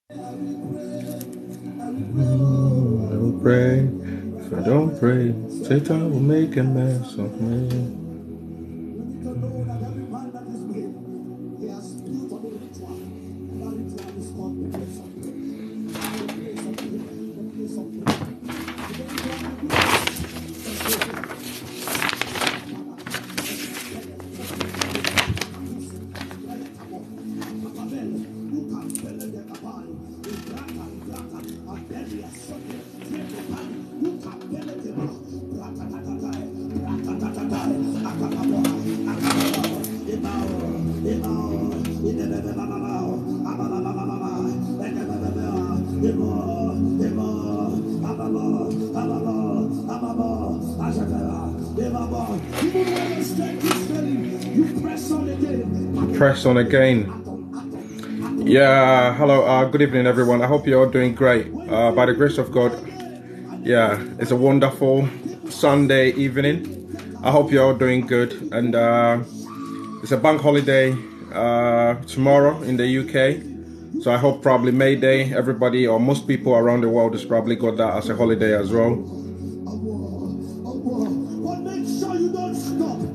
I will pray. If I don't pray, Satan will make a mess of me. Press on again. Yeah, hello, good evening, everyone. I hope you're all doing great. By the grace of God, yeah, it's a wonderful Sunday evening. I hope you're all doing good. And it's a bank holiday tomorrow in the UK. So I hope probably May Day, everybody or most people around the world has probably got that as a holiday as well.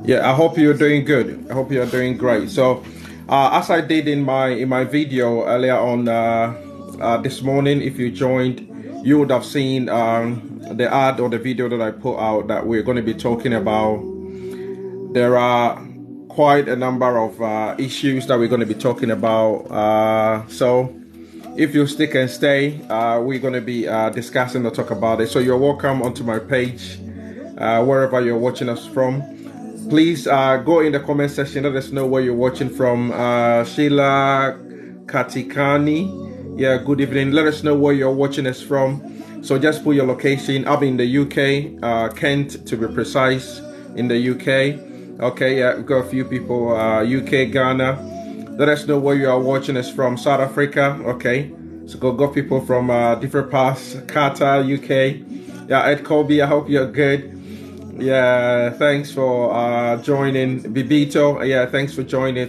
Yeah, I hope you're doing good. I hope you're doing great. So as I did in my video earlier on this morning, if you joined, you would have seen the ad or the video that I put out that we're going to be talking about. There are quite a number of issues that we're going to be talking about. So if you stick and stay, we're going to be discussing or talk about it. So you're welcome onto my page, wherever you're watching us from. Please go in the comment section. Let us know where you're watching from. Sheila Katikani. Yeah, good evening. Let us know where you're watching us from. So just put your location. I'm in the UK, Kent to be precise, in the UK. Okay, yeah, we've got a few people, UK, Ghana. Let us know where you are watching us from. South Africa, okay. So got people from different parts. Qatar, UK. Yeah, Ed Colby, I hope you're good. Yeah, thanks for joining. Bibito, yeah, thanks for joining.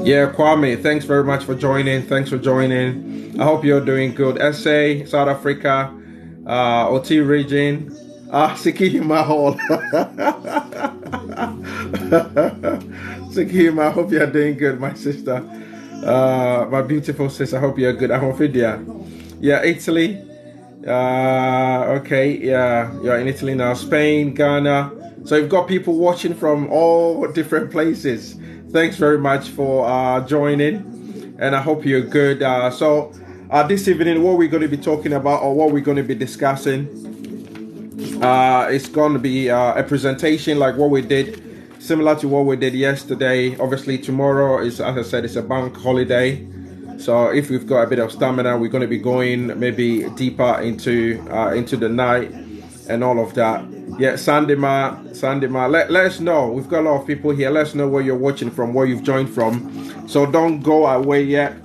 Yeah, Kwame, thanks very much for joining. I hope you're doing good. SA, South Africa, OT region, Sikihima Hall. Sikihima, I hope you're doing good, my sister. My beautiful sister, I hope you're good. Ahofidia. Yeah, Italy. Okay, yeah, you're in Italy now. Spain, Ghana. So you've got people watching from all different places. Thanks very much for joining, and I hope you're good. So this evening, what we're going to be talking about, or what we're going to be discussing, it's going to be a presentation like what we did, similar to what we did yesterday. Obviously, tomorrow is, as I said, it's a bank holiday. So if we've got a bit of stamina, we're going to be going maybe deeper into the night and all of that. Yeah, Sandima, let us know. We've got a lot of people here. Let us know where you're watching from, where you've joined from. So don't go away yet.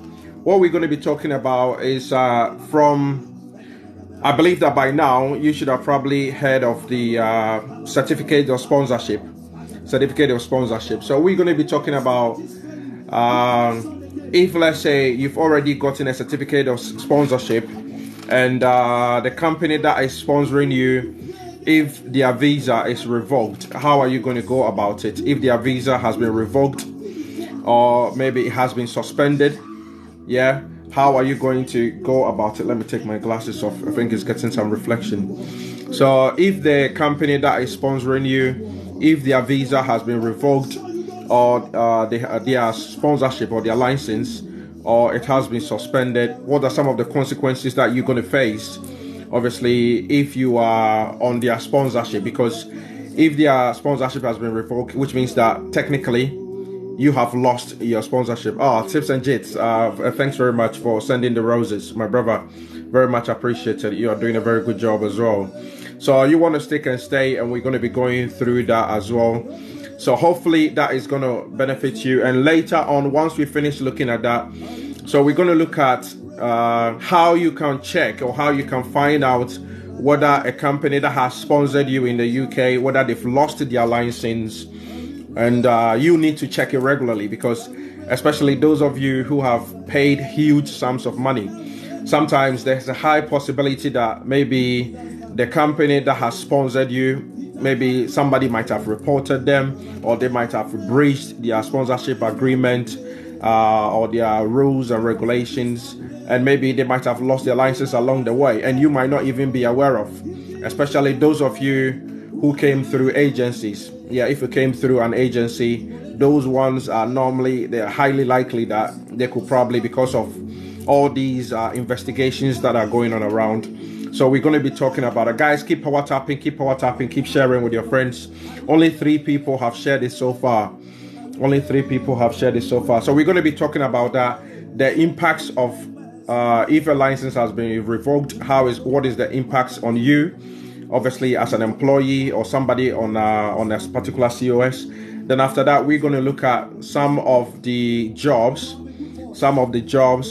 What we're going to be talking about is from, I believe that by now you should have probably heard of the certificate of sponsorship. So we're going to be talking about if, let's say, you've already gotten a certificate of sponsorship and the company that is sponsoring you, if their visa is revoked, how are you going to go about it? If their visa has been revoked or maybe it has been suspended, yeah, how are you going to go about it? Let me take my glasses off. I think it's getting some reflection. So if the company that is sponsoring you, if their visa has been revoked, or their sponsorship or their license, or it has been suspended, what are some of the consequences that you're going to face? Obviously, if you are on their sponsorship, because if their sponsorship has been revoked, which means that technically you have lost your sponsorship. Tips and Jits, thanks very much for sending the roses, my brother. Very much appreciated. You are doing a very good job as well. So you want to stick and stay, and we're going to be going through that as well. So hopefully that is going to benefit you. And later on, once we finish looking at that, so we're going to look at how you can check or how you can find out whether a company that has sponsored you in the UK, whether they've lost their license and you need to check it regularly, because especially those of you who have paid huge sums of money, sometimes there's a high possibility that maybe the company that has sponsored you, maybe somebody might have reported them, or they might have breached their sponsorship agreement, or their rules and regulations, and maybe they might have lost their license along the way, and you might not even be aware of. Especially those of you who came through agencies. Yeah, if you came through an agency, those ones are normally, they're highly likely that they could probably, because of all these investigations that are going on around. So we're going to be talking about it. Guys, keep power tapping, keep sharing with your friends. Only 3 people have shared it so far. Only 3 people have shared it so far. So we're going to be talking about that, the impacts of if a license has been revoked. What is the impacts on you, obviously as an employee or somebody on a particular COS. Then after that, we're going to look at some of the jobs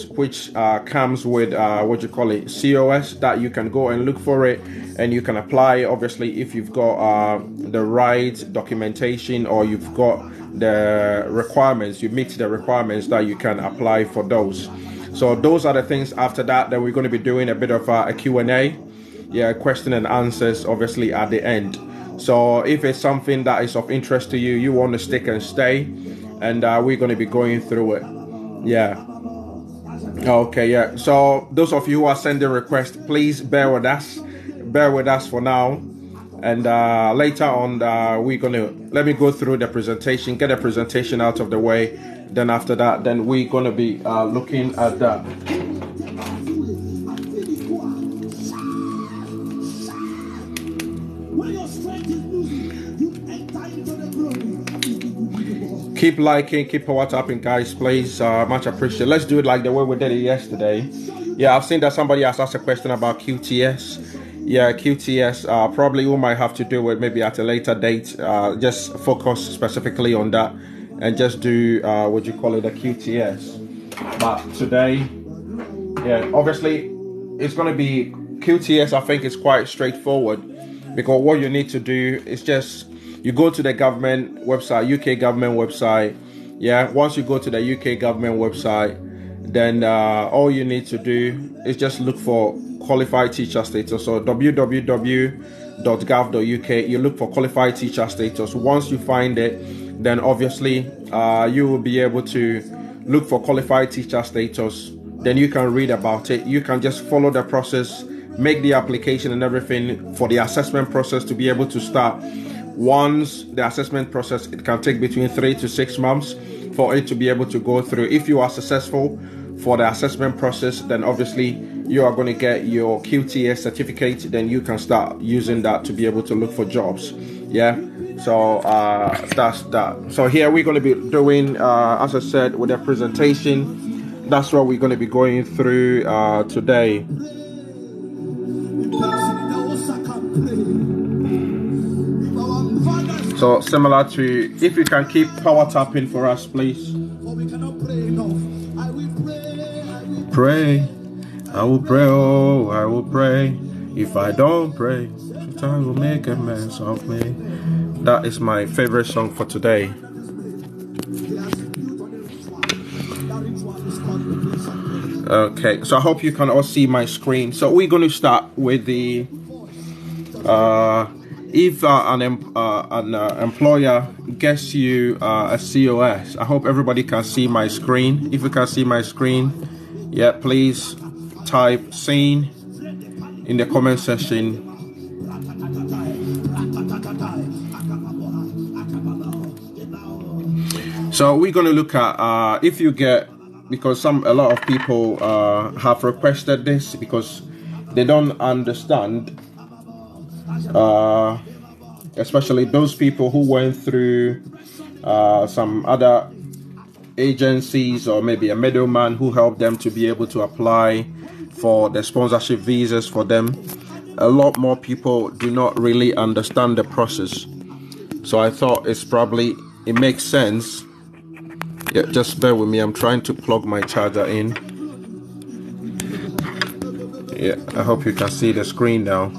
which comes with COS, that you can go and look for it, and you can apply, obviously, if you've got the right documentation, or you've got the requirements, you meet the requirements, that you can apply for those. So those are the things. After that, then we're going to be doing a bit of a Q&A, question and answers, obviously, at the end. So if it's something that is of interest to you, you want to stick and stay, and we're going to be going through it. Okay. So those of you who are sending requests, please bear with us for now, and later on let me go through the presentation, get the presentation out of the way. Then after that, then we're going to be looking at that. Keep liking, keep power tapping, guys, please. Much appreciated. Let's do it like the way we did it yesterday. Yeah, I've seen that somebody has asked a question about QTS. Yeah, QTS, probably we might have to do it maybe at a later date. Just focus specifically on that, and just do the QTS. But today, obviously it's going to be QTS. I think it's quite straightforward, because what you need to do is just, you go to the government website, UK government website. Once you go to the UK government website, then all you need to do is just look for qualified teacher status. So www.gov.uk, you look for qualified teacher status. Once you find it, then obviously you will be able to look for qualified teacher status. Then you can read about it. You can just follow the process, make the application and everything for the assessment process to be able to start. Once the assessment process, it can take between 3 to 6 months for it to be able to go through. If you are successful for the assessment process, then obviously you are going to get your QTS certificate. Then you can start using that to be able to look for jobs. So that's that. So here we're going to be doing, as I said, with the presentation. That's what we're going to be going through today. So similar to, if you can keep power tapping for us, please. Pray. I will pray, oh, I will pray. If I don't pray, Satan will make a mess of me. That is my favorite song for today. Okay, so I hope you can all see my screen. So we're going to start with the if an employer gets you a COS. I hope everybody can see my screen. If you can see my screen, please type seen in the comment section. So we're going to look at if you get, because a lot of people have requested this because they don't understand, especially those people who went through some other agencies or maybe a middleman who helped them to be able to apply for the sponsorship visas for them. A lot more people do not really understand the process. So I thought it makes sense. Just bear with me. I'm trying to plug my charger in. I hope you can see the screen now.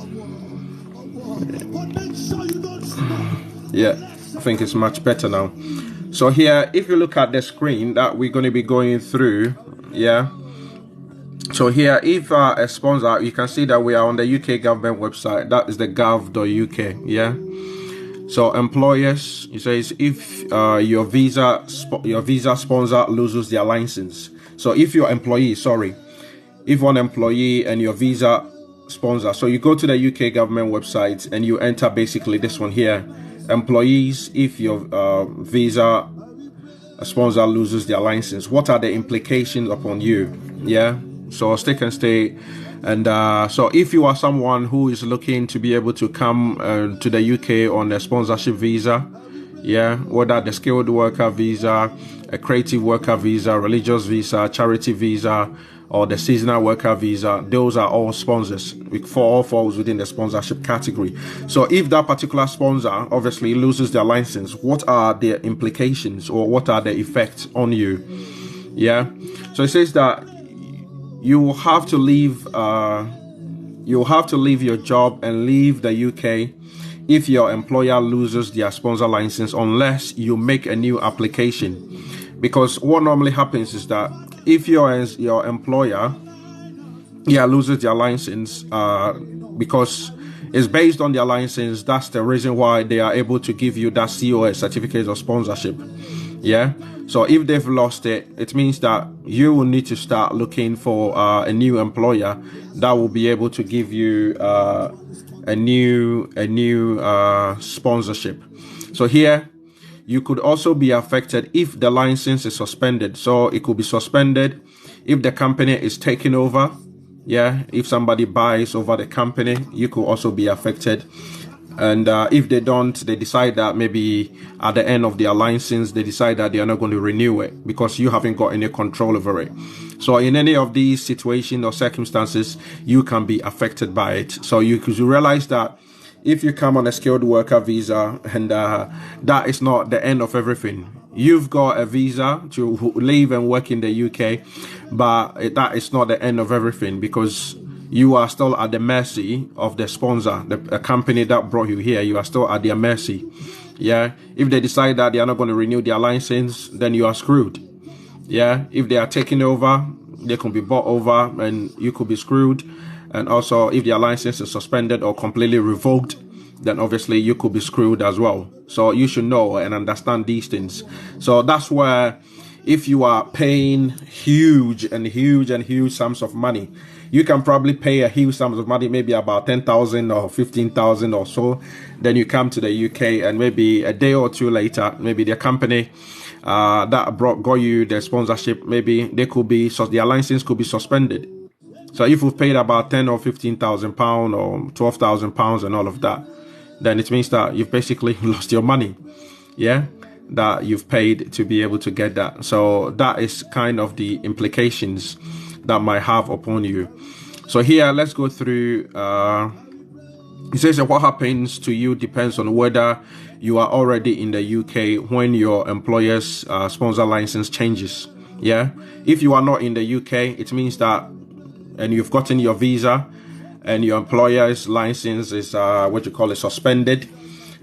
think it's much better now. So here, if you look at the screen that we're going to be going through, yeah. So here, if a sponsor, you can see that we are on the UK government website. That is the gov.uk, yeah. So employers, it says if your visa sponsor loses their license. So if your employee, if one employee and your visa sponsor, so you go to the UK government website and you enter basically this one here, employees, if your visa sponsor loses their license, what are the implications upon you? Yeah, so stick and stay. And so if you are someone who is looking to be able to come to the UK on a sponsorship visa, yeah, whether the skilled worker visa, a creative worker visa, religious visa, charity visa, or the seasonal worker visa, those are all sponsors. All falls within the sponsorship category. So if that particular sponsor obviously loses their license, what are the implications or what are the effects on you? Yeah, so it says that you will have to leave your job and leave the UK if your employer loses their sponsor license, unless you make a new application. Because what normally happens is that if your employer loses their license, because it's based on their license, that's the reason why they are able to give you that COS, certificate of sponsorship. Yeah, so if they've lost it, it means that you will need to start looking for a new employer that will be able to give you a new sponsorship. So here, you could also be affected if the license is suspended. So it could be suspended if the company is taken over. Yeah, if somebody buys over the company, you could also be affected. And if they decide that maybe at the end of their license, they decide that they are not going to renew it because you haven't got any control over it. So in any of these situations or circumstances, you can be affected by it. So you realize that if you come on a skilled worker visa, and that is not the end of everything. You've got a visa to live and work in the UK, but that is not the end of everything, because you are still at the mercy of the sponsor, the company that brought you here. You are still at their mercy. Yeah. If they decide that they are not going to renew their license, then you are screwed. Yeah. If they are taking over, they can be bought over and you could be screwed. And also, if their license is suspended or completely revoked, then obviously you could be screwed as well. So you should know and understand these things. So that's where, if you are paying huge sums of money, you can probably pay a huge sums of money, maybe about 10,000 or 15,000 or so. Then you come to the UK, and maybe a day or two later, maybe the company that got you the sponsorship, maybe their license could be suspended. So if you've paid about 10 or 15,000 pounds or 12,000 pounds and all of that, then it means that you've basically lost your money. Yeah, that you've paid to be able to get that. So that is kind of the implications that might have upon you. So here, let's go through. It says that what happens to you depends on whether you are already in the UK when your employer's sponsor license changes. Yeah, if you are not in the UK, it means that, and you've gotten your visa and your employer's license is suspended,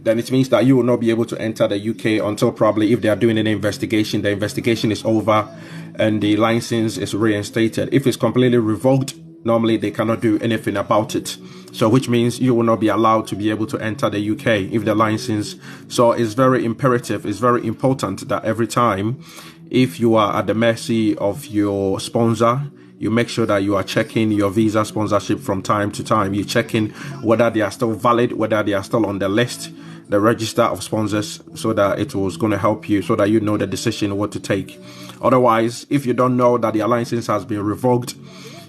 then it means that you will not be able to enter the UK until probably, if they are doing an investigation, the investigation is over and the license is reinstated. If it's completely revoked, normally they cannot do anything about it. So which means you will not be allowed to be able to enter the UK if the license. So it's very imperative, it's very important that every time, if you are at the mercy of your sponsor, you make sure that you are checking your visa sponsorship from time to time. You're checking whether they are still valid, whether they are still on the list, the register of sponsors, so that it was going to help you, so that you know the decision what to take. Otherwise, if you don't know that your license has been revoked,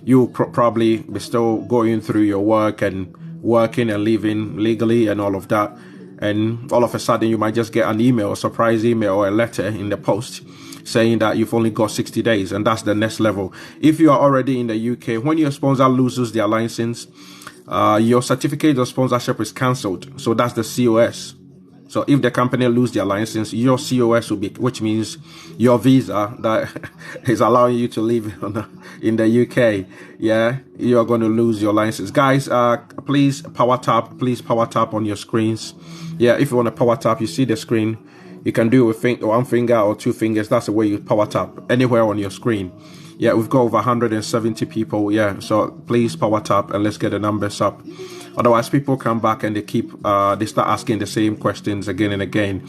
you'll probably be still going through your work and working and living legally and all of that. And all of a sudden, you might just get an email, a surprise email or a letter in the post saying that you've only got 60 days, and that's the next level. If you are already in the UK, when your sponsor loses their license, your certificate of sponsorship is cancelled. So that's the COS. So if the company lose their license, your COS will be, which means your visa that is allowing you to live in the UK. Yeah, you're going to lose your license. Guys, please power tap on your screens. Yeah, if you want to power tap, you see the screen. You can do it with one finger or two fingers. That's the way you power tap anywhere on your screen. Yeah, we've got over 170 people. Yeah, so please power tap and let's get the numbers up. Otherwise, people come back and they start asking the same questions again and again.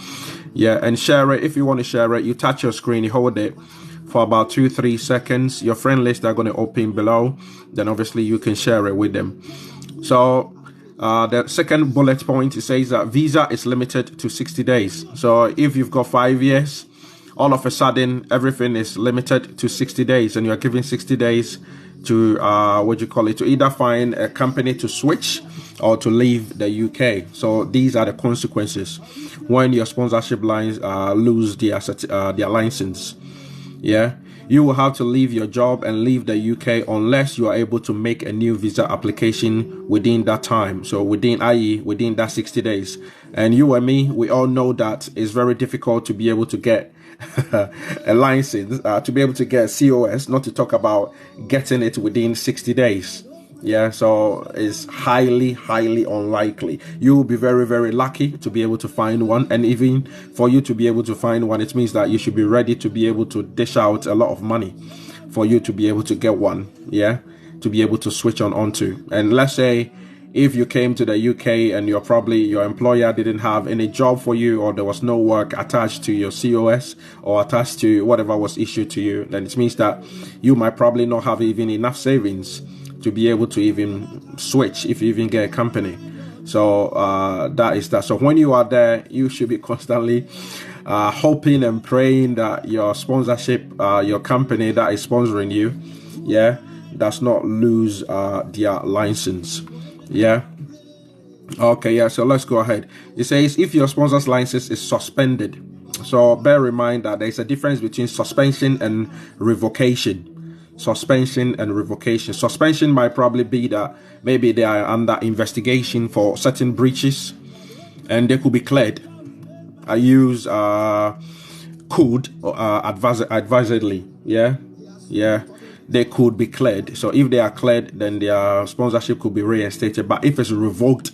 Yeah, and share it. If you want to share it, you touch your screen, you hold it for about 2-3 seconds. Your friend list are going to open below. Then obviously you can share it with them. So the second bullet point, it says that visa is limited to 60 days. So if you've got 5 years, all of a sudden everything is limited to 60 days, and you're given 60 days to to either find a company to switch or to leave the UK. So these are the consequences when your sponsorship lines lose their license. Yeah, you will have to leave your job and leave the UK unless you are able to make a new visa application within that time. So within that 60 days. And you and me, we all know that it's very difficult to be able to get a license, to be able to get a COS, not to talk about getting it within 60 days. Yeah, so it's highly unlikely. You will be very, very lucky to be able to find one. And even for you to be able to find one, it means that you should be ready to be able to dish out a lot of money for you to be able to get one. Yeah, to be able to switch onto. And let's say if you came to the UK and your employer didn't have any job for you, or there was no work attached to your COS or attached to whatever was issued to you, then it means that you might probably not have even enough savings to be able to even switch if you even get a company. So that is that. So when you are there, you should be constantly hoping and praying that your sponsorship, your company that is sponsoring you, yeah, does not lose their license. Yeah. Okay, yeah, so let's go ahead. It says if your sponsor's license is suspended. So bear in mind that there's a difference between suspension and revocation. Suspension and revocation. Suspension might probably be that maybe they are under investigation for certain breaches and they could be cleared. I use could advisedly. Yeah, they could be cleared. So if they are cleared, then their sponsorship could be reinstated. But if it's revoked,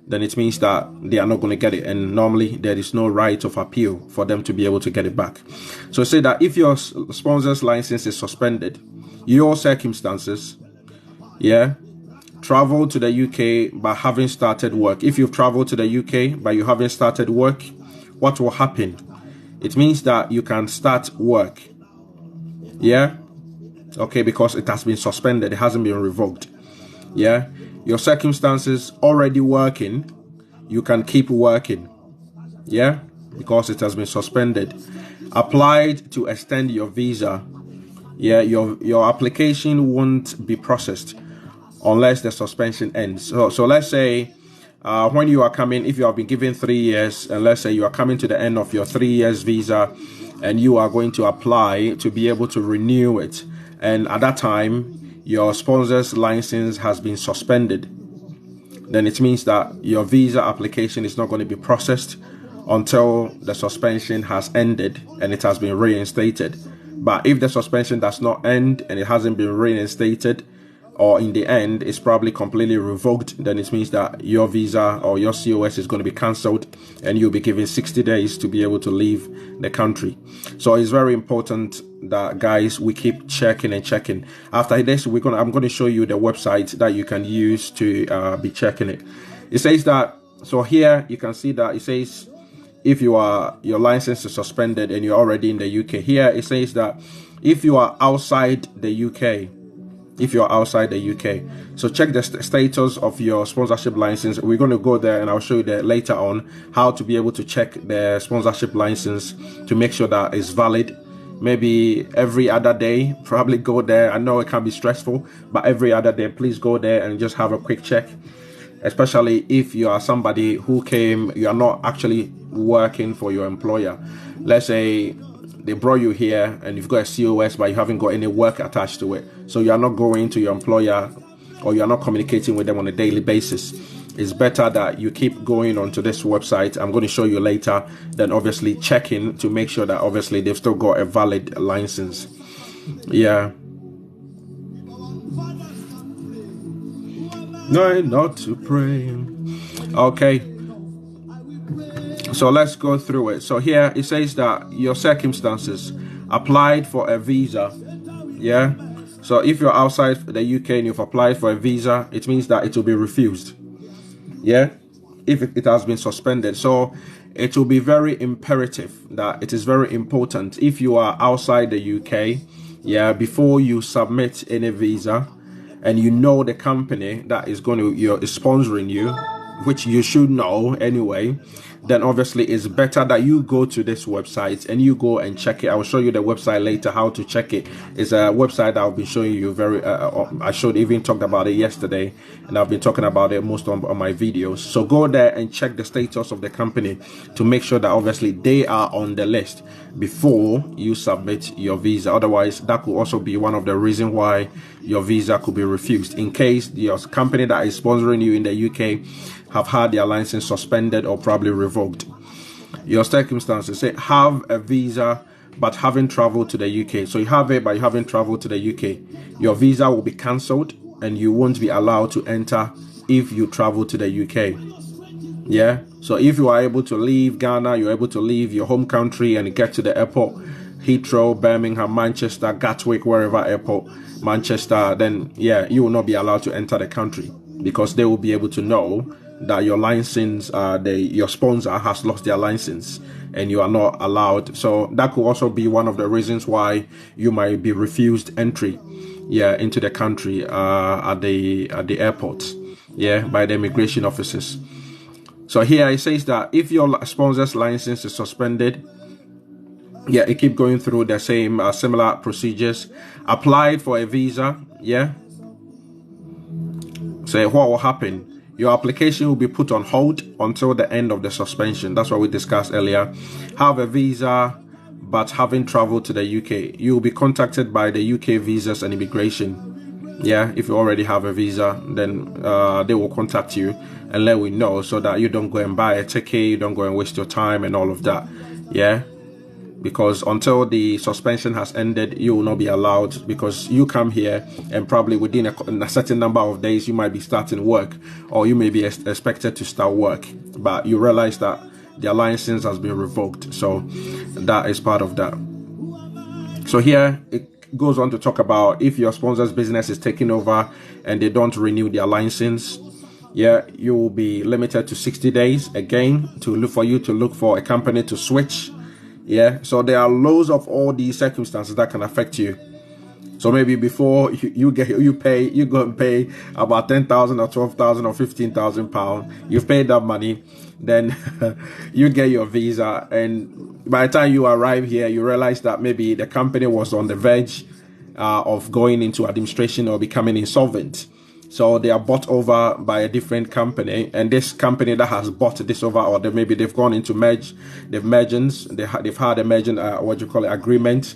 then it means that they are not going to get it. And normally there is no right of appeal for them to be able to get it back. So say that if your sponsor's license is suspended, your circumstances, yeah, travel to the UK but haven't started work. If you've traveled to the UK but you haven't started work, what will happen? It means that you can start work. Yeah. Okay, because it has been suspended, it hasn't been revoked. Yeah, your circumstances already working, you can keep working. Yeah, because it has been suspended. Applied to extend your visa. Yeah, your application won't be processed unless the suspension ends. So let's say when you are coming, if you have been given 3 years, and let's say you are coming to the end of your 3 years visa, and you are going to apply to be able to renew it, and at that time your sponsor's license has been suspended, then it means that your visa application is not going to be processed until the suspension has ended and it has been reinstated. But if the suspension does not end and it hasn't been reinstated, or in the end it's probably completely revoked, then it means that your visa or your COS is going to be cancelled and you'll be given 60 days to be able to leave the country. So it's very important that, guys, we keep checking and checking. After this, I'm going to show you the website that you can use to be checking it. It says that, so here you can see that it says if your license is suspended and you're already in the UK. Here it says that if you are outside the UK, so check the status of your sponsorship license. We're going to go there and I'll show you that later on, how to be able to check the sponsorship license to make sure that it's valid. Maybe every other day, probably go there. I know it can be stressful, but every other day, please go there and just have a quick check. Especially if you are somebody who you are not actually working for your employer. Let's say they brought you here and you've got a COS but you haven't got any work attached to it, so you are not going to your employer or you are not communicating with them on a daily basis. It's better that you keep going onto this website. I'm going to show you later, then obviously checking to make sure that obviously they've still got a valid license. Yeah. No, not to pray. Okay. So let's go through it. So here it says that your circumstances: applied for a visa. Yeah. So if you're outside the UK and you've applied for a visa, it means that it will be refused. Yeah. If it has been suspended. So it will be very imperative that it is very important if you are outside the UK, yeah, before you submit any visa and you know the company that is is sponsoring you, which you should know anyway, then obviously it's better that you go to this website and you go and check it. I will show you the website later, how to check it. It's a website that I'll be showing you I showed even talked about it yesterday, and I've been talking about it most on my videos. So go there and check the status of the company to make sure that obviously they are on the list before you submit your visa. Otherwise, that could also be one of the reasons why your visa could be refused, in case your company that is sponsoring you in the UK have had their license suspended or probably revoked. Your circumstances: say have a visa but haven't traveled to the UK. So you have it but you haven't traveled to the UK. Your visa will be cancelled and you won't be allowed to enter if you travel to the UK. Yeah. So if you are able to leave Ghana, you're able to leave your home country and get to the airport, Heathrow, Birmingham, Manchester, Gatwick, wherever airport, Manchester, then yeah, you will not be allowed to enter the country, because they will be able to know that your license, your sponsor has lost their license and you are not allowed. So that could also be one of the reasons why you might be refused entry, yeah, into the country at the airport, yeah, by the immigration officers. So here it says that if your sponsor's license is suspended, yeah, it keep going through the same similar procedures. Applied for a visa, yeah. So what will happen? Your application will be put on hold until the end of the suspension. That's what we discussed earlier. Have a visa but haven't traveled to the UK. You will be contacted by the UK Visas and Immigration. Yeah, if you already have a visa, then they will contact you and let you know, so that you don't go and buy a ticket, you don't go and waste your time and all of that. Yeah. Because until the suspension has ended, you will not be allowed, because you come here and probably within a certain number of days you might be starting work, or you may be expected to start work, but you realize that their license has been revoked. So that is part of that. So here it goes on to talk about if your sponsor's business is taking over and they don't renew their license, yeah, you will be limited to 60 days again for you to look for a company to switch. Yeah, so there are loads of all these circumstances that can affect you. So maybe before you go and pay about 10,000 or 12,000 or 15,000 pounds. You've paid that money, then you get your visa, and by the time you arrive here, you realize that maybe the company was on the verge of going into administration or becoming insolvent. So they are bought over by a different company, and this company that has bought this over, or maybe they've gone into they've had a merging, agreement.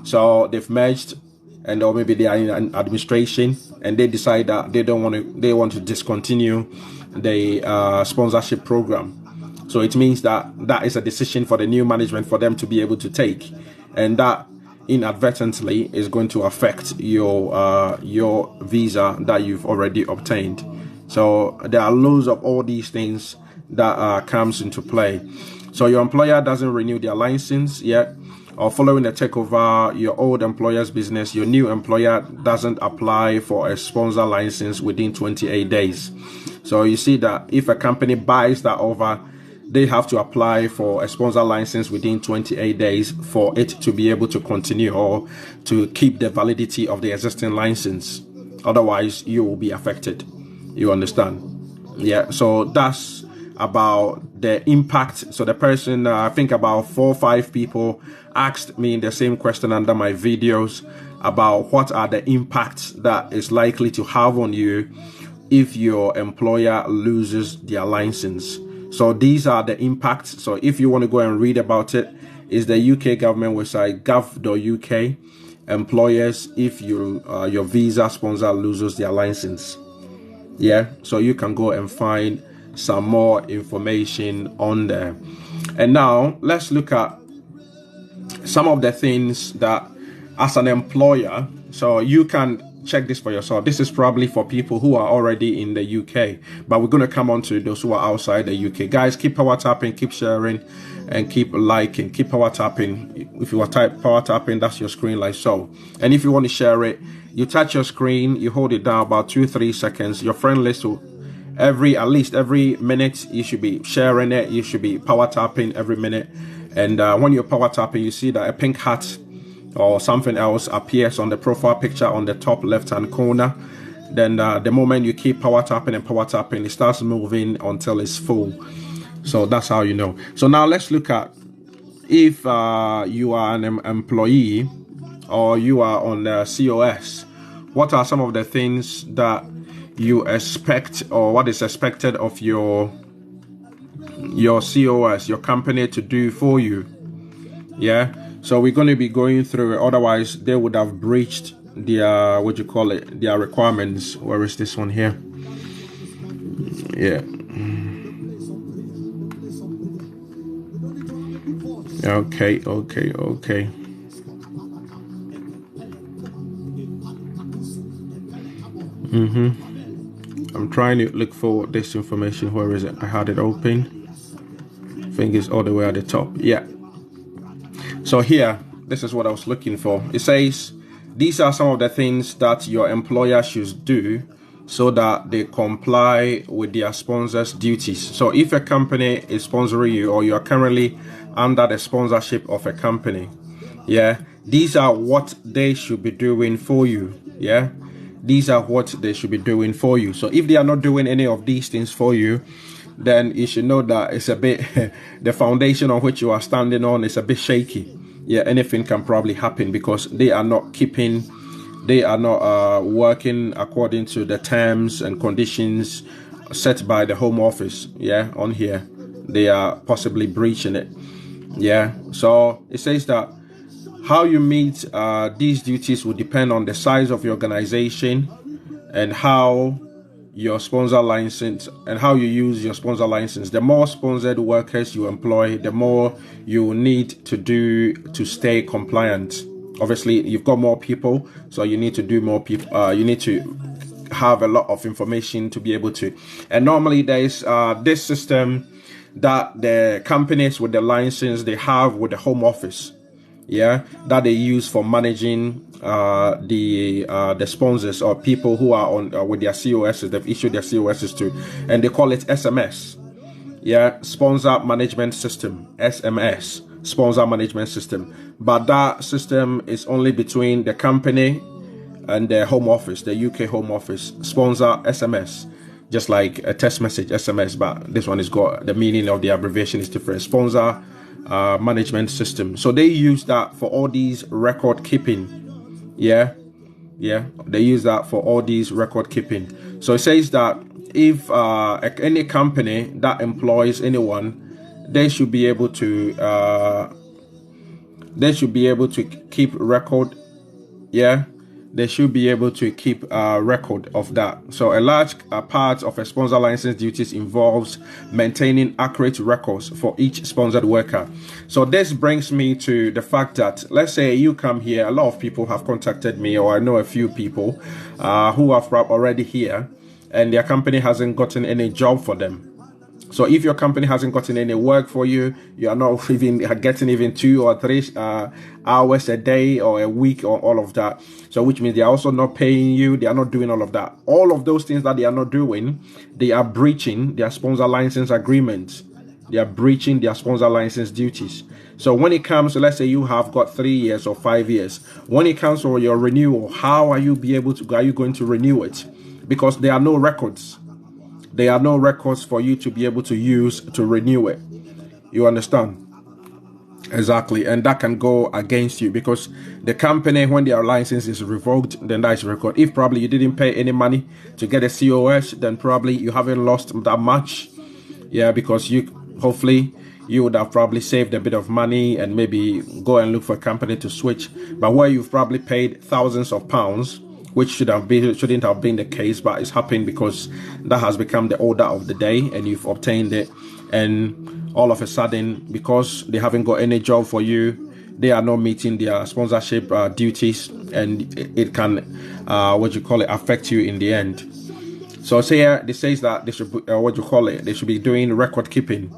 So they've merged, and or maybe they are in administration, and they decide that they want to discontinue the sponsorship program. So it means that is a decision for the new management for them to be able to take, and that inadvertently is going to affect your visa that you've already obtained. So there are loads of all these things that comes into play. So your employer doesn't renew their license yet, or following the takeover your old employer's business, your new employer doesn't apply for a sponsor license within 28 days. So you see that if a company buys that over, they have to apply for a sponsor license within 28 days for it to be able to continue or to keep the validity of the existing license. Otherwise, you will be affected. You understand? Yeah, so that's about the impact. So the person, I think about 4 or 5 people asked me the same question under my videos about what are the impacts that is likely to have on you if your employer loses their license. So these are the impacts. So if you want to go and read about it, is the UK government website gov.uk. Employers if your visa sponsor loses their license. Yeah, so you can go and find some more information on there. And now let's look at some of the things that as an employer, so you can check this for yourself. This is probably for people who are already in the UK, but we're going to come on to those who are outside the UK. Guys, keep power tapping, keep sharing, and keep liking. Keep power tapping. If you are power tapping, that's your screen like so. And if you want to share it, you touch your screen, you hold it down about 2-3 seconds. Your friend list will at least every minute you should be sharing it. You should be power tapping every minute. And when you're power tapping, you see that a pink hat or something else appears on the profile picture on the top left hand corner. Then the moment you keep power tapping and power tapping, it starts moving until it's full. So that's how you know. So now let's look at if you are an employee or you are on the COS, what are some of the things that you expect, or what is expected of your COS, your company, to do for you? Yeah, so we're going to be going through it. Otherwise they would have breached their their requirements. Where is this one here? Yeah. Okay. I'm trying to look for this information. Where is it? I had it open. I think it's all the way at the top. Yeah. So here, this is what I was looking for. It says, these are some of the things that your employer should do so that they comply with their sponsors' duties. So if a company is sponsoring you, or you are currently under the sponsorship of a company, yeah, these are what they should be doing for you. Yeah, these are what they should be doing for you. So if they are not doing any of these things for you, then you should know that it's a bit the foundation on which you are standing on is a bit shaky. Yeah, anything can probably happen because they are not working according to the terms and conditions set by the Home Office. Yeah, on here they are possibly breaching it. Yeah, so it says that how you meet these duties will depend on the size of your organization and how your sponsor license and how you use your sponsor license. The more sponsored workers you employ, the more you need to do to stay compliant. Obviously, you've got more people, so you need to do more people. You need to have a lot of information to be able to. And normally there is this system that the companies with the license they have with the Home Office, yeah, that they use for managing the sponsors or people who are on with their COSs. They've issued their COSs to, and they call it SMS. Yeah, sponsor management system, SMS, sponsor management system. But that system is only between the company and the Home Office, the UK Home Office. Sponsor SMS, just like a text message SMS, but this one has got the meaning of the abbreviation is different. Sponsor management system. So they use that for all these record keeping. Yeah, they use that for all these record keeping. So it says that if any company that employs anyone, they should be able to keep record. Yeah, they should be able to keep a record of that. So a large part of a sponsor license duties involves maintaining accurate records for each sponsored worker. So this brings me to the fact that, let's say you come here, a lot of people have contacted me, or I know a few people who are already here and their company hasn't gotten any job for them. So if your company hasn't gotten any work for you, you are not even getting even 2 or 3 hours a day or a week or all of that. So which means they are also not paying you. They are not doing all of that. All of those things that they are not doing, they are breaching their sponsor license agreements. They are breaching their sponsor license duties. So when it comes to, let's say you have got 3 years or 5 years, when it comes to your renewal, how are you going to renew it? Because there are no records. There are no records for you to be able to use to renew it. You understand? Exactly. And that can go against you because the company, when their license is revoked, then that is record. If probably you didn't pay any money to get a COS, then probably you haven't lost that much. Yeah, because hopefully you would have probably saved a bit of money and maybe go and look for a company to switch. But where you've probably paid thousands of pounds, which shouldn't have been the case, but it's happened because that has become the order of the day and you've obtained it. And all of a sudden, because they haven't got any job for you, they are not meeting their sponsorship duties, and it can affect you in the end. So here it says that they should they should be doing record keeping.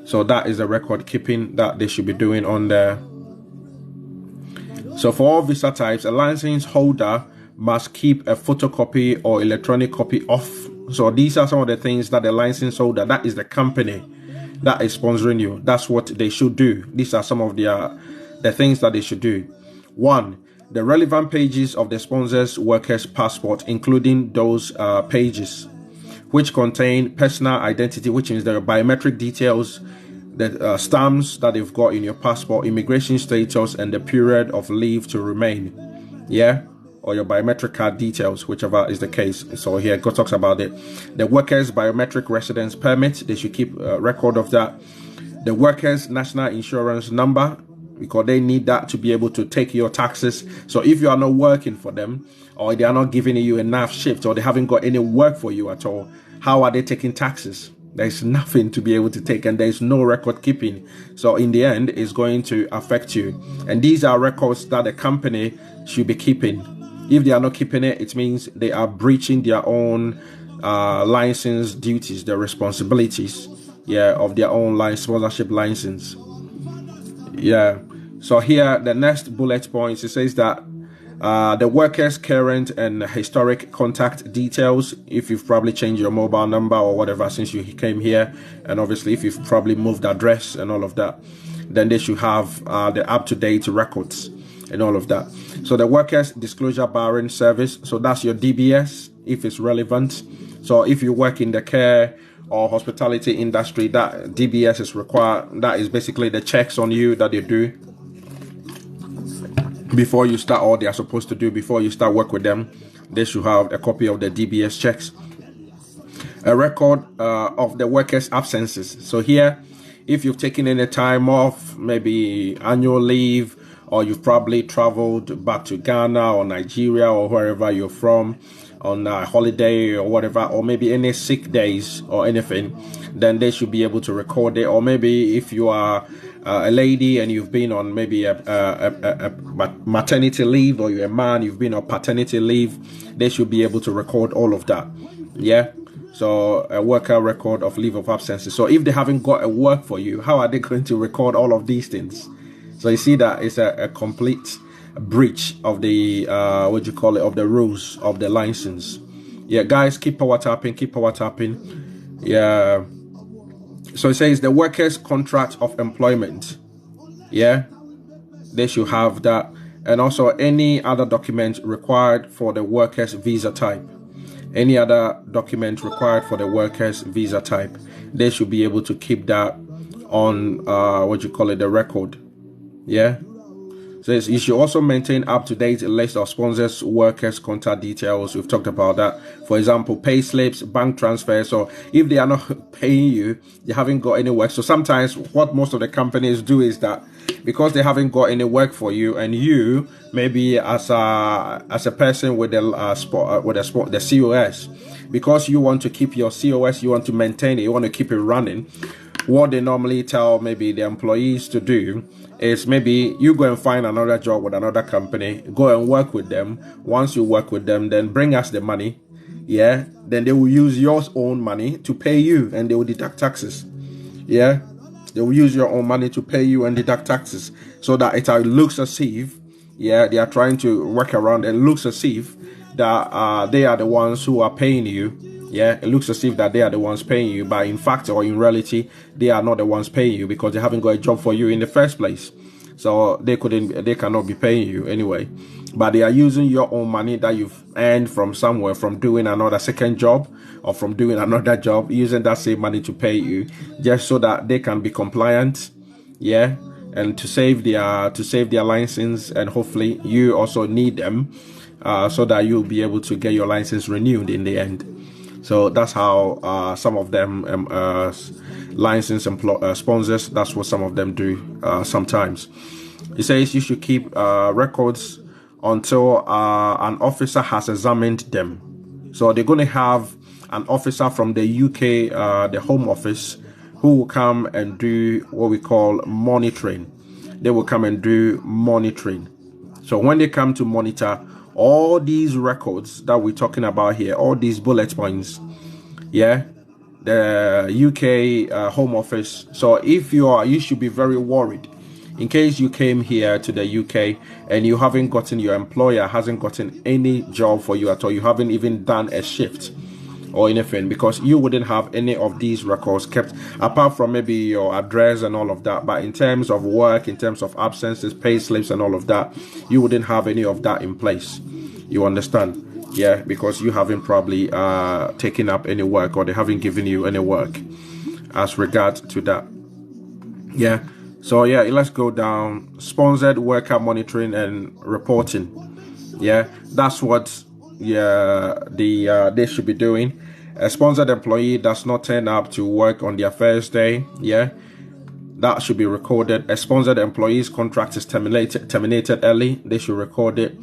So that is the record keeping that they should be doing on there. So for all visa types, a license holder must keep a photocopy or electronic copy of. So these are some of the things that the license holder, that is the company that is sponsoring you, that's what they should do. These are some of the things that they should do. 1, the relevant pages of the sponsor's worker's passport, including those pages which contain personal identity, which is their biometric details, the stamps that they've got in your passport, immigration status, and the period of leave to remain, or your biometric card details, whichever is the case. So here God talks about it. The worker's biometric residence permit, they should keep a record of that. The worker's national insurance number, because they need that to be able to take your taxes. So if you are not working for them, or they are not giving you enough shift, or they haven't got any work for you at all, how are they taking taxes? There's nothing to be able to take, and there's no record keeping. So in the end, it's going to affect you. And these are records that the company should be keeping. If they are not keeping it, it means they are breaching their own license duties, their responsibilities, of their own sponsorship license. So here, the next bullet points, it says that the worker's current and historic contact details, if you've probably changed your mobile number or whatever since you came here, and obviously if you've probably moved address and all of that, then they should have the up-to-date records and all of that. So the workers disclosure barring service, so that's your DBS if it's relevant. So if you work in the care or hospitality industry, that DBS is required. That is basically the checks on you that they do before you start, or they are supposed to do before you start work with them. They should have a copy of the DBS checks. A record of the workers' absences. So here, if you've taken any time off, maybe annual leave, or you've probably traveled back to Ghana or Nigeria or wherever you're from on a holiday or whatever, or maybe any sick days or anything, then they should be able to record it. Or maybe if you are a lady and you've been on maybe a maternity leave, or you're a man, you've been on paternity leave, they should be able to record all of that. So a worker record of leave of absences. So if they haven't got a work for you, how are they going to record all of these things? So you see that it's a complete breach of the of the rules of the license. Guys, keep power tapping. So it says the workers' contract of employment. They should have that, and also any other document required for the workers' visa type. Any other document required for the workers' visa type, they should be able to keep that on the record. So you should also maintain up-to-date list of sponsors, workers, contact details. We've talked about that. For example, pay slips, bank transfers. So if they are not paying you, they haven't got any work. So sometimes what most of the companies do is that because they haven't got any work for you, and you maybe as a person with the COS, because you want to keep your COS, you want to maintain it, you want to keep it running. What they normally tell maybe the employees to do is maybe you go and find another job with another company, go and work with them. Once you work with them, then bring us the money. Then they will use your own money to pay you, and they will deduct taxes. They will use your own money to pay you and deduct taxes, so that it looks as if they are trying to work around, and looks as if that they are the ones who are paying you. It looks as if that they are the ones paying you, but in fact, or in reality, they are not the ones paying you, because they haven't got a job for you in the first place. So they cannot be paying you anyway. But they are using your own money that you've earned from somewhere, from doing another second job, or from doing another job, using that same money to pay you, just so that they can be compliant, and to save their license, and hopefully you also need them, so that you'll be able to get your license renewed in the end. So that's how some of them license sponsors, that's what some of them do sometimes. It says you should keep records until an officer has examined them. So they're going to have an officer from the UK, the Home Office, who will come and do what we call monitoring. they will come and do monitoring. So when they come to monitor all these records that we're talking about here, all these bullet points, yeah, the UK Home Office. So if you should be very worried in case you came here to the UK and you haven't gotten, your employer hasn't gotten any job for you at all. You haven't even done a shift or anything, because you wouldn't have any of these records kept, apart from maybe your address and all of that. But in terms of work, in terms of absences, pay slips and all of that, you wouldn't have any of that in place. You understand? Yeah, because you haven't probably taken up any work, or they haven't given you any work as regards to that. Yeah. So yeah, let's go down. Sponsored worker monitoring and reporting. Yeah, that's what they should be doing. A sponsored employee does not turn up to work on their first day. Yeah, that should be recorded. A sponsored employee's contract is terminated early. They should record it.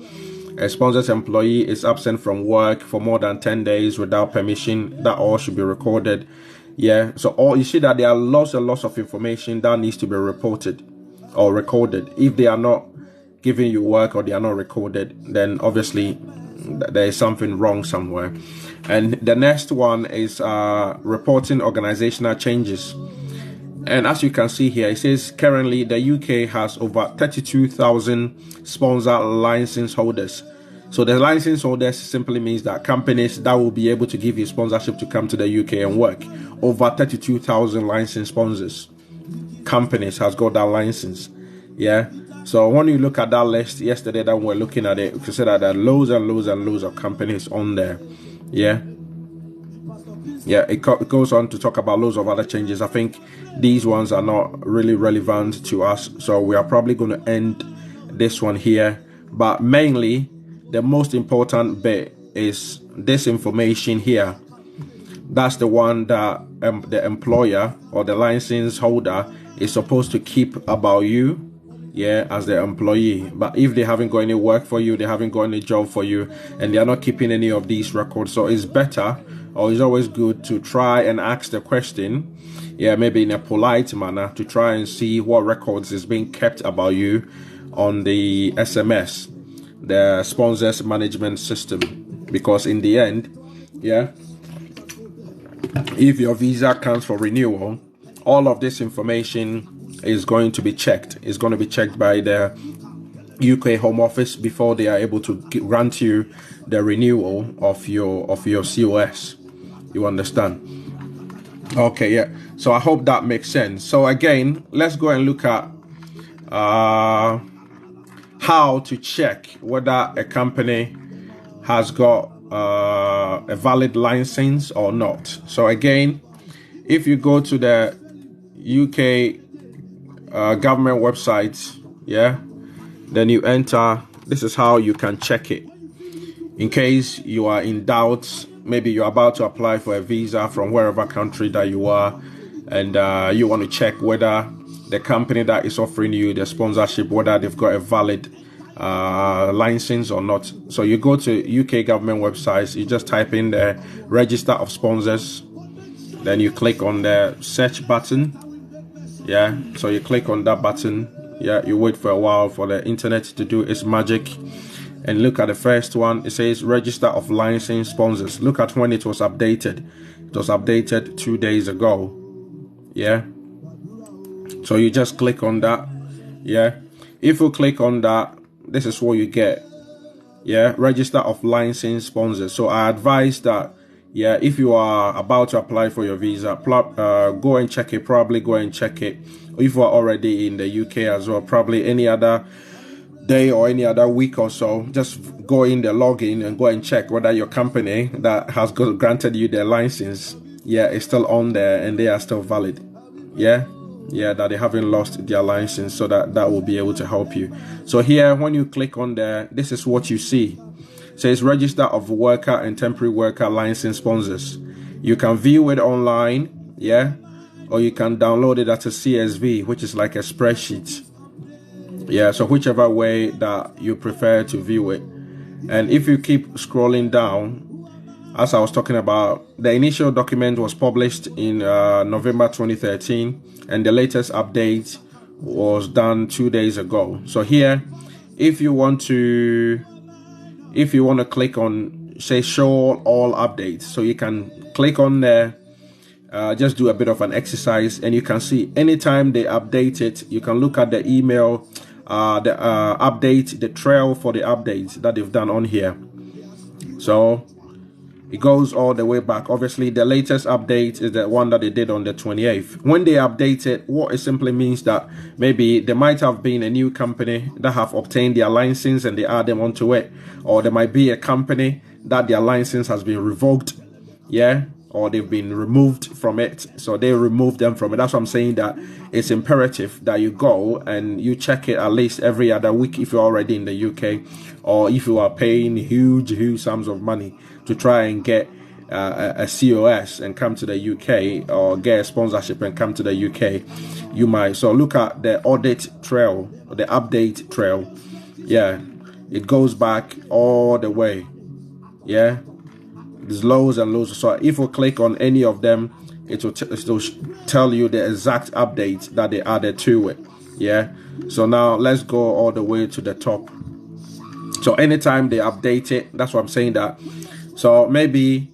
A sponsored employee is absent from work for more than 10 days without permission. That all should be recorded. Yeah, so you see that there are lots and lots of information that needs to be reported or recorded. If they are not giving you work or they are not recorded, then obviously there is something wrong somewhere. And the next one is reporting organizational changes. And as you can see here, it says currently the UK has over 32,000 sponsor license holders. So the license holders simply means that companies that will be able to give you sponsorship to come to the UK and work. Over 32,000 licensed sponsors. Companies has got that license. Yeah. So when you look at that list yesterday that we're looking at it, you can see that there are loads and loads and loads of companies on there. Yeah. Yeah, it goes on to talk about loads of other changes. I think these ones are not really relevant to us, so we are probably going to end this one here. But mainly, the most important bit is this information here. That's the one that the employer or the license holder is supposed to keep about you, yeah, as the employee. But if they haven't got any work for you, they haven't got any job for you, and they are not keeping any of these records, so it's better, or it's always good to try and ask the question, yeah, maybe in a polite manner, to try and see what records is being kept about you on the SMS, the sponsors management system. Because in the end, yeah, if your visa comes for renewal, all of this information is going to be checked. It's going to be checked by the UK Home Office before they are able to grant you the renewal of your COS. You understand? Okay, yeah. So I hope that makes sense. So again, let's go and look at how to check whether a company has got a valid license or not. So again, if you go to the UK government website, yeah, then you enter. This is how you can check it. In case you are in doubt, maybe you're about to apply for a visa from wherever country that you are, and you want to check whether the company that is offering you the sponsorship, whether they've got a valid license or not. So you go to UK government websites, you just type in the register of sponsors, then you click on the search button. Yeah, so you click on that button. Yeah, you wait for a while for the internet to do its magic, and look at the first one. It says register of licensed sponsors. Look at when it was updated. It was updated 2 days ago. Yeah, so you just click on that. Yeah, if you click on that, this is what you get. Yeah, register of licensed sponsors. So I advise that, yeah, if you are about to apply for your visa, go and check it. Probably go and check it. If you are already in the UK as well, probably any other day or any other week or so, just go in the login and go and check whether your company that has granted you their license, yeah, is still on there and they are still valid. Yeah, that they haven't lost their license, so that will be able to help you. So here, when you click on there, this is what you see. It says register of worker and temporary worker license sponsors. You can view it online, yeah, or you can download it as a CSV, which is like a spreadsheet. Yeah, so whichever way that you prefer to view it. And if you keep scrolling down, as I was talking about, the initial document was published in November 2013, and the latest update was done 2 days ago. So here, if you want to click on, say, show all updates, so you can click on there, just do a bit of an exercise, and you can see anytime they update it, you can look at the email, the update, the trail for the updates that they've done on here. So it goes all the way back. Obviously, the latest update is the one that they did on the 28th. When they update it, what it simply means that maybe there might have been a new company that have obtained their license and they add them onto it, or there might be a company that their license has been revoked, yeah, or they've been removed from it, so they remove them from it. That's what I'm saying, that it's imperative that you go and you check it at least every other week if you're already in the UK, or if you are paying huge sums of money to try and get a COS and come to the UK, or get a sponsorship and come to the UK. You might, so look at the audit trail, the update trail. Yeah, it goes back all the way. Yeah, there's loads and loads. So if we click on any of them, it will tell you the exact update that they added to it. Yeah, so now let's go all the way to the top. So anytime they update it, that's what I'm saying, that so maybe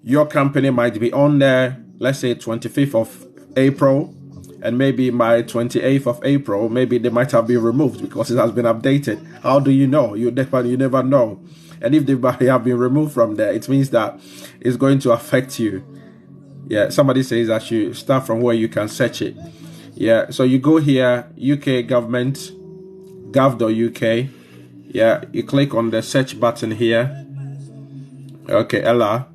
your company might be on there, let's say 25th of April, and maybe by 28th of April, maybe they might have been removed because it has been updated. How do you know? You never know. And if they have been removed from there, it means that it's going to affect you. Yeah, somebody says that you start from where you can search it. Yeah, so you go here, UK government, gov.uk. Yeah, you click on the search button here. Okay, Ella,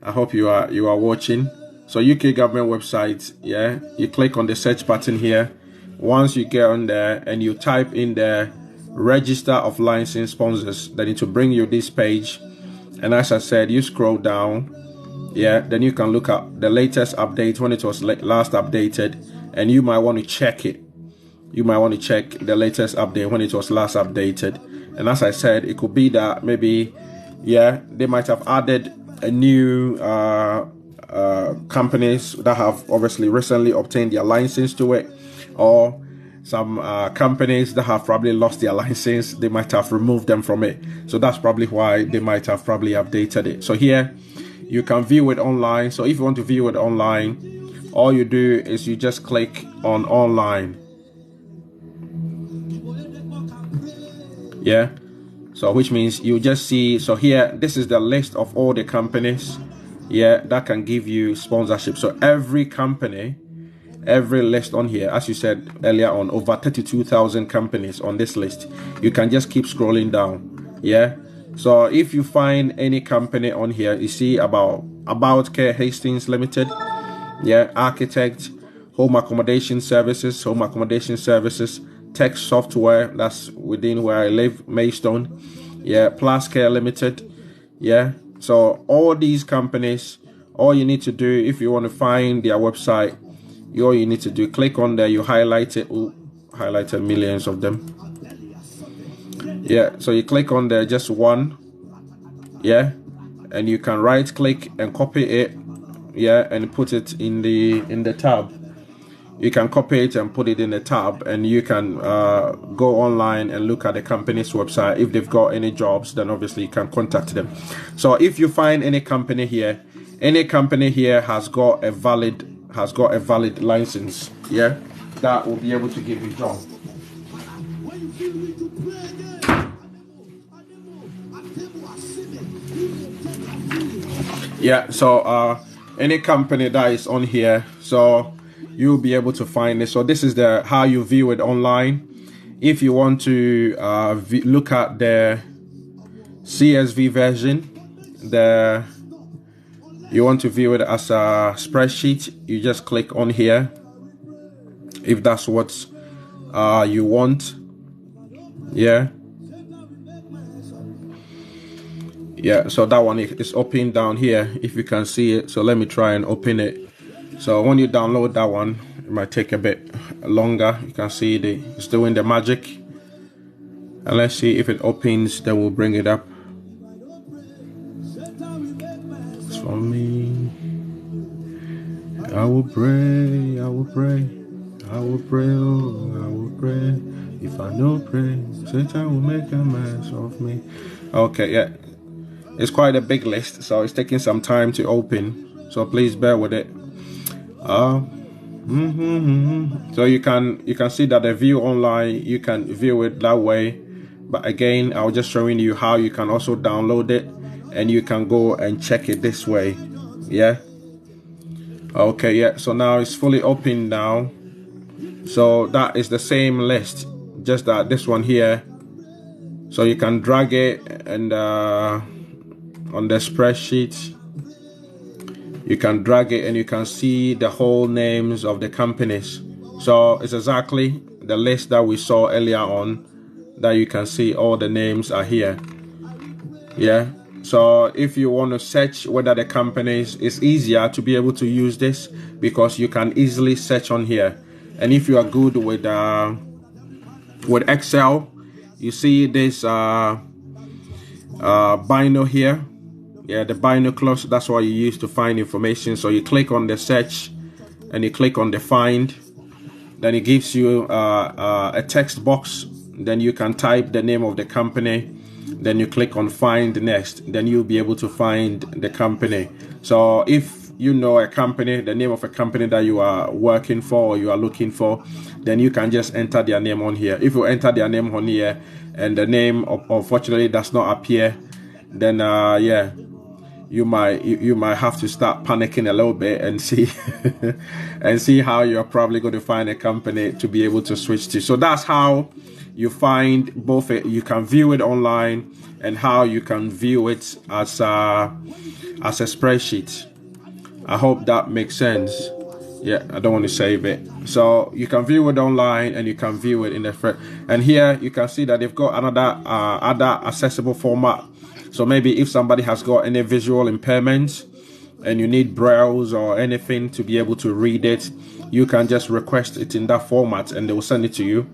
I hope you are watching. So UK government website, yeah, you click on the search button here. Once you get on there and you type in the register of licensed sponsors, then it will bring you this page. And as I said, you scroll down, yeah, then you can look at the latest update, when it was last updated, and you might want to check it. You might want to check the latest update when it was last updated. And as I said, it could be that maybe, yeah, they might have added a new companies that have obviously recently obtained their license to it, or some companies that have probably lost their license, they might have removed them from it. So that's probably why they might have probably updated it. So here you can view it online. So if you want to view it online, all you do is you just click on online. Yeah, so which means you just see, so here, this is the list of all the companies, yeah, that can give you sponsorship. So every company, every list on here, as you said earlier on, over 32,000 companies on this list. You can just keep scrolling down. Yeah, so if you find any company on here, you see about Care Hastings Limited, yeah, Architect, Home Accommodation Services, Tech Software, that's within where I live, Maidstone, yeah, Plus Care Limited, yeah. So all these companies, all you need to do, if you want to find their website, all you need to do, click on there, you highlight it. Ooh, highlighted millions of them. Yeah, so you click on there, just one, yeah, and you can right click and copy it, yeah, and put it in the tab. You can copy it and put it in the tab, and you can go online and look at the company's website. If they've got any jobs, then obviously you can contact them. So if you find any company here has got a valid license, yeah, that will be able to give you job. Yeah, so any company that is on here, so you'll be able to find it. So this is the how you view it online. If you want to look at the CSV version, you want to view it as a spreadsheet, you just click on here if that's what you want. Yeah, so that one is open down here, if you can see it. So let me try and open it. So when you download that one, it might take a bit longer. You can see it's doing the magic. And let's see if it opens, then we'll bring it up. It's for me. I will pray. I will pray, oh, I will pray. If I don't pray, Satan will make a mess of me. Okay, yeah. It's quite a big list, so it's taking some time to open. So please bear with it. So you can see that the view online, you can view it that way. But again, I was just showing you how you can also download it and you can go and check it this way. Yeah. Okay, yeah. So now it's fully open now. So that is the same list, just that this one here. So you can drag it and on the spreadsheet, you can drag it and you can see the whole names of the companies. So it's exactly the list that we saw earlier on, that you can see all the names are here. Yeah. So if you want to search whether the companies, it's easier to be able to use this because you can easily search on here. And if you are good with Excel, you see this bino here. Yeah, the binoculars, that's what you use to find information. So you click on the search and you click on the find, then it gives you a text box. Then you can type the name of the company, then you click on find next, then you'll be able to find the company. So if you know a company, the name of a company that you are working for or you are looking for, then you can just enter their name on here. If you enter their name on here and the name unfortunately does not appear, then yeah, you might have to start panicking a little bit and see and see how you're probably going to find a company to be able to switch to. So that's how you find both you can view it online and how you can view it as a spreadsheet. I hope that makes sense. Yeah, I don't want to save it. So you can view it online and you can view it in the and here you can see that they've got another other accessible format. So maybe if somebody has got any visual impairments and you need braille or anything to be able to read it, you can just request it in that format and they will send it to you.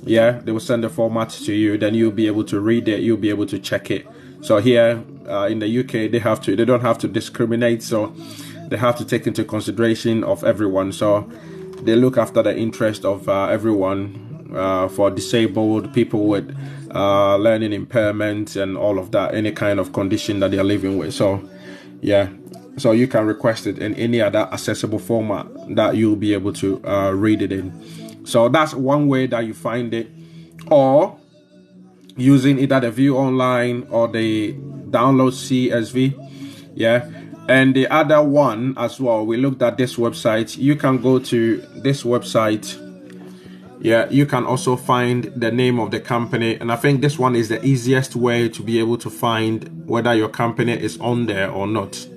Yeah, they will send the format to you, then you'll be able to read it, you'll be able to check it. So here in the UK, they don't have to discriminate, so they have to take into consideration of everyone. So they look after the interest of everyone, for disabled people with learning impairment and all of that, any kind of condition that they are living with. So yeah, so you can request it in any other accessible format that you'll be able to read it in. So that's one way that you find it, or using either the view online or the download CSV. Yeah. And the other one as well, we looked at this website. You can go to this website. Yeah, you can also find the name of the company. And I think this one is the easiest way to be able to find whether your company is on there or not.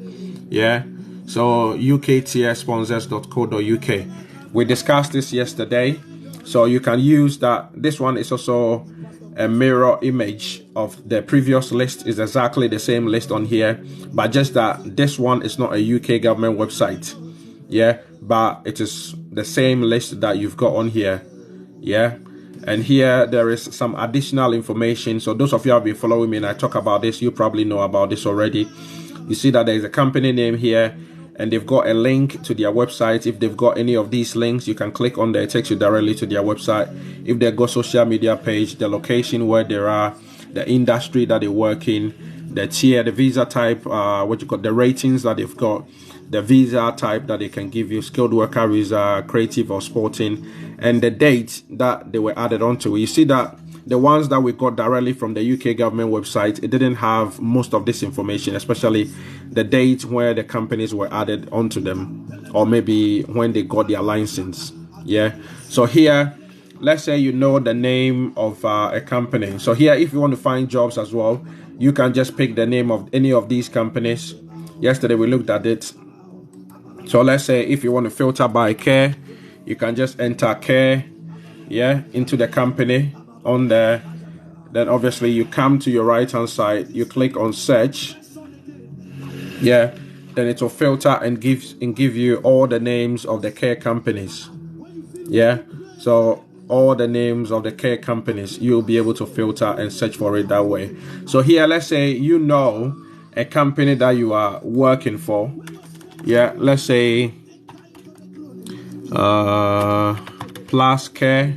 Yeah. So uktsponsors.co.uk. We discussed this yesterday. So you can use that. This one is also a mirror image of the previous list. Is exactly the same list on here, but just that this one is not a UK government website. Yeah, but it is the same list that you've got on here. Yeah, and here there is some additional information. So those of you who have been following me and I talk about this, you probably know about this already. You see that there is a company name here and they've got a link to their website. If they've got any of these links, you can click on there. It takes you directly to their website. If they've got social media page, the location where they are, the industry that they work in, the tier, the visa type, the ratings that they've got, the visa type that they can give you, skilled worker visa, creative or sporting, and the date that they were added onto. You see that the ones that we got directly from the UK government website, it didn't have most of this information, especially the date where the companies were added onto them, or maybe when they got their license. Yeah. So here, let's say you know the name of a company. So here, if you want to find jobs as well, you can just pick the name of any of these companies. Yesterday we looked at it. So let's say if you want to filter by care, you can just enter care, yeah, into the company on there. Then obviously you come to your right hand side, you click on search. Yeah, then it will filter and give you all the names of the care companies. Yeah, so all the names of the care companies, you'll be able to filter and search for it that way. So here, let's say you know a company that you are working for. Yeah, let's say Plus Care.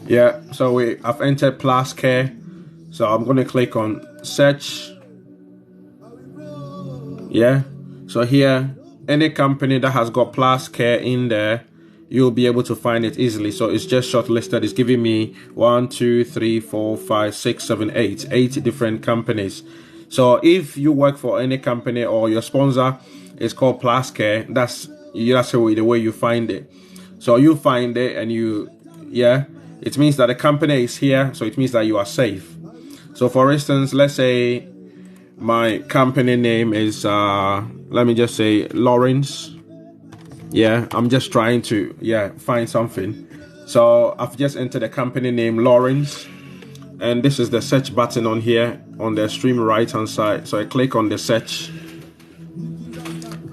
Yeah, so I've entered Plus Care. So I'm going to click on search. Yeah, so here, any company that has got Plus Care in there, you'll be able to find it easily. So it's just shortlisted. It's giving me 1, 2, 3, 4, 5, 6, 7, 8 different companies. So if you work for any company or your sponsor is called Plus Care, that's the way you find it. So you find it and it means that the company is here. So it means that you are safe. So for instance, let's say my company name is, let me just say Lawrence. Yeah, I'm just trying to, find something. So I've just entered the company name Lawrence. And this is the search button on here on the extreme right hand side. So I click on the search.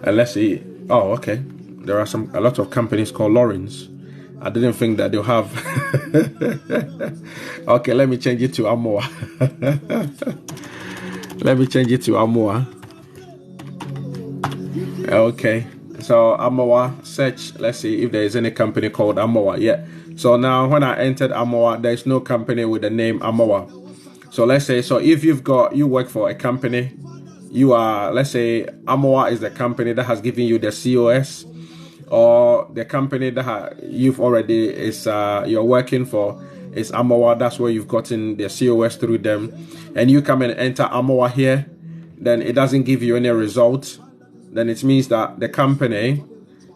And let's see. Oh, okay. There are a lot of companies called Lawrence. I didn't think that they'll have. Okay, let me change it to Amoa. Let me change it to Amoa. Okay, so Amoa, search. Let's see if there is any company called Amoa. Yeah. So now when I entered Amoa, there is no company with the name Amoa. So let's say, so if you work for a company, let's say Amoa is the company that has given you the COS, or the company that you're working for is Amoa. That's where you've gotten the COS through them, and you come and enter Amoa here, then it doesn't give you any result. Then it means that the company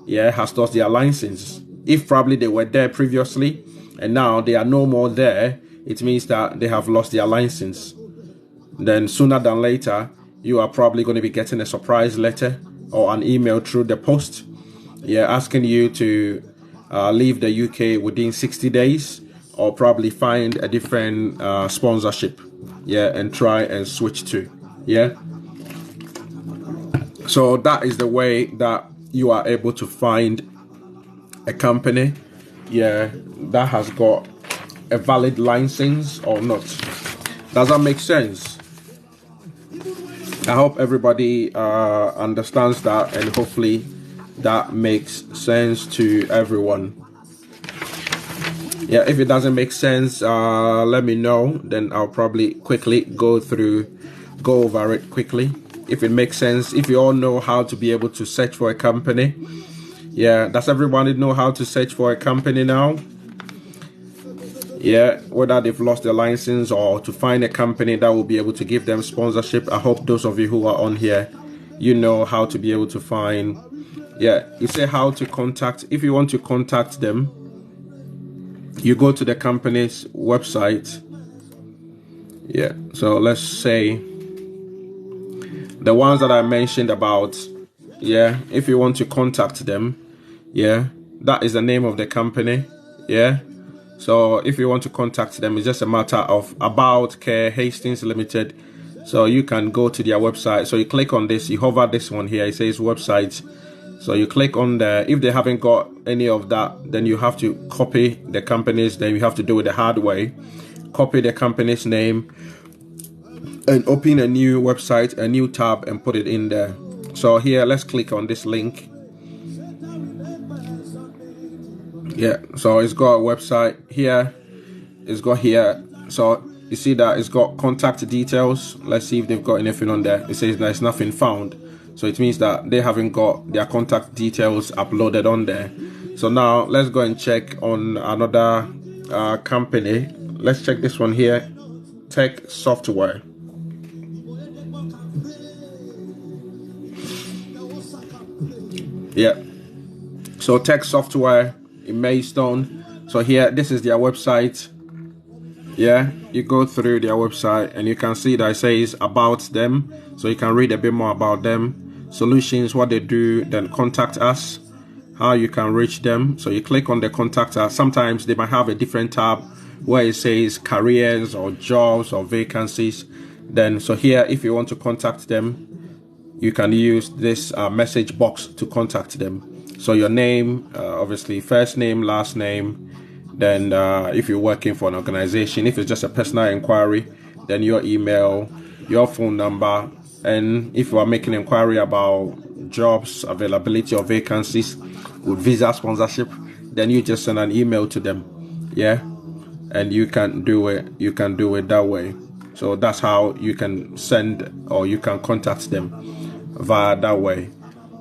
has lost their license. If probably they were there previously and now they are no more there, it means that they have lost their license. Then sooner than later, you are probably going to be getting a surprise letter or an email through the post, asking you to leave the UK within 60 days, or probably find a different sponsorship, and try and switch to, So that is the way that you are able to find a company, that has got a valid license or not. Does that make sense? I hope everybody understands that, and hopefully that makes sense to everyone. If it doesn't make sense, let me know, then I'll probably quickly go over it quickly. If it makes sense, if you all know how to be able to search for a company, does everybody know how to search for a company now? Whether they've lost their license or to find a company that will be able to give them sponsorship. I hope those of you who are on here, you know how to be able to find. You say how to contact. If you want to contact them, you go to the company's website. So let's say the ones that I mentioned about, if you want to contact them, that is the name of the company. So if you want to contact them, it's just a matter of About Care Hastings Limited. So you can go to their website. So you click on this, you hover this one here, it says website. So you click on there. If they haven't got any of that, then you have to copy the company's name. You have to do it the hard way. Copy the company's name and open a new website, a new tab, and put it in there. So here, let's click on this link. So it's got a website here. It's got here. So you see that it's got contact details. Let's see if they've got anything on there. It says there's nothing found. So it means that they haven't got their contact details uploaded on there. So now let's go and check on another company. Let's check this one here, Tech Software. So Tech Software in Maidstone. So here, this is their website. You go through their website and you can see that it says about them. So you can read a bit more about them, solutions, what they do, then contact us, how you can reach them. So you click on the contact us. Sometimes they might have a different tab where it says careers or jobs or vacancies. Then so here, if you want to contact them, you can use this message box to contact them. So your name, obviously first name, last name, then if you're working for an organization, if it's just a personal inquiry, then your email, your phone number, and if you are making inquiry about jobs, availability of vacancies with visa sponsorship, then you just send an email to them, yeah, and you can do it that way. So that's how you can send, or you can contact them via that way.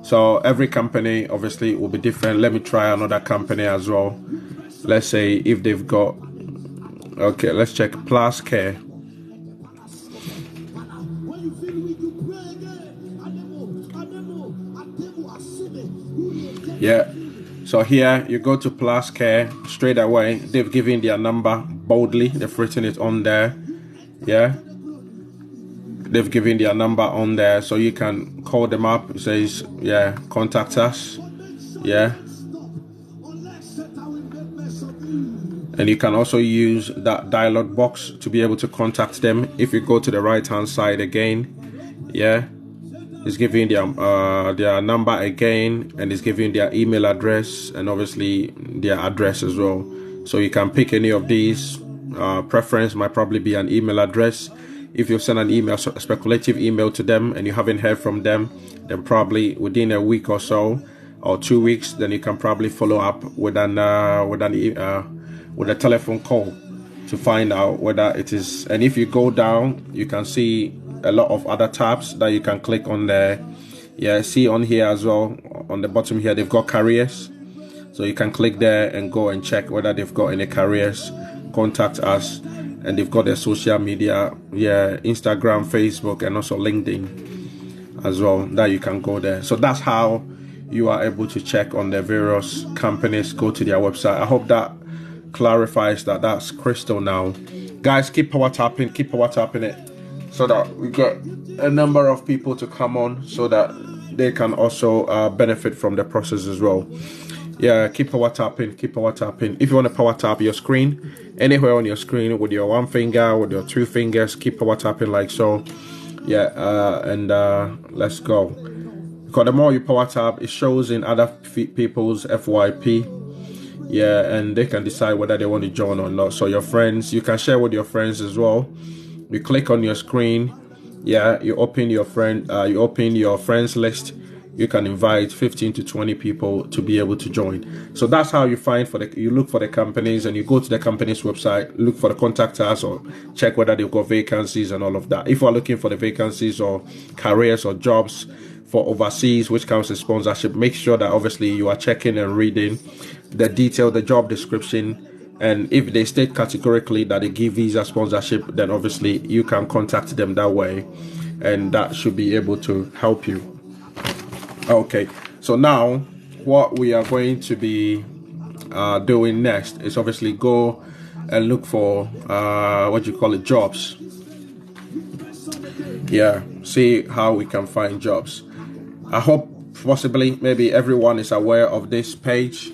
So every company obviously will be different. Let me try another company as well. Let's say if they've got, okay, let's check Plus Care. Yeah, so here you go to Plus Care straight away. They've given their number boldly, they've written it on there. Yeah, they've given their number on there, so you can call them up. It says, yeah, contact us. Yeah, and you can also use that dialog box to be able to contact them. If you go to the right hand side again, yeah, it's giving their number again, and it's giving their email address, and obviously their address as well. So you can pick any of these. Preference might probably be an email address. If you send an email, a speculative email to them, and you haven't heard from them, then probably within a week or so, or 2 weeks, then you can probably follow up with a telephone call to find out whether it is. And if you go down, you can see a lot of other tabs that you can click on there. Yeah, see on here as well, on the bottom here, they've got careers, so you can click there and go and check whether they've got any careers. Contact us. And they've got their social media, yeah, Instagram, Facebook, and also LinkedIn as well, that you can go there. So that's how you are able to check on the various companies. Go to their website. I hope that clarifies that. That's crystal now. Guys, keep power tapping it, so that we get a number of people to come on, so that they can also benefit from the process as well. Yeah, keep power tapping. If you want to power tap your screen, anywhere on your screen, with your one finger, with your 2 fingers, keep power tapping like so. Yeah, and let's go. Because the more you power tap, it shows in other people's FYP. Yeah, and they can decide whether they want to join or not. So your friends, you can share with your friends as well. You click on your screen. Yeah, you open your friends list. You can invite 15 to 20 people to be able to join. So that's how you you look for the companies, and you go to the company's website, look for the contact us, or check whether they've got vacancies and all of that. If you are looking for the vacancies or careers or jobs for overseas, which comes with sponsorship, make sure that obviously you are checking and reading the detail, the job description. And if they state categorically that they give visa sponsorship, then obviously you can contact them that way, and that should be able to help you. Okay, so now what we are going to be doing next is obviously go and look for jobs. Yeah, see how we can find jobs. I hope possibly maybe everyone is aware of this page.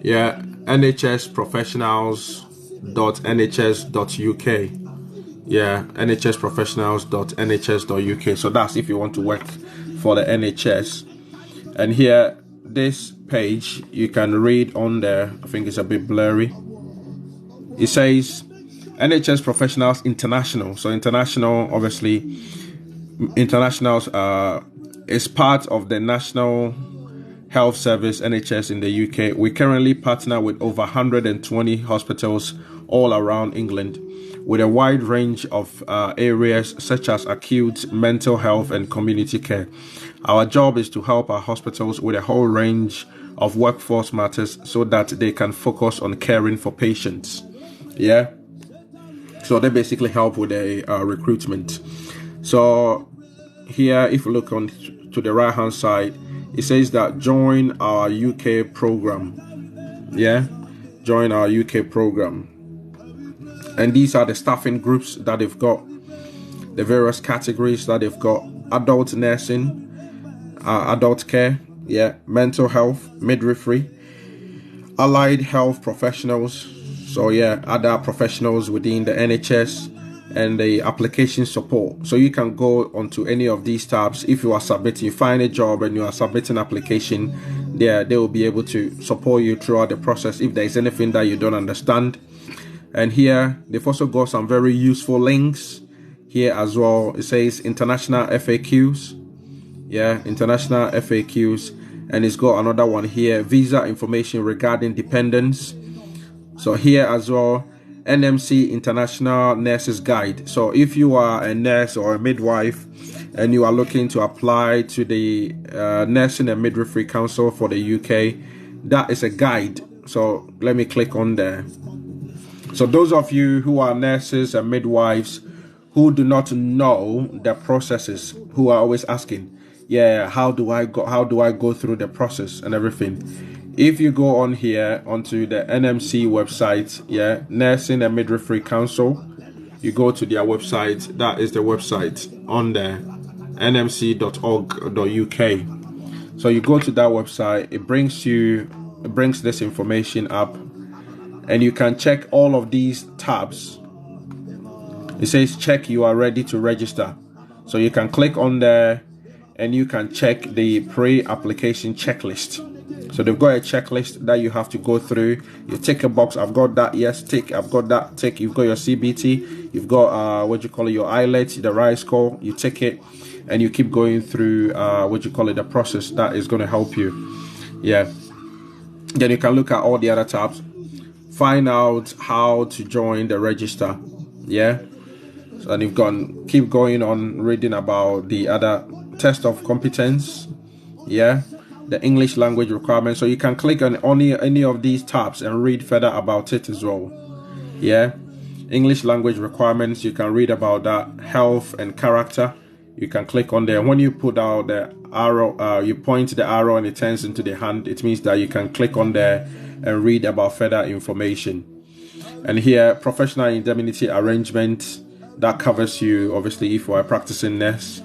Yeah, nhsprofessionals.nhs.uk. Yeah, nhsprofessionals.nhs.uk. So that's if you want to work for the NHS. And here, this page, you can read on there, I think it's a bit blurry. It says NHS Professionals International. So international, obviously, internationals is part of the National Health Service, NHS, in the UK. We currently partner with over 120 hospitals all around England, with a wide range of areas such as acute, mental health, and community care. Our job is to help our hospitals with a whole range of workforce matters, so that they can focus on caring for patients. Yeah, so they basically help with the recruitment. So here, if you look on to the right hand side, it says that join our UK program. Yeah, join our UK program. And these are the staffing groups that they've got, the various categories that they've got: adult nursing, adult care, yeah, mental health, midwifery, allied health professionals, so yeah, other professionals within the NHS, and the application support. So you can go onto any of these tabs. If you are submitting, you find a job and you are submitting application, they will be able to support you throughout the process if there is anything that you don't understand. And here they've also got some very useful links here as well. It says international FAQs. Yeah, international FAQs, and it's got another one here, visa information regarding dependents. So here as well, NMC International Nurses Guide. So if you are a nurse or a midwife and you are looking to apply to the Nursing and Midwifery Council for the UK, that is a guide. So let me click on there. So those of you who are nurses and midwives who do not know the processes, who are always asking, yeah, how do I go through the process and everything? If you go on here onto the NMC website, yeah, Nursing and Midwifery Council, you go to their website. That is the website on there, nmc.org.uk. So you go to that website, it brings this information up, and you can check all of these tabs. It says check you are ready to register. So you can click on there and you can check the pre-application checklist. So they've got a checklist that you have to go through. You tick a box. I've got that. Yes, tick. I've got that. Tick. You've got your CBT. You've got your IELTS, the RISE score. You tick it, and you keep going through the process that is going to help you. Yeah. Then you can look at all the other tabs. Find out how to join the register. Yeah. So and you've keep going on reading about the other test of competence. Yeah. The English language requirements. So you can click on any of these tabs and read further about it as well. Yeah. English language requirements, you can read about that. Health and character, you can click on there. When you put out the arrow, you point the arrow and it turns into the hand. It means that you can click on there and read about further information. And here, professional indemnity arrangement, that covers you, obviously, if you are a practicing nurse,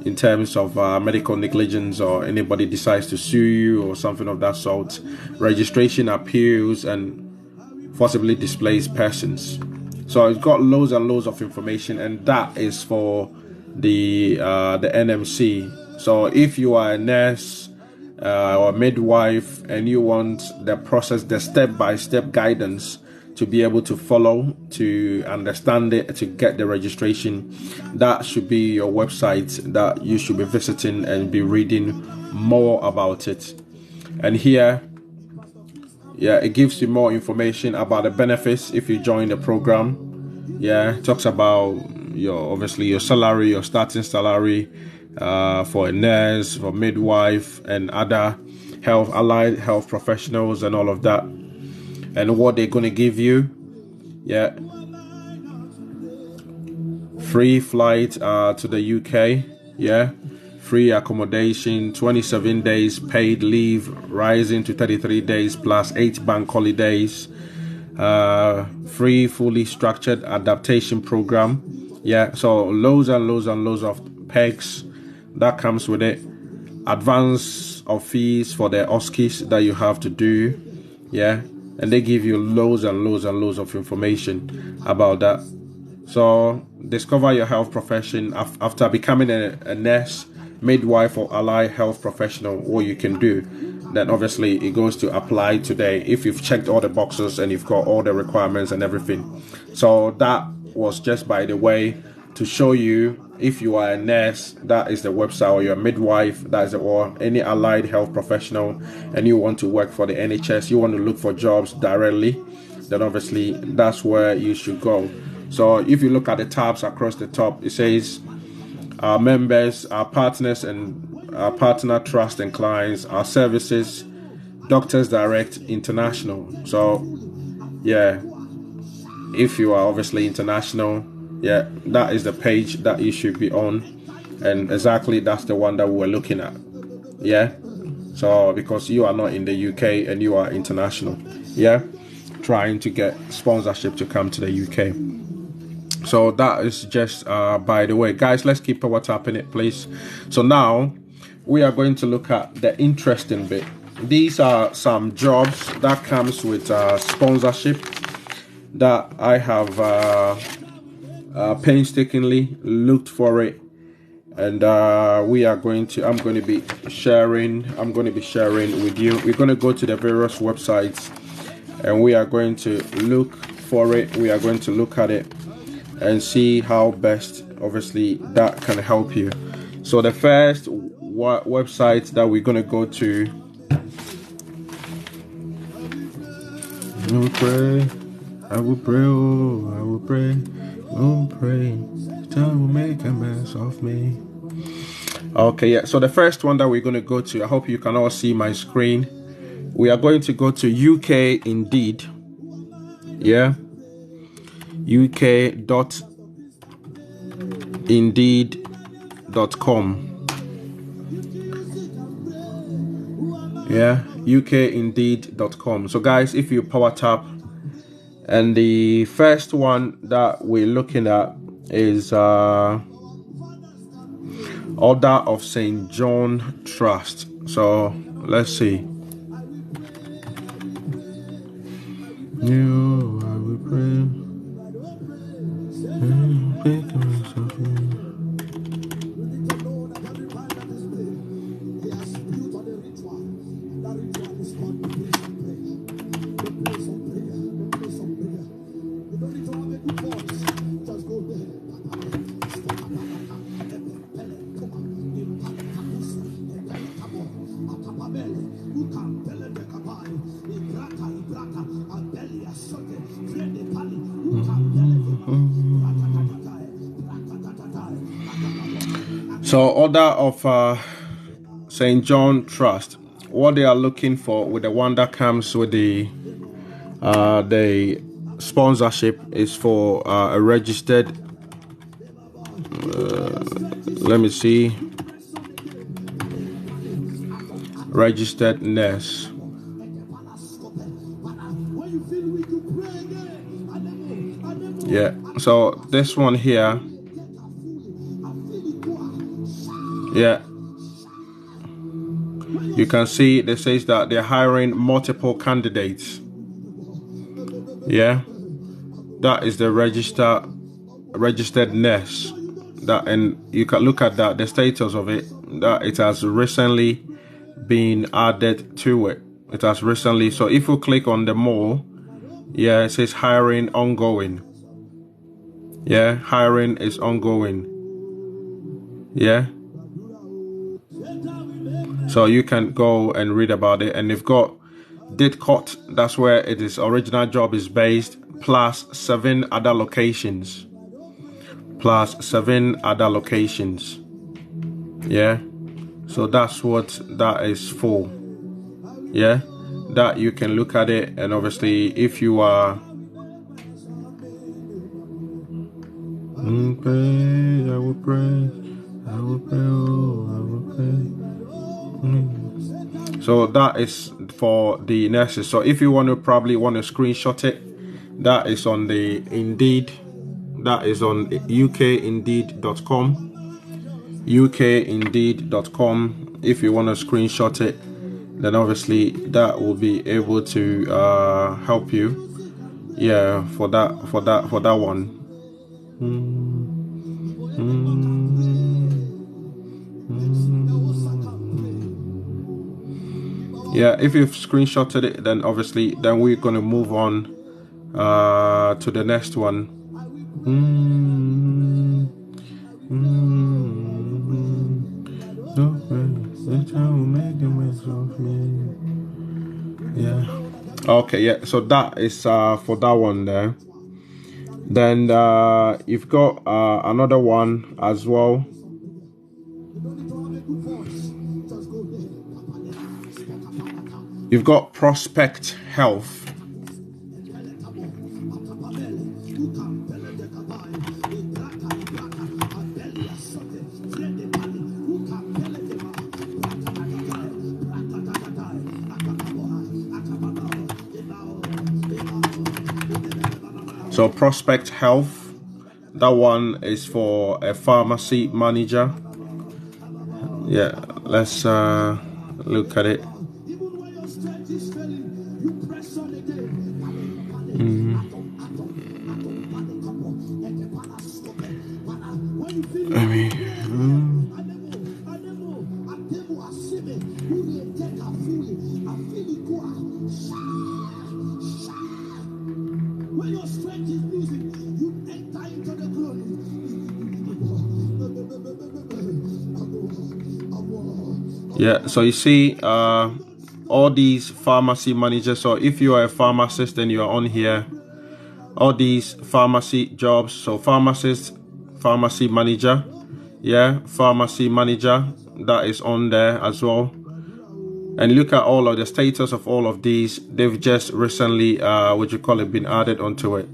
in terms of medical negligence, or anybody decides to sue you or something of that sort. Registration, appeals, and forcibly displaced persons. So it's got loads and loads of information, and that is for the NMC. So if you are a nurse or a midwife and you want the process, the step-by-step guidance to be able to follow, to understand it, to get the registration, that should be your website that you should be visiting and be reading more about it. And here, yeah, it gives you more information about the benefits if you join the program. Yeah, it talks about your salary, your starting salary for a nurse, for midwife, and other allied health professionals, and all of that, and what they're going to give you. Yeah, free flight to the UK. Yeah, free accommodation, 27 days paid leave, rising to 33 days plus 8 bank holidays. Free fully structured adaptation program. Yeah, so loads and loads and loads of perks that comes with it. Advance of fees for the OSCEs that you have to do. Yeah, and they give you loads and loads and loads of information about that. So discover your health profession after becoming a nurse, midwife, or allied health professional. What you can do, then obviously it goes to apply today if you've checked all the boxes and you've got all the requirements and everything. So that was just by the way to show you, if you are a nurse, that is the website, or you're a midwife, that is or any allied health professional, and you want to work for the NHS, you want to look for jobs directly, then obviously that's where you should go. So if you look at the tabs across the top, it says our members, our partners, and our partner trust and clients, our services, Doctors Direct International. So yeah, if you are obviously international, yeah, that is the page that you should be on, and exactly that's the one that we're looking at. Yeah, so because you are not in the UK and you are international, yeah, trying to get sponsorship to come to the UK. So that is just by the way, guys, let's keep our tap in it, please. So now we are going to look at the interesting bit. These are some jobs that comes with sponsorship that I have painstakingly looked for it, and I'm going to be sharing with you. We're going to go to the various websites and we are going to look for it. We are going to look at it and see how best obviously that can help you. So the first website that we're gonna go to. I will pray, I will pray, oh, I will pray, oh, pray. Time will make a mess of me. Okay, yeah. So the first one that we're gonna go to, I hope you can all see my screen. We are going to go to UK Indeed. Yeah. uk.indeed.com. Yeah, ukindeed.com. So guys, if you power tap, and the first one that we're looking at is Order of St. John Trust. So let's see. You, I will pray. So Order of St. John Trust, what they are looking for with the one that comes with the sponsorship is for a registered let me see, registered nurse. Yeah, so this one here, yeah, you can see it says that they're hiring multiple candidates. Yeah, that is the registered nurse. That, and you can look at that, the status of it, that it has recently been added to it. It has recently. So if you click on the more, yeah, it says hiring ongoing. Yeah, hiring is ongoing. Yeah. So you can go and read about it, and they've got Didcot, that's where it is original job is based, plus 7 other locations. Yeah. So that's what that is for. Yeah. That you can look at it, and obviously if you are pray, I will pray, I will pray, oh, I will pray. So that is for the nurses. So if you probably want to screenshot it, that is on the Indeed. That is on ukindeed.com. ukindeed.com. If you want to screenshot it, then obviously that will be able to help you. Yeah, for that one. Yeah, if you've screenshotted it, then obviously then we're going to move on to the next one. Yeah. Okay, yeah, so that is for that one there. Then you've got another one as well. You've got Prospect Health. So Prospect Health, that one is for a pharmacy manager. Yeah, let's look at it. When your strength is losing, you enter into the glory. Yeah, so you see all these pharmacy managers. So if you are a pharmacist and you are on here, all these pharmacy jobs. So pharmacist, pharmacy manager, yeah, pharmacy manager, that is on there as well. And look at all of the status of all of these. They've just recently been added onto it.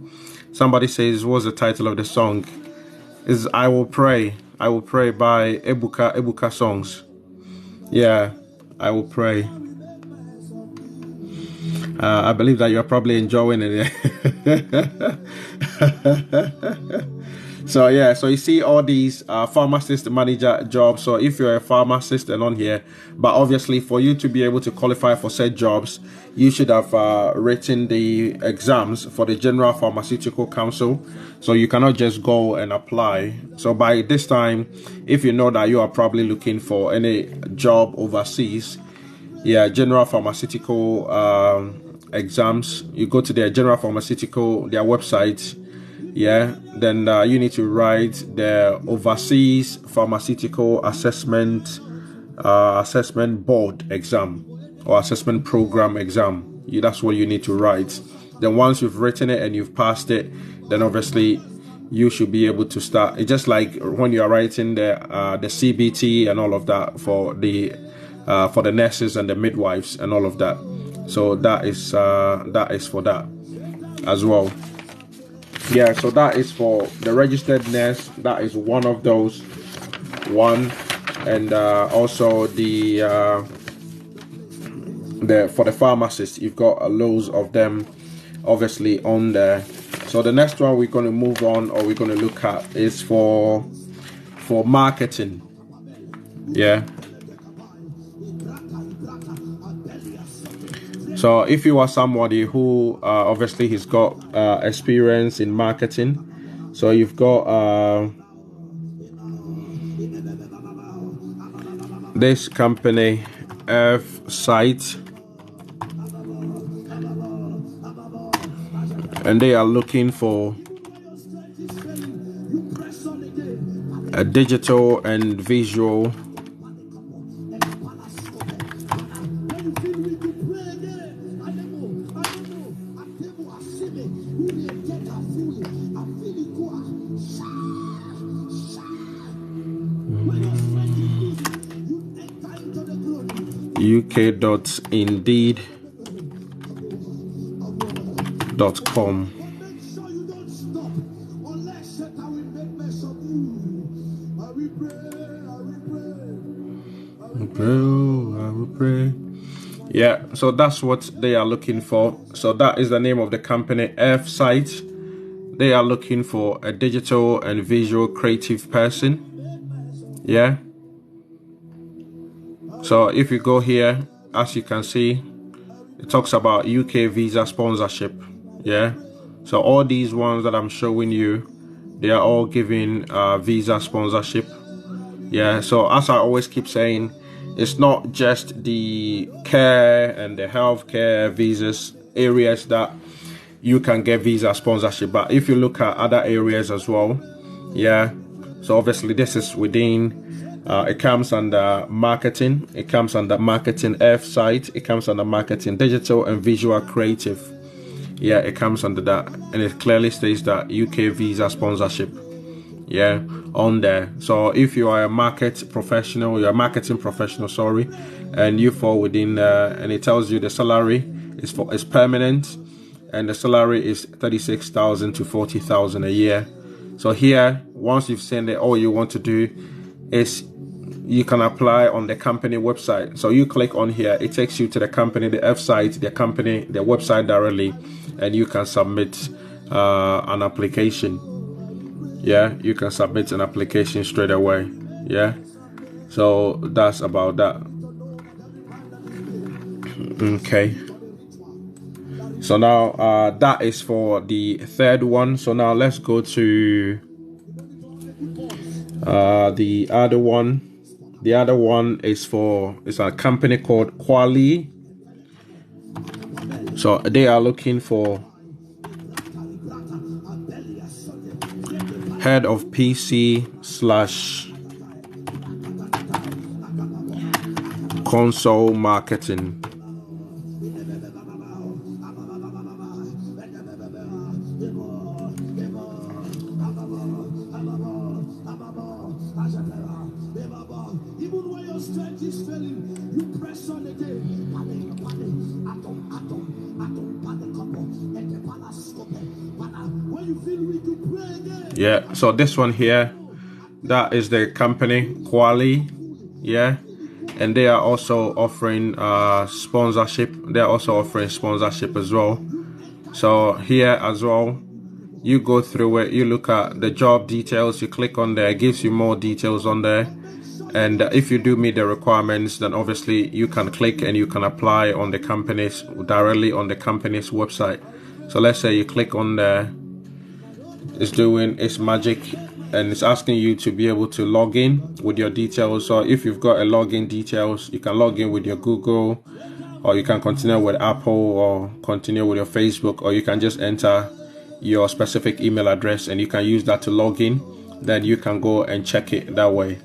Somebody says, what's the title of the song? Is I Will Pray. I Will Pray by Ebuka Songs. Yeah, I Will Pray. I believe that you're probably enjoying it. So yeah, so you see all these pharmacist manager jobs. So if you're a pharmacist and on here, but obviously for you to be able to qualify for said jobs, you should have written the exams for the General Pharmaceutical Council. So you cannot just go and apply. So by this time, if you know that you are probably looking for any job overseas, yeah, General Pharmaceutical exams, you go to their General Pharmaceutical, their website, yeah, then you need to write the Overseas Pharmaceutical Assessment Board exam or Assessment Program exam. That's what you need to write. Then once you've written it and you've passed it, then obviously you should be able to start. It's just like when you are writing the CBT and all of that for the nurses and the midwives and all of that. So that is for that as well. Yeah, so that is for the registered nurse. That is one of those. And also the for the pharmacist, you've got loads of them obviously on there. So the next one we're going to move on, or we're going to look at, is for marketing. Yeah. So if you are somebody who obviously has got experience in marketing, so you've got this company F-Site, and they are looking for a digital and visual uk.indeed.com. I will pray. Yeah, so that's what they are looking for. So that is the name of the company, F-Site. They are looking for a digital and visual creative person. Yeah. So if you go here, as you can see, it talks about UK visa sponsorship. Yeah. So all these ones that I'm showing you, they are all giving visa sponsorship. Yeah. So as I always keep saying, it's not just the care and the healthcare visas areas that you can get visa sponsorship, but if you look at other areas as well, yeah. So obviously this is within. It comes under marketing. It comes under marketing F-Site. It comes under marketing digital and visual creative. Yeah, it comes under that, and it clearly states that UK visa sponsorship. Yeah, on there. So if you are a marketing professional, sorry, and you fall within, and it tells you the salary is permanent, and the salary is 36,000 to 40,000 a year. So here, once you've sent it, all you want to do is you can apply on the company website. So you click on here, it takes you to the company, the F-Site, the company, the website directly, and you can submit an application. Yeah, you can submit an application straight away. Yeah, so that's about that. Okay. So now that is for the third one. So now let's go to the other one. The other one is it's a company called Quali. So they are looking for head of PC Console Marketing. Yeah, so this one here, that is the company Quali, yeah, and they are also offering sponsorship. They're also offering sponsorship as well. So here as well, you go through it, you look at the job details, you click on there, it gives you more details on there. And if you do meet the requirements, then obviously you can click and you can apply on the company's, directly on the company's website. So let's say you click on there, it's doing its magic and it's asking you to be able to log in with your details. So if you've got a login details, you can log in with your Google, or you can continue with Apple, or continue with your Facebook, or you can just enter your specific email address and you can use that to log in. Then you can go and check it that way.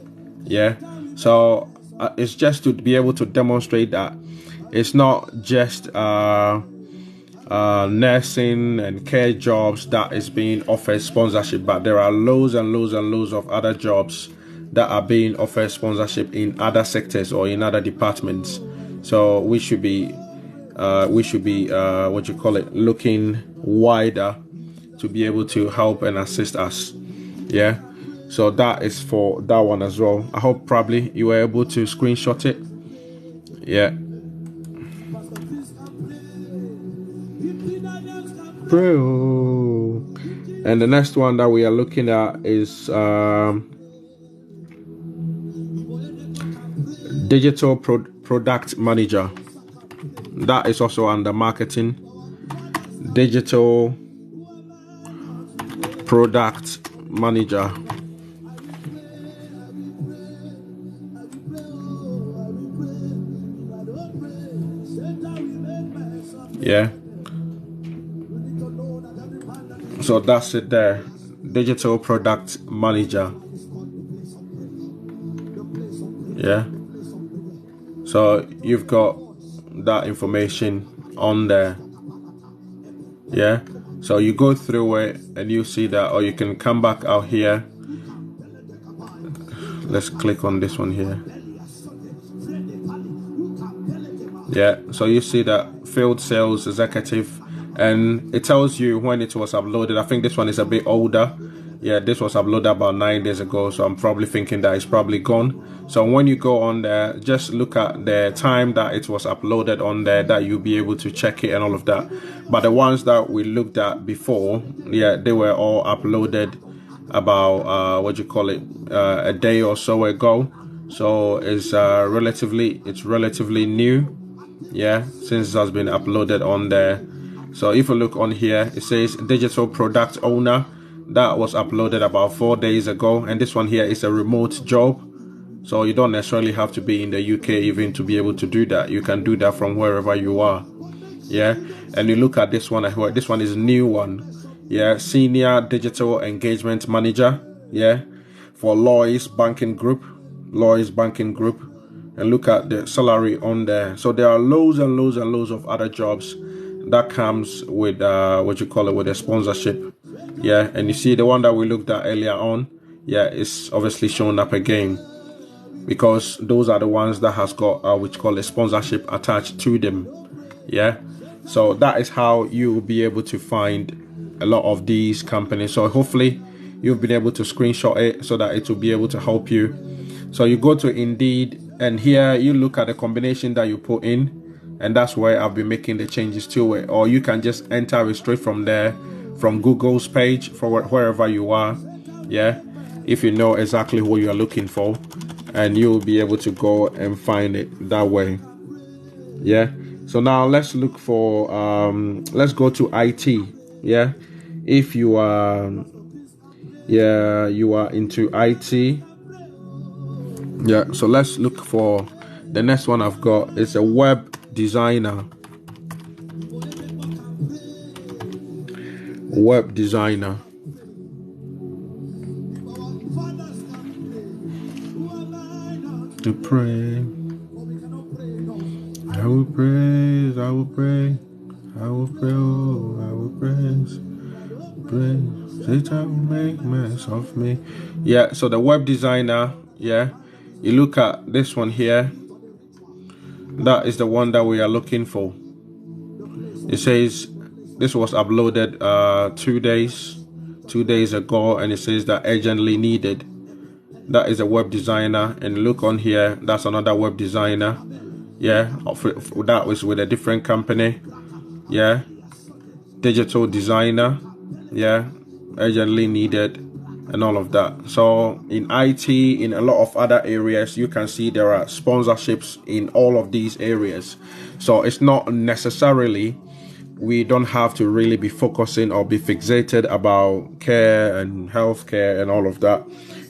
Yeah, so it's just to be able to demonstrate that it's not just nursing and care jobs that is being offered sponsorship, but there are loads and loads and loads of other jobs that are being offered sponsorship in other sectors or in other departments. So we should be what you call it, looking wider to be able to help and assist us. Yeah, so that is for that one as well. I hope probably you were able to screenshot it. Yeah, bro. And the next one that we are looking at is digital product manager. That is also under marketing. Digital product manager. Yeah, so that's it there. Digital product manager. Yeah, so you've got that information on there. Yeah, so you go through it and you see that, or you can come back out here. Let's click on this one here. Yeah, so you see that field sales executive, and it tells you when it was uploaded. I think this one is a bit older. Yeah, this was uploaded about 9 days ago, so I'm probably thinking that it's probably gone. So when you go on there, just look at the time that it was uploaded on there, that you'll be able to check it and all of that. But the ones that we looked at before, yeah, they were all uploaded about what you call it, a day or so ago. So it's relatively new. Yeah, since it has been uploaded on there. So if you look on here, it says digital product owner. That was uploaded about 4 days ago, and this one here is a remote job, so you don't necessarily have to be in the UK even to be able to do that. You can do that from wherever you are. Yeah, and you look at this one. This one is a new one. Yeah, senior digital engagement manager. Yeah, for Lloyds Banking Group. And look at the salary on there. So there are loads and loads and loads of other jobs that comes with what you call it, with a sponsorship. Yeah, and you see the one that we looked at earlier on, yeah, it's obviously showing up again, because those are the ones that has got what you call a sponsorship attached to them. Yeah, so that is how you will be able to find a lot of these companies. So hopefully you've been able to screenshot it so that it will be able to help you. So you go to Indeed, and here you look at the combination that you put in, and that's where I'll be making the changes to it. Or you can just enter it straight from there, from Google's page, for wherever you are. Yeah, if you know exactly what you're looking for, and you'll be able to go and find it that way. Yeah, so now let's look for let's go to IT. Yeah, if you are you are into IT. Yeah, so let's look for the next one I've got. It's a web designer. Web designer. To pray. will praise, I will pray, I will pray, oh, I will praise. Satan will make mess of me. Yeah, so the web designer, yeah, you look at this one here, that is the one that we are looking for. It says this was uploaded 2 days ago, and it says that urgently needed. That is a web designer, and look on here, that's another web designer. Yeah, that was with a different company. Yeah, digital designer. Yeah, urgently needed, and all of that. So in IT, in a lot of other areas, you can see there are sponsorships in all of these areas. So it's not necessarily, we don't have to really be focusing or be fixated about care and healthcare and all of that.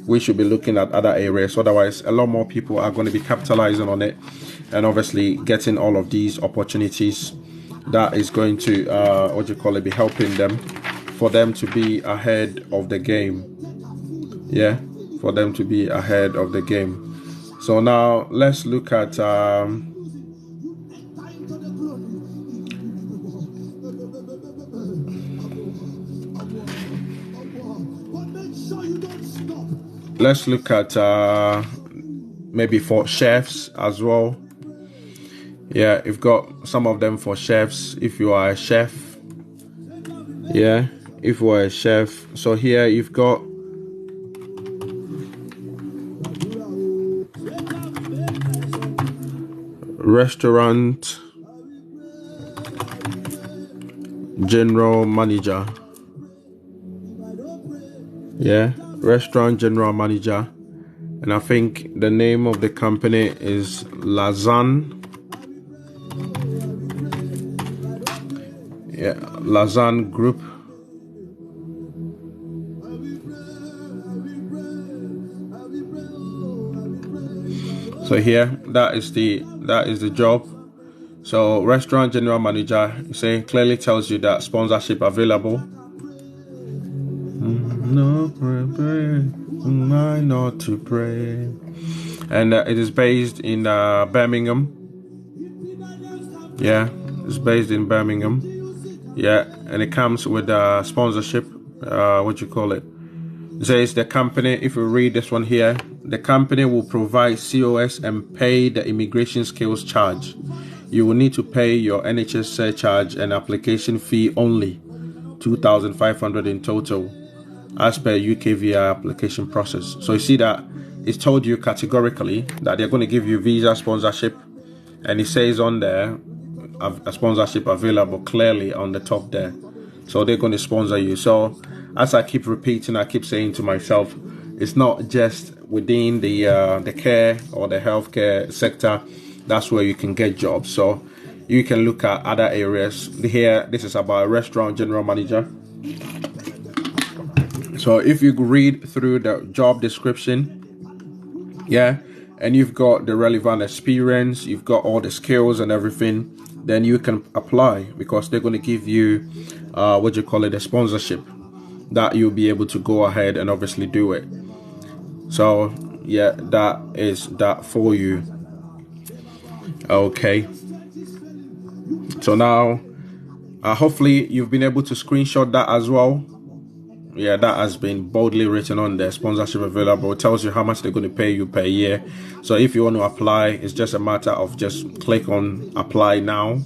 We should be looking at other areas. Otherwise, a lot more people are going to be capitalizing on it and obviously getting all of these opportunities that is going to be helping them, for them to be ahead of the game. Yeah, for them to be ahead of the game. So now let's look at maybe for chefs as well. Yeah, you've got some of them for chefs. If you are a chef, yeah, if you are a chef. So here you've got restaurant general manager. Yeah, restaurant general manager, and I think the name of the company is Lazan. Yeah, Lazan Group. So here, that is the job. So restaurant general manager, saying clearly tells you that sponsorship available. No pray, why not to pray? And it is based in Birmingham. Yeah, it's based in Birmingham. Yeah, and it comes with sponsorship. It says the company, if you read this one here, the company will provide COS and pay the immigration skills charge. You will need to pay your NHS surcharge and application fee only, $2,500 in total, as per UK visa application process. So you see that it's told you categorically that they're going to give you visa sponsorship, and it says on there a sponsorship available clearly on the top there. So they're going to sponsor you. So as I keep repeating, I keep saying to myself, it's not just within the care or the healthcare sector that's where you can get jobs. So you can look at other areas. Here, this is about a restaurant general manager. So if you read through the job description, yeah, and you've got the relevant experience, you've got all the skills and everything, then you can apply, because they're going to give you a sponsorship that you'll be able to go ahead and obviously do it. So yeah, that is that for you. Okay, so now hopefully you've been able to screenshot that as well. Yeah, that has been boldly written on there. Sponsorship available. It tells you how much they're going to pay you per year. So if you want to apply, it's just a matter of just click on apply now.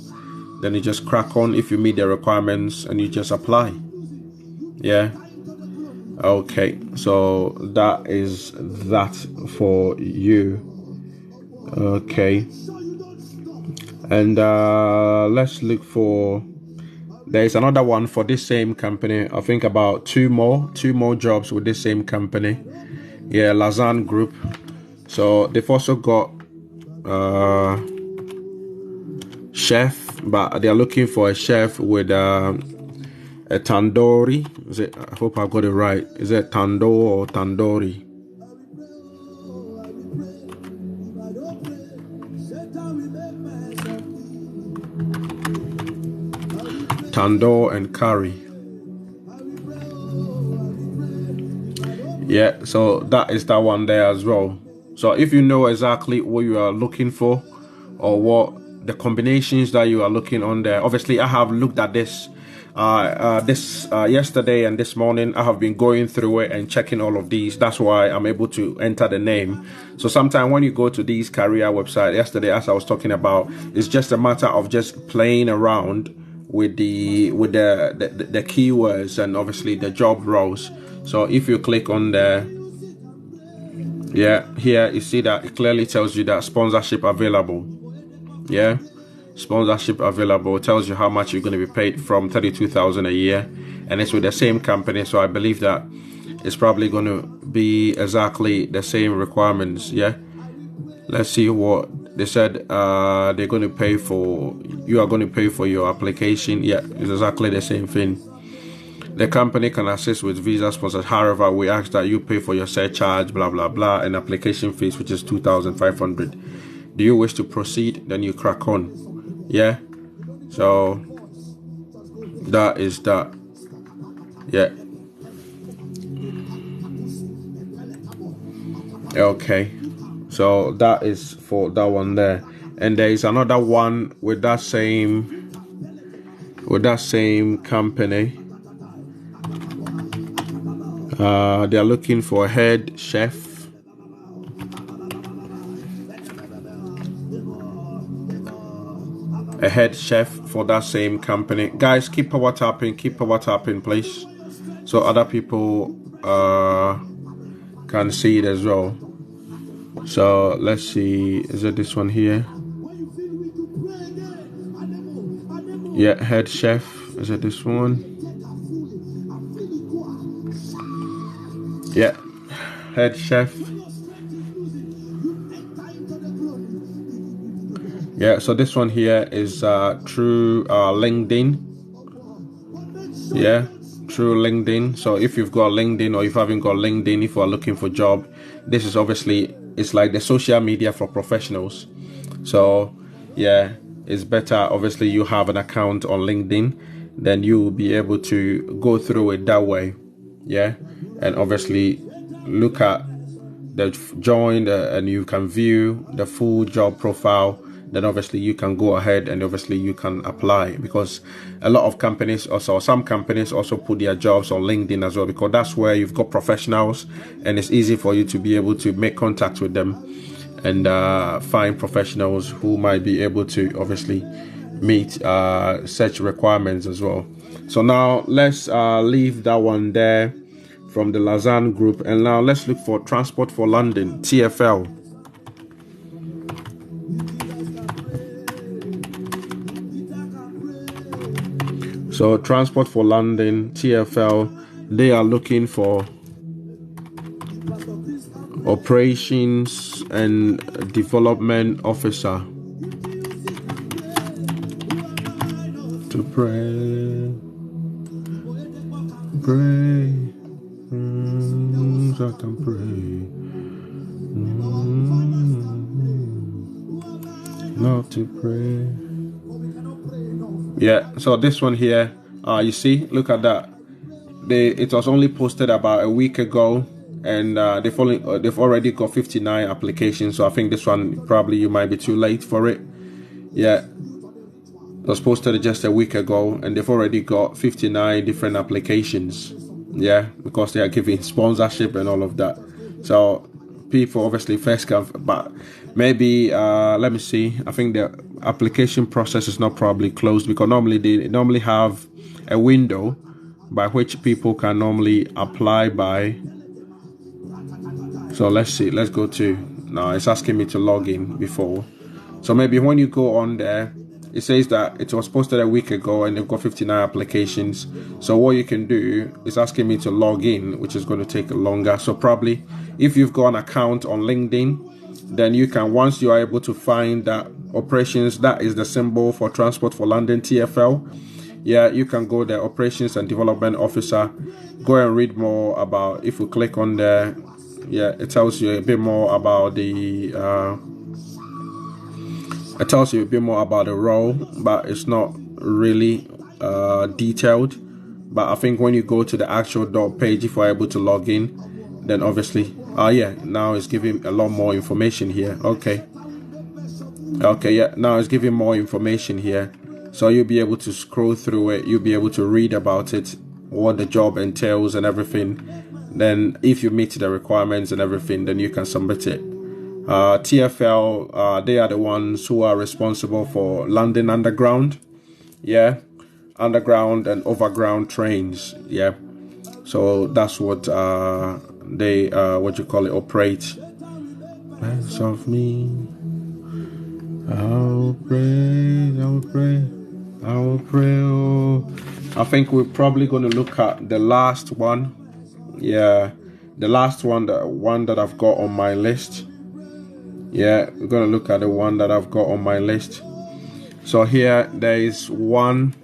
Then you just crack on if you meet the requirements, and you just apply. Yeah. Okay, so that is that for you. Okay. And let's look for, there's another one for this same company. I think about two more jobs with this same company. Yeah, Lazan Group. So they've also got chef, but they're looking for a chef with a tandoori. Is it? I hope I got it right. Is it tandoor or tandoori? Tandoor and curry. Yeah, so that is that one there as well. So if you know exactly what you are looking for, or what the combinations that you are looking on there. Obviously, I have looked at this yesterday and this morning. I have been going through it and checking all of these. That's why I'm able to enter the name. So sometimes when you go to these career website, yesterday, as I was talking about, it's just a matter of just playing around with the keywords and obviously the job roles. So if you click on there, yeah, here you see that it clearly tells you that sponsorship available. Yeah, sponsorship available. It tells you how much you're going to be paid from 32,000 a year, and it's with the same company. So I believe that it's probably going to be exactly the same requirements. Yeah, let's see what they said. They're going to pay for. You are going to pay for your application. Yeah, it's exactly the same thing. The company can assist with visa sponsors. However, we ask that you pay for your surcharge, blah blah blah, and application fees, which is 2,500. Do you wish to proceed? Then you crack on. Yeah. So that is that. Yeah. Okay. So that is for that one there, and there is another one with that same company. They are looking for a head chef. A head chef for that same company. Guys, keep power tapping, please, so other people can see it as well. So let's see, is it this one here? Yeah, head chef. Is it this one? Yeah, head chef. Yeah, so this one here is through LinkedIn. Yeah, through LinkedIn. So if you've got LinkedIn, or if you haven't got LinkedIn, if you are looking for a job, this is obviously, it's like the social media for professionals. So yeah, it's better obviously you have an account on LinkedIn, then you will be able to go through it that way. Yeah, and obviously look at the join and you can view the full job profile. Then obviously you can go ahead and obviously you can apply, because a lot of companies also, some companies also put their jobs on LinkedIn as well, because that's where you've got professionals and it's easy for you to be able to make contact with them and find professionals who might be able to obviously meet such requirements as well. So now let's leave that one there from the Lausanne group, and now let's look for Transport for London, TFL. So Transport for London, TFL, they are looking for operations and development officer to pray, I can pray, not to pray. Yeah, so this one here, you see, look at that. It was only posted about a week ago, and they've already got 59 applications. So I think this one probably you might be too late for it. Yeah, it was posted just a week ago, and they've already got 59 different applications. Yeah, because they are giving sponsorship and all of that. So people obviously first come, but maybe let me see. I think the application process is not probably closed, because they normally have a window by which people can normally apply by. So let's see. Let's go to now. It's asking me to log in before. So maybe when you go on there, it says that it was posted a week ago and they've got 59 applications. So what you can do is asking me to log in, which is going to take longer. So probably if you've got an account on LinkedIn, then you can, once you are able to find that operations, that is the symbol for Transport for London, TFL. Yeah, you can go there, operations and development officer. Go and read more about, if you click on there, yeah, it tells you a bit more about the role, but it's not really detailed. But I think when you go to the actual job page, if you're able to log in, then obviously yeah, now it's giving a lot more information here. Okay, Okay, yeah, now it's giving more information here, so you'll be able to scroll through it, you'll be able to read about it, what the job entails and everything. Then if you meet the requirements and everything, then you can submit it. TFL, they are the ones who are responsible for London Underground, yeah, underground and overground trains, yeah. So that's what they operate. Less of me, I'll pray, I'll pray, I'll pray. Oh. I think we're probably going to look at the last one, yeah, the last one, the one that I've got on my list. Yeah, we're going to look at the one that I've got on my list. So here there is one.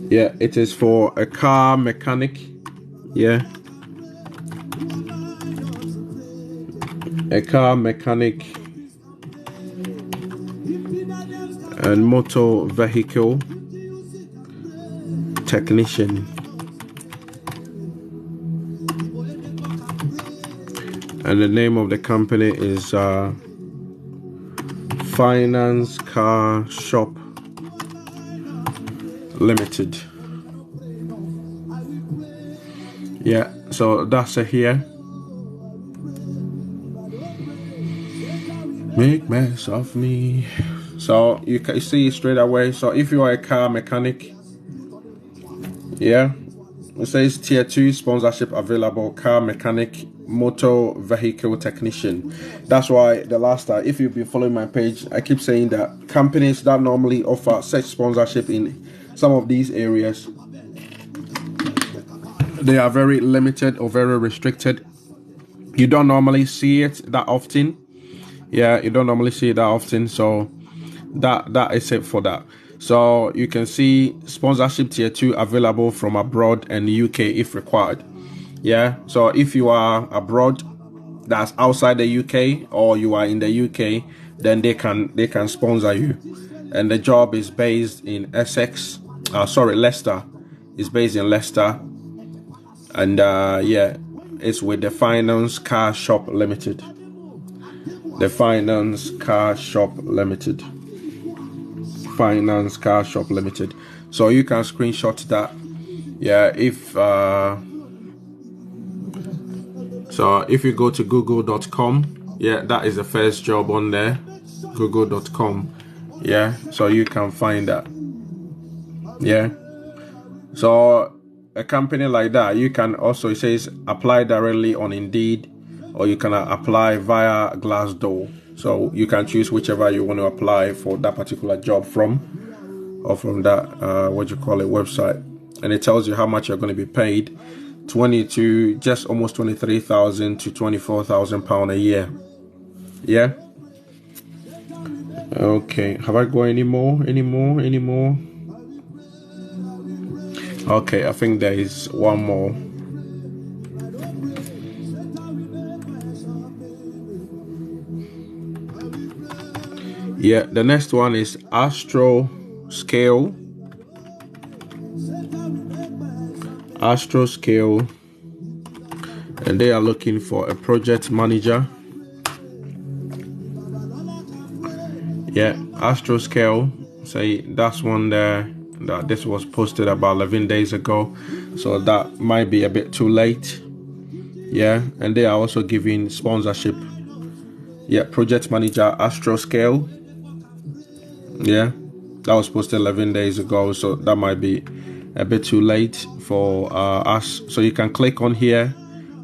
Yeah, it is for a car mechanic. Yeah, a car mechanic and motor vehicle technician. And the name of the company is Finance Car Shop Limited. Yeah, so that's it here. Make mess of me. So you can see straight away. So if you are a car mechanic, yeah, it says tier 2 sponsorship available, car mechanic, motor vehicle technician. That's why the last time, if you've been following my page, I keep saying that companies that normally offer such sponsorship in some of these areas, they are very limited or very restricted. You don't normally see it that often. Yeah, you don't normally see it that often. So that is it for that. So you can see sponsorship tier 2 available from abroad and the UK if required. Yeah, so if you are abroad, that's outside the UK, or you are in the UK, then they can sponsor you. And the job is based in Essex, Leicester. It's based in Leicester. And yeah, it's with the Finance Car Shop Limited. The Finance Car Shop Limited. Finance Car Shop Limited. So you can screenshot that. Yeah, so if you go to google.com, yeah, that is the first job on there. Google.com. Yeah, so you can find that. Yeah, so a company like that, you can also, it says apply directly on Indeed, or you can apply via Glassdoor. So you can choose whichever you want to apply for that particular job from, or from that website. And it tells you how much you're going to be paid. Just almost 23,000 to 24,000 pound a year. Yeah. Okay. Have I got any more? Okay, I think there is one more. Yeah, the next one is Astroscale, and they are looking for a project manager. Yeah, Astroscale, say that's one there that this was posted about 11 days ago, so that might be a bit too late. Yeah, and they are also giving sponsorship. Yeah, project manager, Astroscale. Yeah, that was posted 11 days ago, so that might be a bit too late for us. So you can click on here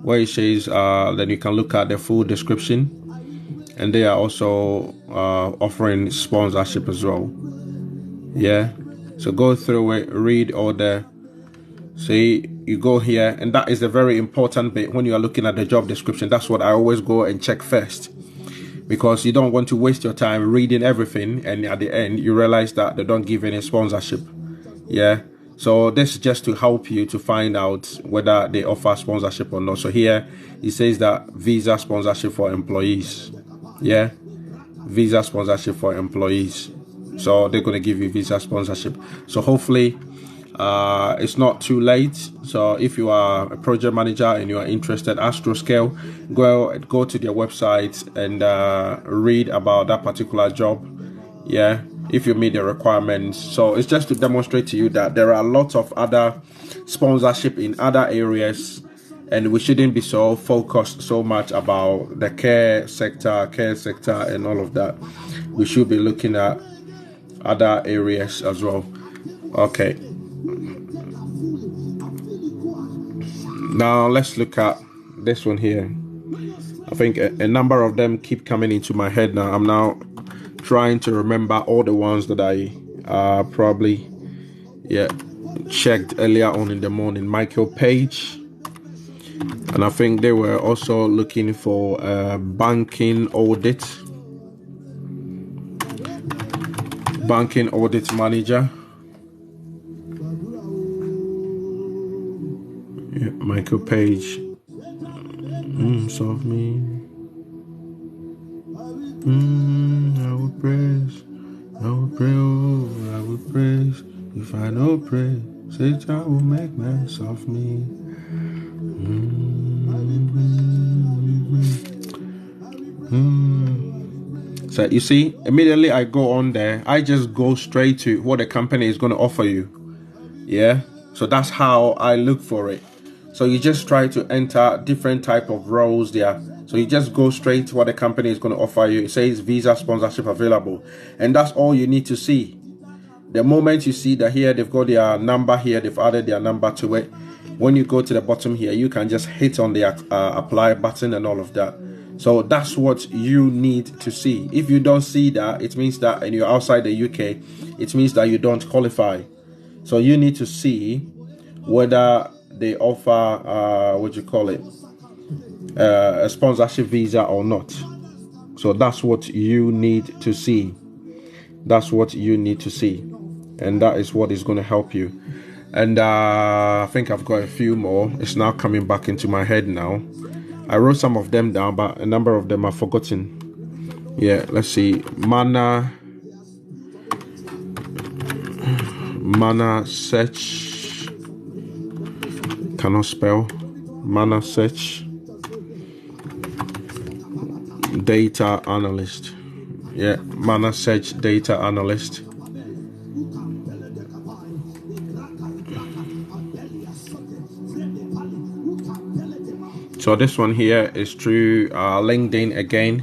where it says then you can look at the full description, and they are also offering sponsorship as well. Yeah, so go through it, read all the, see, you go here, and that is a very important bit when you are looking at the job description. That's what I always go and check first, because you don't want to waste your time reading everything and at the end you realize that they don't give any sponsorship. Yeah, so this is just to help you to find out whether they offer sponsorship or not. So here it says that visa sponsorship for employees. Yeah, visa sponsorship for employees. So they're going to give you visa sponsorship. So hopefully It's not too late. So if you are a project manager and you are interested, Astroscale, go to their website and read about that particular job. Yeah, if you meet the requirements. So it's just to demonstrate to you that there are lots of other sponsorship in other areas, and we shouldn't be so focused so much about the care sector and all of that. We should be looking at other areas as well. Okay, now let's look at this one here. I think a number of them keep coming into my head now. I'm now trying to remember all the ones that I probably checked earlier on in the morning. Michael Page, and I think they were also looking for banking audit manager. Yeah, Michael Page. Solve me. I will praise. I will pray. Oh, I will praise. If I don't pray, Satan will make mess of me. So you see, immediately I go on there, I just go straight to what the company is going to offer you. Yeah, so that's how I look for it. So you just try to enter different type of roles there. So you just go straight to what the company is going to offer you. It says visa sponsorship available, and that's all you need to see. The moment you see that here they've got their number here, they've added their number to it. When you go to the bottom here, you can just hit on the apply button and all of that. So that's what you need to see. If you don't see that, it means that, and you're outside the UK, it means that you don't qualify. So you need to see whether they offer a sponsorship visa or not. So that's what you need to see. That's what you need to see, and that is what is going to help you. And I think I've got a few more. It's now coming back into my head now. I wrote some of them down, but a number of them I've forgotten. Yeah, let's see. Mana Search. Cannot spell. Mana Search. Data analyst. Yeah, Mana Search data analyst. So this one here is through LinkedIn again.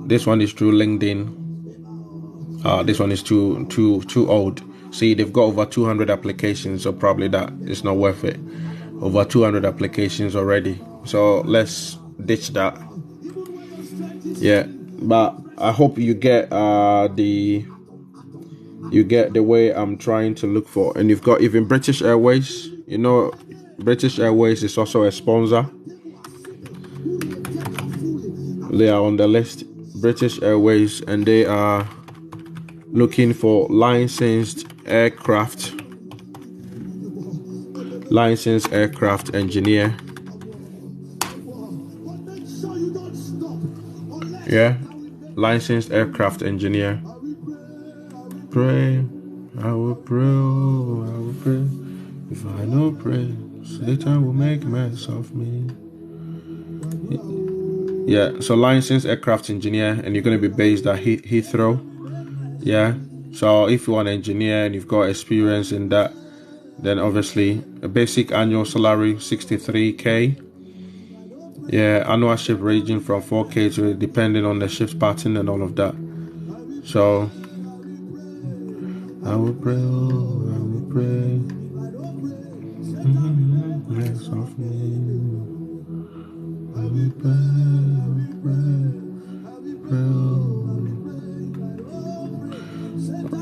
This one is through LinkedIn. This one is too old. See, they've got over 200 applications, so probably that is not worth it. Over 200 applications already. So let's ditch that. Yeah, but I hope you get the way I'm trying to look for. And you've got even British Airways. You know, British Airways is also a sponsor. They are on the list, British Airways, and they are looking for licensed aircraft engineer. Yeah, licensed aircraft engineer. Pray, I will pray. If I don't pray, Satan will make mess of me. Yeah, so licensed aircraft engineer, and you're going to be based at Heathrow. Yeah, so if you're an engineer and you've got experience in that, then obviously a basic annual salary 63k. Yeah, annual shift ranging from 4k to depending on the shift pattern and all of that. So I will pray, I will pray. Yes, of me. I will pray.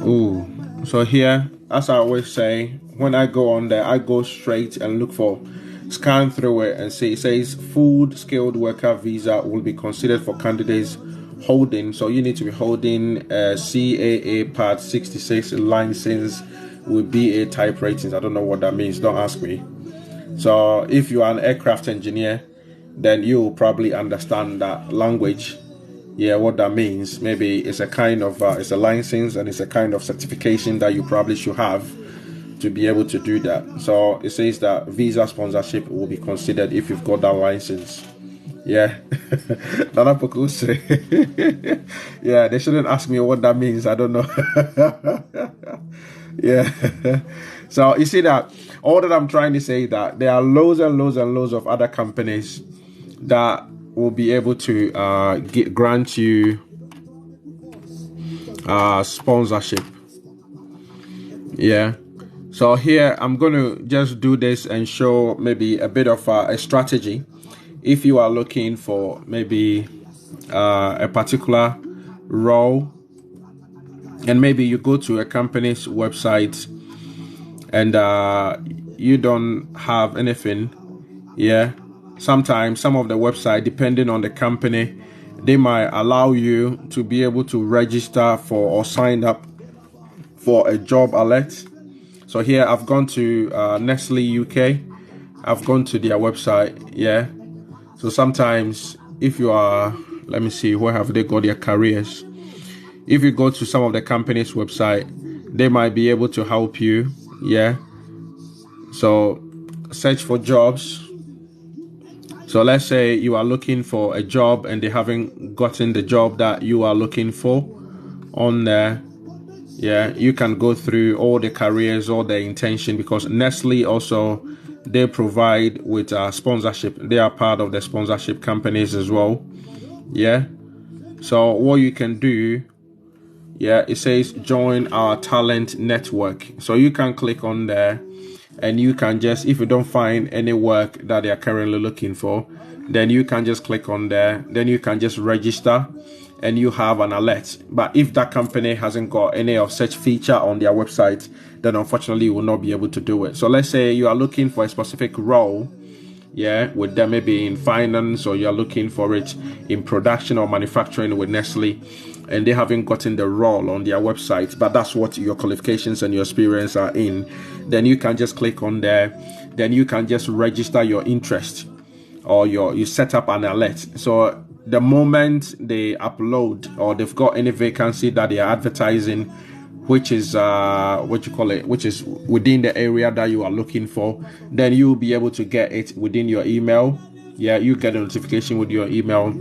Ooh, so here, as I always say, when I go on there, I go straight and look for, scan through it and see. It says food skilled worker visa will be considered for candidates holding. So you need to be holding a CAA Part 66 license with BA type ratings. I don't know what that means. Don't ask me. So if you are an aircraft engineer, then you will probably understand that language. Yeah, what that means. Maybe it's a kind of it's a license and it's a kind of certification that you probably should have to be able to do that. So it says that visa sponsorship will be considered if you've got that license. Yeah. Nana Pokuse. Yeah, they shouldn't ask me what that means. I don't know. Yeah. So you see that all that I'm trying to say, that there are loads and loads and loads of other companies that will be able to grant you sponsorship. Yeah. So here I'm going to just do this and show maybe a bit of a strategy. If you are looking for maybe a particular role, and maybe you go to a company's website and you don't have anything, yeah, sometimes some of the website, depending on the company, they might allow you to be able to register for or sign up for a job alert. So here I've gone to Nestle UK. I've gone to their website. Yeah. So sometimes if you are, let me see, where have they got their careers? If you go to some of the company's website, they might be able to help you. Yeah. So search for jobs. So let's say you are looking for a job and they haven't gotten the job that you are looking for on there. Yeah, you can go through all the careers, all the intention, because Nestle also, they provide with sponsorship. They are part of the sponsorship companies as well. Yeah. So what you can do, yeah, it says join our talent network. So you can click on there and you can just, if you don't find any work that they are currently looking for, then you can just click on there. Then you can just register and you have an alert. But if that company hasn't got any of such feature on their website, then unfortunately you will not be able to do it. So let's say you are looking for a specific role, yeah, with them, maybe in finance, or you're looking for it in production or manufacturing with Nestle, and they haven't gotten the role on their website, but that's what your qualifications and your experience are in, then you can just click on there. Then you can just register your interest, or you set up an alert. So the moment they upload or they've got any vacancy that they are advertising, which is which is within the area that you are looking for, then you'll be able to get it within your email. Yeah, you get a notification with your email.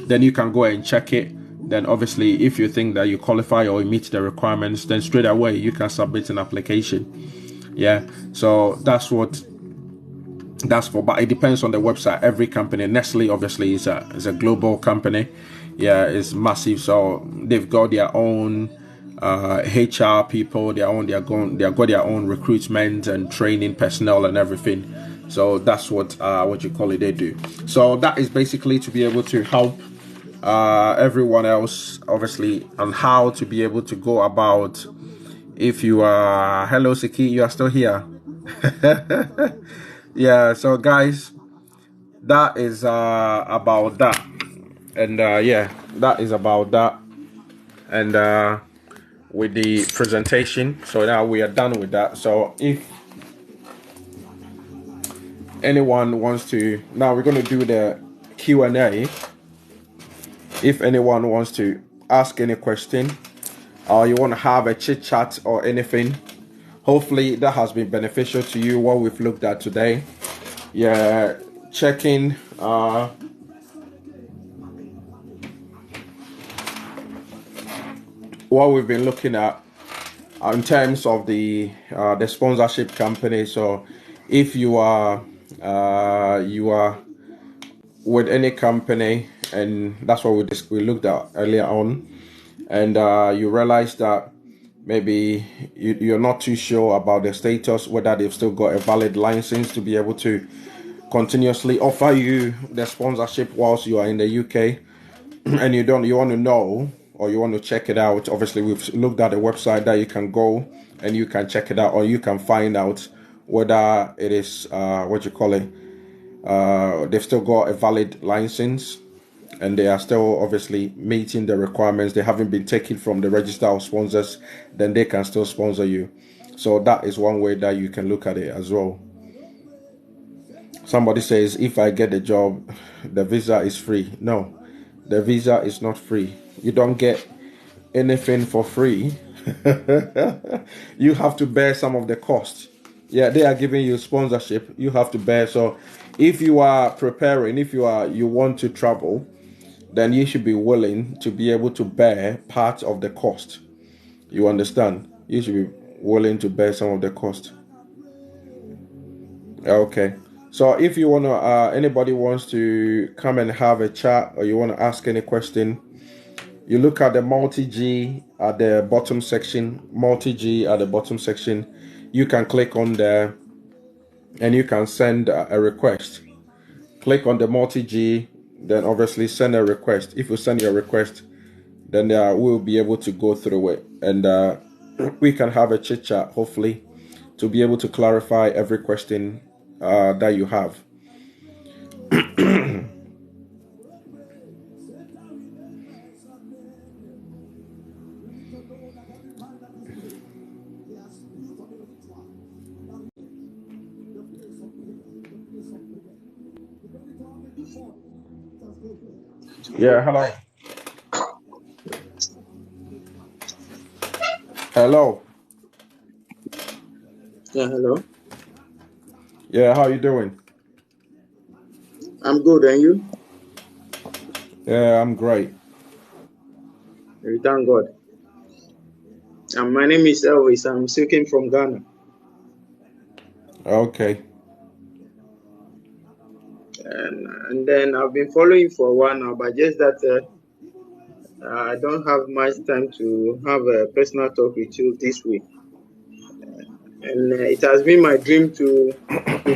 Then you can go and check it. Then obviously, if you think that you qualify or you meet the requirements, then straight away you can submit an application. Yeah, so that's what that's for. But it depends on the website. Every company, Nestle obviously is a global company. Yeah, it's massive. So they've got their own HR people, they got their own recruitment and training personnel and everything. So that's what they do. So that is basically to be able to help everyone else, obviously, on how to be able to go about. If you are, hello Siki, you are still here. Yeah, so guys, that is about that. And yeah, that is about that. And with the presentation, so now we are done with that. So if anyone wants to, now we're going to do the Q&A. If anyone wants to ask any question, or you want to have a chit chat or anything, hopefully that has been beneficial to you, what we've looked at today. Yeah, checking what we've been looking at in terms of the sponsorship company. So if you are with any company, and that's what we looked at earlier on, and you realize that maybe you're not too sure about the status, whether they've still got a valid license to be able to continuously offer you the sponsorship whilst you are in the UK, and you want to know, or you want to check it out. Obviously, we've looked at a website that you can go and you can check it out, or you can find out whether it is they've still got a valid license and they are still obviously meeting the requirements. They haven't been taken from the register of sponsors, then they can still sponsor you. So that is one way that you can look at it as well. Somebody says, if I get the job, the visa is free. No, the visa is not free. You don't get anything for free. You have to bear some of the cost. Yeah, they are giving you sponsorship. You have to bear. So if you are preparing, if you want to travel, then you should be willing to be able to bear part of the cost. You understand? You should be willing to bear some of the cost. Okay. So if you wanna, anybody wants to come and have a chat, or you wanna ask any question, you look at the multi G at the bottom section. Multi G at the bottom section. You can click on there, and you can send a request. Click on the multi G, then obviously send a request. If you send your request, then we'll be able to go through it, and we can have a chit chat, hopefully, to be able to clarify every question that you have. Yeah, hello. Hello. Yeah, hello. Yeah, how you doing? I'm good, and you? Yeah, I'm great. We thank God. My name is Elvis. I'm speaking from Ghana. Okay. And then I've been following for a while now, but just that I don't have much time to have a personal talk with you this week. And it has been my dream to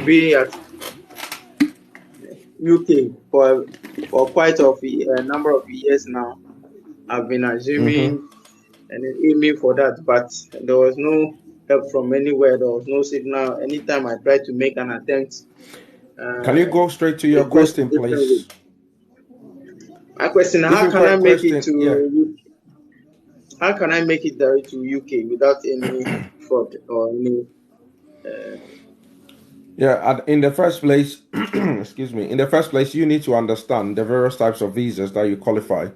be at UK for quite a number of years now. I've been Mm-hmm. assuming and aiming for that, but there was no help from anywhere. There was no signal. Anytime I tried to make an attempt, Can you uh, go straight to your it goes to question, different way. please? My question: If How you can I make it question, yeah. to How can I make it there to UK without any fraud or any? Uh, Yeah, in the first place, excuse me, in the first place, you need to understand the various types of visas that you qualify.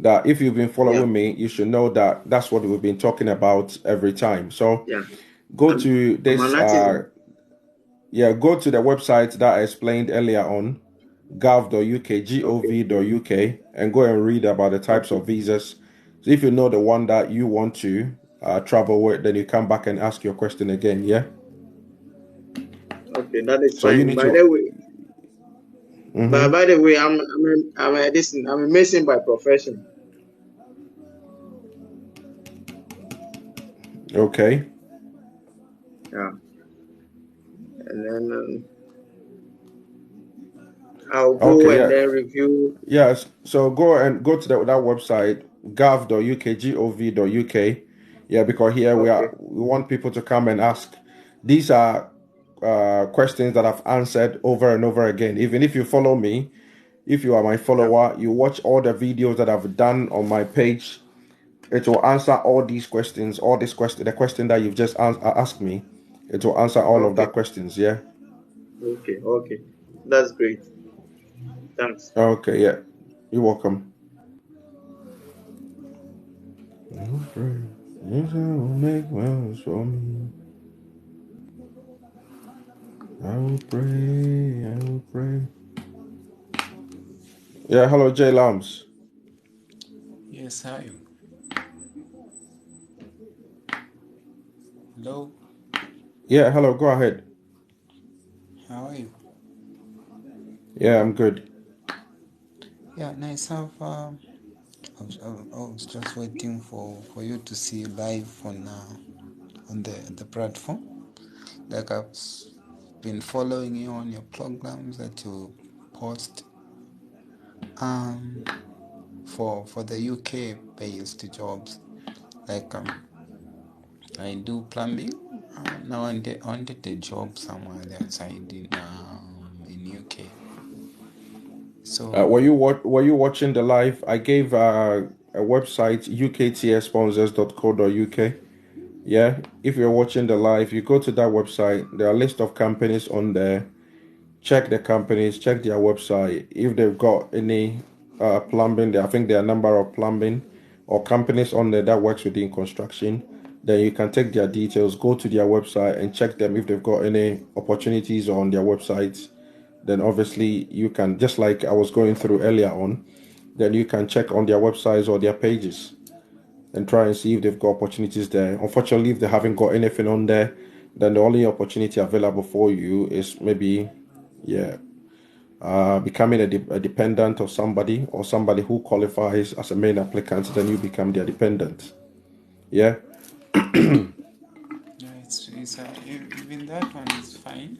That if you've been yeah, following me, you should know that that's what we've been talking about every time. So yeah. go I'm to I'm this, an artisan. go to the website that I explained earlier on, gov.uk, Okay, gov.uk, and go and read about the types okay, of visas. So if you know the one that you want to travel with, then you come back and ask your question again. Yeah. okay. That is So you fine. need to. By Mm-hmm. the way, I'm a mason by profession. Okay. Yeah, and then I'll go Okay. and Yeah. then review. Yes. So go to that website, gov.uk, gov.uk. Yeah, because here Okay, we want people to come and ask. These are questions that I've answered over and over again. Even if you follow me, if you are my yeah, follower, you watch all the videos that I've done on my page. It will answer all these questions, all this question, the question that you've just asked me. It will answer all of okay, that questions. Yeah. okay. That's great. Thanks. Okay. Yeah. You're welcome. Make wells for me. I will pray. I will pray. Yeah. Hello, Jay Lambs. Yes, hi. Hello, Yeah. Hello. Go ahead. how are you? Yeah, I'm good. Yeah, nice. I was just waiting for you to see live on the platform. Like been following you on your programs that you post for the UK based jobs. Like I do plumbing. Now I wanted a job somewhere outside in UK. So Were you watching the live? I gave a website uktsponsors.co.uk. Yeah. If you're watching the live, you go to that website. There are a list of companies on there. Check the companies. Check their website. If they've got any plumbing, I think there are a number of plumbing or companies on there that works within construction. then you can take their details, go to their website and check them if they've got any opportunities on their websites. Then obviously you can, just like I was going through earlier on, then you can check on their websites or their pages and try and see if they've got opportunities there. Unfortunately, if they haven't got anything on there, then the only opportunity available for you is maybe, becoming a dependent of somebody, or somebody who qualifies as a main applicant, then you become their dependent. Yeah. Yeah, even that one is fine.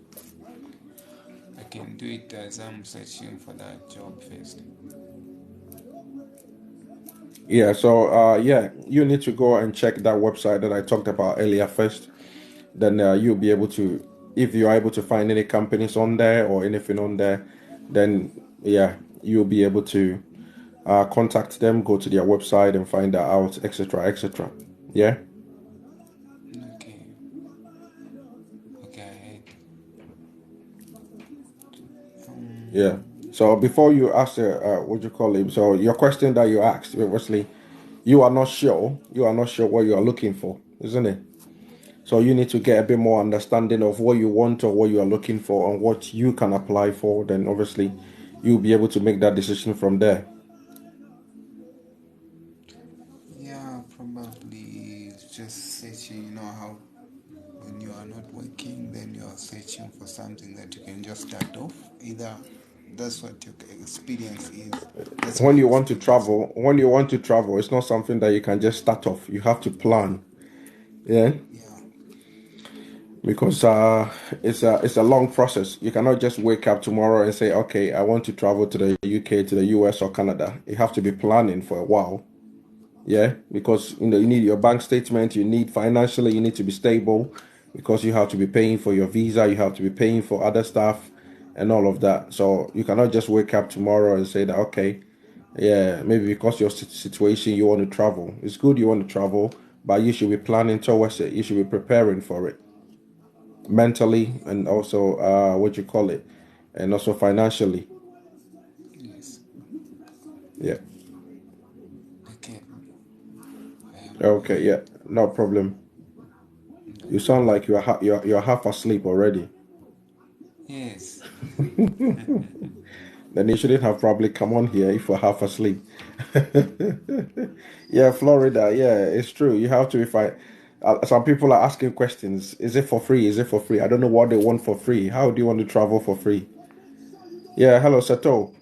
I can do it as I'm searching for that job first. Yeah, so you need to go and check that website that I talked about earlier first. Then you'll be able to, if you're able to find any companies on there or anything on there, then you'll be able to contact them, go to their website and find that out, etc., etc. Yeah. Okay. Okay. Yeah. So before you ask, what you call it? So your question that you asked, obviously, you are not sure. You are not sure what you are looking for, isn't it? So you need to get a bit more understanding of what you want or what you are looking for and what you can apply for. Then obviously, you'll be able to make that decision from there. Yeah, probably just searching, how when you are not working, then you are searching for something that you can just start off. Either that's what your experience is. When you want to travel, it's not something that you can just start off. You have to plan. Yeah. Yeah. Because it's a long process. You cannot just wake up tomorrow and say, okay, I want to travel to the UK, to the US or Canada. You have to be planning for a while. Yeah, because you need your bank statement, you need financially, you need to be stable, because you have to be paying for your visa, you have to be paying for other stuff and all of that. So you cannot just wake up tomorrow and say that, okay, yeah, maybe because your situation, you want to travel. It's good you want to travel, but you should be planning towards it. You should be preparing for it mentally, and also and also financially. Yes. Yeah. Okay. Okay. Yeah. No problem. You sound like you're half asleep already. Yes. Then you shouldn't have probably come on here if you're half asleep. Yeah, Florida. Yeah, it's true. You have to be fine. Some people are asking questions. Is it for free? Is it for free? I don't know what they want for free. How do you want to travel for free? Yeah. Hello, Sato.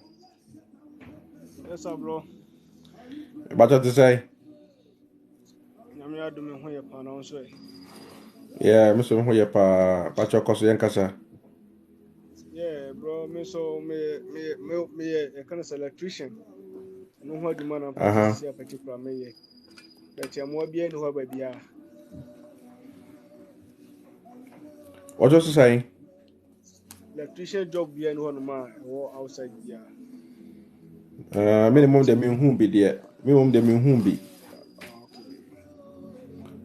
Yes, sir, bro. Better to say. I'm here doing my pronounce it. Yeah, Mr. Mhuya pa Pacho Koso Yankasa. Yeah, bro. Me, a kind of electrician. No what the man I'm Uh-huh. practicing a particular me. But I'm more being who by the What was you saying? electrician job being one man or outside the Minimum de minhum bi there. Minimum de minhum bi. Okay.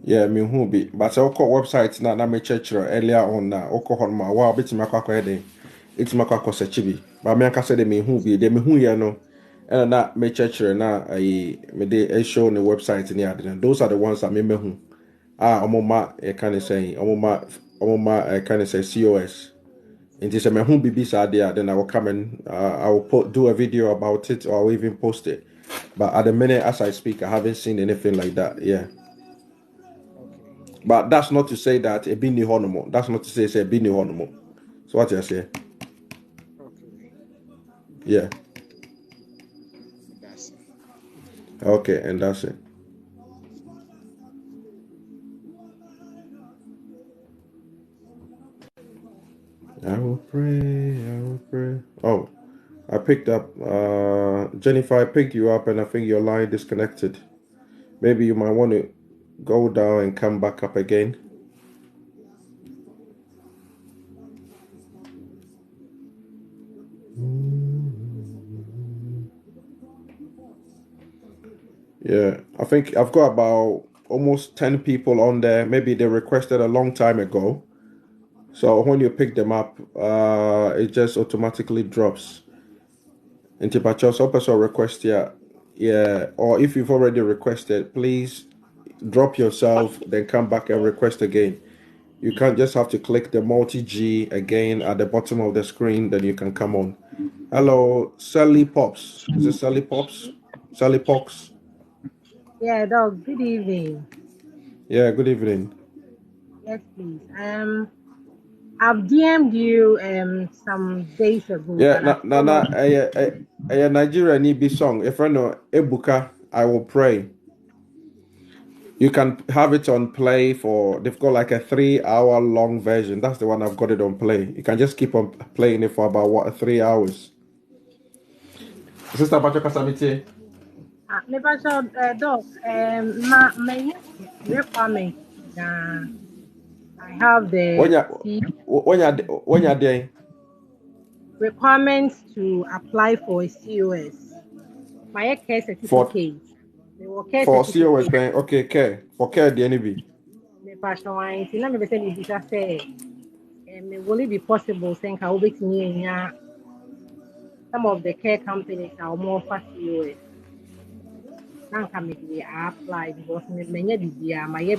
Yeah, minhum bi. But I oko website na me church earlier on na oko hon ma wa bit ma kwa de. It's ma kwa search bi. But me aka say de minhum bi. De minhum ye no. And na me church na me de show on the website ni ade. Those are the ones that me mehu. Omoma e kan say omoma e kan say COS. Nti sɛ mehu bibi saa deɛ then I will come and I will do a video about it, or I will even post it. But at the minute as I speak, I haven't seen anything like that. Yeah. Okay. But that's not to say that it be new honomo. That's not to say it's a be new honomo. So what you say? Okay. Yeah. That's it. Okay, and that's it. I will pray. I will pray. Oh, I picked up Jennifer. I picked you up, and I think your line disconnected. Maybe you might want to go down and come back up again. Yeah, I think I've got about almost 10 people on there. Maybe they requested a long time ago. So when you pick them up, it just automatically drops. Into Pacho, so person request, yeah. Yeah. Or if you've already requested, please drop yourself, then come back and request again. You can't just have to click the multi-G again at the bottom of the screen, then you can come on. Hello, Sally Pops. Is it Sally Pops? Sally Pox? Yeah, dog. Good evening. Yeah, good evening. Yes, please. I've DM'd you some days ago. Yeah, but na I've a Nigeria need be song. If I know Ebuka, I will pray. You can have it on play for they've got like a 3 hour long version. That's the one I've got it on play. You can just keep on playing it for about 3 hours. Sister Pacho Kasamiti. never saw dog. My requirement. I have When you're there requirements to apply for a COS. My care for certificate. The care COS certificate. pen, okay, care. For care the NB. Never saw anything. Let me say me just say. Will it be possible? Think I will be near some of the care companies are more for COS. Now come I apply because many did my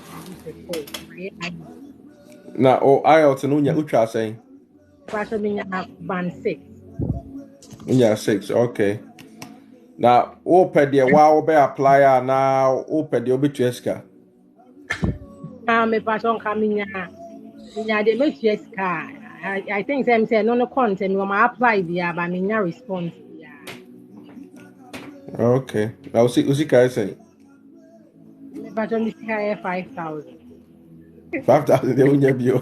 Na o IELTS no nya utwa saying. Passion me band 6. Yeah, 6. Okay. Now, open the wow be apply now open the obi tueska. Me passion coming the make yes car. I think them say no content when I apply there but me response. Okay. Now usi kai say. Me passion me hire 5,000. 5,000 they unya bio.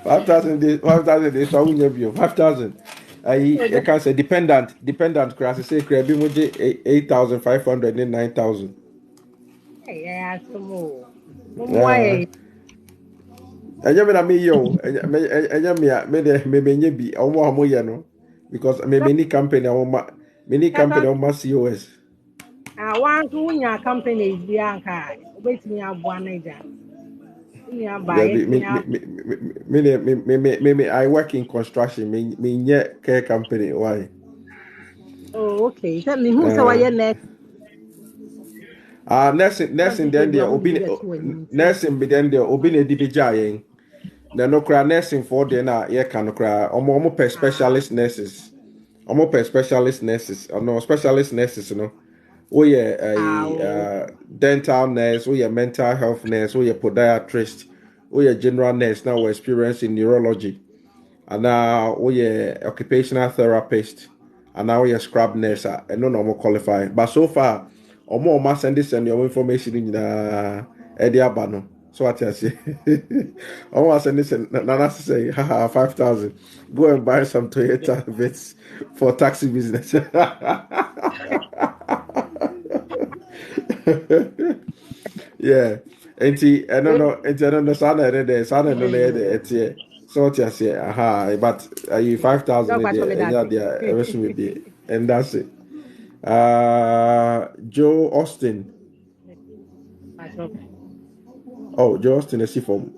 5,000 they so unya bio. 5,000. I can say dependent class say kra bi mo 8,500 and 9,000. Yeah, some more. Enya me na me yo, enya me menye bi omo ye no because me many company omo COS. One to your company is Bianca. Wait me up one agent. I work in construction. Me care company. Why? Oh, okay. Tell me who saw your next. Nursing then there. Nursing be then there. Obi ne di bijayen. Na no kra nursing for there na ye kan kra. Omo per specialist nurses. Omo per specialist nurses. No specialist nurses no. We dental nurse, we mental health nurse, we podiatrist, we general nurse now we're experiencing neurology. And now we occupational therapist, and now we scrub nurse and no normal qualify. But so far, or more send this and your information in Eddie Abano. So what I say, almost send this and Nana say, haha, 5,000. Go and buy some Toyota Vitz for taxi business. Yeah. Enti I don't know sana de sana no na de etie. So what you say, aha, but you 5,000 there everything will be and that's it. Joe Austin. Oh, Joe Austin is from.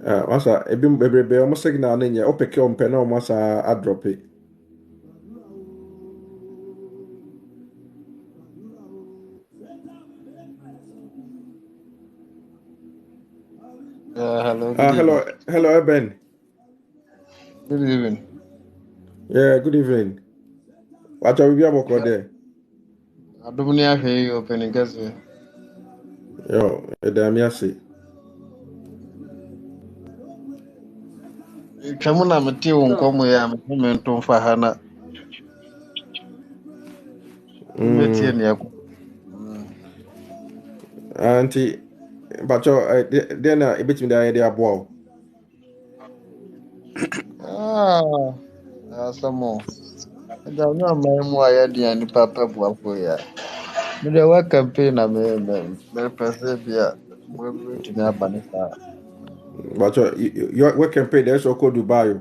Masa ebi bebrebe omo signal na nya opeke ompe na omo sa adrop it. Hello. Hello, Eben. Good evening. Yeah, good evening. What are we about there? I don't know if you open gas. Yo, edamiasi. Chamuna mati unkomo ya mtu mfahana. Meti ni yako. Auntie, but then a bit in the idea wow. Samo. Ndio maimu ayadi ya ni papa bwako ya. Mide wa campaign na me pese bia mwe tumi abanisa. But your campaign there's also Dubai.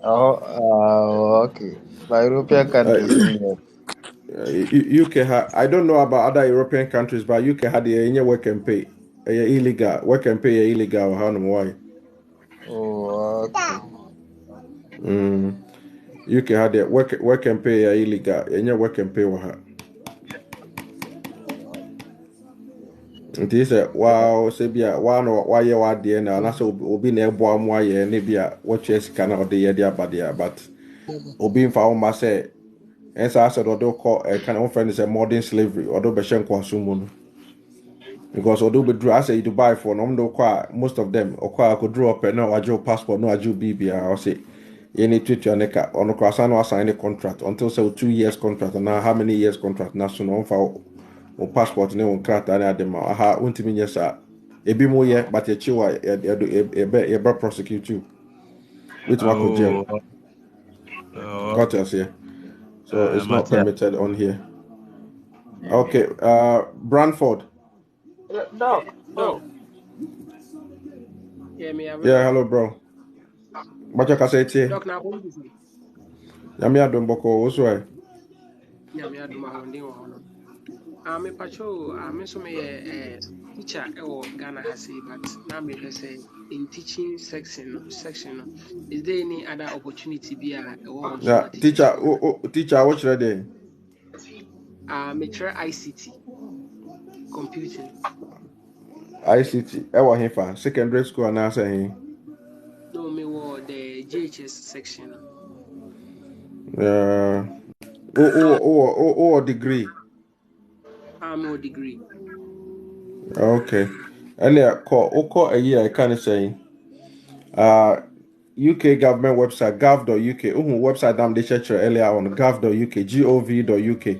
Okay. By European countries. UK I don't know about other European countries, but UK had the work and pay. Illegal. Work and pay illegal how no why. UK had the work and pay illegal. Any work and pay wa ha. Nti sɛ wow sɛ bia wa no wayɛ wadeɛ na anasɛ obi na ɛboa mu ayɛ ne bia wɔtwe sika na ɔde yɛ de abadeɛ but obi mfa wo ma sɛ ɛnsa asɛ de ɔde kɔ ɛka na wɔfrɛ no sɛ modern slavery ɔde bɛhyɛ nkwaso mu no because ɔde bɛduru asɛ Dubai for no ɔmde kɔ a most of them ɔkɔ a kɔduru ɔpɛ na wagye wo passport na wagye wo biribiaa ɔsɛ yɛne tuatua ne ka ɔno kɔ asa na wasign ne contract until sɛ 2 years contract na how many years contract na so no ɔmfa o passport ne wo krata ne adema aha wontimi nyɛ saa ebi mo yɛ but akyi wa yɛbɛ prosecute you with Marco jail got us here so it's not permitted on here. Okay, Brantford. No. Yeah, hello bro. What you can say to you? Doc na bo. Yami adom boko osoi. Yami adom ahonde wo hono. Me pacho me so me teacher e Ghana has but now me say in teaching section is there any other opportunity be yeah teacher what should I do? Me try ICT computing. ICT ewa here secondary school and I say no me wo the JHS section. Degree. I'm a degree. Okay. And call a year I kind of say UK government website gov.uk website damn they check earlier on gov.uk gov.uk.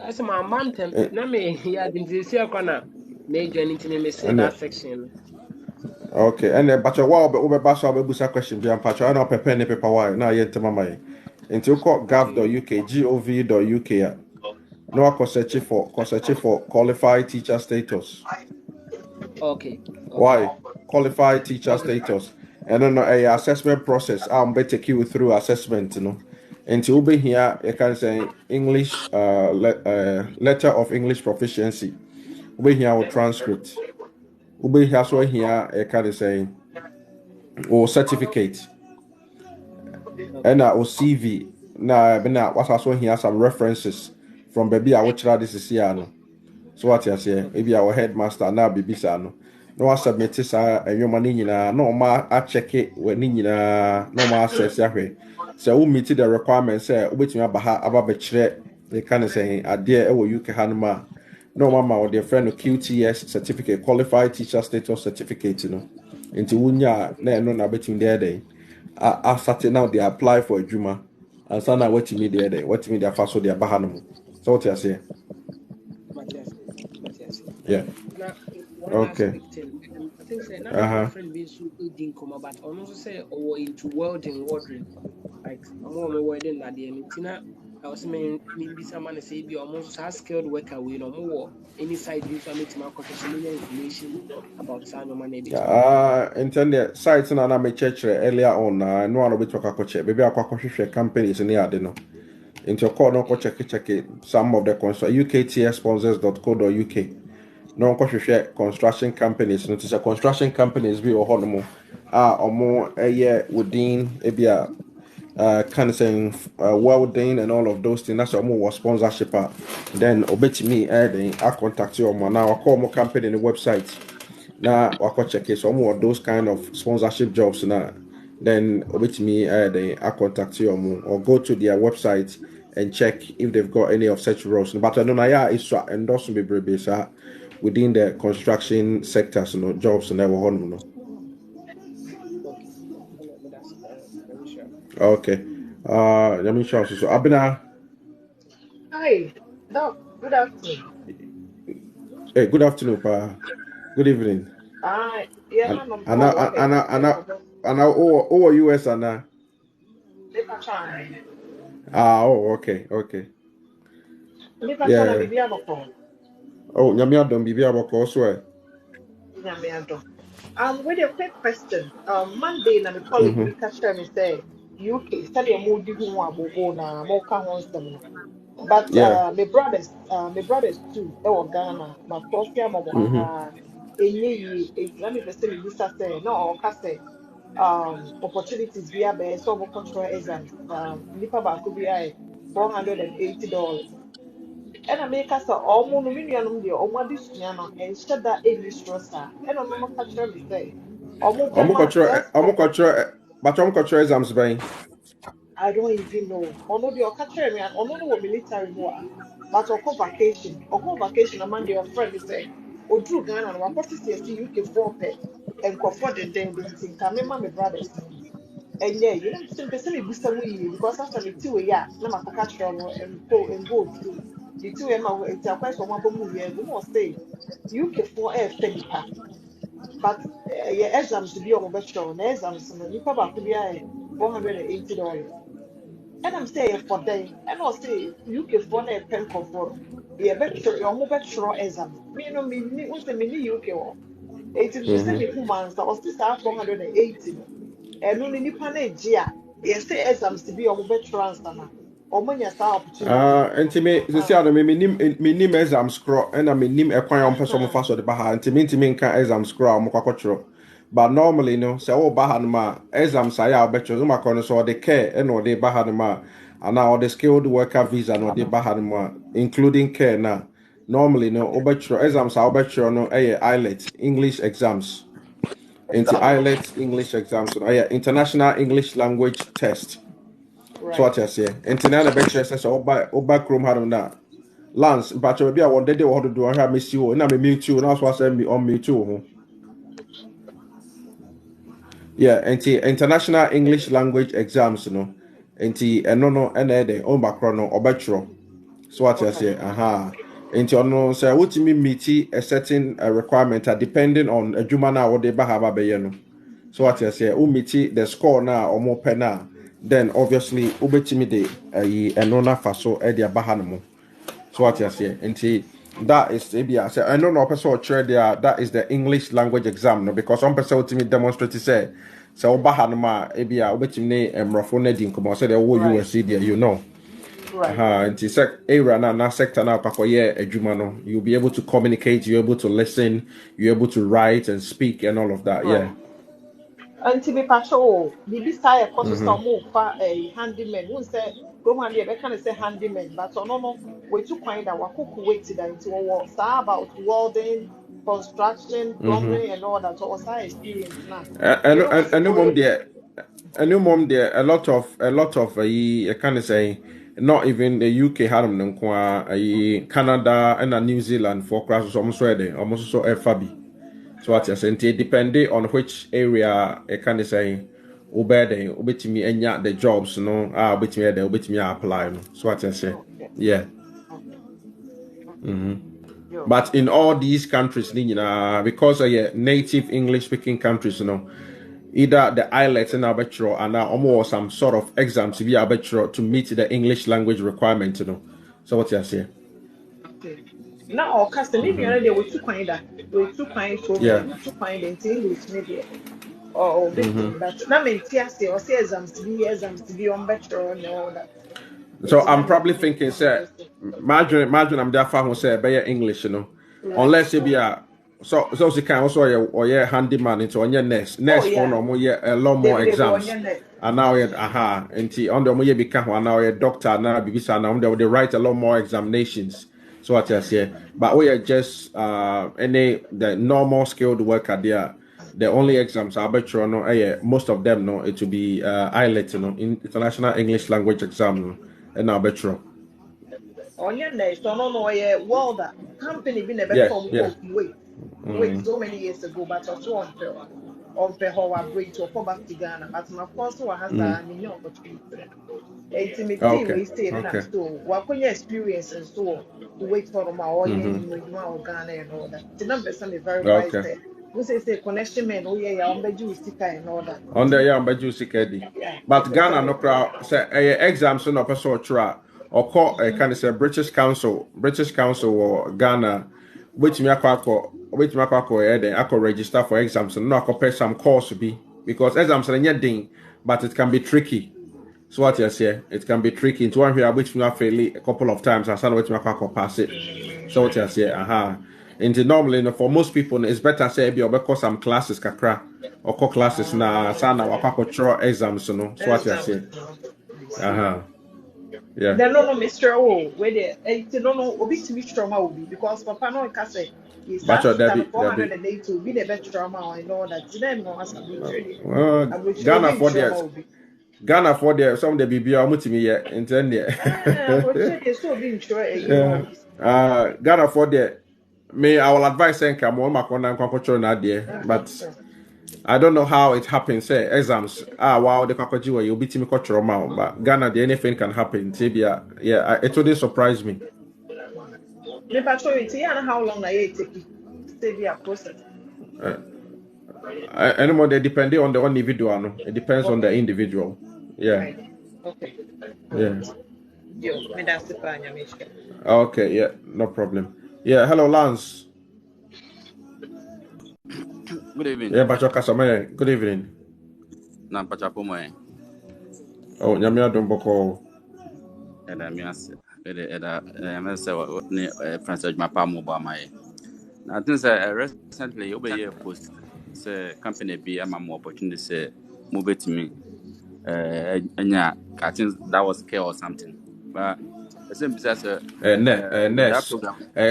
As my mom na me ya didn't see a corner major into me say that section. Okay, and then but while over basso busa question be patcho na prepare ne paper why na yet mama into call gov.uk gov.uk no I search for qualified teacher status. Okay. Why qualified teacher status and then a assessment process I'm better take you through assessment until we here you can say English letter of English proficiency we here our transcript we here so here you can say or certificate and our CV now what's also here some references from baby I watch this is here so what you say maybe our headmaster now baby no I submit this and your money no ma I check it when no ma access yahweh so we meet the requirements say wait me about they can say idea UK hanma no mama or their friend QTS certificate qualified teacher status certificate into wunya na between there day I started now they apply for a juma and so now what me there day what me their first so their bahanum so what you say yeah okay I think say now friend being so eating come but also say or into welding like I'm welding at the end I was maybe someone say be almost has skilled worker we no more any side you can make my information about Sanyo Manebe. Intended sites na me church earlier on no one be talk akoche baby akwa companies in here no into call no ko check some of the UKTSsponsors.co.uk no ko construction companies no to construction companies be o hono omo within ebia kind of saying welding and all of those things. That's more sponsorship. Then obetimi I contact you now. I call more company in the website. Now I check it. So more those kind of sponsorship jobs now. Then obetimi I contact you or go to their website and check if they've got any of such roles. But I don't know it's endorsement be within the construction sectors, jobs and everyone. Okay. Let me show you. So, Abina. Hi, Doc. Good afternoon. Hey, good afternoon, pa. Good evening. Yeah, and oh, US, Anna. Okay. Yeah. Oh, Nyamiadom, Bibia Boko, swear. With a quick question. Monday, na my colleague will catch me say UK study a more different one na more can but my brothers too, they were Ghana, but first year mama let me say visa say no or say opportunities be a so cultural exams. Nipa ba could be $480. And I make us all moon million the almost piano and shut that English rosa. And I'm not cultural me say. Just but exams bang. I don't even know. Or no, the culture me and or no what military more. But or vacation. Or vacation among your friend say. Or drew Ghana and what is the UK 4 pay and comfort the day in Kamema my brothers. And yeah, you know, some person will boost away because after the 2 years, no matter catch and go through. The 2 years, it's a question of one movie and we stay. UK 4 Fenipa. But yeah, exams to be on virtual exams, and you probably be $480. And I'm saying for them, and I'll say UK 4 pen for yeah, better your mobile exam. Me no me what's the mini UK or 80 to send me 2 months, I was still 480. And only nipa na egia yes say exams to be on better answer na omonya sa opportunity Enti me se sia no me nim exam scroll and I nim ekwan on person mo fa so de ba ha enti me nka exam scroll mo kwakotro but normally no say wo ba ha no ma exam say ya obetro no makọ no so the care and o de ba ha no ma and now the skilled worker visa no de ba ha no ma including care na normally no obetro exams are obetro no IELTS English exams into IELTS English exams no international English language test. So what you say? Internal lecture says oba chrome had na Lance, but maybe I want to do what to do. I have miss you, and I mute you, and that's what I me on mute too. Yeah, international English language exams, you know, no, and the on background no obetro. So what you say? No, say what me meet a certain requirement depending on a jumana or the bahaba beyeno. So what you say? Meet the score now or more pena. Then obviously ubetimi de enona faso e dia bahanmo. So what you say? That is I say I don't know person trade there that is the English language exam no because some person ultimate demonstrate say bahanma ebia ubetimi ne emrofo na di nkomo say the wo USC there you know. Right. Area na sector na pakoye adwuma no you'll be able to communicate, you're able to listen, you're able to write and speak and all of that. Right. Yeah. Until me patrol, the beside a cost of more handyman. Who said, go on here, can say handyman, but no, we took find that Wakuku waited until war about welding, construction, plumbing, and all that. So, was our experience now. And no mom there, a lot of I kind of say, not even the UK had them, Canada and New Zealand for classes almost ready, almost so Fabi. So what you're saying, depending on which area I kind of say, ubeti me enya the jobs, no, ubeti me apply, no. So what you're saying, yeah. But in all these countries, because native English speaking countries, either the IELTS and arbitral and almost some sort of exams to be arbitral to meet the English language requirement, So what you're saying? Okay. Now, our customer, they were too kind that we too kind so we too kind and English media. Or but that means or say exams to be on better and all that. So I'm probably thinking, sir, imagine I'm there for who say better English, unless it be so she can also or handyman into on your next phone or a lot more exams. And now and on the more become now a doctor now now they write a lot more examinations. So what I say, but we are just the normal skilled worker there. The only exams are better most of them it will be IELTS, international English language exam. And now better. On your next, no, welder company been a better wait so many years ago, but also on how break to come back to Ghana. But my first one has an opportunity. We stay in store. What can you experience and so to wait for my Ghana and all that. The numbers are very wise there. We say connection man, on the juice and all that. On the juice but Ghana no crowd say exams no person try or call kind of say British Council or Ghana which me akọ then I could register for exams and no I pay some course be because exams are thing but it can be tricky. So what you say it can be tricky to one here which me fail a couple of times and some which me pass it. So what you say And normally, for most people, it's better say be because some classes kakra or classes na sana wakako exams no. So what you say? Yeah. Then no Mr. O where the no obi to me trauma will be because papa no can say is that 482 be the best trauma I know that then no as Ghana for there some the BB amutimi ye intend there. Ghana for there me I will advise saying come on makona kwakocho na there but I don't know how it happens. Say exams. Wow, the kwakoji you'll be timi kwacho but Ghana the anything can happen. Tibia, yeah, it wouldn't surprise me. How long I take the process? Anymore, they depend on the individual. No? It depends on the individual. Yeah. Right. Okay. Yeah. Yo, okay. Yeah. No problem. Yeah. Hello, Lance. Good evening. Yeah, Bacho Kasame. Good evening. Na Pachapo Moe. Oh, Nyamia Domboko. Mias. Francis Mapamo Bamae. I think recently over here post say company be a more opportunity say move it to me. And yeah, I think that was care or something. But the same business nurse,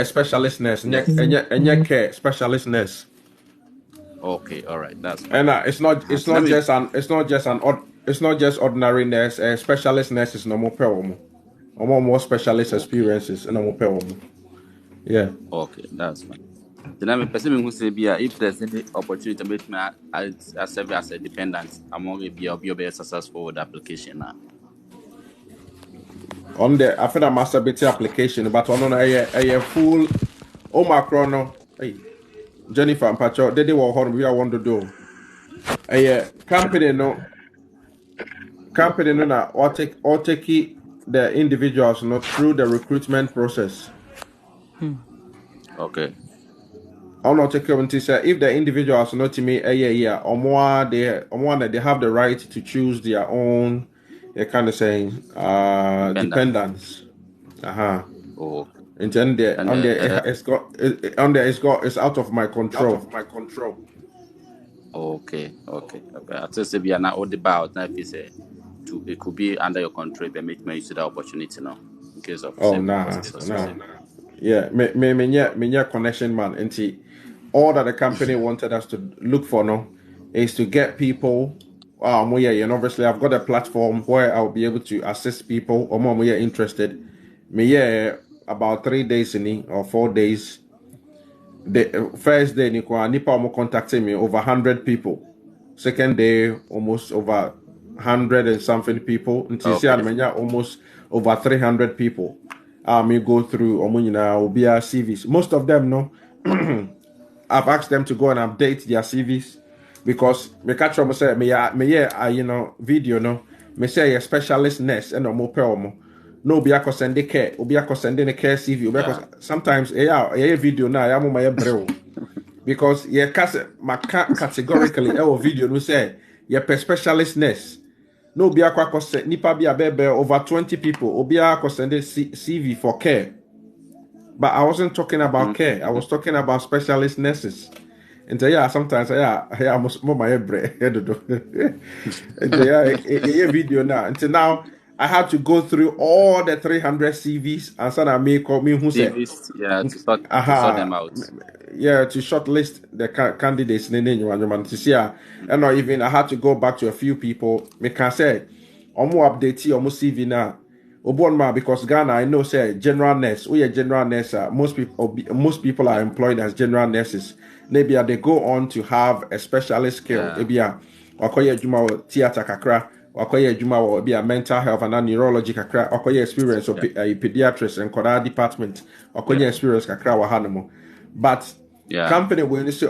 specialist nurse, and care specialist nurse. Okay, all right, that's fine. And it's not just ordinary nurse. Specialist nurse is no more specialist experiences and no more. Yeah. Okay, that's fine. Then I'm a person who say, if there's any opportunity to make me as serve as a dependent, I'm going to be successful with the application now. On the I feel a masturbate application, but on a full Omicron. Hey, Jennifer and Pacho, they were home. We are want to do a company no or take the individuals not through the recruitment process. Okay. I'll not take care say if the individuals not to me or more they have the right to choose their own kind of saying dependence. Oh. And then it's out of my control. Okay. I just say we are not all about now. If you say it could be under your control, but make me use the opportunity now in case of. Yeah, me connection man. And all that the company wanted us to look for now is to get people. And obviously I've got a platform where I'll be able to assist people or more interested. About 3 days or 4 days. The first day Nipa contacted me over 100 people. Second day almost over 100 and something people. Until almost over 300 people. Me go through Obia CVs. Most of them no. I've asked them to go and update their CVs because me catch them say video no. Me say a specialist nurse and no more. No be ako send the care, obi ako send the care CV, sometimes video na ya mo my brew. Because categorically video no say ye specialist nurse. No be ako send nipa be abebe over 20 people, obi ako send the CV for care. But I wasn't talking about care. I was talking about specialist nurses. And sometimes I must more my bread. Video now. Until now I had to go through all the 300 CVs and so I me who said to sort them out. Yeah, to shortlist the candidates to see and not even I had to go back to a few people. Me can say more update almost CV now. Because Ghana, I know say general nurse. We are general nurse. Most people are employed as general nurses. Maybe they go on to have a specialist skill. Maybe wakoye juma theater kakra, wakoye juma be a mental health and neurology kakra, wakoye experience of pediatrics and koda department, wakoye experience kakra wahanamo. But company when you say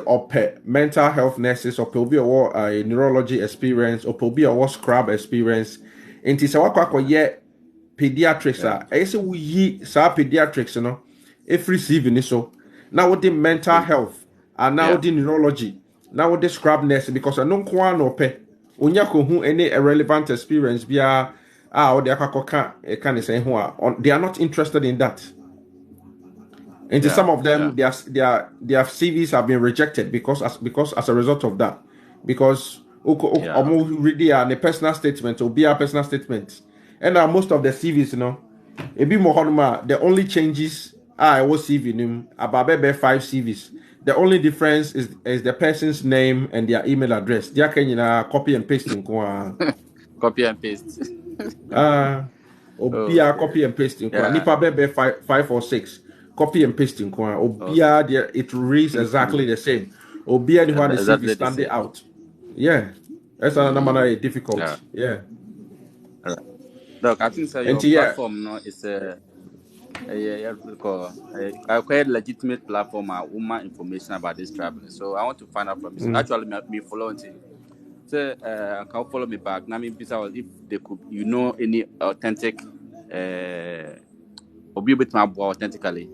mental health nurses or pobi or neurology experience or pobi or scrub experience, into sa wakoye pediatrics I say we yi sa pediatrics no if receiving so now with the mental health and now the neurology now with the scrub nurse because I don't kwa no pe onya ko hu any irrelevant experience bia or the akaka can say who they are not interested in that And some of them, their CVs have been rejected because as a result of that. Because really are the personal statement or be a personal statement. And most of the CVs, it be more the only changes I was CV about 5 CVs. The only difference is the person's name and their email address. They can copy and paste. Copy and paste. Copy and paste. Nipa bebe 5 or 6. Copy and paste. It reads exactly the same. Obia the one the CV standing out. Yeah. That's another difficult. Yeah. Look, I think your platform is a quite legitimate platform with more information about this traveling. So I want to find out from you. Actually, me following you. So can follow me back. Now, if they could, any authentic, or be with my boy authentically.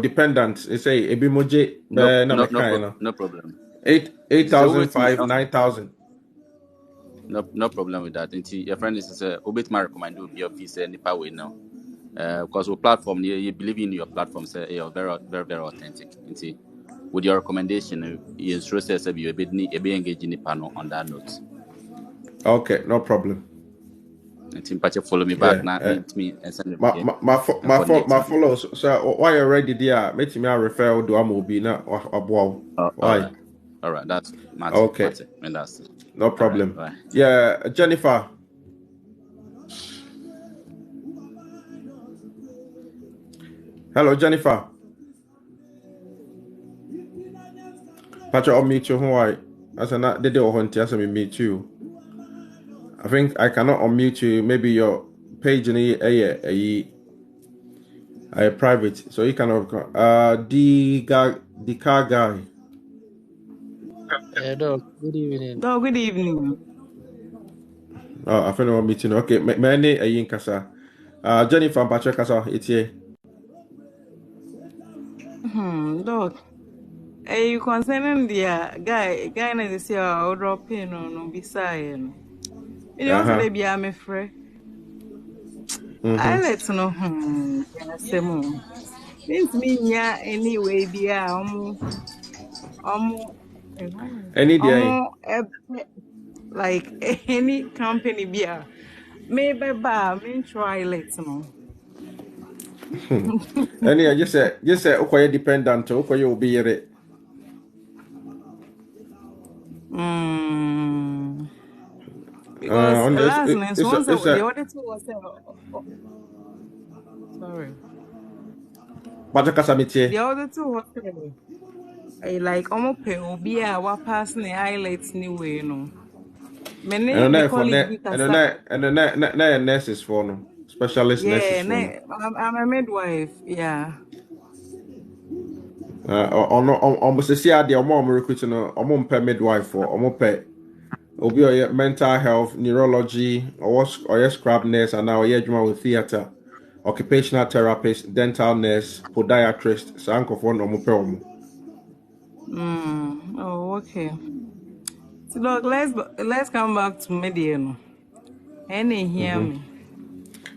Dependent. Say ebimoje. No problem. 8,500, 9,000. No problem with that. Your friend is obit my recommend your fees nipa way now. Because your platform, you believe in your platform, say you're very, very, very authentic. With your recommendation, you process you a bit engaged in the panel on that note. Okay, no problem. Follow me back now. Me and send my followers. So why you ready there? Make me a referral do amobi na why? All right, that's Martin. Okay. Martin, and that's it. No problem. Right. Yeah, Jennifer. Hello, Jennifer. Patrick, I'll meet you. Why? I said, not the day or hunting. I said, meet you. I think I cannot unmute you. Maybe your page in a private, so you cannot. The car guy. Dog, good evening. Dog, good evening. Oh, I found one meeting. Okay, my name is Yin Kasa. Jennifer Patrick Kasa, it's here. Dog. You concerning the guy na this year I'll drop in on beside. You know, so baby, I'm afraid. I let you know. Since me, yeah, anyway, be any day, like any company, be maybe me try let you know. Any, I just say, okay, dependent, okay, you'll be it. Because last night, the other two was sorry. The other two was like almost pay obia wa pass the highlights anyway, Many and the nurses for no specialist nurses. I'm a midwife, yeah. Almost the CRD mom recruiting or per midwife for or per obi mental health, neurology, or scrub nurse, and now with theater, occupational therapist, dental nurse, podiatrist, sanko for no more. Oh, okay. So look, let's come back to Mediano. Any hear me.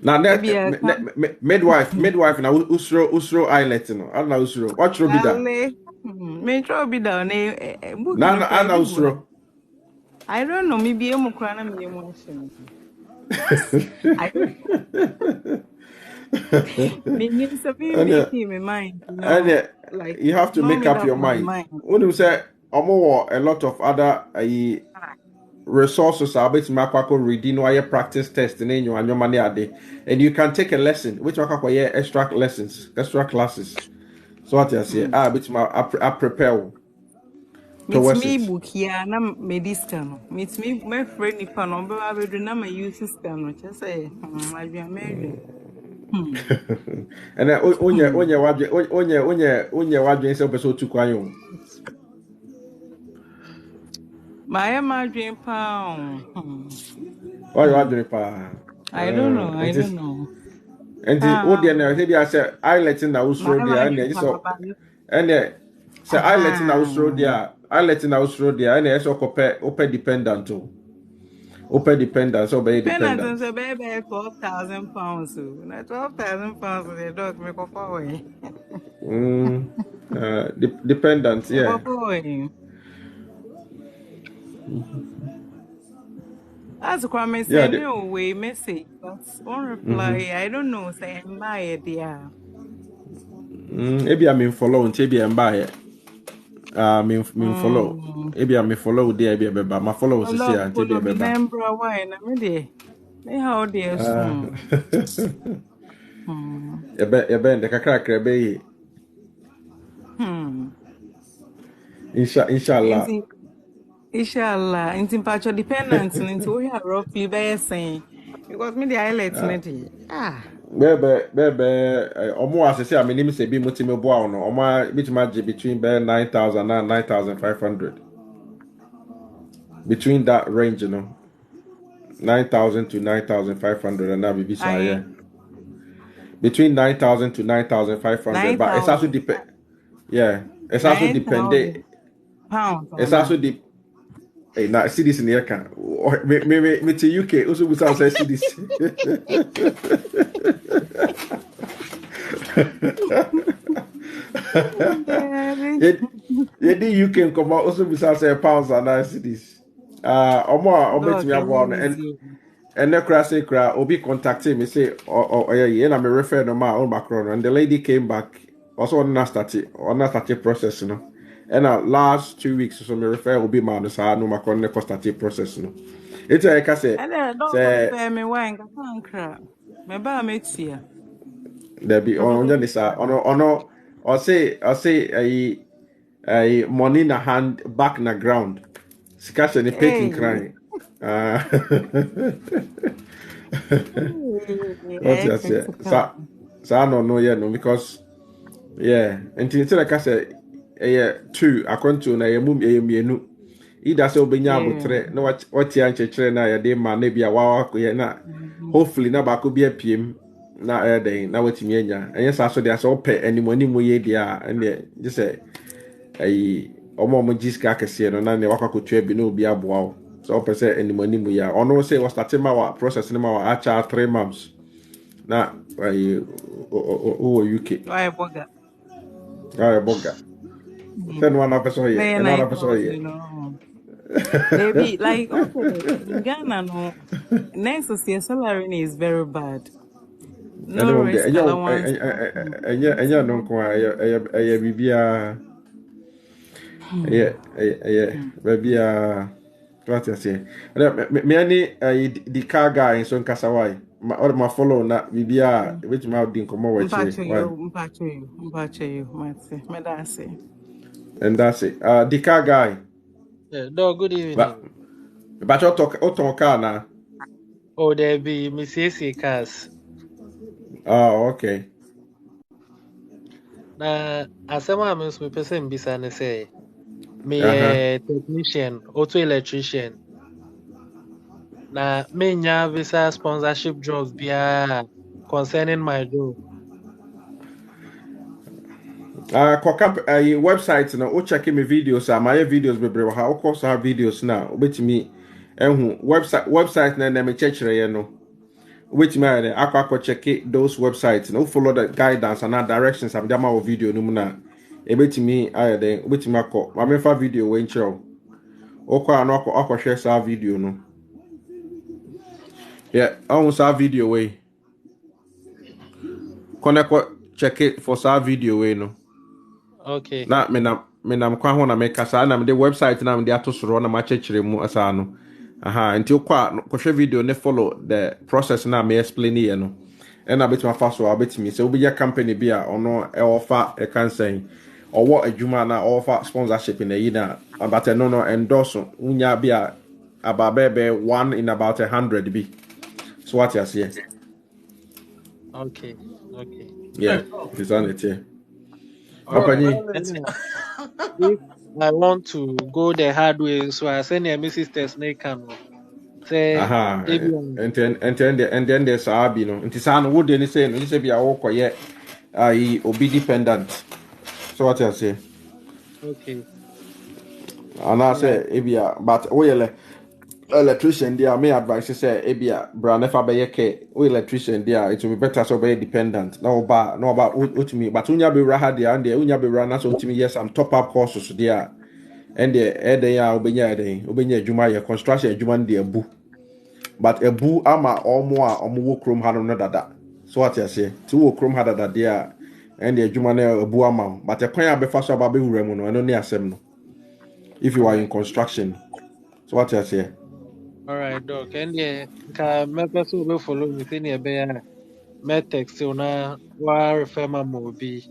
Now midwife now usro islet no. I know usro. What should be that? Me try be down na usro. I don't know, maybe I'm crying me emotion. Me mind. Like you have to make up your mind. When you say a lot of other resources are bit makako reading or practice test in you and your money a day, and you can take a lesson which are extra classes. So what I say, bit I prepare. Meet me book here, na mediscan. Meet me my friend nipa no be able to na my use system no just say I be married. And onye wadwen say person tu kwan yo. My dream pound. Why you wadwen pa? I don't know. And the there na say I say I letting na usro there and say I letting na usro there. I letting na usro there and so open dependent to. Open dependent, so be Dependent dependent. on say baby £12,000. So na £12,000 the dog make up away. Dependent, Make yeah. up away. That's why me Yeah, send you away message, but one reply. I don't know. Say buy it there. Maybe I mean follow until be buy. Me follow. Maybe I me follow there be beba. My follow I is here love until be follow me beba. number why na me dey. Me how dey soon. Ebe the kakra krebe. Inshallah. Inshallah. Inti mpacho dependent into we are roughly by saying because me the highlights na dey. Bebe omo asese aminim se bi mutime bo awo no omo bitima je between 9,000 and 9,500 between that range, 9,000 to 9,500 and that be say yeah. Between 9,000 to 9,500 but it's also depend. Yeah, it's also dependent. Pounds. It's also hey, now see this in the account. Me to UK also we say see this. The UK come out also be say pounds and I see this. Omo me about and the crash say obi contacted me say yeah na me refer no ma on background and the lady came back also on that started process and last 2 weeks so me refer obi man so no ma kon started process it's like I say say me wine ka tankra me ba metia there be on this ono or say a money in the hand back in the ground scash and paking crying what you say so I don't know yet no because yeah until like I said two according to na yemu mienu either say obenya abotre na what ya nchechire na ya de ma na bia wa na hopefully na ba ko bia piem na den na watimi anya enye sa so de so ope animoni mo ye dia and just say omo jiska kese no na ne wakakotua bi na obi aboa o so ope say animoni mo ya ono say was starting ma process ma wa acha 3 months na UK why boga then one person here another person here maybe like okay in Ghana no next year salary is very bad. No risk allowance. Enya no ko aya bibia bibia what you say me ani the car guy so nkasa why ma follow na bibia which ma din komo wa chi mpacho you mate me da say and that's it the car guy dog good evening but you talk car na there be Mrs. Cars. Oh, okay. Na asema me so person bisa ne say me technician, auto electrician. Na me nya visa sponsorship jobs bia concerning my job. Website na o check me videos my videos bebre ha o course ha videos na obetimi ehu website na me chechere no which man akwa check those websites no follow the guidance and directions am jama video no na ebetimi ayede obetimi akọ ma me fa video we nchiro okwa no akọ share sa video no yeah on sa video we connect check it for sa video we no okay na me nam kwa ho na me kasa na me the website na me de atosoro na ma chechere mu asa no until kwa video ne follow the process na me explain here no and I bet my first so I bet me so be company be ono offer e can say or what adwuma na offer sponsorship in the year but no endorse unya be about bebe 1 in about 100 be so what you say okay yeah it's on it here if I want to go the hard way so I send my sisters na can say and then there's abi no nti sa no wo de ni say no say bia wo koye obi dependent so what you say okay and I say ebia but wo yele electrician there, may advise say ebia bra never be care. O electrician there, it will be better so be dependent. No about ultimate, but unya be raha there and there unya be rana so ultimate yes some top up courses there. And the ya obenya adwuma ye construction adwuma de abu. But abu ama omo a omo wo krom ha no dada. So what you say? To wo krom ha dada there and the adwuma na abu ama. But the kwan abefa so aba be wura mu no eno ne asem no. If you are in construction. So what you say? All right, Doc. And yeah, my person will follow within a bear. Text na wa refer my movie.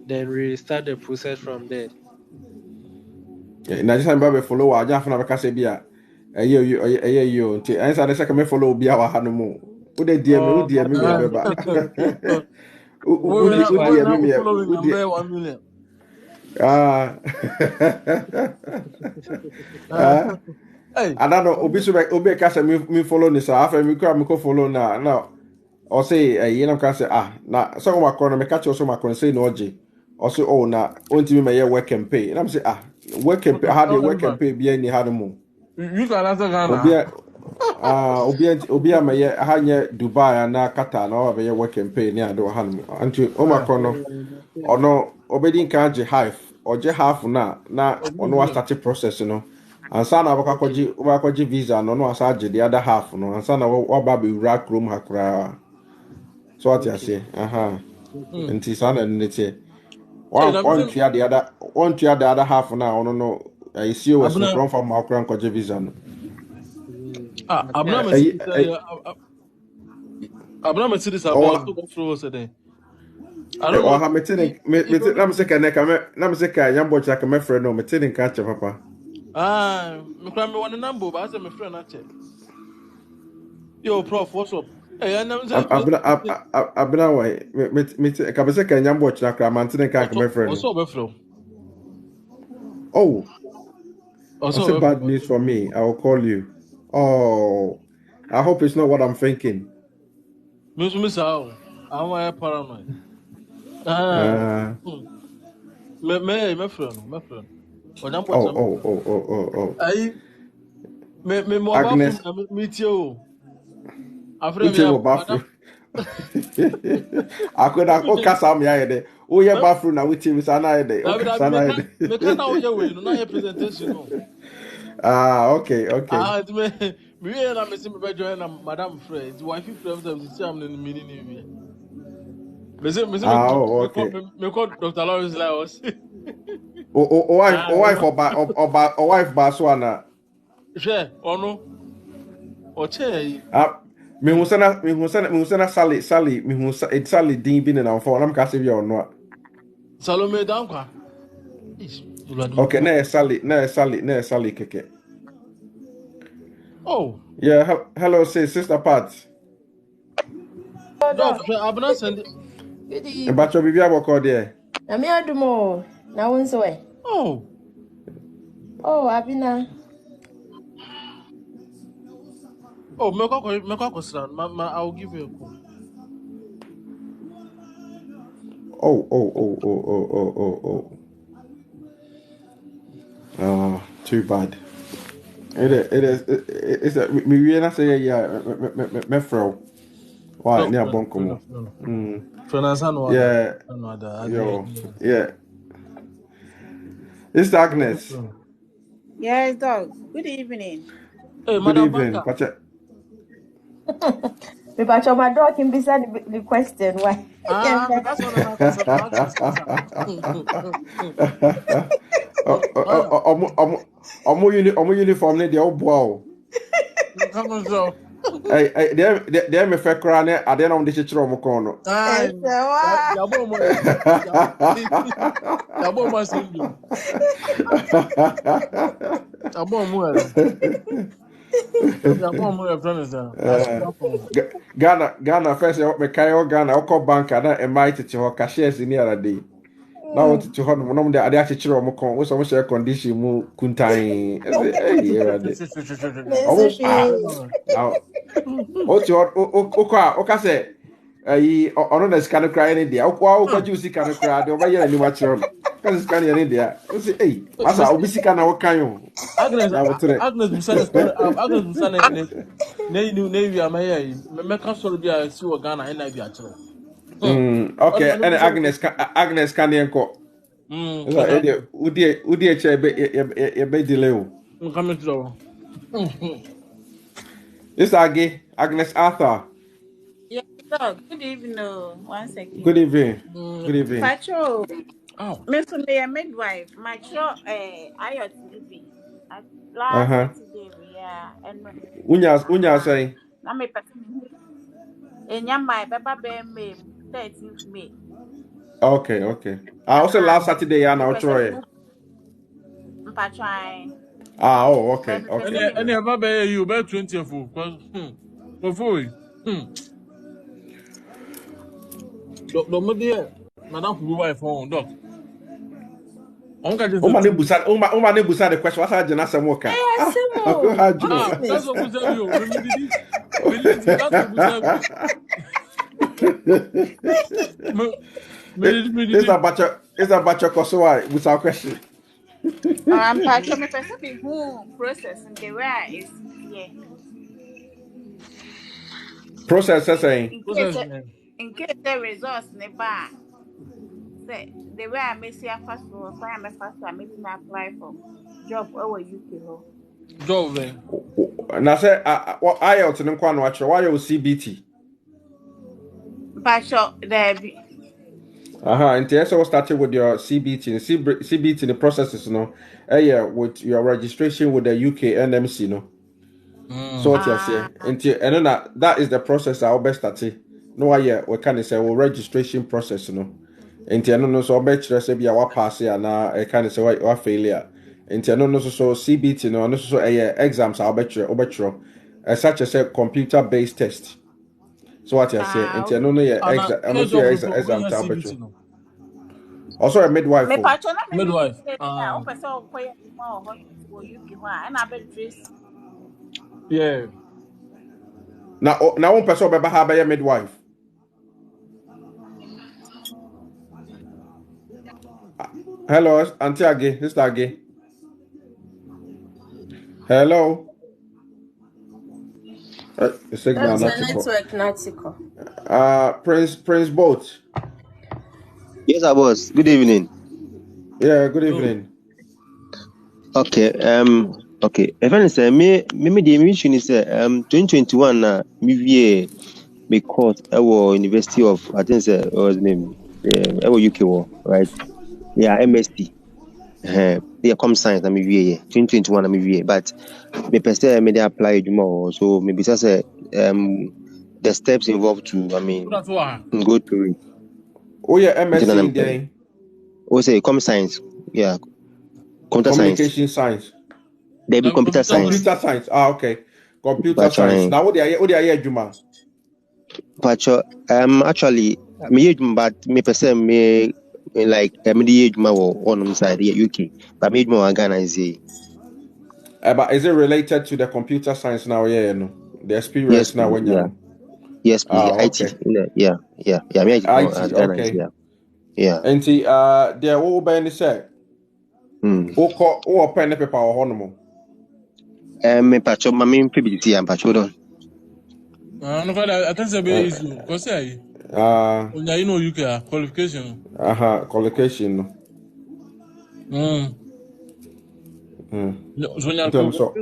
Then we start the process from there. Na just am follow wa aja fa na be ka se bia. You. Nti ansa de seka me follow bia wa ha no mu. Wo de die me, wo die me be ba. Wo die me. 1 million. I don't know. Obi ka se me follow ni sa afa me ko follow na o say you know ka say na so ma ko na me catch so ma ko say no oje o say na onti me work and pay and I'm say work and pay how dey work and pay bia ni ha no mo You can answer Ghana. obi a me ha nye Dubai na Qatar na o be work and pay ni ado ha no anti o ma ko no ono obedi nka je half na ono wa start process no ansa na abakwaji visa no asa age the other half no ansa na wa ba be wura krom hakra. So what you say? And it's on and it's one to the other half now. No. I see you was from Malcolm Koji visa. I'm not a citizen. I'm go through today. I don't know. I'm saying young boy like my friend no me telling catch papa. Me cry me one number but I say my friend not check. Yo prof, what's up? Hey, I've been away. Me can say can young boy like I'm telling catch my friend. What's up, Buffalo? Oh. Also bad news for me. I will call you. Oh. I hope it's not what I'm thinking. Miss how? I'm paranoid. My friend. Oh. Agnes. Meet you. I could have cast out me. Oh, yeah, bathroom now with him. Sana. Okay. Me and I'm missing my join and Madame Fred. Wife friends of the same in the meaning. Me call Dr. Lawrence Laos. Wife Baswana. Share or no? Or chair. Me who send Sally, me who it's Sally Dean been in our phone. I'm casting you or not. Salome Danka. Okay, no Sally, Keke. Oh. Yeah, hello, sister Pat. I'm not sending. But your baby will call there. I'm here to more. Now, one's away. Oh, Abina. Oh, I'll give you a call. Oh, too bad. It's a me really say me fro. Why near Bonkomo? Yeah. It's Agnes. Yes, dog. Good evening. Hey, Good evening. But my dog can be said the question why. That's what uniform ne de obo. Come on, so. Hey, they me fe kra ne ade na de chichiro mo kon no. Ghana first me kai Ghana okọ bank na e might to ho cashiers ni ara dey. Na want to ho no de ade achichiro mo kon we so mo share condition mu kuntan. Oka say ono na sika no cry ni dia okwa ji sika no cry de oba ye ani ma chiro Because scan in India. You say, hey, asa obisika na wakanyo. Agnes, Na wotre. Agnes Musane story. Agnes Musane ne you ne we am here. Me can story be I see what Ghana and I be actually. Okay, and Agnes can yanko. So udi eche be delay o. Come to This Agnes Arthur. Yeah, dog. Good evening. One second. Good evening. Good evening. Patrol. Oh. Me from the midwife. My sure I ought to be. Last Saturday, yeah. And Unya say. na me person. Enya my baba be May 13th May. Okay. Also last Saturday ya na Troy. Mpatwai. Okay. Any ever be you be 20th before. Do mo dia madam who wife on doc. Uma ne busa the question what's agena sem wo ka. That's what we tell you. It's about your kosowa busa question. I'm me person be who process and the way is yeah. Process saying. In case the results never say the way I may see a fast for I'm a fast I may apply for job over UK ho. Job there. Na say what IELTS no kwa no atwe why you CBT. Pacho there be. And so started with your CBT. CBT the processes no. With your registration with the UK NMC no. So what you say? And that is the process I'll best start. No, we can say registration process no. No so bet say be our pass ya na I can say what failure. No so CBT no so exams I'll bet you such as a computer based test. So what you say? No exam I'll bet you. Also a midwife. Midwife. Yeah. Now one person be have a midwife. Hello, Auntie Agi, Sister Agi. Hello. The signal not Prince Boat. Yes, I was. Good evening. Yeah, good evening. Okay. Okay. If I say me the mission is 2021 na me course our University of I think what's name our UK right? Yeah, MSc. Yeah, com science na me 2021 na me but me person me dey apply more so maybe say the steps involved to go through it. Oh yeah, MSc then. Oh say com science. Yeah. Communication science. They be computer science. Computer science. Okay. Computer science. Now what they are Juma? Pacho, actually me but me person me like me Juma on side here UK. But me Juma Ghana is but is it related to the computer science now? Yeah, no. The experience now when you Yes, please. okay. IT. Yeah. Me IT, okay. Yeah. And there will be any say. Or pen paper or honomo. Me pacho mami PBT and pacho don. No, I think it's very easy. Because you know UK qualification. Qualification. So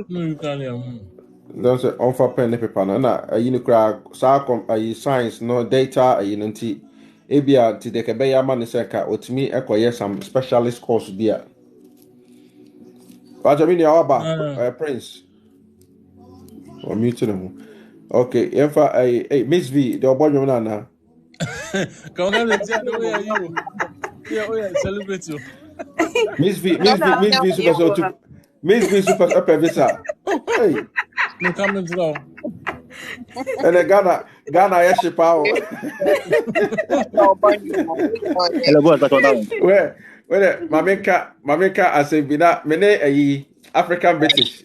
you can don't say on for pen paper na you cry science no data nti ebia ti de ke be ya man say ka otimi ekoye some specialist course bia. But I mean your Prince. Or muting him. Okay, if Miss V, the boy na. Come on, let's see the way you. Yeah, celebrate you. Miss V super so Miss V super up visa. Hey. No comments now. And the Ghana yeshipa. Hello boss, where Mameka as a bina mene African British.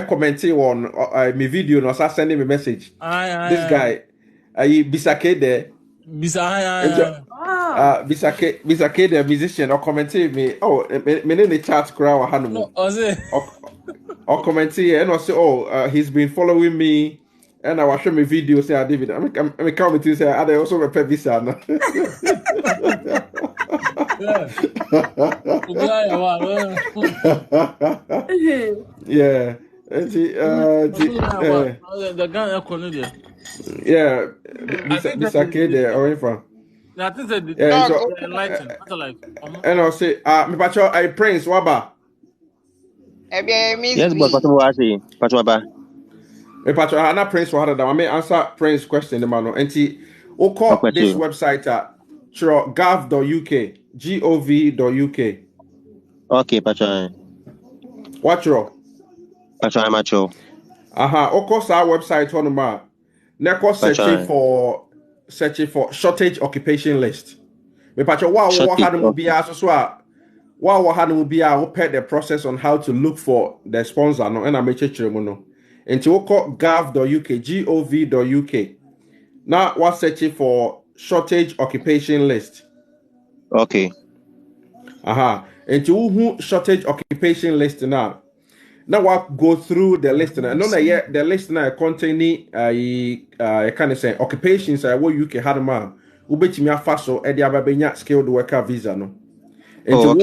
Commenting on my video no sending me message. This guy Bisake there. Bisa Mr. K, the musician, or commenting me. Oh, me in the chat crowd, No, Hanumu. Ose. Or commenting, and also, he's been following me, and I was showing me videos. Say, David, I'm commenting. Say, I also a pet visa. Yeah. Yeah. The gun equal Yeah, I think that Mr. K, the orange fan. I think that Yeah, Dog, so enlightened. Like, and I'll say, me pacho, I Prince Waba. Miss Yes, but B. what was I? Pachwaba. Me pacho, I na Prince Wahada. I may answer Prince question the man. And see, o call this Question. website at gov.uk, gov.uk. Okay, Pachwa. What your? Pachwa macho. O call our website on the map. Neko searching for shortage occupation list. Me pacho, wow, what had to be as well. Wow, had to be I pet the process on how to look for the sponsor. No, and I make sure no. Into gov.uk, gov.uk. Now, what's searching for shortage occupation list? Okay. Into who shortage occupation list now? Now, what go through the list now? No, yet the list now containing kind of say occupations. What UK had man. Ubeti mi afaso edi ababenya skilled worker visa no. Into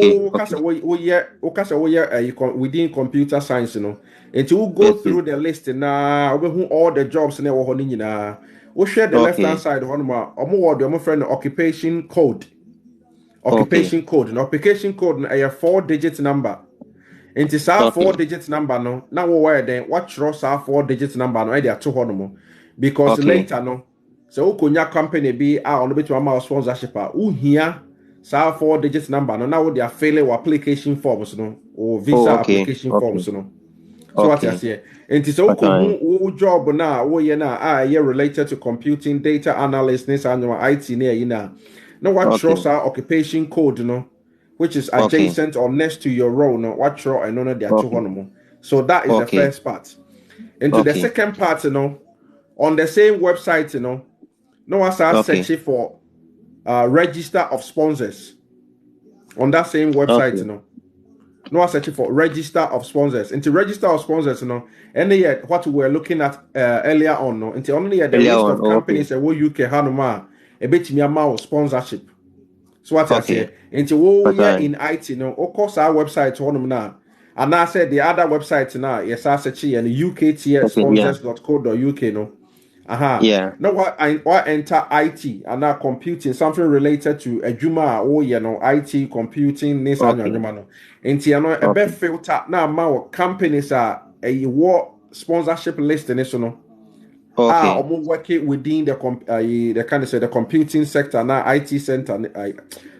within computer science no. Into we go through the list now. We who all the jobs na wo honi nyina. We share the left hand side one ma. Omo word omo friend occupation code. Occupation code. An occupation code na a 4-digit number. Into sa 4-digit number no. Now we wire then what trust our 4-digit number no. They are 2 hono because later no. So ukonya company be on the bit of sponsorship. Here. So 4-digit number no. Now they are filling application forms no or visa application forms no. So what I say? And so who job now? Who you now? Related to computing, data analyst, and IT near you now. No what trust our occupation code no, which is adjacent or next to your role no. What trust I know they are 2 more. So that is the first part. Into the second part you know, on the same website you know, no one start searching for register of sponsors on that same website you know. No one searching for register of sponsors. Into register of sponsors, you know, and yet what we were looking at earlier on, no, into only the list of companies that will UK Hanuma a bit me amount sponsorship. So what I say, into in IT, you know, of course our website on now. And I said the other website now, yes, I said and UKTSsponsors.co.uk, no. Yeah. No, what enter IT and now computing, something related to a Juma or you know, IT computing, this and no. And you know, a best filter now, my companies are a war sponsorship list in this, no. Working within the kind of say the computing sector now, IT center,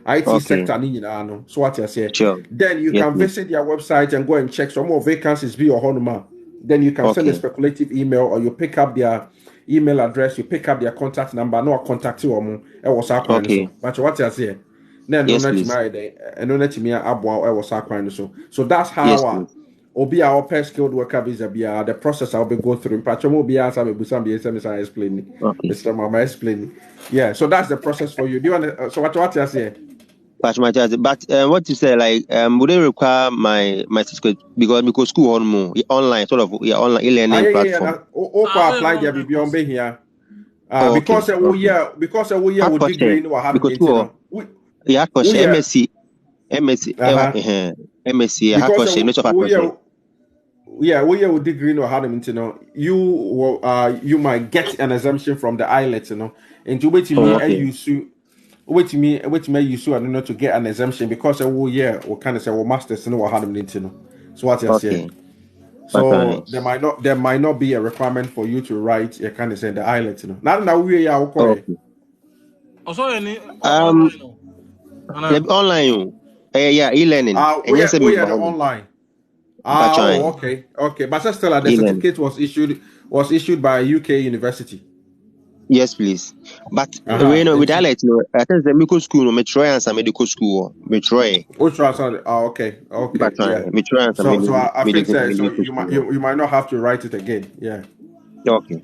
IT sector, no. So what I say, then you can visit their website and go and check some more vacancies be your home. Then you can send a speculative email or you pick up their email address, you pick up their contact number, no contact you or was our but what I say, then no let me and no let me abo was our so that's how Obi our past skilled worker visa be the process I'll be go through. Pachomo be answer me some be explaining. Mr. Mama explaining. Yeah, so that's the process for you. Do you want so what I say? But what you say, like, would they require my certificate because school on more online sort of online e-learning platform? Apply there be on be here. Because we would degree in what happened. Yeah, for MSc, yeah, we would degree in what happened. You know, you might get an exemption from the IELTS, you know, and to wait to me you sue and not to get an exemption because we kind of say masters know what happened, you know. So what I say. So there might not be a requirement for you to write a kind of say the IELTS, you know. Now we are okay. Online. Yeah, e-learning. We are the online. Okay. But still, the certificate was issued by a UK university. Yes, please. But with that, I think the medical school, Metroy and some medical school, Metroy. Okay. But Metroy and some so I think so you might not have to write it again. Yeah. Okay.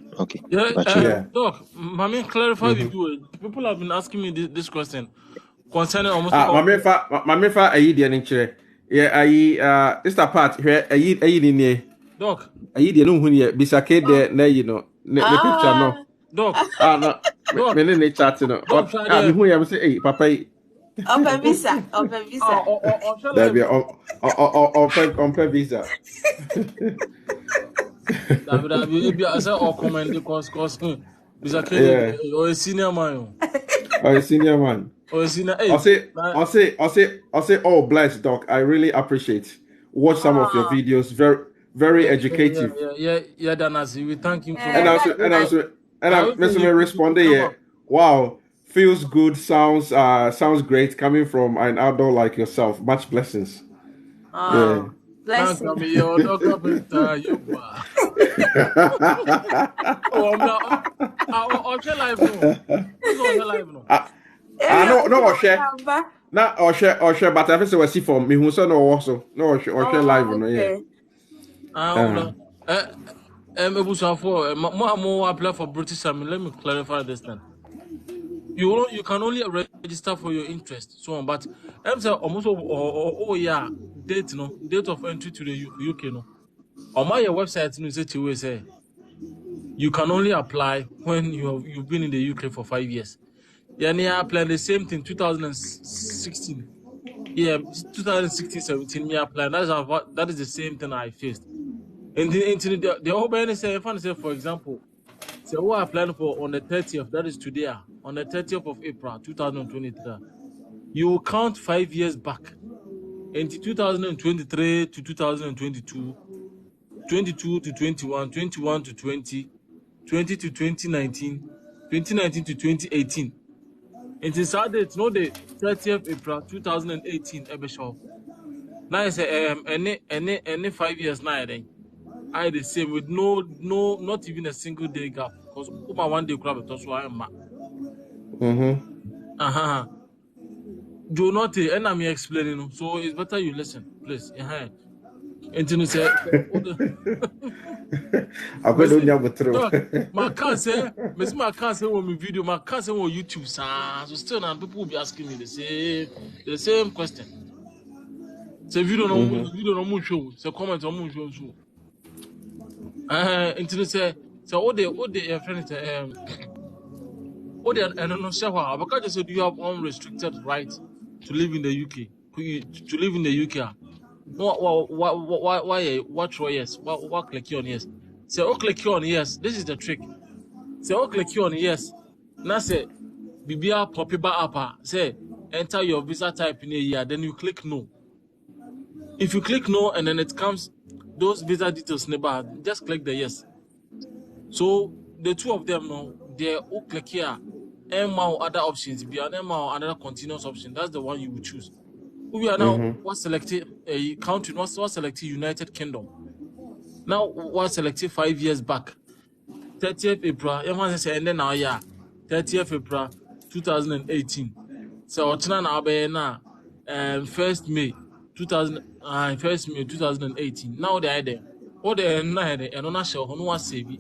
Doc, I mean, clarify with you. People have been asking me this question. concerning almost my mefa ayi de nchire yeah ayi this part here ayi ni ne doc ayi de no hu ne bisake de na yi no ne picture no doc no me ne chat no me hu ya me say hey papa yi Open visa. There be on visa. David, I say or comment because bisake or a senior man. Or a senior man. Or a senior. I say, oh, blessed doc. I really appreciate. Watch some of your videos. Very educative. Yeah, Danasi. We thank him. And I'm responding. Yeah, wow, feels good. Sounds great coming from an outdoor like yourself. Much blessings. Yeah. Blessings. No, share, but I say see for me who so no also no share live no yeah. More apply for British Army. Let me clarify this then. You can only register for your interest, so on. But I'm saying almost date of entry to the UK no. On my website, you say you can only apply when you've been in the UK for 5 years. Yeah, I applied the same thing 2016. Yeah, 2016-17. Me applied. That is the same thing I faced. And the whole banner say, for example, say who are applying for on the 30th. That is today. On the 30th of April 2023, you will count 5 years back into 2023 to 2022, 22 to 21, 21 to 20, 20 to 2019, 2019 to 2018. It is sad it's not the 30th April 2018 episode. Now I say any 5 years now then I the same with no not even a single day gap because my 1 day crab that's why I'm do not and I'm explaining so it's better you listen please and you say I go do nyabo through my can't say my can't say on my video my can't say on YouTube so still now people will be asking me the same question. Say video no show say comment on show so and you say all the friends and no say how because they say do you have unrestricted right to live in the UK to live in the UK. Why watch yes? What click on yes? Say click on yes. This is the trick. Say click on yes. Now say Bibia popular app. Say enter your visa type in a year. Then you click no. If you click no and then it comes those visa details never just click the yes. So the two of them now they all click here. And other options be another continuous option. That's the one you will choose. We are now what selected a country, what selected United Kingdom. Now what selected 5 years back. 30th April, everyone say and then now 30th April 2018. So now first May 2018. Now they are there. What they are and on show who was save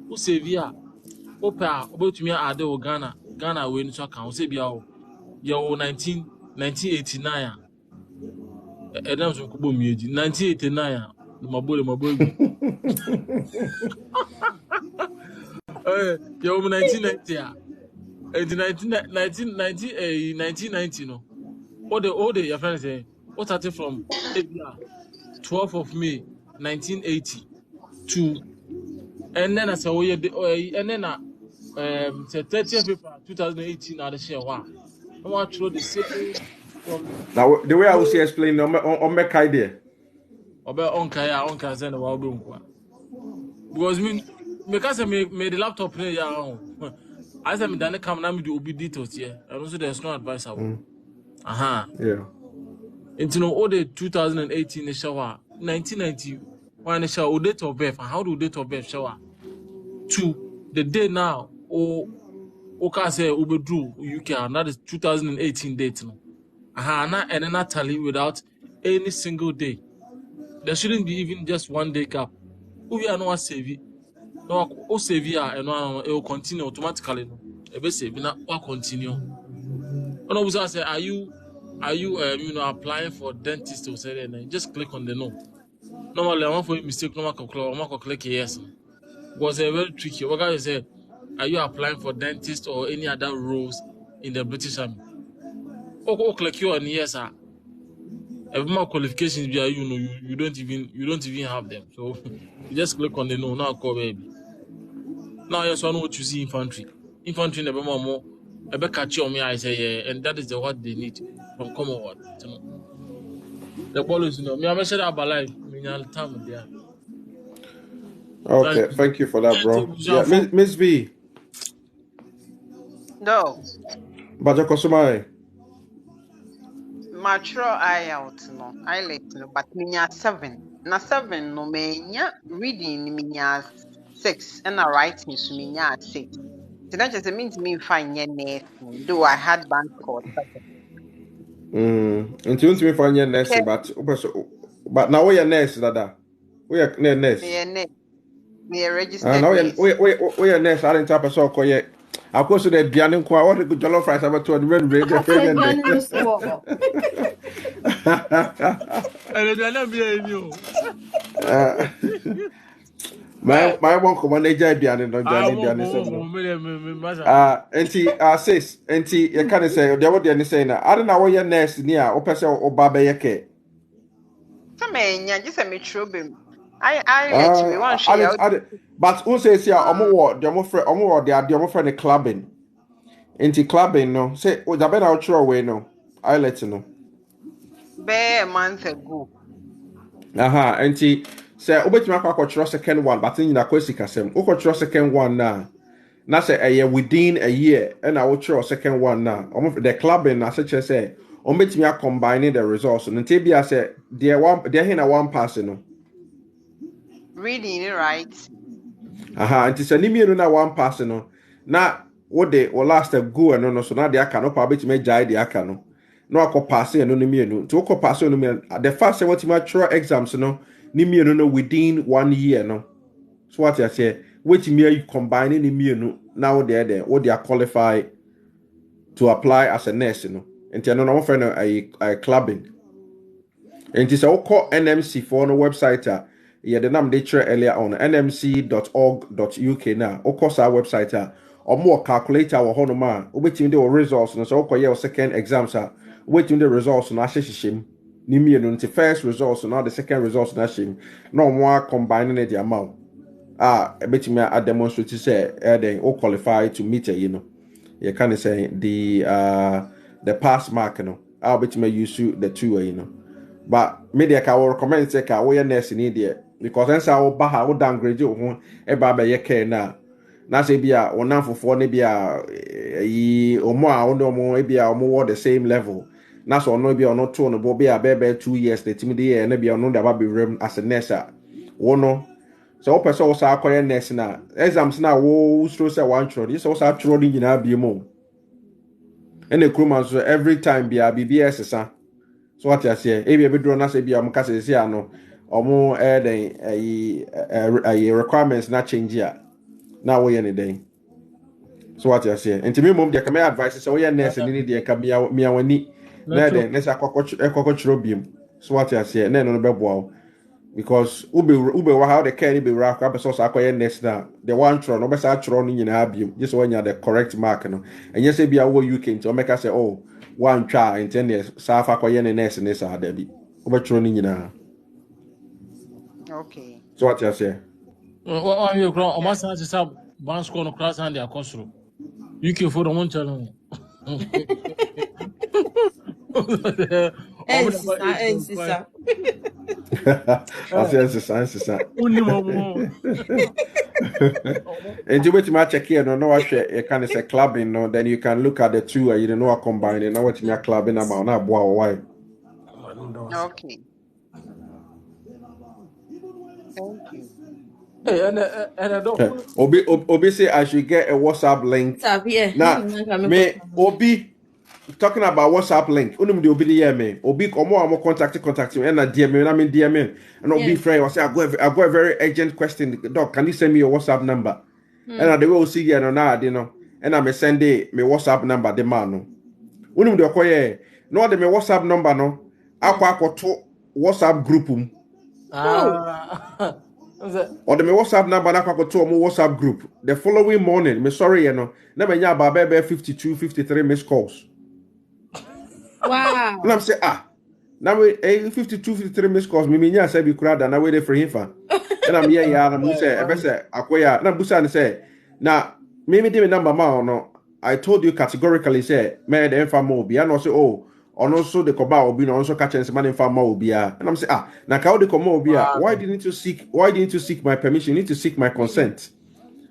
who save ya Opa about me are the Ghana win to account say be your 1989. Adams Kubo Meji, 1989. My boy. You're 1990. 1990, no. All the your friends say, what started from 12th of May, 1980 to, and then I said, and then 30th April 2018, I share one. I want to throw the same. Now the way I will explain on my idea. About on send a wild because me the laptop play I said me done come now me do obi details here and also there's no advice I will. Yeah. Into all the 2018 the shower 1991 the shower date of birth and how do date of birth shower to the day now or can say Ubedru UK and that is 2018 date no. And then tally without any single day. There shouldn't be even just 1 day gap. We are not save no save and it will continue automatically. No, save now or continue. When I was say, are you applying for dentist or say that? Just click on the no. Normally, I want for a mistake. No one click yes. Was a very tricky. What guy say? Are you applying for dentist or any other roles in the British Army? Oh, click you on yes, sir. Every more qualifications be you don't even have them. So you just click on the no. Now call baby. Now yes, I know what you see infantry. Infantry never more. I bet catch you on me. I say yeah, and that is what they need from Commonwealth. You know? The ball is me. I'm sure about life. Time there. Okay, thank you for that, bro. Yeah, Miss V. No. Bajako Sumai. Mature IELTS no. IELTS no, but minya 7. Na 7 no menya reading minya 6 and writing so minya 6. So that just means me find your nursing. Though I had bank course. Until you find your nursing, but now we are nurse, Dada. We are nurse. We are registered. Now we are nurse. I didn't tap a sock yet. Of course, the Bianin Kwa, what a good jollof rice about 2 red red. My one command Bianin, no Bianin. Sis, you can't say, there would be saying, I don't know what your nurse near, or person or Baba Yake. Some men, just a metro beam. I let me one share. But who says here, they are friend clubbing. Into clubbing, no. Say, oh, the better out your way, no. I let you know. Bare a month ago. And she say, Obet Maka second one, but in the Quesica, Oko second one now. Now say a year within a year, and I will throw second one now. The clubbing, as such as say, Obet me combining the results. And Tibia said, they're here one person. Reading right. And it's an immune na one person. Now, what they will last a go and no, so now they can probably to make jai the akano. No, I could pass it and no immune. To go pass on the first what mature exams, no, immune within 1 year, no. So what I say, which me combining immune now they're what they are qualified to apply as a nurse, no. And I know friend a clubbing. And it's all called NMC for on the website. Yeah, the name they share earlier on nmc.org.uk now. Of course, our website or more calculator or honoma. Waiting the results and so okay, second exams are waiting the results and shame. Nimian the first results and now the second results na shame. No more combining the amount. A bit me a demonstrate to say they all qualify to meet you know. You can say the pass mark, you know. I'll bet me use the 2 you know. But media can recommend say ka we nurse in India because then say we baha we downgrade you ho e ba be ye care na say bia onam fofo ne bia yi omo a omo e bia omo the same level na so no bia ono to no bo bia be 2 years the team dey na bia ono da ba be rem as a nurse wo no so person wo sa akoye nurse na exams na wo stro say one throw this so sa throw ni nyina bi mo and the crewman so every time bia BBS sa. So what I say, if you be doing that, be say no, or more a requirements not change yet. Now we any day. So what I say, and to me, mom, there can be advice. So we are nurse and need there can be me our need. Then let's a cockroach. So what I say, and then on the bed because ube how the carry be rock up so acquire nurse now. The one tron, no best tron in abium. Just when you are the correct mark, no, and yes, be our UK to make us say, oh. One child in 10 years, Safa Koyen nurse in this are Debbie. Overturning you now. Okay. So what you say? What are you grown? Almost as a bounce corner class and their costume. You can for the one channel. And you wait to check here, no, I share a kind of say clubbing, no, then you can look at the 2 you know, combine and know what you're clubbing about now, why. Okay. Thank you. Hey, and I don't. Obi say I should get a WhatsApp link. Now, me Obi talking about WhatsApp link. Unum the Obi the me. Obi come on contact you and DM me. I mean DM me. And Obi friend was say I got a very urgent question. Doc, can you send me your WhatsApp number? And they will see you now, you know. And I may send me WhatsApp number the man. Unum de okoye. No de me WhatsApp number no. Akwa to WhatsApp group or the WhatsApp number na kwako to mo WhatsApp group. The following morning, me sorry you know. Na me nya about 52, 53 missed calls. Wow. And I'm say now we 52, 53 missed calls. Me nya say be crowd and I wait for him fa. And I'm here ya na say e be say akoya na busa ni say na me de number ma no. I told you categorically say me the info mo bi and also and also the koba obi no also catch and man info mo obi and I'm say na ka the komo obi why didn't you seek my permission? You need to seek my consent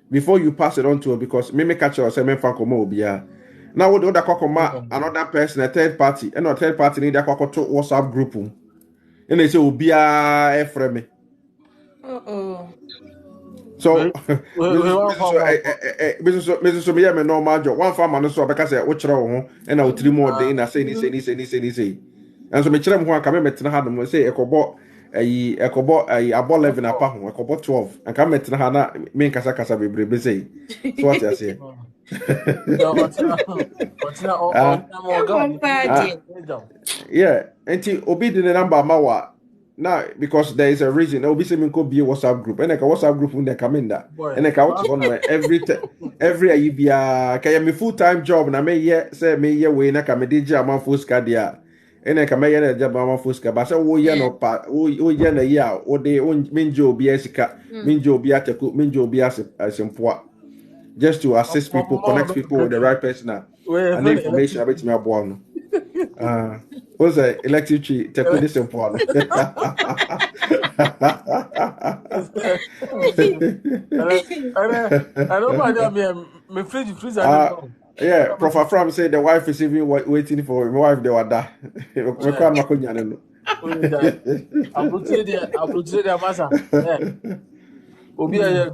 before you pass it on to her, because me catch or say me info komo obi now what the other kokoma another person, a third party, and a third party need that to WhatsApp group and they say obi a frame me. So, Mrs. Somia, me no major. One farmer no so because I watch around and I will 3 more day. I say this. And so me chere mo aka me metena ha no say ekobo a abo 11 apa ho ekobo 12 and ka metena ha na me nkasa bebrebe say. So what you say? Yeah, and obi the number mawa. Now, because there is a reason, I'll be saying could be a WhatsApp group, and a WhatsApp group when they come in that, and I count on every year. Can me full-time job, and I may say me way na come DJ among fuska dia, and I come here job among fuska. But so we no pa, we na ya, or they own minjo biasika, minjo biateku, minjo bias as important, just to assist people, connect people with the right person and the information about me about. What's that electric tree? Take this important. I don't know. My fridge. Yeah, Prof. Afram said the wife is even waiting for him. My wife, they were there. I'm putting there, massa. Obi I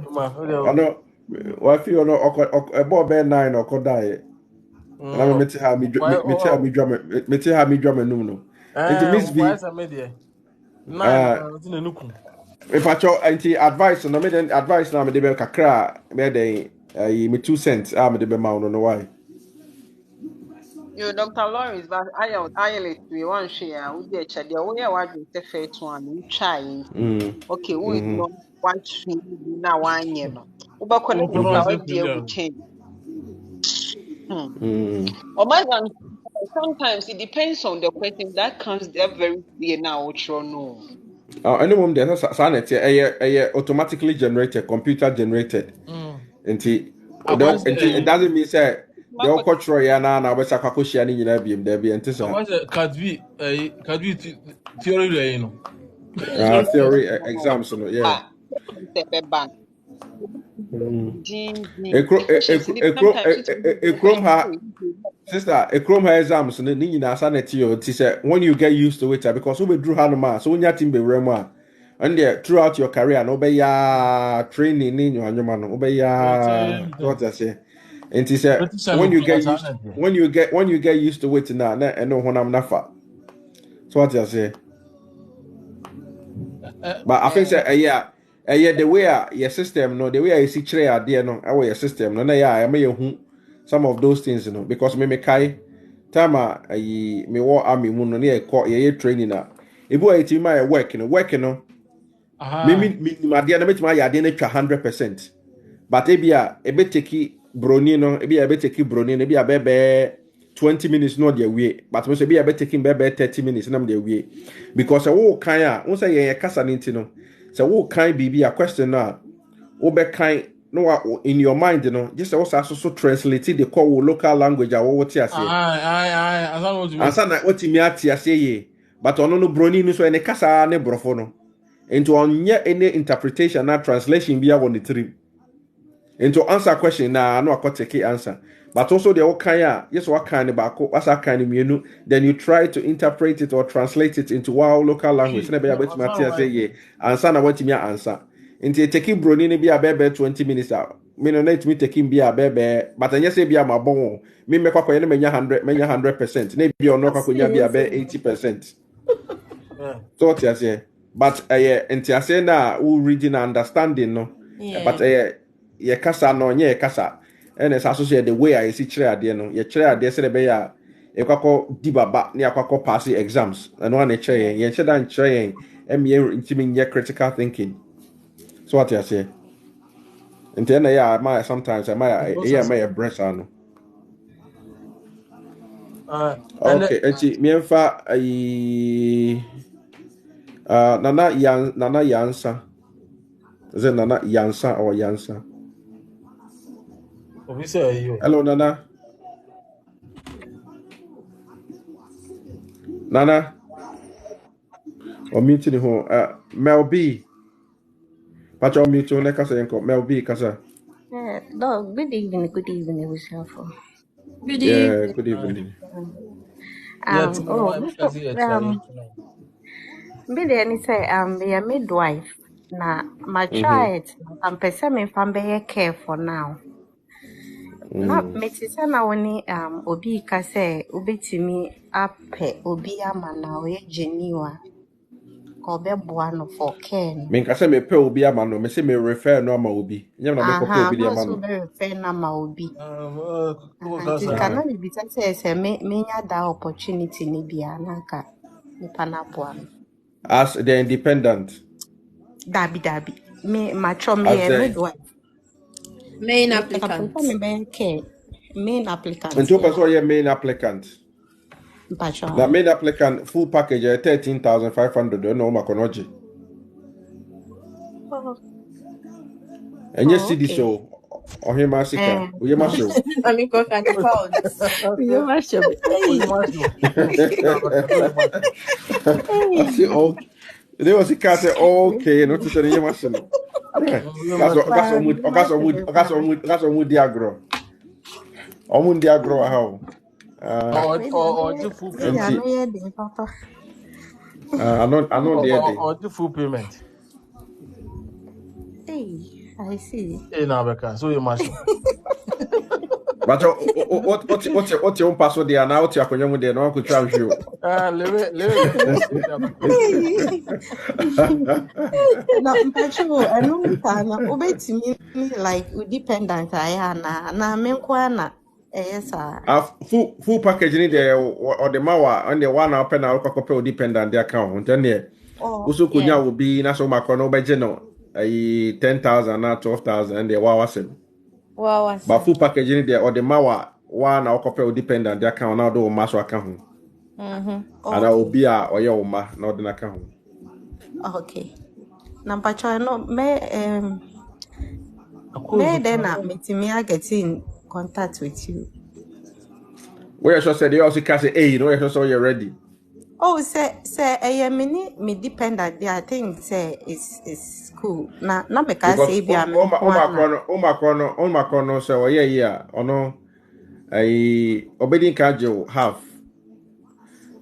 know. Wife, you know, about 9 or die. And I'm meeting her, me drum and no. And Miss V. If I show anti advice, no me then advice na me de be kakra me dey me 2 cents me de be ma no why. You Dr. Lawrence, but I we want share we dey check there we are the first one we try. Okay, we no want to na one year no. We ba connect with our dey change. Or my than sometimes it depends on the question that comes there very clear now which you know. Any moment there's a automatically generated, computer generated. It doesn't mean say the cultural yana na wesa kwakoshia ni nyina biem there be ntisa. Could be theory you know. Theory exams no yeah. A Chrome exams ni nyina sanity o ti say when you get used to it because we drew hanoma so when your team be remo and there throughout your career no be ya training ni nyo anyoma no be ya what I say and it say when you get used to it na no honam nafa so what I say but I think say yeah the way your system no the way I see chere ade no our your system no na ya me hu some of those things you know because me kai time me war army mu no na ye training na ebu ati my work no me ade na metima ya ade na twa 100% but ebia ebeteki broni no ebia ebeteki broni no ebia bebe 20 minutes no dey we but me say ebia ebeteki bebe 30 minutes na me dey we because wo kan a won say ye kasa ninti no say wo kan bibi a question na wo be kan no in your mind you know just also translate the call local language what you say ansana what me atia say ye but ono no broni no so ene kasa ne brofo no into onye any interpretation na translation bia won the trip into answer question na no akoteke answer but also the okay yes what kind back what's kind of then you try to interpret it or translate it into local language na be able to matia say ye answer what me answer into taking broni ne be a 20 minutes out me no let me taking be a bebe but anya say be a mabon me me kwakọ ye menya 100% na be ono kwakonya be a 80%. So what you say but into say na who reading and understanding no but ye kasa no nye kasa and it's associated the way I see chere ade no ye chere ade say be ya ekwako di baba ne akwako pass exams and one che yen che dan che yen intimi critical thinking. So what you say? And then I sometimes I might breast ano. Okay, enti miemfa Nana Yansa. Is it Nana Yansa or Yansa? Hello, Nana. Nana. Or meeting who Mel B. But you're mutual Mel B. Kasa. No, good evening, Wisafo. Good evening. Good evening. Biddy say be a midwife. Na my child, I'm pursuing family care for now. Na metisa na woni obi ka say obetimi ape obi ama na we geniwa ko be boa no for care. Me ka say me pe obi ama no, me say me refer no ama obi. Nyam na me ko pe obi di ama no. So be refer na ma obi. Kana ni bi say me nya da opportunity ni bia na ka ni pana boa. As the independent. Dabi. Me macho me midwife. Main applicant. Main applicant. And two person are main applicant. The main applicant full package 13,500. No makonoji. And you see this show. Oh, he masika. We masho. I mean, go and pound. We masho. They was a cat okay, not to say you masho. That's a mood diagro. Omun diagro how. Or full payment. I know the full payment. Hey, I see. Hey, Nabeka, so you must. But what's your own password there now? What's your conjoined there? No, I could try you. No, I know obey me like dependent. I am na menkwana. Yes, sir. Full package in there or the mawa on the one open our copy dependent the account. Then there. Also, Kunya will be national macrono by general. 10,000 now 12,000 and the wawasim. Wow. But full package in there or the mawa one our copy dependent the account now do maso account. And I will be a or your ma not the account. Okay. Number two, no may then meeting me get in contact with you. Where I said you also can say, hey, you know, I saw you're ready. Oh, say, I me dependent. I think say it's cool. Na me can say be am. Omakono say, oh yeah, oh no, obedient card half.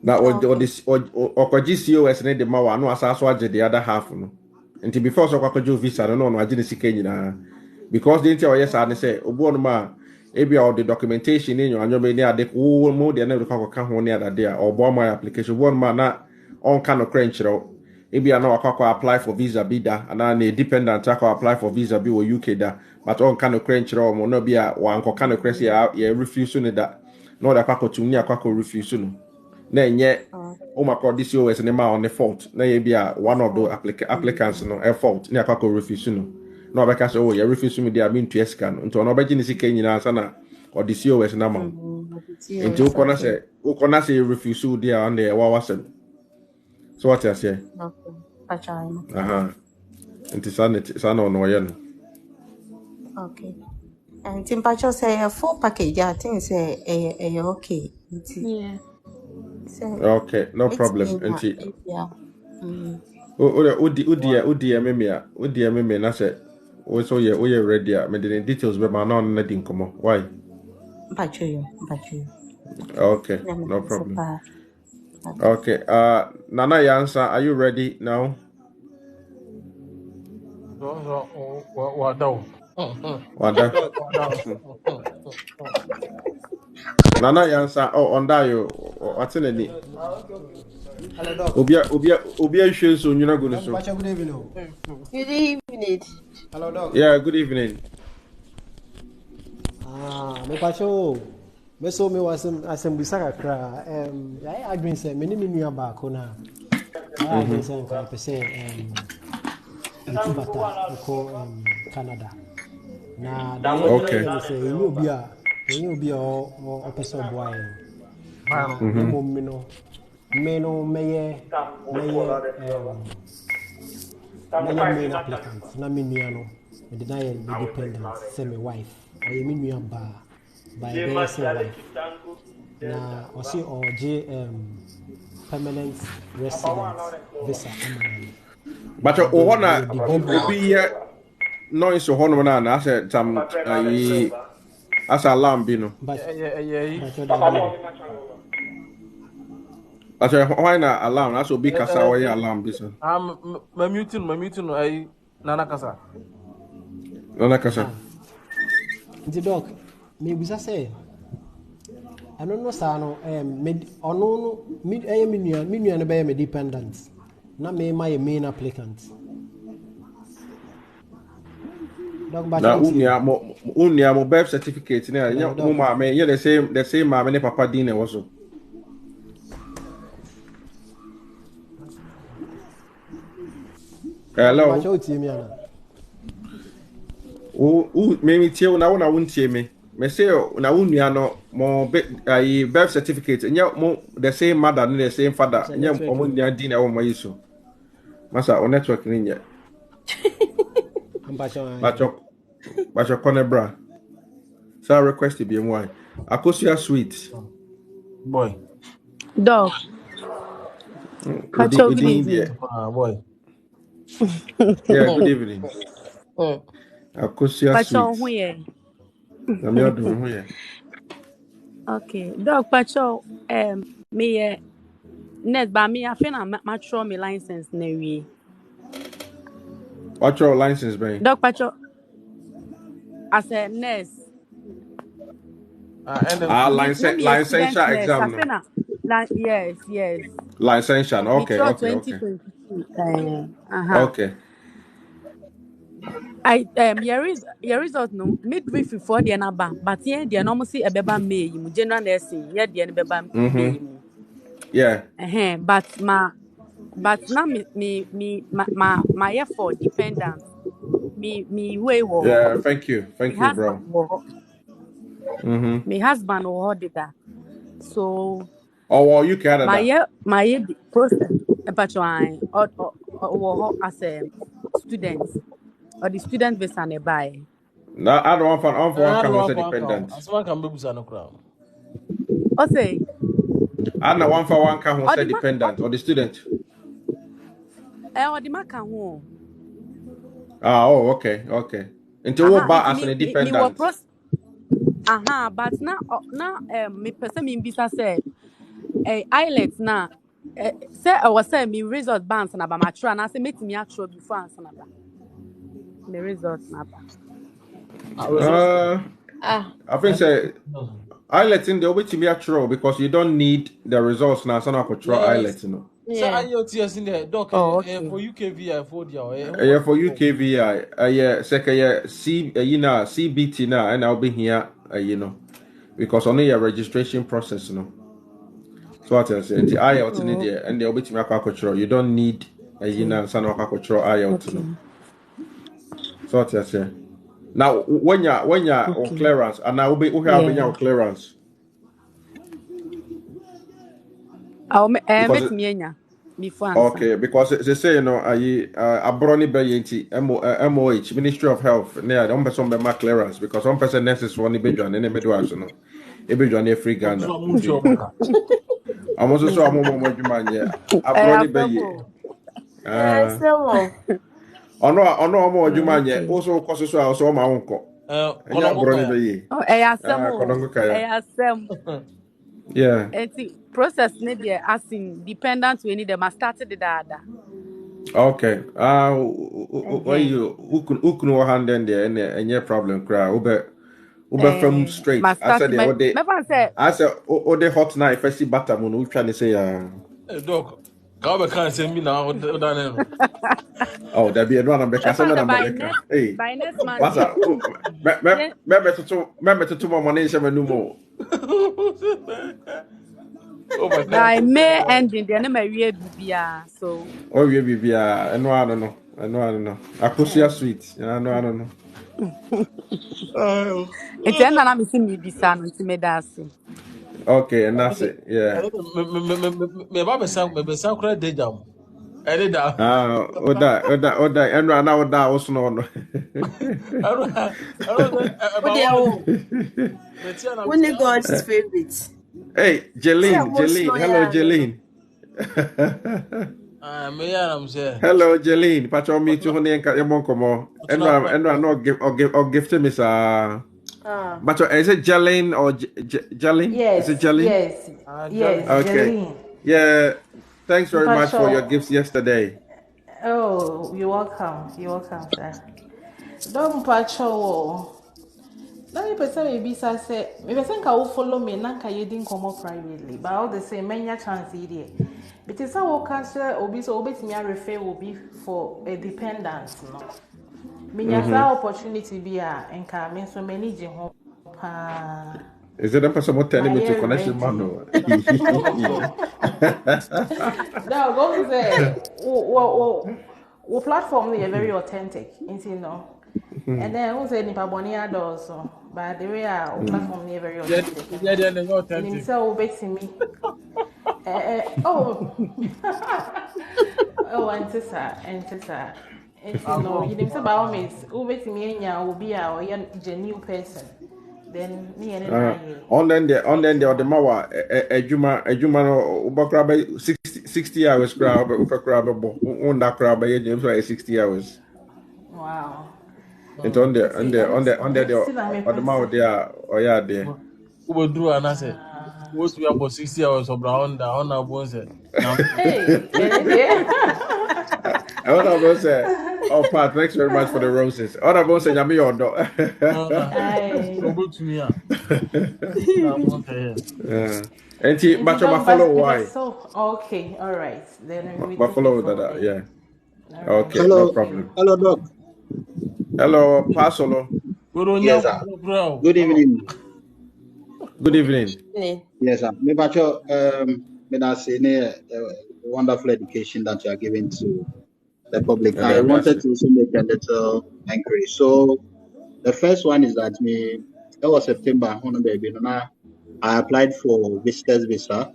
Now or this or GCOS need the mawa no asaso age the other half no. Until before so kwakojo visa no agene sika nyina. Because the intel yes I say obo no ma ebi all the documentation in your anyobe ni ade wo mo de na kwa ka ho ni ada there or bo my application one man na on kind of crunch ro ebi na akwa apply for visa bida and na dependent akwa apply for visa bi wo UK da but on kind of crunch ro mo no bia wan ko kind of crunch ya refuse no da no da akwa to ni akwa refuse no na enye o makọ this OS ne ma on the fault na ye bia one of the applicants no a fault ni akwa refuse no no abeka say oh you refuse me there mean to scan nto no obeji ni sika nyina ansa na or the COS na ma nti o kona say refuse there on the wawasem so what you say nti sana no ye no okay and Timpacho say a full package I think say okay yeah okay no problem nti yeah odi me na say so you're ready. Me the details be man on letting come. Why? Bachu. Okay, no problem. Okay. Nana Yansa, are you ready now? Wada. Nana Yansa, on that you what's in it? Obia shows so you're not going to so. Good evening. Hello, dog. Yeah, good evening. Me pacho. me so me was asem bisaka kra I agree say me ni nua ba ko na I agree say nka pe say bata ko Canada na da Okay. say you obi o person boy mo me no meye main applicant na me nua no me deny be dependent say my wife or me nua ba by best wife na osi oje permanent resident visa amana But ohona obi here noise hono na ase tam asa alarm bi no. but Ase why na alarm na so bi kasa why alarm bi so. My muting I nana kasa. Nana kasa. the dog me bisa say I don't know sa no ono no me nua no be me dependent na me my main applicant dog ba Na unia mo birth certificate na nya mo ma me ye the same ma me ne papa din e wo so. Hello. ba cho tie me ana Me tie na won tie me. Me say na unia no mo birth certificate nya mo the same mother and the same father nya mo nia din e wo mo yiso. Masa o network ni nya. Bacho Conebra. So request to be why. Akosia sweet. Boy. Dog. Pacho, good evening. Boy. Yeah, good evening. Akosia Pacho, sweet. who ye? I'm your doing who ye. Okay. Dog, Pacho, me net ba me I feel I'm mature me license na we. What's your license, babe? Dog, Pacho, as a nurse. Licensure exam. Yes. Licensure. Okay. 2022. Okay. Your result no midwifery for the number, but yeah, the normal see a beba May, general nursing, yeah, the beba May. Yeah. But now my effort dependent. Me way war. Yeah, thank you, bro. My husband will did that. So you Canada. My process or as a student or the student visa nearby. No, I don't want one dependent. As one can be no crowd. O say I don't want for one can say dependent or the student. Or the maka ho. Okay. Until what about as an independent? But now me person me bisa say IELTS na say I was say me result bands na ba mature na say make me actual before answer na ba. Me result na ba. I think say IELTS in the way to be actual because you don't need the results now so not control IELTS you know. Yeah. So IELTS in there doc for UKVI for the yeah for UKVI yeah second yeah CBT now and I'll be here you know because only your registration process you know. So what I say the IELTS in there and they'll be to make control you don't need so not control IELTS you know. So what I say now when you're on clearance and now we have your clearance. Okay, because they say you know abroni be MOH Ministry of Health near one person be mark clearance because one person nurses one be join any midwives you know e be join free Ghana. I'm also so I'm more adwuma yeah abroni be ono more adwuma yeah also cost so also ma wonko abroni be yeah process need there as in dependent we need them started the data. Okay. Why you who can hand in there any problem cry ube from straight. I said the hot night first butter moon we trying to say doc Kabe can't send me now oh there be one be kasa na by next month. Remember to money shame no more. Oh my By God. May ending, the name we BBA. So Oh, yeah, baby. I know. I don't know. I know. Akosia sweet. I know. it's end and I'm seeing me be son until me that's it. Okay, and that's it. Yeah. Me ba me sa kura deja mo. Ede da. Oda. And right now, that also no. I don't about Odia, one oh, day. Me tia na me only tia. God's favorite. Hey, See, I'm Jeline. slow, Hello, yeah, no. Jeline. Ah, me ya na me say. Hello, Jeline. Pacho me to honey and Yamonkomo. And Tuna kwa. I not give or gift him is Ah, but is it Jeline or Jeline? Is it yes, Jeline? yes, Ah, yes, Jolly. Okay. Jeline. Yeah. Thanks very much for your Mpacho. gifts yesterday. Oh, you're welcome. You're welcome, sir. Don't Mpacho. Now me person maybe say me person can follow me na can you didn't come up privately. But all the same, many chance here. But it's how we can say obi so obi me refer obi for a dependent no. Minya sa opportunity be a enka me so many je ho pa. Is it a person what telling My me to ear connection man? ready. No. No, go to say wo platform no very authentic, you know. And then who say nipa boni also, but the way our platform no very authentic, you know. Yeah, they are And authentic. himself bet me. Oh, oh, auntie, you know, you didn't say by all means, who bet me enya will be our genuine person. Then me and I. On then the mawa ejuma no ubakra by 60 hours crowd ubakra bo on that crowd by 60 hours. Wow. And on the See, and the mawa there or yeah there. Ube drew and I said, "What's we about 60 hours of brown down on our bones?" Now, Hey, yeah. I want to say, oh Pat, thanks very much for the roses. All about say yami odo. Obu to me. Yeah. And but you follow why? So okay, all right. Then we But take it follow from that, there. yeah. All right. Okay, Hello, no problem. hello, Doc. Hello, Pasolo. Yes, sir. Good evening. Good evening. Yes, sir. Me bacho, me na say a wonderful education that you are giving to the public. I wanted to also make a little inquiry. So the first one is that that was September. I applied for visitor's visa.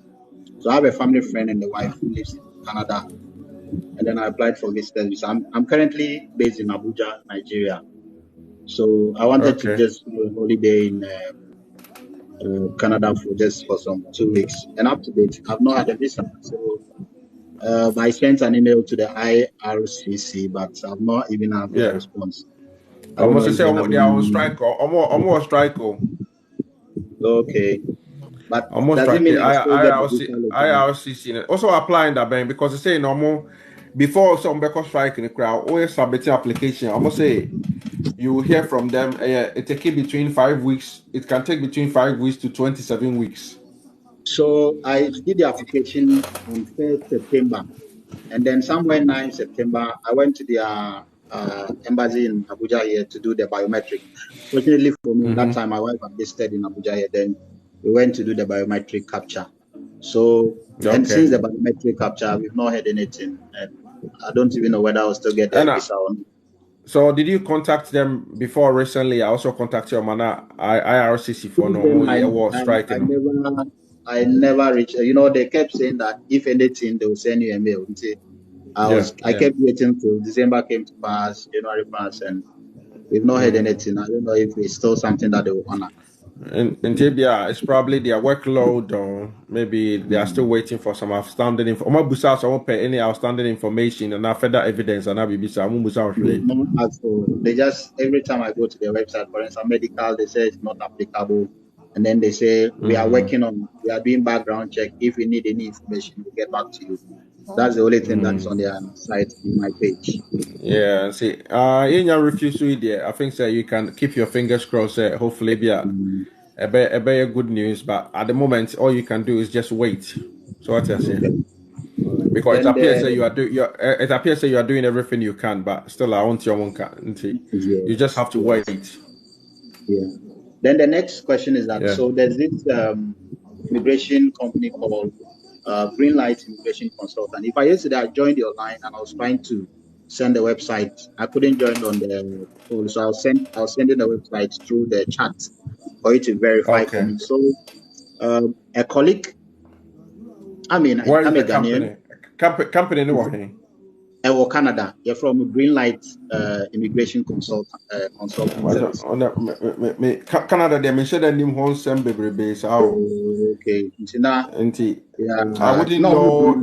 So I have a family friend and the wife who lives in Canada, and then I applied for visitor's visa. I'm currently based in Abuja, Nigeria. So I wanted to just do a holiday in Canada for some 2 weeks. And up to date, I've not had a visa. So I sent an email to the IRCC, but I've not even had a response. Almost say they are on strike or almost strike. Okay. But almost does it mean I still get the visa IRCC also applying that ban because they say normal before some because strike in the crowd always submitting application. Almost say you will hear from them. It take between 5 weeks. It can take between 5 weeks to 27 weeks. So I did the application on 1st September, and then somewhere 9 September, I went to the embassy in Abuja here to do the biometric. Fortunately for me, that time my wife had visited in Abuja here. Then we went to do the biometric capture. So and since the biometric capture, we've not heard anything, and I don't even know whether I'll still get the visa or not. So did you contact them before recently? I also contacted your mana IRCC for I never reached. You know, they kept saying that if anything, they will send you a mail. I kept waiting till December came to pass, January passed, and we've not heard anything. I don't know if it's still something that they will honor. And it's probably their workload, or maybe they are still waiting for some outstanding information. I won't pay any outstanding information and further evidence, and They just every time I go to their website, for instance, medical, they say it's not applicable, and then they say we are doing background check. If we need any information, we'll get back to you. That's the only thing that's on their site in my page. Yeah, see, in your refusal there, I think you can keep your fingers crossed. Hopefully, be a good news. But at the moment, all you can do is just wait. So what I say, because it appears that it appears that you are doing everything you can, but still, I want your one. You just have to wait. Yeah. Then the next question is that so there's this immigration company called Greenlight Immigration Consultant. If yesterday I joined your line and I was trying to send the website, I couldn't join on the phone, so I was sending the website through the chat for you to verify for me. So a colleague, I'm a Ghanaian. Company no working. Canada. You're from Greenlight Immigration Consultant. Canada, they mentioned that name home some baby base. Okay. I wouldn't know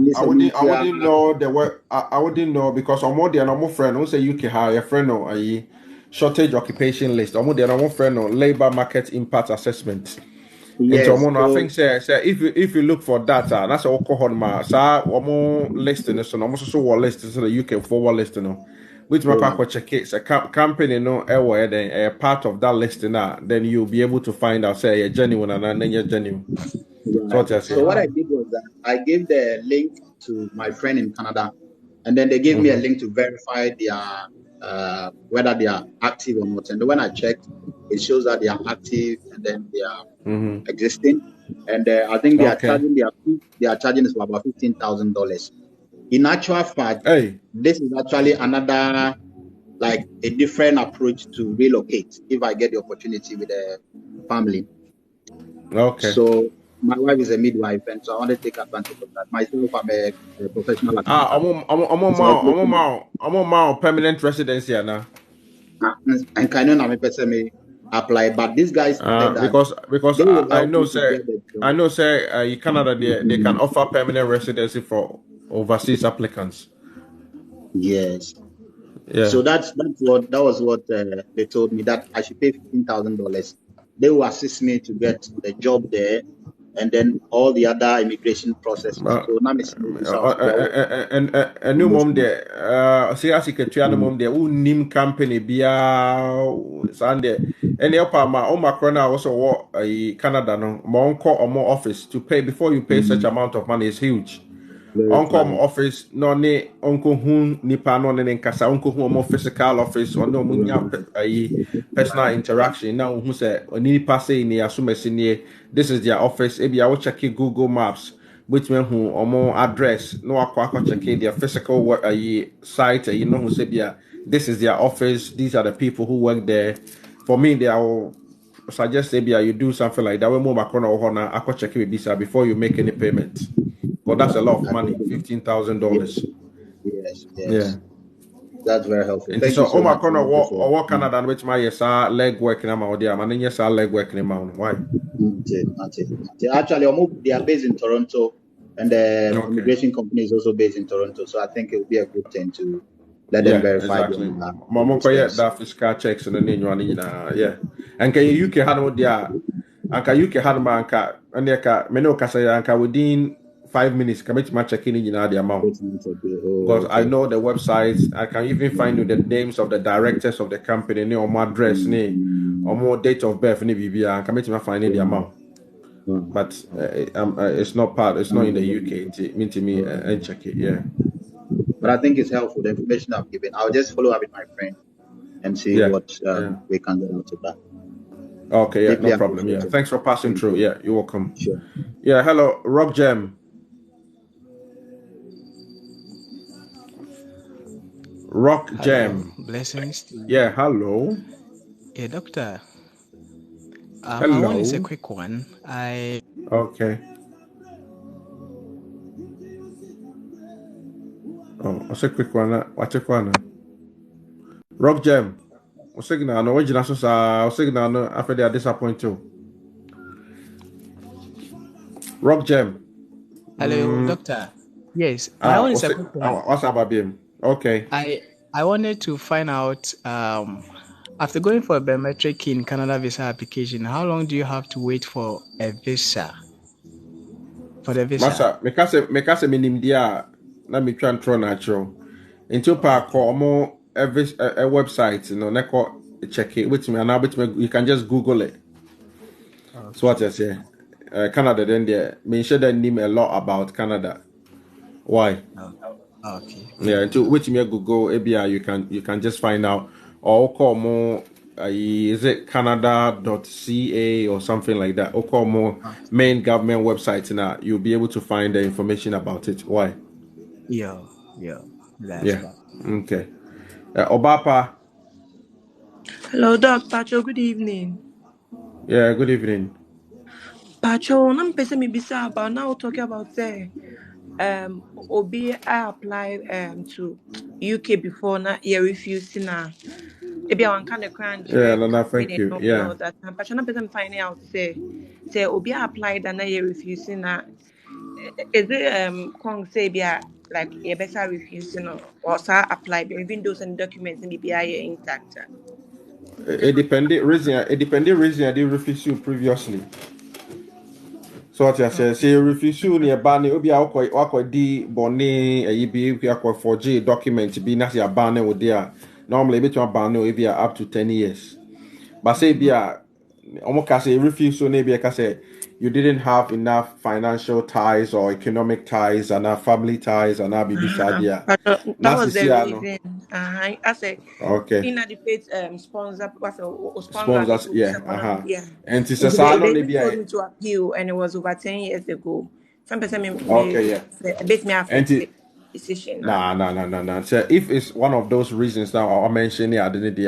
the work. I wouldn't know because I'm more than a friend. Don't say UK hire a friend or a shortage occupation list. I'm more than a friend or labor market impact assessment. Yes, I think say if you look for data, that's all cohort ma. Sa omo listing so almost so what list so the UK forward listing no. Which my pack check it. A company no then a part of that listing then you'll be able to find out say you're genuine and then you're genuine. Right. So what I did was that I gave the link to my friend in Canada, and then they gave me a link to verify their whether they are active or not. And when I checked, it shows that they are active and then they are existing. And I think they are charging is for about $15,000. In actual fact, this is actually another like a different approach to relocate if I get the opportunity with a family. Okay. So my wife is a midwife, and so I want to take advantage of that. Myself, I'm a professional accountant. I'm on permanent residency now. And can you apply? But these guys because I know in Canada they can offer permanent residency for overseas applicants. Yes. Yeah. So that was what they told me, that I should pay $15,000. They will assist me to get the job there, and then all the other immigration processes. So now and new mom there. See, as you can try the mom there. Who name company bia Sunday. And the upper my Omicron also work Canada no. My uncle or more office to pay before you pay such amount of money is huge. Uncle office no ne uncle hun nipa no ne nkasa uncle hun more physical office or no munya personal interaction now who say nipa say ni asumesi ni this is their office ebi I will check Google Maps which mean who or more address no akwa check their physical site you know who say this is their office, these are the people who work there. For me they will suggest maybe you do something like that when more makona or hona akwa check with visa before you make any payment. But that's a lot of money, $15,000. Yes. Yeah. That's very helpful. And so, what Canada, which my leg working amount there, man, yes, leg working amount. Why? Actually, they are based in Toronto, and the immigration company is also based in Toronto. So I think it would be a good thing to let them verify. Exactly. Mama, that fiscal checks and then you yeah. And can you UK had there? And can UK had manka and there meno kasaya within 5 minutes, can make my checking in the amount. Because I know the websites, I can even find the names of the directors of the company, or more address, or more date of birth, maybe I can make my find the amount. But it's not in the UK. It mean to me and check it, yeah. But I think it's helpful, the information I've given. I'll just follow up with my friend and see what we can do with that. Okay, yeah, no problem. Yeah, thanks for passing through. Yeah, you're welcome. Sure. Yeah, hello, Rob Gem. Rock Jam. Blessings. Yeah, hello. Yeah, doctor. Hello. My one is a quick one. Okay. Oh, what's a quick one? What's a quick one? Rock Jam. What's a signal? No, what's the signal? No, after they are disappointed too. Rock Jam. Hello, doctor. Yes, my one is a quick one. What's about him? Okay. I wanted to find out after going for a biometric in Canada visa application, how long do you have to wait for a visa? For the visa. Masa, mekase minim dia na me try and throw natural. Until pa call more a website, neko check it with me and now you can just Google it. Okay. So what I say, Canada then there. Me sure they name a lot about Canada. Why? Okay. Yeah, until which me Google ABI you can just find out or call more is it Canada.ca or something like that? Or more main government website now, you'll be able to find the information about it. Why? Yeah. That's Yeah. that. Okay. Obapa. Hello, Doc. Pacho, good evening. Yeah, good evening. Pacho, I'm person me bisa about now talking about say Obi I applied to UK before na you refusing na maybe I kind of crunch Yeah, no, thank you. no Yeah. that Pacho na person finding out say Obi I applied and na you refusing na is it Kong say be like you better refusing or sa apply even those and documents and be intact. It depended reason I did refuse you previously. So what I say refuse you near banning obi akwa di boni be akwa 4G document be na ya banning with there. Normally between banning if you up to 10 years. But say be almost say refuse so maybe I say you didn't have enough financial ties or economic ties and family ties and That was the reason. I said, okay. inadequate sponsor, Sponsors, yeah. And it's a they told me to appeal, and it was over 10 years ago. Some person okay, base me affect decision. No. So if it's one of those reasons that I mentioned here, I didn't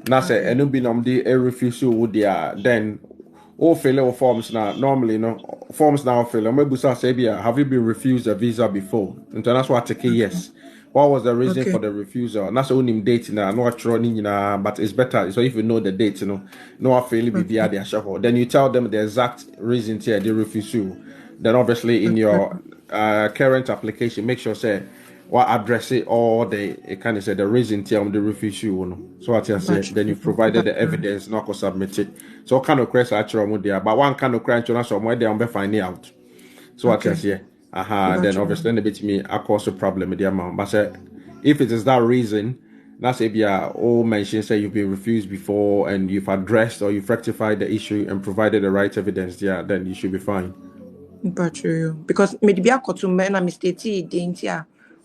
now say and be a refusal would then all fill forms now. Normally, forms now fill. Maybe say, have you been refused a visa before? And that's why I take yes. What was the reason for the refusal? And that's only date now, not running, but it's better. So if you know the date, no I feel be via their shuffle. Then you tell them the exact reason here they refuse you. Then obviously in your current application, make sure say what address it or the kind of say the reason here the refuse you. So what I said, then you provided the evidence, not go submit it. So what kind of question actually there, but one kind of crunch on somewhere they be finding out. So what I say, then obviously the bit me I cause a problem with the amount. But if it is that reason, that's if you all mentioned say you've been refused before and you've addressed or you've rectified the issue and provided the right evidence, then you should be fine. Because maybe I got to men and mistake didn't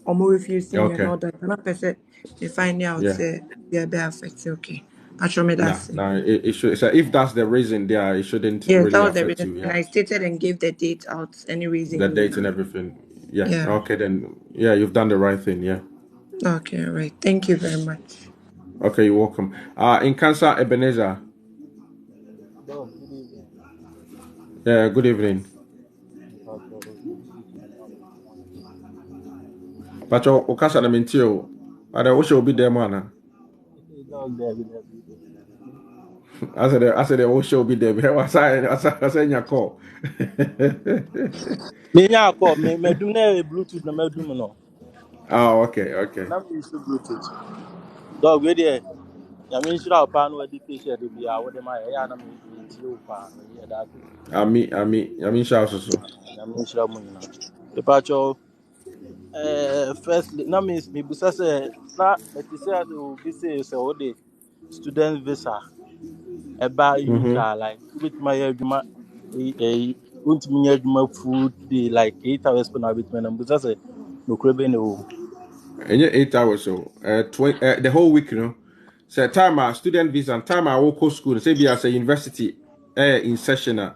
or more refusing and all that. And person they find out they are affected. Okay. It should. So if that's the reason, it shouldn't. Yes, really that was the affect reason. you. I stated and gave the date out. Any reason? The date and everything. Yeah. Okay, then. Yeah, you've done the right thing. Yeah. Okay. All right. Thank you very much. Okay, you're welcome. In Cancer, Ebenezer. Yeah. Good evening. But Okasa na mentio. Ada wo show be there man. I said wo show be there. I said nya call. Me nya call me do na Bluetooth na me do no. Oh, okay. Na me use Bluetooth. Dog we there. Ya me shira pa no education de bia wo de ma ya na me tio pa ya da. Ami ya me share so. Ya me shira mo na. The pacho firstly na me busa say na me say o bi say o de student visa eba UK like with my adwuma want me adwuma food day like 8 hours per night when I'm busa say no krebe no. And 8 hours so the whole week, So time student visa and time I walk school. Say be as a university in session now.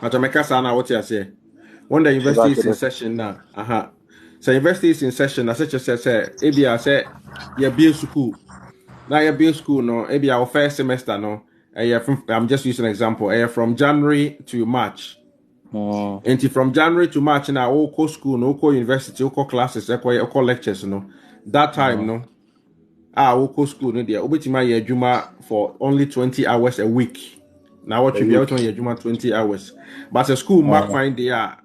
Matameka sana what you say. When the university is in session now. So university is in session. I such as say maybe I say you be school. Now you be school no. Maybe our first semester no. I'm just using an example. From January to March. And from January to March now, all school, no university, all classes, all lectures, that time, all school, no there. Obitima Juma for only 20 hours a week. Now what you be out on Juma 20 hours. But the school mark find there.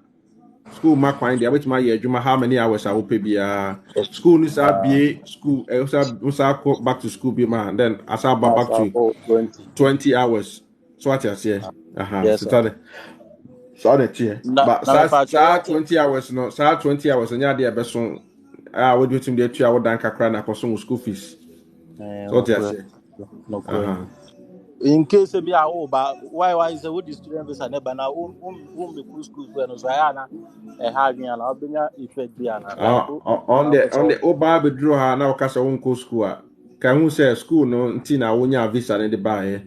School mark find there. Obitima Juma how many hours I will pay be school is BA school. Also back to school be man. Then as I back to 20 hours. So what you say? Yes. So but 20 hours no, 20 hours and you're best one. I would do to the 2 hour danka cry na cost school fees. So what you say? No. In case be but why is the wood student visa never now be school when so na having an albania effect be on the oba be draw her now cast school. Can who say school no ntina wonya visa ne de bae.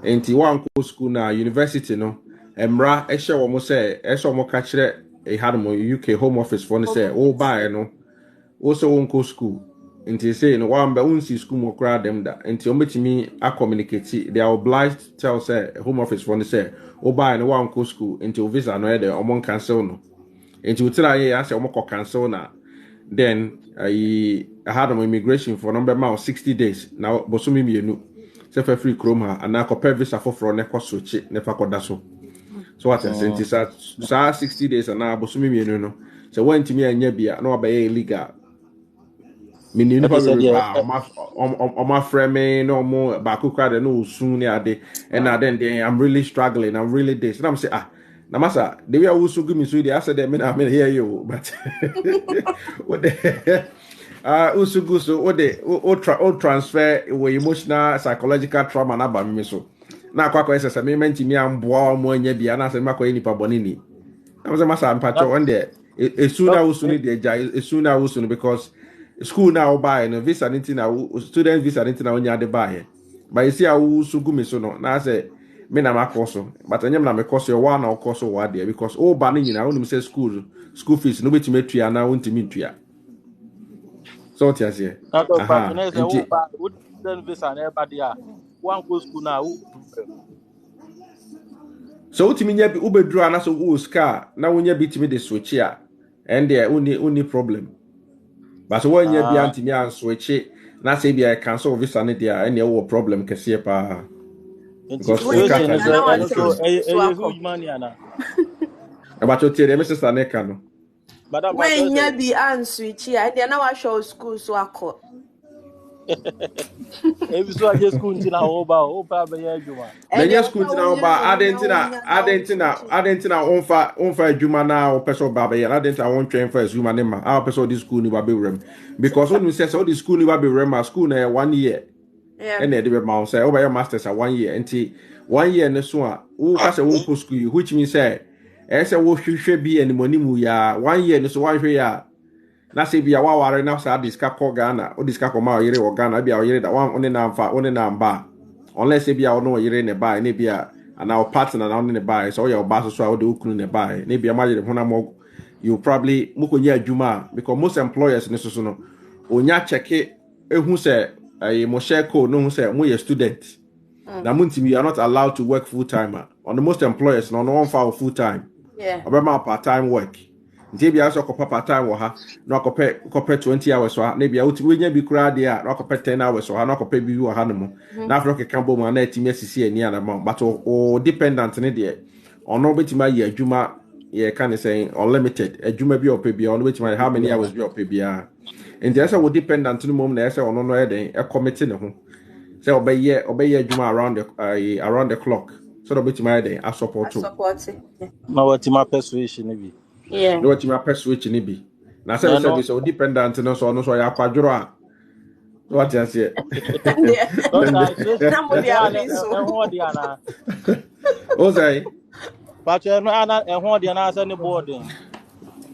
Enti wan ko school na university no. Emra ehye wo mo say ehye mo ka kire had mo UK home office for no say o bae no. Also won ko school. Enti say no wan ba unsi school mo kra dem da. Enti ometimi a communicate they are obliged tell say home office for no say o bae no wan ko school enti o visa no e de omon cancel no. Enti utira ye ya say omo ko cancel na. Then I had an immigration for number of 60 days. Now, Bosumi Mienu, Sefa Free Chroma, and now compare visa for Neko Switch, Nefakodaso. So what I said is that 60 days and now Bosumi Mienu. So when to me and Yabia, no, by illegal. Meaning, my friend, no more Bakuka, no soon, and then I'm really struggling. I'm really this. And I'm saying, Namasa, they were also give me so the answer that I mean hear you, but what the usugu so what the transfer with emotional psychological trauma na ba me so na akwa kwa sesa me menti mi amboa mo anya bia na se makwa nipa bonini na say masa ampacho on there esuna usuni the eja esuna usuni because school now buy no visa ninti na student visa ninti na onya de buy but you see usugu me so no na say me na makoso but anyam na mekoso yo wa na okoso wa there because all ba ni nyina wonu say school fees no betime tua na wontimi tua so what you say so utimi nya bi ubedru ana so wo ska na wonya bitimi de switch a and there only problem but so wonya bi antimi an switch na say bi cancel visa ne there and there wo problem kese pa because huge money ana about your tell Mr. Saneka no when you be an switch and they now show school so akọ ebi so aje school ntina oba be ya adwuma na school ntina oba adentina onfa adwuma na o person ba be ya adentina won twen fa azuma ne ma a person this school ni ba be rem because when we say so this school ni ba be rem school na 1 year and they be ma say over your masters a 1 year enti 1 year ne so a wo ka say won post school which means say say wo hwehwe bi animoni mu ya 1 year ne so wan hwe ya na say bia wa ware na sa diska ko Ghana o diska ko ma o yire wo Ghana bia o yire da wan one na mfa one na mba unless say bia o no yire ne ba ne bia ana o partner na one ne ba so your ba so o de okunu ne ba ne bia ma yire ho na mo you probably mukonya adwuma because most employers ne so no onya check ehu say mo share code no hu say mo ye student na muntimi you are not allowed to work full time on the most employers no one for full time obema part time work nti bia so ko part time wo ha no ko 20 hours so ha na bia we nya bi kura dia no ko 10 hours so ha no ko bi wo ha no mo na afro ke kambo mo na atimi asisi ani ana ma but o dependent ne de ono betima ye adwuma ye can say unlimited adwuma bi o bia ono betima how many hours bi o bia nti asa wo dependent no mom na asa ono no e den e commit ne ho say obeye adwuma around the clock so that betima e den a support na watima persuasion bi no watima persuasion ni bi na say so dependent no so ya kwadworo a what you say o say but no ana ehon de na asa ne boarding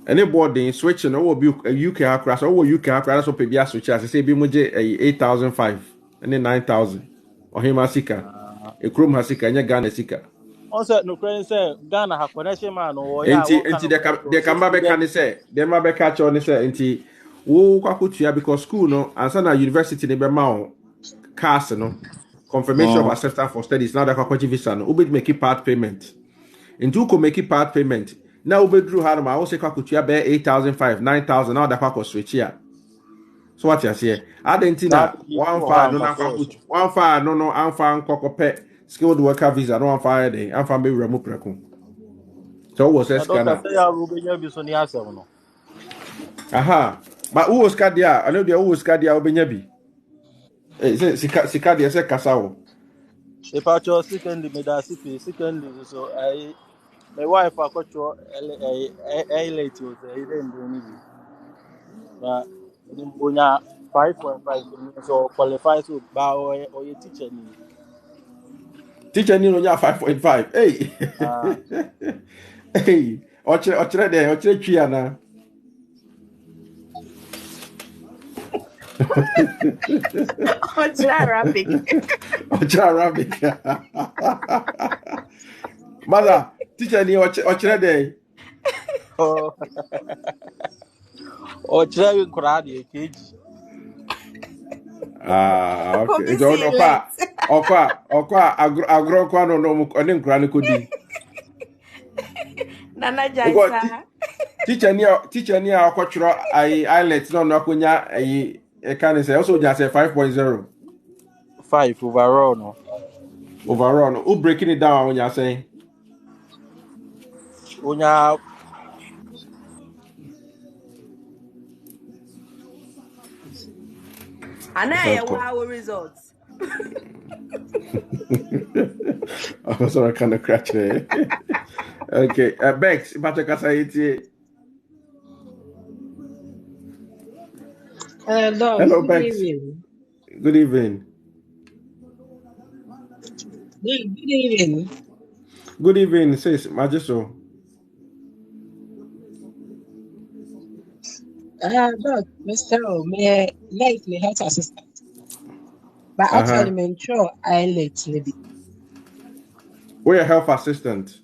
any boarding switch no will be UK across or UK across so pe switch as say bi mo je 8,500 and 9,000 or him asika e krom hasika nya Ghana sika on say no credit say Ghana ha connection man o ya enti de kamba be kan say de ma be catch on say enti wo kwakotua because school no ansa na university ne be ma o cast no confirmation of acceptance for studies now that kwakochi visa no obi make part payment enti ko make part payment now obedru harma I say kwakotua be 8,500 9,000 now that kwako switch here so what you say adentina 1.5 no na kwakotua 1.5 no amfa nkokope skilled worker visa no amfa dey amfa be remu preku so was Ghana aha but who was Kadia I know the who was Kadia obenya bi sika dia say kasa wo e pa cho secondly me da secondly so my wife akocho late was even doing it but bonya 5.5 so qualify so ba o ye teacher ni no nya 5.5 hey hey ochre twi ana Arabic. Arabic. Mother, teacher ni ochire dey. Oh. Ochire nkura dey keji. Okay. So okwa agro kwa no oni nkura ni kodi. Nana Jaisa. Teacher ni akwachiro IELTS no akonya e can say also just say 5.0. 5 overall no. Overall no. Who breaking it down when you saying? Onya Ana wow results. I'm sorry, kind of crash there. Okay, Bex, hello, Bex. Good evening. Good evening. Good evening, sis Magiso. Look, Mr. O, may likely health assistant. But actually, I'm sure I let maybe. We're a health assistant.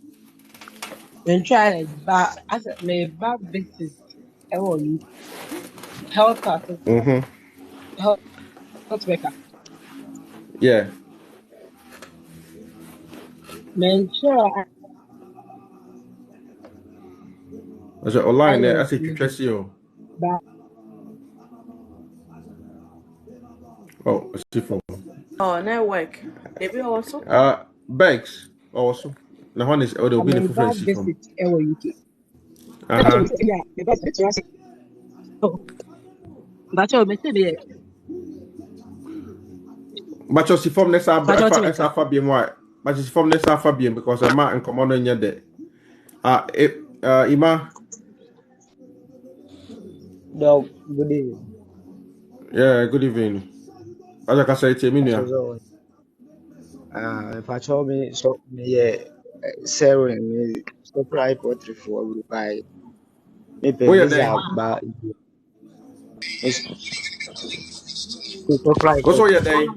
I'm trying, but as my back visit, health assistant. Health worker. Yeah. I'm sure. I said online there. I said you trust you. Oh, I see from. Oh, network. Maybe also. Bex also. The one is they'll be the full visit from. UK. Yeah, the best visit. Oh, but you're missing But you see from next Fabian why? But you see from next Fabian because I'm not in command in your day. Ima. No, good evening. Yeah, good evening. As I can say, it's a minute. Patrol me so me Sarah me supply poultry for by me pay visa ba supply also your day.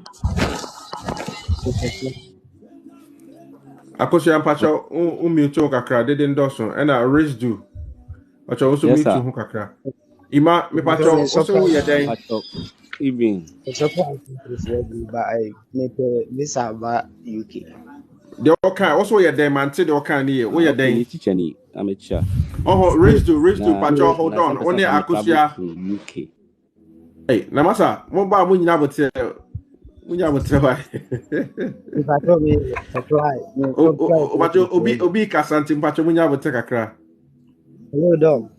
Akoso Patrol mute kakra didn't do and I raise do. But also mute kakra. Ima me Patrol also your day. Evening. Supply poultry for by me pay visa ba UK. The okay, also your day man say the okay here. Where your day? Teacher ni amateur. Oh, raise to Patrol hold on. Only Akosia UK. Hey, Namasa, mo ba mo nyina bote. Mo nyina bote ba. Patrol me supply. Obi kasanti Patrol mo nyina bote kakra. Hello dog.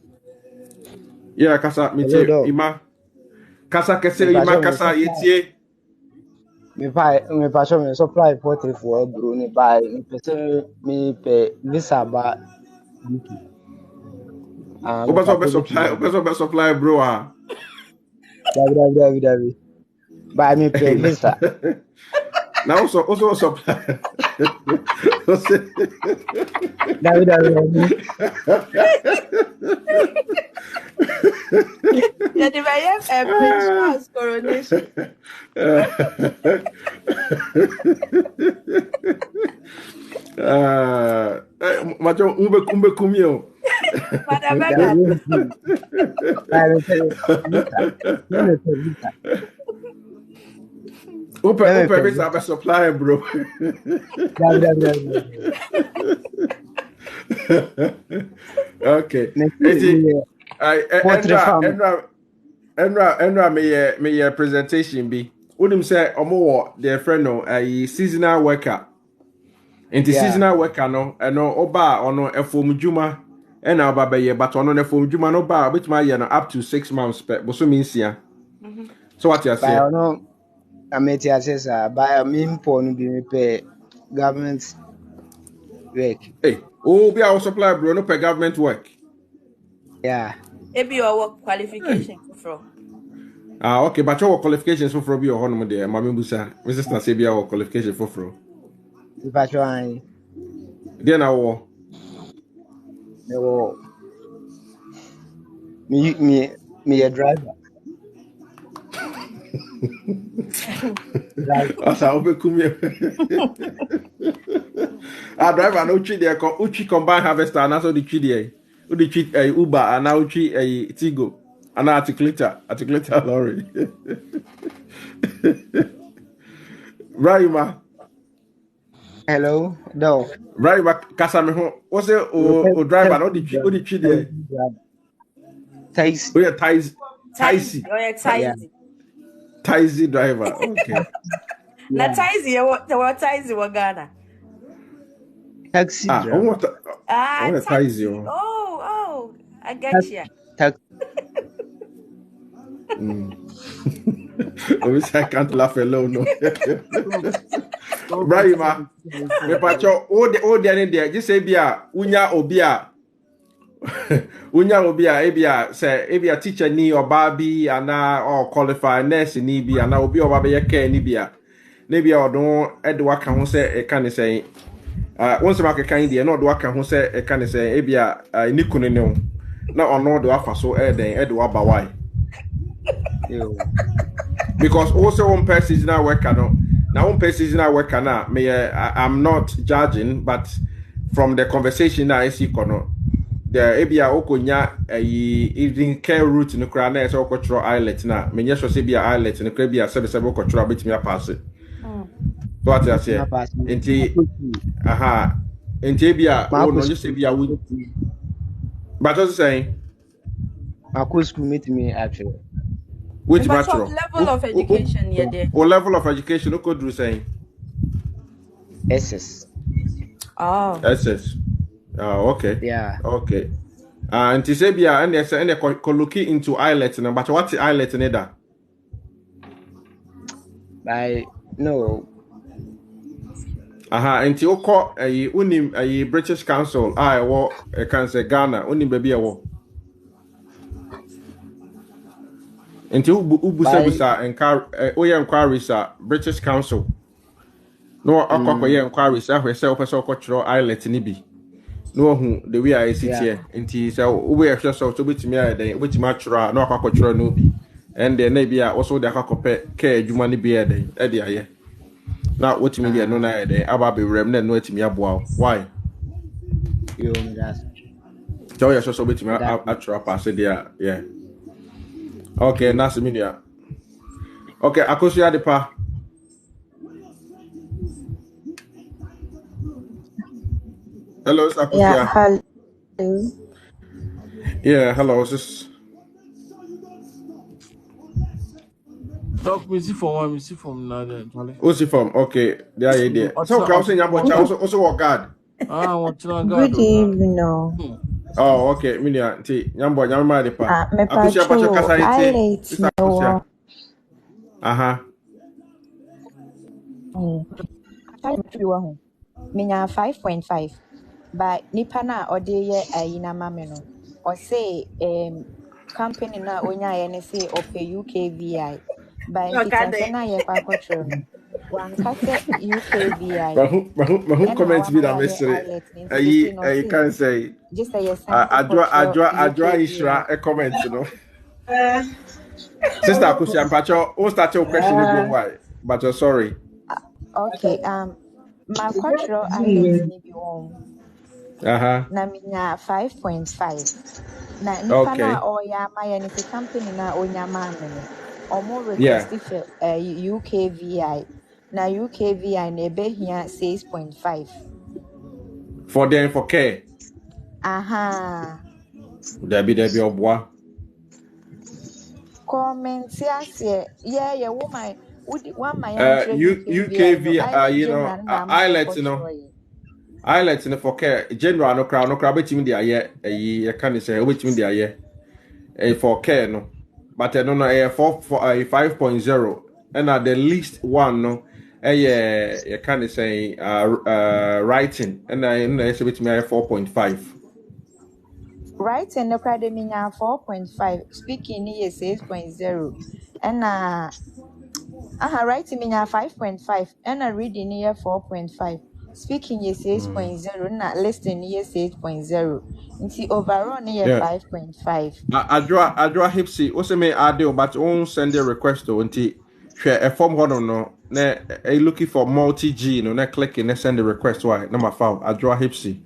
Yeah, kasa me te Ima. Kasa kese Ima kasa yetie. Me Patrol me supply poultry for bro ni by me person me pay visa ba UK. Obeso supply bro ah. David. Buy me pay visa. Now also supply. David. Yeah, the Christmas coronation. Macho umbe kumio. Upe visa supply bro. Okay. Enra me presentation be. Unim say omo their friend no seasonal worker. Into seasonal worker no oba ono efom dwuma na oba be ye but ono efom dwuma no ba which my year no up to 6 months but so means ya. So what you say? Ameti assessor by mimpo no be me pay government work. Hey, be our supply bro no pay government work. Yeah. Maybe your work qualification for. Okay, but your qualifications for be your honor there. Mami Busa, Mrs. Nasibia or qualification for. If I try. Then I will. No. Me a driver. Asa obekumi. Driver no treat there uchi combine harvester and also the treat there. The treat Uber and now treat Tigo and articulator lorry. Right, Hello, no. Right, Kasame, what's it? O driver, no the treat there. Taxi. Oh yeah, taxi. Oh yeah, taxi. Taxi driver. Okay. Na taxi, what taxi wa Ghana? Taxi driver. Taxi. Oh, I get you. Taxi. Obviously, I can't laugh alone. No. Right, ma. Me pacho all the there. Just say bia unya obia. Unya obia ebia say ebia teacher ni obabi ana or qualified nurse ni bi ana obi obabe ye care ni bia. Na bia odon edwa ka ho say e kan say once ma ka kan there no odwa ka ho say e kan say ebia ni kunu ne ho. Na ono do afa so den edwa ba why. Because also one person is not working now one person is not working now I'm not judging, but from the conversation I see kono the ebia okonya evening care route no kra na so okotro islet na menye so se bia islet no kra bia sebe okotro betimi pass so what I say enti enti bia no you say bia we but just saying my course school meet me actually. Which level of education here there? What level of education? What could you say? SS. Oh. SS. Oh, okay. Yeah. Okay. And to say, and they look into islet, but what's the islet in there? No. And to call a British Council, I can say Ghana, only baby a war. Until Ubusabusa inquiries British Council. No Aqua inquiries, I herself as a cultural islet nibi. No who the way I sit here, and so we are just so to be to me, which match no aquaculture no be. And then maybe also the aqua care Jumani be a day, Eddie. Now what me no na day, about be remnant no to me about why. You that's tell you so bit to me actual pass there, yeah. Okay, nice media. Okay, Akosia Depa. Hello, Akosia. Yeah, hello. Yeah, hello. This talk me see for now. What's it from? Okay, there you there. So, Kausin Yabo also work guard. Good evening. Oh, okay. Minia, Nyambo, Nyama Depa. Me pacho, I late no. Minya 5.5. But Nipana or de ayina mameno. Or say company na onya NSA or pay UKVI. But Kitana ye kwakotro. One kase UKVI. Who comments be that mystery? I can say. Just say yes. Adwa Ishra a comment, you know. Sister Akusia Pacho, who start your question again? Why? But you're sorry. Okay. My quattro I don't na minya 5.5. Na nipana oya my any company na onya mamene. Omo request for UKVI. Na UKVI na ebe here 6.5. For them for care. There be obwa. Comment yes, yeah, woman. One my UKV, you know, islet, you know. Islet in for care. General no crowd between the aye, can say which mean the aye. For care, no. But I don't know a 5.0 and at the least one, no. You can say writing, and I say with me 4.5. Writing no crowd mean 4.5. Speaking is 6.0. And writing mean 5.5. And reading here 4.5. Speaking is 6.0. Not listening here 6.0. You see overall near 5.5. I draw hipsy. Also may add but won't send a request to share a form no na looking for multi-G no na click and send the request why na my file I draw hipsy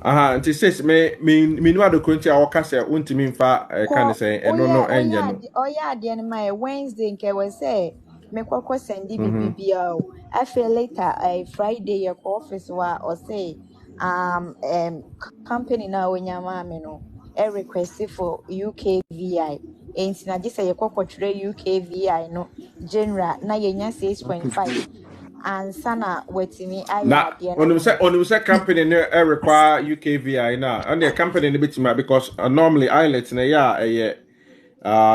it says me no adokunti a waka say untimi mfa kan say no enye no oya ade no my Wednesday nke we say me kwakọ send bibia o afi later Friday your office wa or say company na onyama me no a request for UKVI enti na je say your kwakọ tire UKVI no general na yenya 6.5 and sana wetimi na onu say company no require UKVI na and the company no bitima because normally IELTS na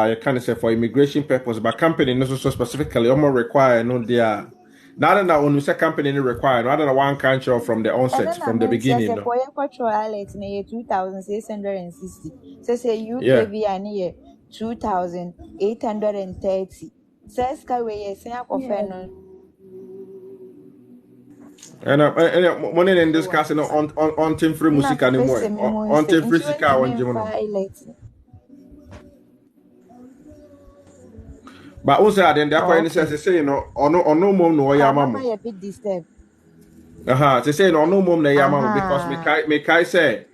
you can say for immigration purpose but company no so specifically almost require no there now that onu say company no require rather than one country from the onset from the beginning no for your control IELTS na 2660 say UKVI na 2830 says ka we say akofe no and money in discussing on team free music anymore on team free sika on Jimono but also at the end any sense say no mom no ya mama a bit disturbed say no mom na ya mama because me kai say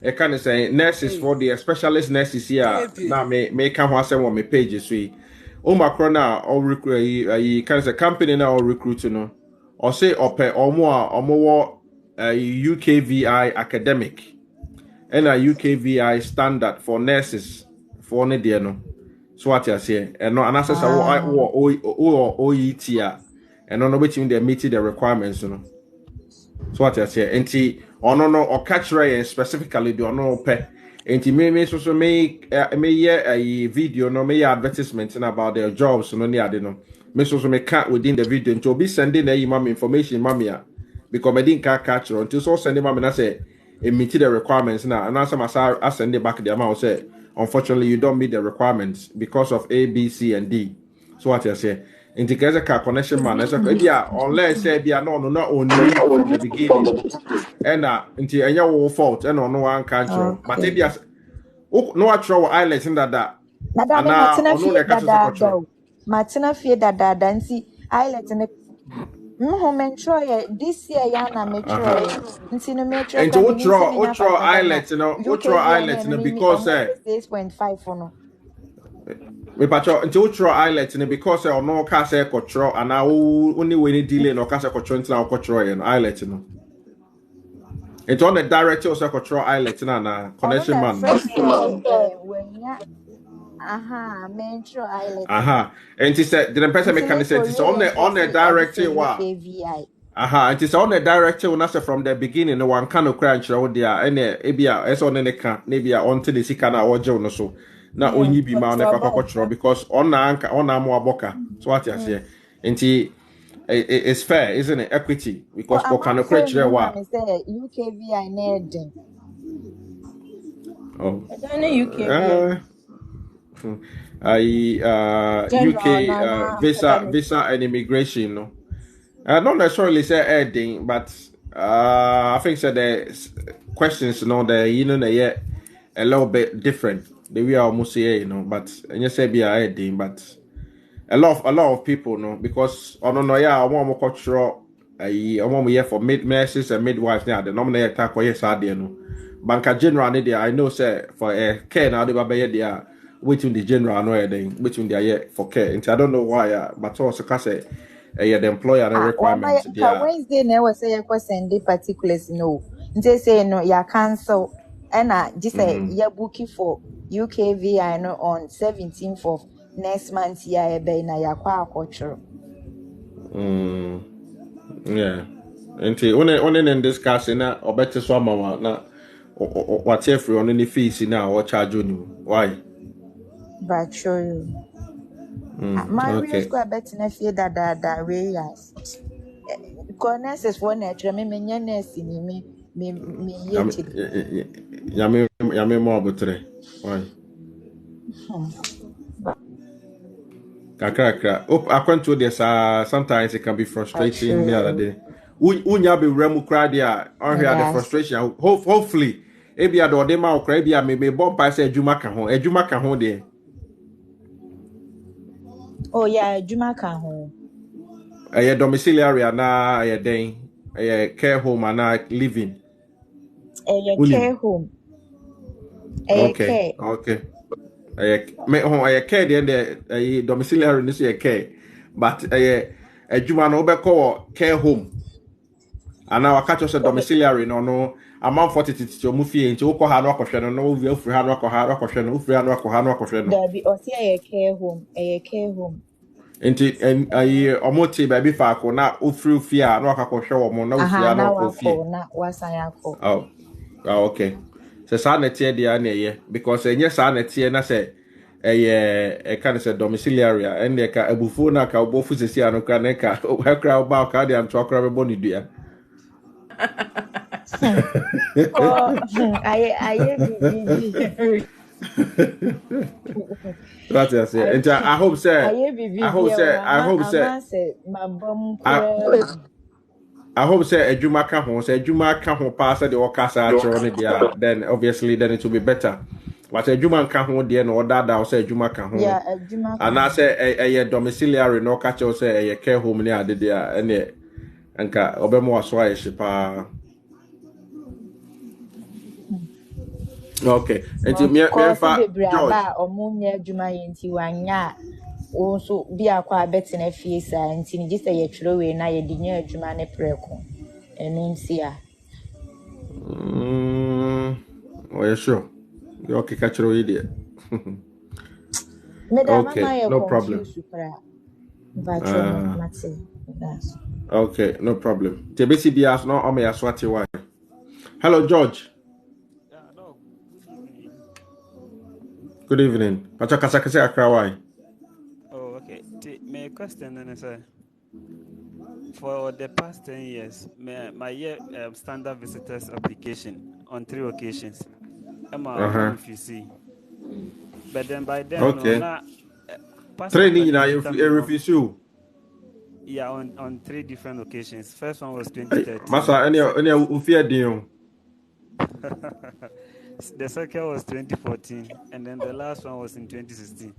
e can say nurses for the specialist nurses here na me can ho say on me page so o macro na all recruit can say company na all recruit no or say ope omo UKVI academic and a UKVI standard for nurses for ne there no so what you say and no answer OET and no between they meet the requirements no so what you say enti no or catch right specifically do no pe enti me so make a video no me advertisement about their jobs no near no me so me can't within the video to be sending the imam information mamia because I didn't catch until so sending mamma na say it meet the requirements now and answer I send it back the amount say unfortunately you don't meet the requirements because of A, B, C, and D. So what you say? In the case of connection man, unless say be no only from the beginning and until any fault and no one country but if you no actual IELTS in that Martina fie dada nsi IELTS ne metro this year ya na metro nti no metro and ultra IELTS no because 6.5 no me pacho nti ultra IELTS no because no ka say control and only when delay no ka say control nti na control no IELTS no it's on the director of control IELTS na connection man metro IELTS and he said the person can say it's on the director wa and it's on the director when I say from the beginning no one can crunch out there and ebia it's on the can maybe until the sika na ojo no so na onyi bi ma na kwakwacho because on na mo aboka so what you say and it's fair isn't it equity because we can crunch there wa UKVI na UKVI UK visa and immigration no not necessarily say anything but I think so the questions they a little bit different the way I almost say but and you say be anything but a lot of people because I don't know I want more cultural I want for nurses and midwives now the nominate attack or yes banka general I know say for care now they be there waiting the general no waiting there for care. I don't know why, but also because the employer and requirements. Wednesday never say you send the particulars no. They say no, you cancel. And just say you're booking for UKVI no on 17th of next month. Yeah, be na ya kwa culture. Yeah. Until only discussing na or better so mama na whatever on any fees now or charge you why. But show you. My real school bet na fie da ways. Connects for nature me nurse me yeti. Yame more butre. Why? Kakra. I can't do this. Sometimes it can be frustrating. The other day. Unya be remu cry there. On here the frustration. Hopefully, ebi ado de ma okra ebi me bomb pa say ejuma ka ho there. Oh yeah, Juma ka ho. A domiciliary and a day, a care home and living. A care home. Okay. I care the a domiciliary this year care, but a Juma no call care home. And now I catch us a domiciliary no. Amount 40 to your movie into Okohano question, no, we free Hano question, free Hano question. There be or see a care home, And Omoti baby Fako, not Ufru Fia, no Kakosho, or no Fia, no Kofi. na wasayako. Oh, okay. So, Sanetia, the because yes, Sanetia, and I say, a kind of domiciliary, and a bufuna, Kabofu, Siano Kaneka, her crowd about Cardian to a crab bonny dear. Oh, I That's it. And I hope so. I hope say a Juma Kahon, say Juma Kahon pass the Okasa then obviously then it will be better. But a Juma Kahon dear no that say Juma Kahon. Yeah, a Juma. And I say a domiciliary no catch or say a care home near the dear and ka obemo aswa shipa. Okay. And to me George. Omunya Juma yenti wanya. Also be a quite better in a face and see just a true way na ye dinner Juma ne preko. And Nuncia. Oh, yeah, sure. You're okay, catch your idiot. Okay, no problem. Okay, no problem. TBC Bias no Ome Aswati why. Hello, George. Good evening. Pachakasakase Akrawai. Oh, okay. My question is for the past 10 years, my year standard visitors application on 3 occasions. I'm a refugee. But then by then, okay. Training now you refugee. Yeah, on 3 different occasions. First one was 2013. Masa, any ufia dio. The second was 2014, and then the last one was in 2016.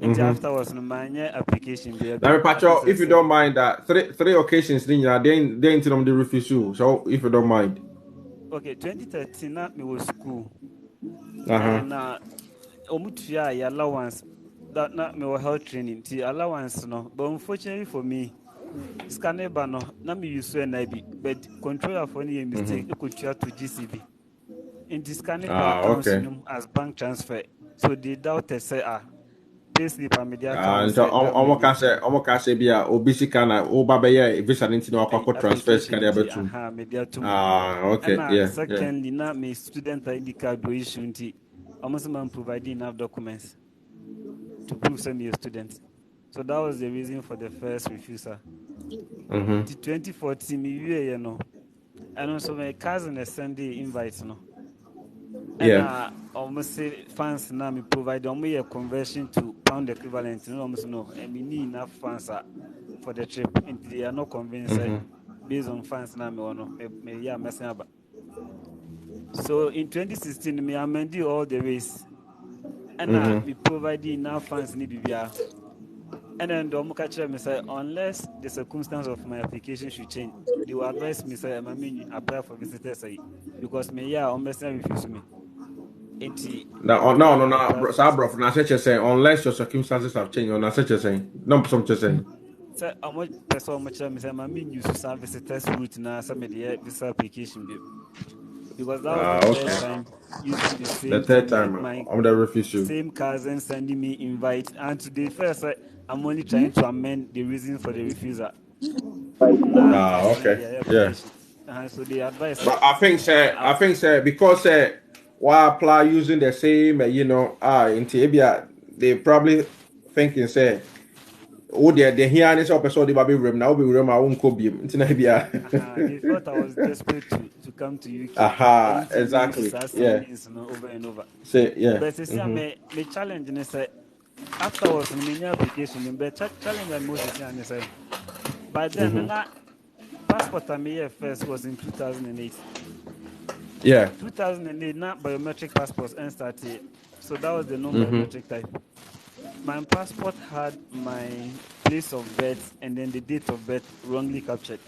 And afterwards, my application. Pacho, if you don't mind that, three occasions, they ain't the refugee. So if you don't mind. Okay, 2013, not me was school. And omutia allowance that not me was health training. The allowance no, but unfortunately for me, scanner no, not me use NIB, but controller for any mistake, you could share to GCB. In this scanner as bank transfer, so they doubted say payslip and media. So almost say be a obisi kana obabeya visa into no akwa transfers can be betu. Okay, yeah. Secondly, now my student ID card do issue nti almost man providing enough documents to prove some your students. So that was the reason for the first refusal. The 2014 me and also my cousin Sunday invites no. Yeah. Almost say funds now me provide only a conversion to pound equivalent. No, almost no. And we need enough funds for the trip. And they are not convinced based on funds now me messing up. So in 2016 me amended all the ways, and we provide enough funds need to be. And then the catcher me say unless the circumstance of my application should change, they will advise me say I apply for visitors because me almost refuse me. No, Sabro, na such a say unless your circumstances have changed, or na such a saying. No, some just saying. So how much person much me say use to visitors route na some the visa application because that was the third time using the third time I'm the refugee. Same cousin sending me invite, and today first I'm only trying to amend the reason for the refusal. Okay, yeah. So the advice. But I think sir, because why apply using the same, into Abia, they probably thinking say, oh, they hear this episode the baby room now be room I won't copy him. They thought I was desperate to come to UK. Exactly. Yeah. Over and over. Say yeah. But my challenge is say afterwards my application, but challenge and most is say by then passport I made first was in 2008. Yeah. 2008, not biometric passports and started. So that was the non-biometric type. my passport had my place of birth and then the date of birth wrongly captured.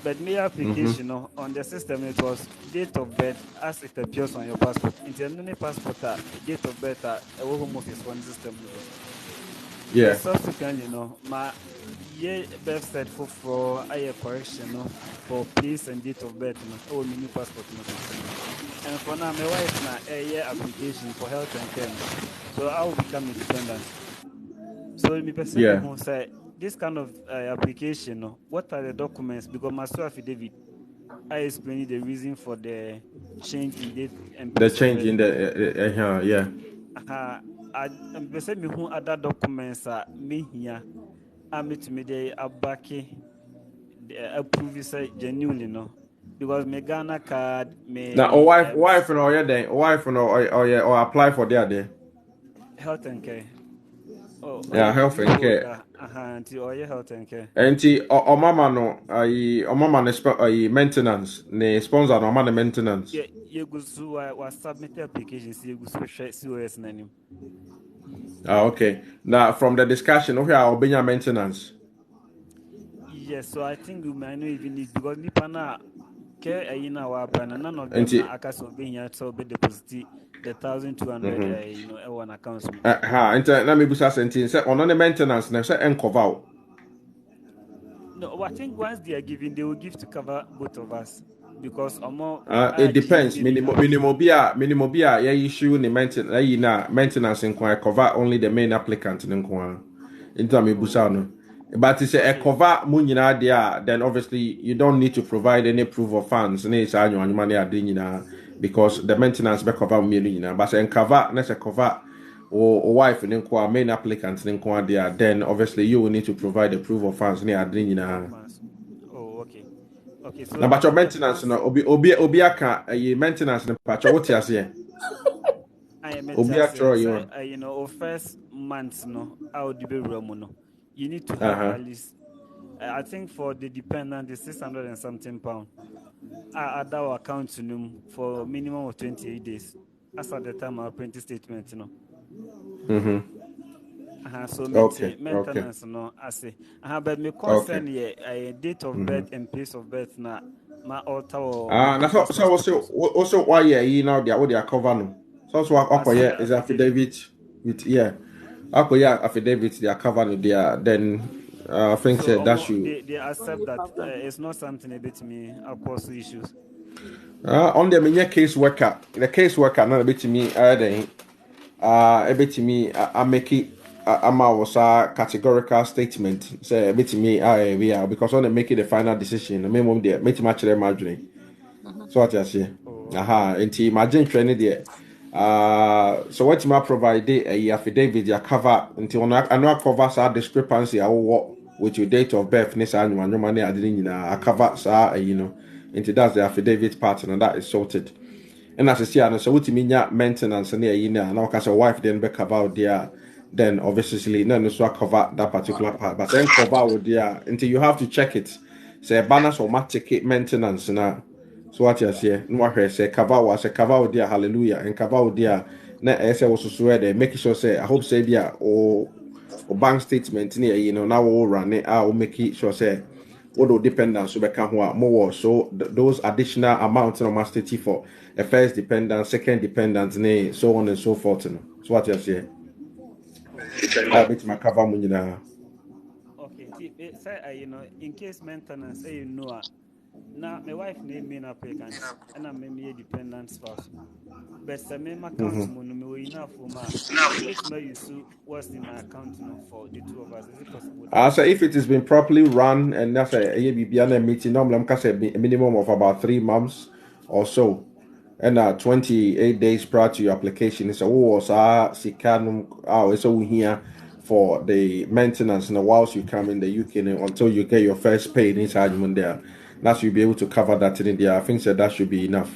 But my application on the system, it was date of birth as it appears on your passport. In the passport, date of birth, a home office one system. Yeah. Subsequently, my birth set for a correction for place and date of birth, or mini passport. And for now, my wife now a year application for health and care. So I will become independent. So me person who say this kind of application, what are the documents? Because my affidavit, I explain the reason for the change in date and the change in the yeah. I person me who other documents are me here. I meet me the abaki approve say genuinely because me Ghana card me. Now, wife and all yeah, wife and or apply for there. Health and care. Oh, yeah, health and care. Until health and care. Until mama no, mama no maintenance. Ne sponsor no man maintenance. Yeah, you go to was submit applications. You go to COS name. Okay. Now from the discussion, okay, I'll be your maintenance. Yes, so I think we might not even need because Nipana care in our plan and none of them are also being here to be deposited the 1,200 one account. Let me put a sentence. On the maintenance, now say and cover. No, I think once they are giving, they will give to cover both of us because it depends. Minimum yeah issue the maintenance inquiry cover only the main applicant inquiry. Into me busano. But it's a cover munina there, then obviously you don't need to provide any proof of funds. Because the maintenance be cover million. But say cover, let's say cover or wife and inquire main applicants inquire there, then obviously you will need to provide the proof of funds near Oh, okay. Okay, so now, but your maintenance obiaka maintenance in patch what you say? Obiaka first month I would be room you need to have at least I think for the dependent is 600 and something pound. I add our account to them for minimum of 28 days. As at the time our printing statement, So maintenance, I say. But me concern a date of birth and place of birth na my altar. That's also why you now they are cover no. So is affidavit with affidavit they are covered there. Then I think so that should they accept that it's not something a bit me cause issues. On the case worker, the case worker not a bit to me a bit to me I make it was a categorical statement say a bit to me because when they make it the final decision the minimum there make match their margin. So what you say? And imagine training there. So what you might provide a affidavit you cover until I know cover our discrepancy with your date of birth this annual no money I didn't I cover into that's the affidavit part and that is sorted. And as I say, so what you mean maintenance and now because your wife then be cover there, then obviously no so cover that particular part, but then cover with there until you have to check it. Say balance or ticket maintenance now. So what you say? No say cover there, hallelujah, and cover there. Na say also swear there, make sure say I hope say there or bank statement now all run it. I will make it sure say all dependents will become more. So those additional amounts of master for a first dependent, second dependent, so on and so forth. So what you say? I bet my cover money now. Okay, say in case maintenance, say now my wife named me an applicant and I'm a dependent spouse. But the main account money enough for what's in my account for the two of us. Is it possible? So if it has been properly run and that's a meeting, normally I'm a minimum of about 3 months or so. And 28 days prior to your application, it's here for the maintenance and whilst you come in the UK until you get your first pay in chargement there. That you'll be able to cover that in India. I think that should be enough.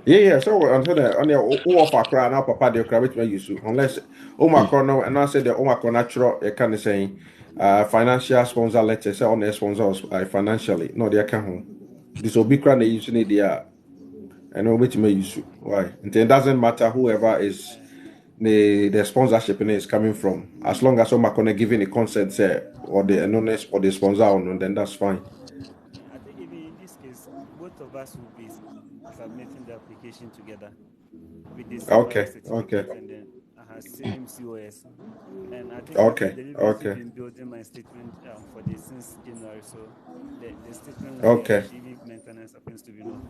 Yeah. So until the on your offer cry now, Papa, the credit may use unless Omicron and I said the Omicron natural, you can say financial sponsor letter say on the sponsors financially. No, they can't home. This Omicron they usually they are and which may use why. And it doesn't matter whoever is the sponsorship in it is coming from. As long as someone can give any consent or the anonymous or the sponsor, then that's fine. I think even in this case, both of us will be submitting the application together with the same certificate and then same COS. And I think the delivery has been building my statement for this since January, so the statement achieving maintenance happens to be no.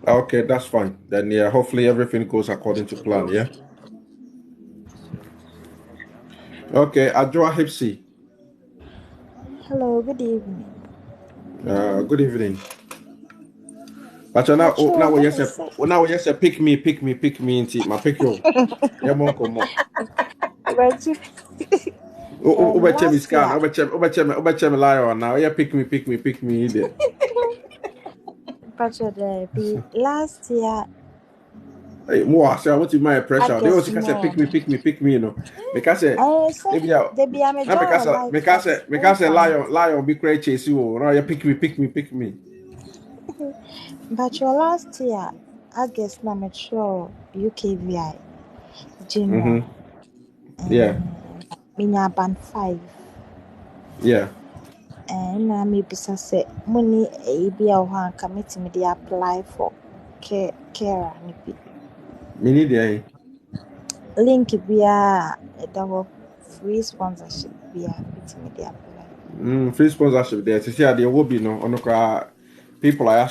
Okay, that's fine. Then yeah, hopefully everything goes according to plan. Yeah. Okay, Adjoa Hipsy. Hello, good evening. Good evening. But now we say pick me into my pick you. Yeah, more come on. Obeche scan. Obeche lion now. Yeah, pick me there. But last year. Hey, more. So I want to my pressure. They also can say pick me. You know, because because lion be crazy chase you. Now you pick me. But your last year, August, na mature UKVI, Junior. Yeah. Minya band 5. Yeah. And I maybe say money a be a one committee me they apply for care nipi. Mini day. Link be a double free sponsorship be a me they apply. Free sponsorship there. To see there will be no on people I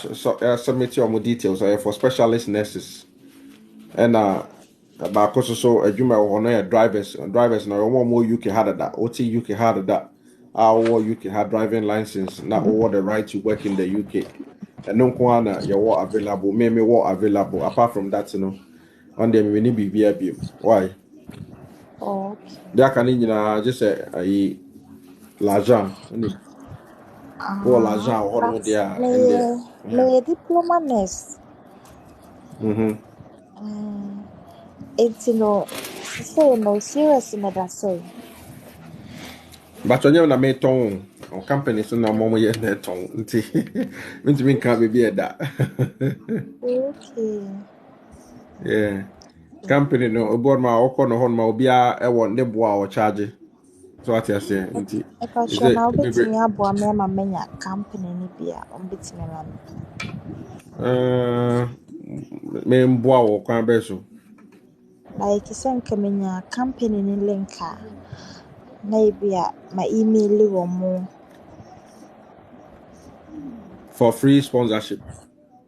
submit your more details for specialist nurses. And about so a juma or drivers now one more UK had that OT UK had that our UK had driving license not all the right to work in the UK and no one you are available maybe what available apart from that on them we need be why that can just a l'argent or l'argent or there me diploma nurse it's no serious in that say. But when you're na me ton on company so na momo ye na ton nti me can't be that. Okay. Yeah. Company no board ma okọ no hon ma obi a e won ne boa o charge. So what you say nti. E ka sure na obetimi aboa me ma menya company ni bia on betimi la. Me mboa wo kwan be so. Like sen kamenya company ni linka. Maybe my email mo for free sponsorship.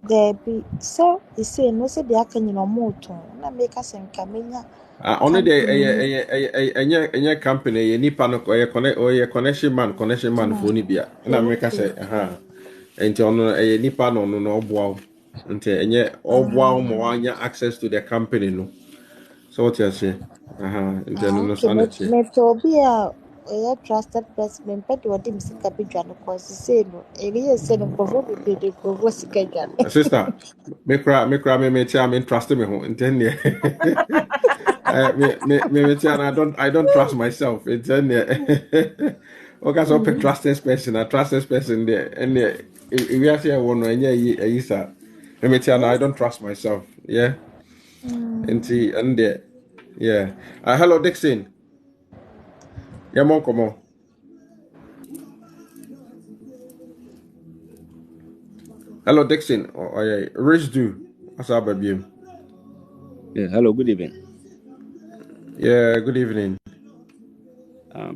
There be so you say no say they can you know moto na make us en kamenya only the any company ye nipa no ye connection man for ni bia na make us say enti ono nipa no oboa enti enye oboa mo anya access to the company no so what you say no sanity me to be a trusted person but what dem sika bidwa no cause say no eri say no go be the go sika dwa sister me tell me trust me ho intend me tell I don't trust myself intend okay so trusted person there and if we are here one enye sir me tell I don't trust myself yeah and there yeah hello Dixon yeah mon comment hello Dixon Rich do what's up baby yeah hello good evening yeah good evening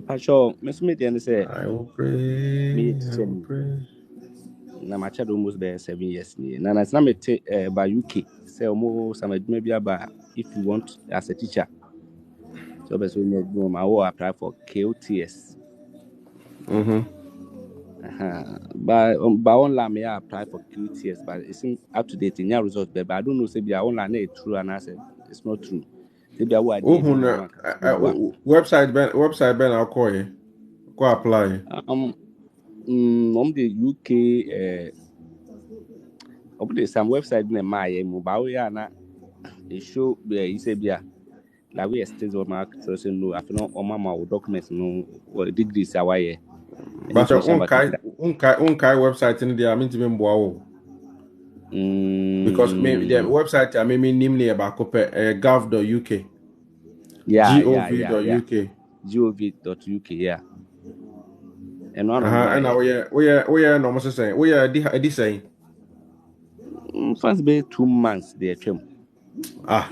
Pacho Miss Median say I will pray na my child almost be 7 years na na me by UK say almost maybe about if you want as a teacher so be so I will apply for KOTS but online may I apply for QTS but it's up to date in your results but I don't know say be online is true and I said it's not true maybe I will website ben I'll call you go apply on the UK some website in my mobile na it show you say be like we extend on my person no after no on my documents no or degrees away but unkai website in there I mean to be mboa Because maybe the website I mean nimne about gov.uk. Yeah. gov.uk. gov.uk, yeah. And one And now we no must say we are saying first be 2 months there trim.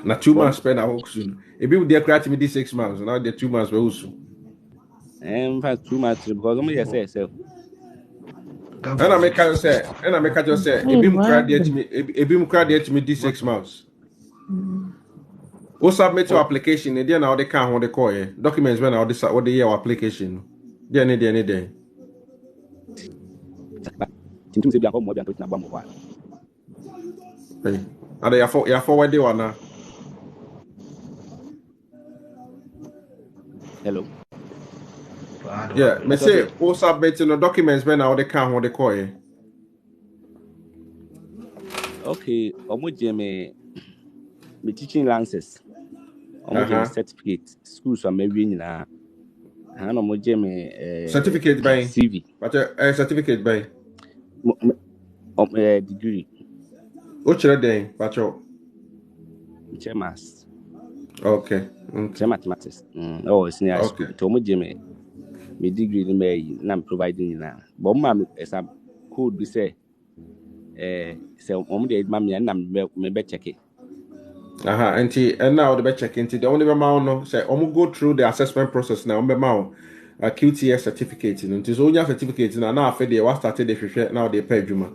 Now 2 months spend a work soon. If you there create me 6 months, now the 2 months we also. And first 2 months because only say self. And I make just say, if you create me this 6 months. Who submit your application? Then now they can't hold the call. Documents when all this what the year application. Then any. Hey, are they forward the one now? Hello. Yeah, me say who submit the documents when all they can't hold the call. Okay, me teaching lances. Certificate. Schools are maybe na. And me certificate by CV. But a certificate by degree. What's your day, Pacho? Maths. Okay. Mathematics. Oh, it's near school. To me degree me na providing na. But mama some code be say say dey mama na me be check it. And now the be check into the only amount no say go through the assessment process now a QTS certificate into so only certificate now after they was started the share now they pay juma.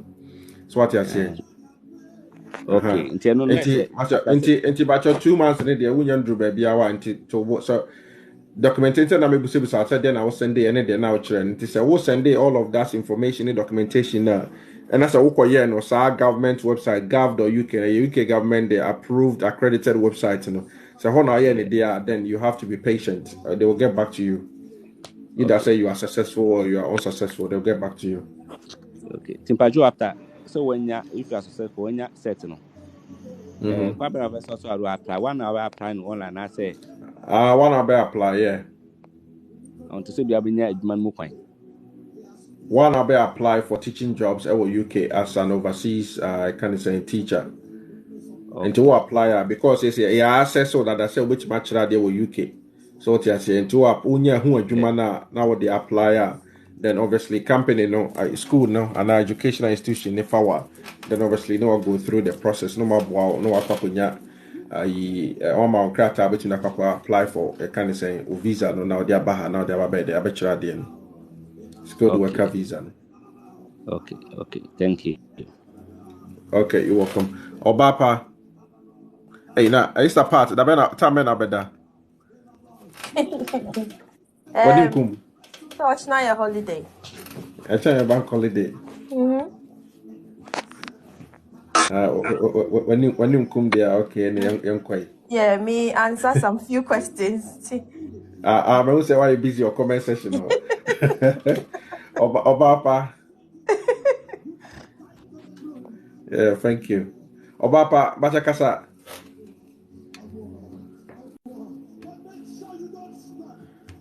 So what you say? Okay, into about 2 months in there we do baby hour to so documentation na me busi busi said then I will send it and now trend say we send all of that information in documentation now. And that's a no sa government website gov.uk UK government they approved accredited website so when there then you have to be patient. They will get back to you. Either say you are successful or you are unsuccessful, they'll get back to you. Okay. Timpajo after so if you are successful when you set no. Also apply 1 hour apply online I say 1 hour apply, yeah. On to say be adwuma mu kwan. 1 hour apply for teaching jobs at UK as an overseas teacher. Okay. And to apply because it's access so that I say which match that they were UK. So what you say into unya who adwuma now what they apply then obviously company school an educational institution if then obviously go through the process no akwakunya my crata between apply for a visa now they are baha now they are bed they skilled worker visa. Okay, thank you. Okay, you're welcome. Obapa. Hey, now it's a part. The man, time man, better. What do you come? So it's not your holiday. I tell you bank holiday. When you come there, okay, and young quiet. Yeah, me answer some few questions. I will say why you busy your comment session. Obapa. Yeah, thank you. Obapa, Bachakasa.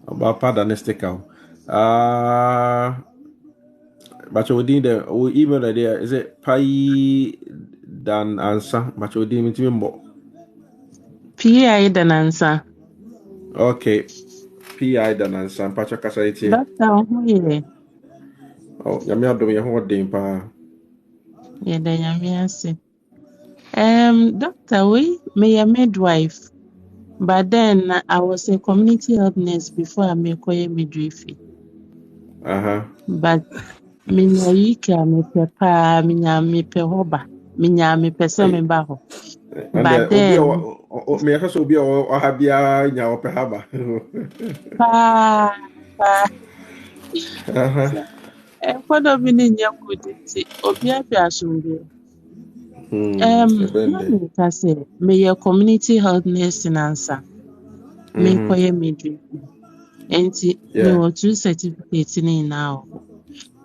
Obapa, Danestica. But we did the email there. Is it Pai Dan answer? But we didn't remember. PI Dan answer. Okay. PI Dan answer. Bachakasa iti. Doctor, who ye? Oh, yami ado ye ho den pa. Yeah, the yami. Doctor, we may a midwife, but then I was a community health nurse before I make a midwifery. But minya yika me pepa minya me pehoba minya me pesa me baho. But then me akaso obi o habia nya opehaba. Kwado bi ni nya kuditi obi abi asumbe. I say, may a community health nursing answer. May koye midwifery. And me were 2 certificates in now.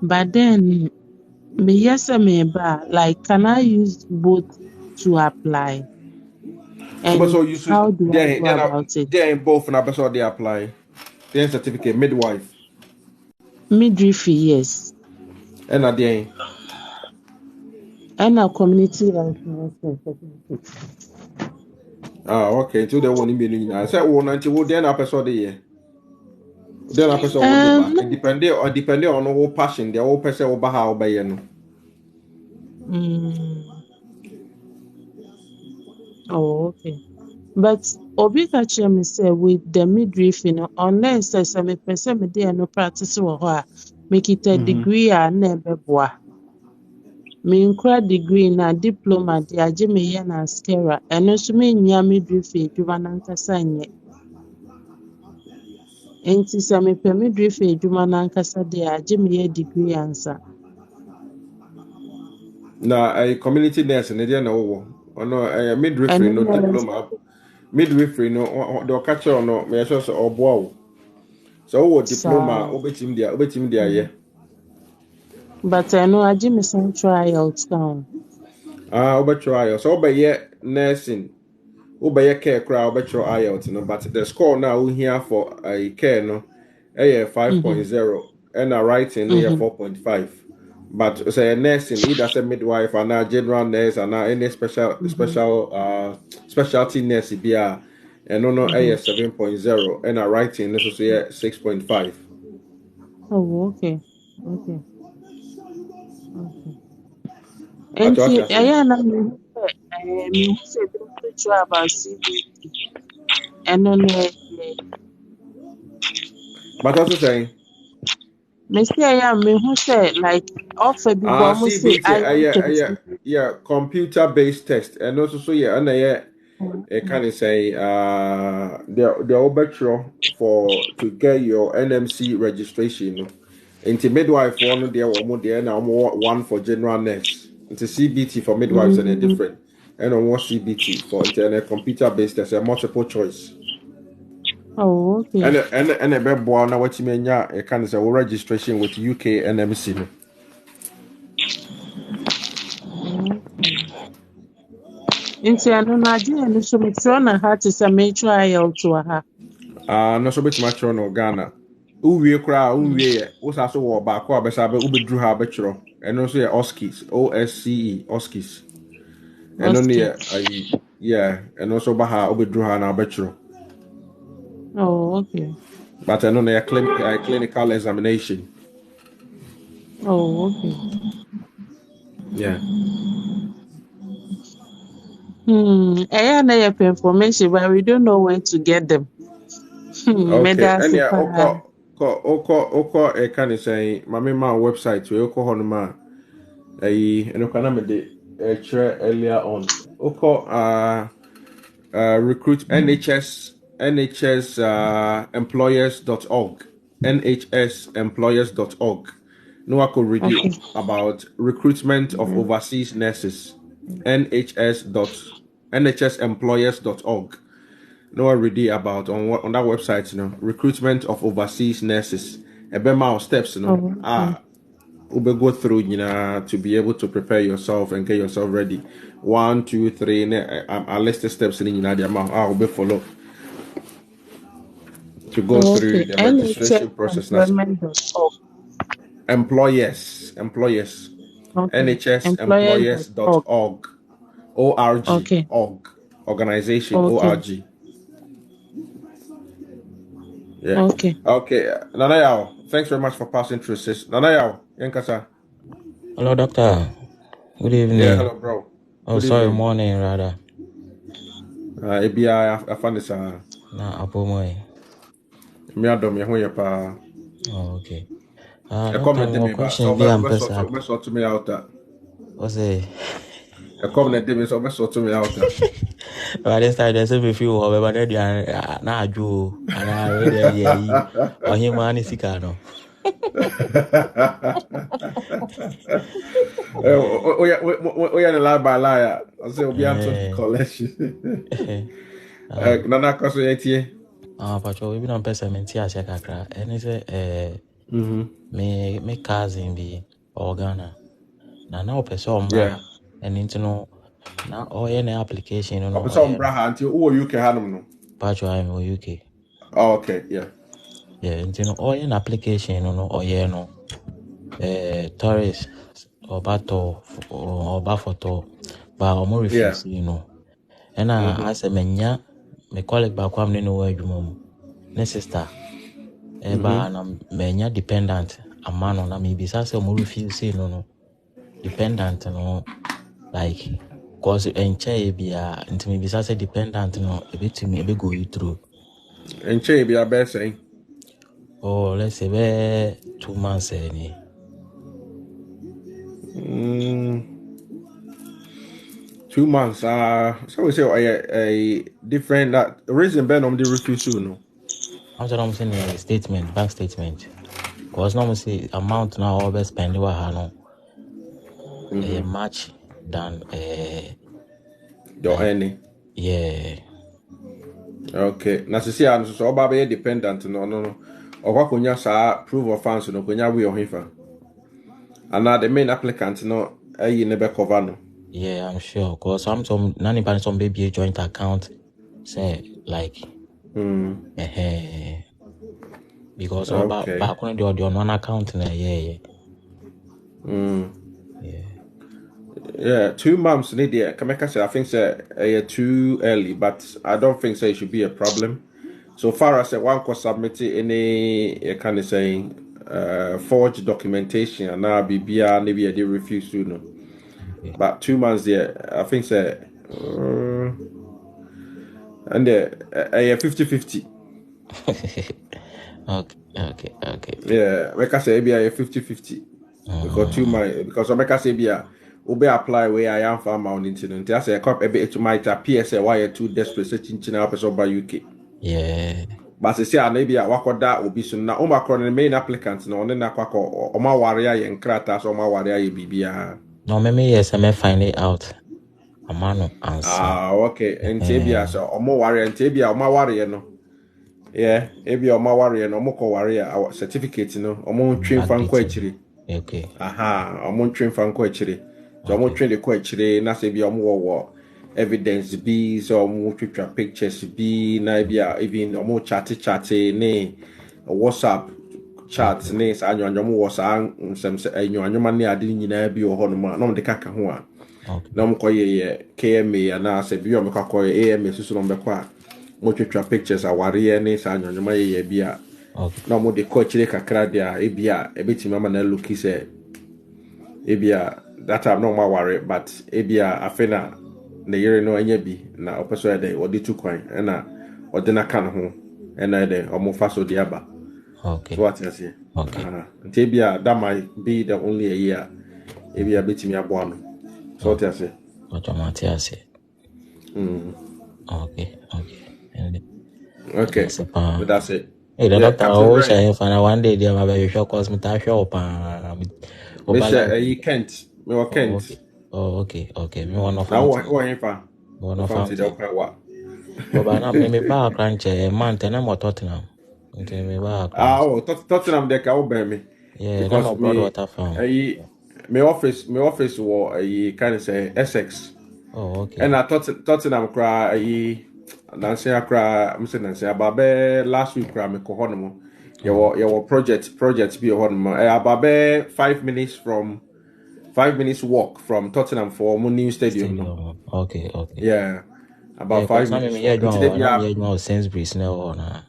But then me yes me ba like can I use both to apply? And so you how do I go about it? They both na person they apply. Then certificate midwife. Midwifery, yes. And at the and a community health nursing certificate. Okay, so they won't be I said, "Oh, nanti wo then episode here." Then episode wo de ba. Depending on our passion, the whole person will baha obey no. Oh, okay. But obi ka kyerɛ me say with the midwifery no, unless sɛ me pɛ sɛ me dey no practice wɔ hɔ a, mekita degree a na ɛbɛboa. Menkura degree na diploma de agye me yɛ na askera. Ɛno nso mennya midwifery adwuma nankasa nyɛ. Enti sɛ mepɛ midwifery adwuma nankasa de agye me yɛ degree ansa. Na a community nurse ne dey na wo. Ono midwifery no diploma. Midwifery no the catch on no me so oboa wo. So wo diploma obetim dia ye. But ɛno agye me san trials down. Obetro IELTS. So obeye nursing. Obeye care kra obetro IELTS no, but the score now we here for a care no 5.0 and a writing 4.5. But say nursing either say midwife and a general nurse and any specialty nurse bia and no 7.0 and a writing this is 6.5. Oh, okay. And I am say about CBT. And then but also saying Mr. I am me who say like offer be almost say computer based test and also so and can say the overture to get your NMC registration. Into midwife one there now one for general nurse. Into CBT for midwives and a different and on one CBT for internet computer based test a multiple choice. Oh, okay. And a bed boy now what you mean a can say registration with UK NMC. Into Nigeria and so make sure na heart is a major IELTS to her. No so bit much on Ghana. Uwe kra unwe wosa so wo ba ko abesa be ubedru ha betro eno so ye OSCE OSCE eno ne eno so ba ha ubedru ha na betro. Oh, okay. But eno ne clinical examination. Oh, okay. Yeah. I have information, but we don't know when to get them. Okay. And yeah, Oko can say my website we oko honoma eno kana me de share earlier on. Oko recruit NHS employers.org nhsemployers.org. No I could read about recruitment of overseas nurses. nhsemployers.org. No I read about on that website, recruitment of overseas nurses. About steps, we'll go through, to be able to prepare yourself and get yourself ready. 1, 2, 3. I list the steps in the amount. I'll be follow to go through the registration process. Employers. NHSemployers.org. ORG. Okay. Org. Organization. ORG. Yeah. Okay. Nanayao, thanks very much for passing through, sis. Nanayao, Yankasa. Hello, doctor. Good evening. Yeah, hello, bro. Oh, sorry, morning, rather. I found this. Nah, Apo Moy. Me adom ye ho ye pa. Oh, okay. Question be am person. Be sort me out that. What's it? A comment dem so be sort me out that. But this time there's a few of but they are na aju and I ready yeah. Oh, him man is sika no. Oh yeah, the lie by liar. I say we have to collection. Nana koso yetie. Pacho we be don person menti a check akra. Any say me cousin be Ghana. Na person ma and into no na any application no. Person braha until UK hanum no. Pacho I'm UK. Oh, okay, yeah. Yeah, into no an application no no tourist Obato or Bafoto, but Omo refuse, you know. And I said, Menya, me colleague back one no way you mum. Ne sister, Eba and Menya dependent, a man on a maybe say Omo refuse, no, dependent, no, like, cause enche be a, and maybe say dependent, no, a bit to me, a bit go you through. Enche be a best saying. Oh, let's say 2 months, any. 2 months. So we say a different that reason Ben on the refuse no. I'm saying a statement, bank statement. Cause normally say amount now always spend what no a much than your any. Yeah. Okay. Na see am so oba be dependent no. Okwa konya sa proof of funds no konya we ohifa. And now the main applicant no you never cover no. Yeah, I'm sure. Cause some none by some baby joint account say like because okay. back on the one account yeah. Yeah, 2 months need I think say too early, but I don't think so it should be a problem. So far as one could submit any kind of saying forged documentation and now BBR maybe they refuse to no. But 2 months I think say and 50-50. Okay. Yeah, make I say be a 50-50. Because 2 months because make I say be a Ube apply where I am for amount incident. I say a cop a bit to my PSA why you're too desperate searching China person by UK. Yeah. But I say maybe I work that will be soon now. The main applicants no then I or my warrior and kratas or my warrior BBR. No, maybe yes, I may find it out. A man answer. Okay. And Tabia so or more warrior and Tabia or my warrior no. Yeah, maybe or my warrior no more warrior our certificate no or more train fan quachiri. Okay. Or more train fan quachiri. So I'm trying to question na say be omo evidence be so omo twitwa pictures be na be even omo chat ne WhatsApp chat ne sa anyo WhatsApp nsem se anyo ne ade nyina bi ho no ma no de kaka ho a na mo koye KMA na say bi o me koye AMA susu no be kwa mo twitwa pictures aware ne sa anyo ye bi a na mo de ko chire kakra dia e bi a ebeti mama na look say e bi a that I'm not my worry, but ebia afena the year no anya bi na opeso dey odi tu kwan na odi na kan ho na dey omofa so di aba. Okay. So what you say? Okay. Ebia that might be the only a year. Ebia betimi abo no. So what you say? Automatically say. Okay. But that's it. Hey, the doctor always say if one day they have a show cause me ta show you can't. Me wa Kent. Okay. Me one of now what here one of fancy the what? But na me ba crunch man ten am Tottenham. Me ba Tottenham de ka obe me. Yeah, because me water farm. My office was kind of say Essex. Oh, okay. And I Tottenham cry Nancy cry I'm saying Nancy about last week cry me ko hono. Your project be hono. About 5 minutes 5 minutes walk from Tottenham for new stadium. Okay. Yeah. About 5 minutes. Yeah, Sainsbury's now.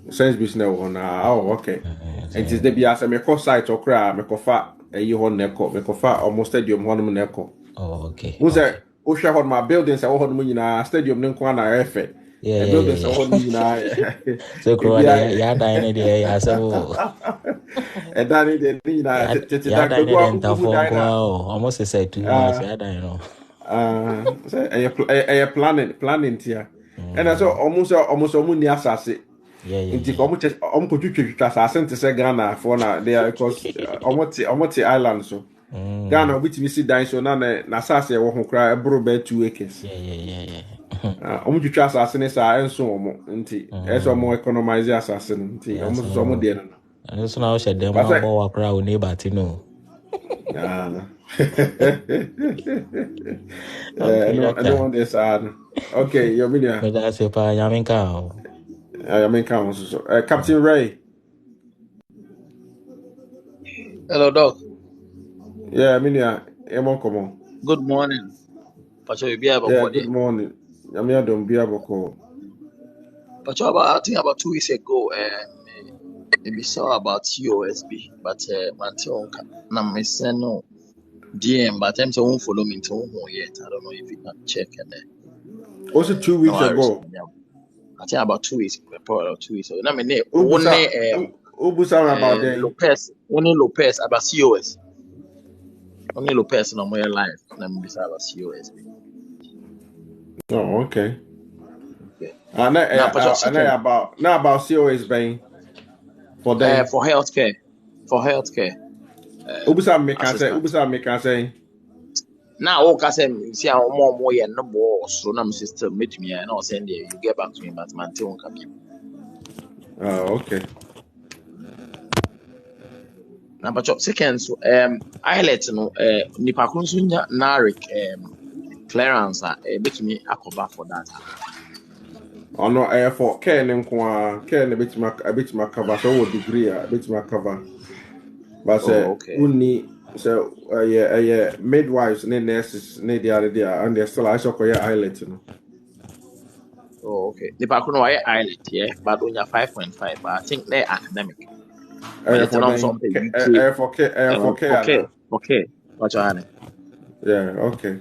Sainsbury's now. Oh, okay. And it's the biasa me call site or cry me ko fa me ko fa almost stadium hono neko. Oh, okay. Who's that? Osha hon my buildings I hono nyina stadium nko na efe. Yeah. Buildings hono nyina. So cry ya dine there ya so. And that is the thing almost say 2 months. I don't know. Planning here. And I saw almost near Assassin. Yeah. Uncle Assassin to say Ghana for now there because Omoti Island so. Ghana which we see down so now Nassasi won't cry a bro bed 2 acres. Yeah. Omutu assassin is so nti eso mo economize assassin nti almost so mo there. And so now said them about crowd neighbor to know. I don't want this. Okay, your media. But that's a Yaminka. Captain Ray. Hello, Doc. Yeah, I mean, yeah, come on. Good morning. Pacho, you be able Yeah, to good morning. I'm here, don't be able to. Pacho, I think about 2 weeks ago, maybe saw about USB, but Mateo, I'm saying no DM, but I'm saying won't follow me to home yet. I don't know if you can check and Was it 2 weeks ago? I think about 2 weeks, probably 2 weeks ago. I mean, Ubusa about that. Lopez, only Lopez about COS. Only Lopez no more live. Let me be about COSB. Oh, okay. Okay. And about COS bang for them for healthcare. For healthcare. Ubusa make say. Now, all can see how more and no more so nam system meet me and I'll send you get back to me, but man, won't come in. Oh, okay. Now, but seconds, I let no, Nipa Kunsunya Narik, clearance, bet me a cover for that. Oh no, for Ken and Ken a bit my cover, so degree a bit my cover. But okay. Only so yeah, midwives and nurses need the other there, and they're still I saw islet, you know. Oh, okay. Nipa Kuno islet, yeah, but only 5.5. But I think they're academic. Okay. What's your name? Yeah, okay.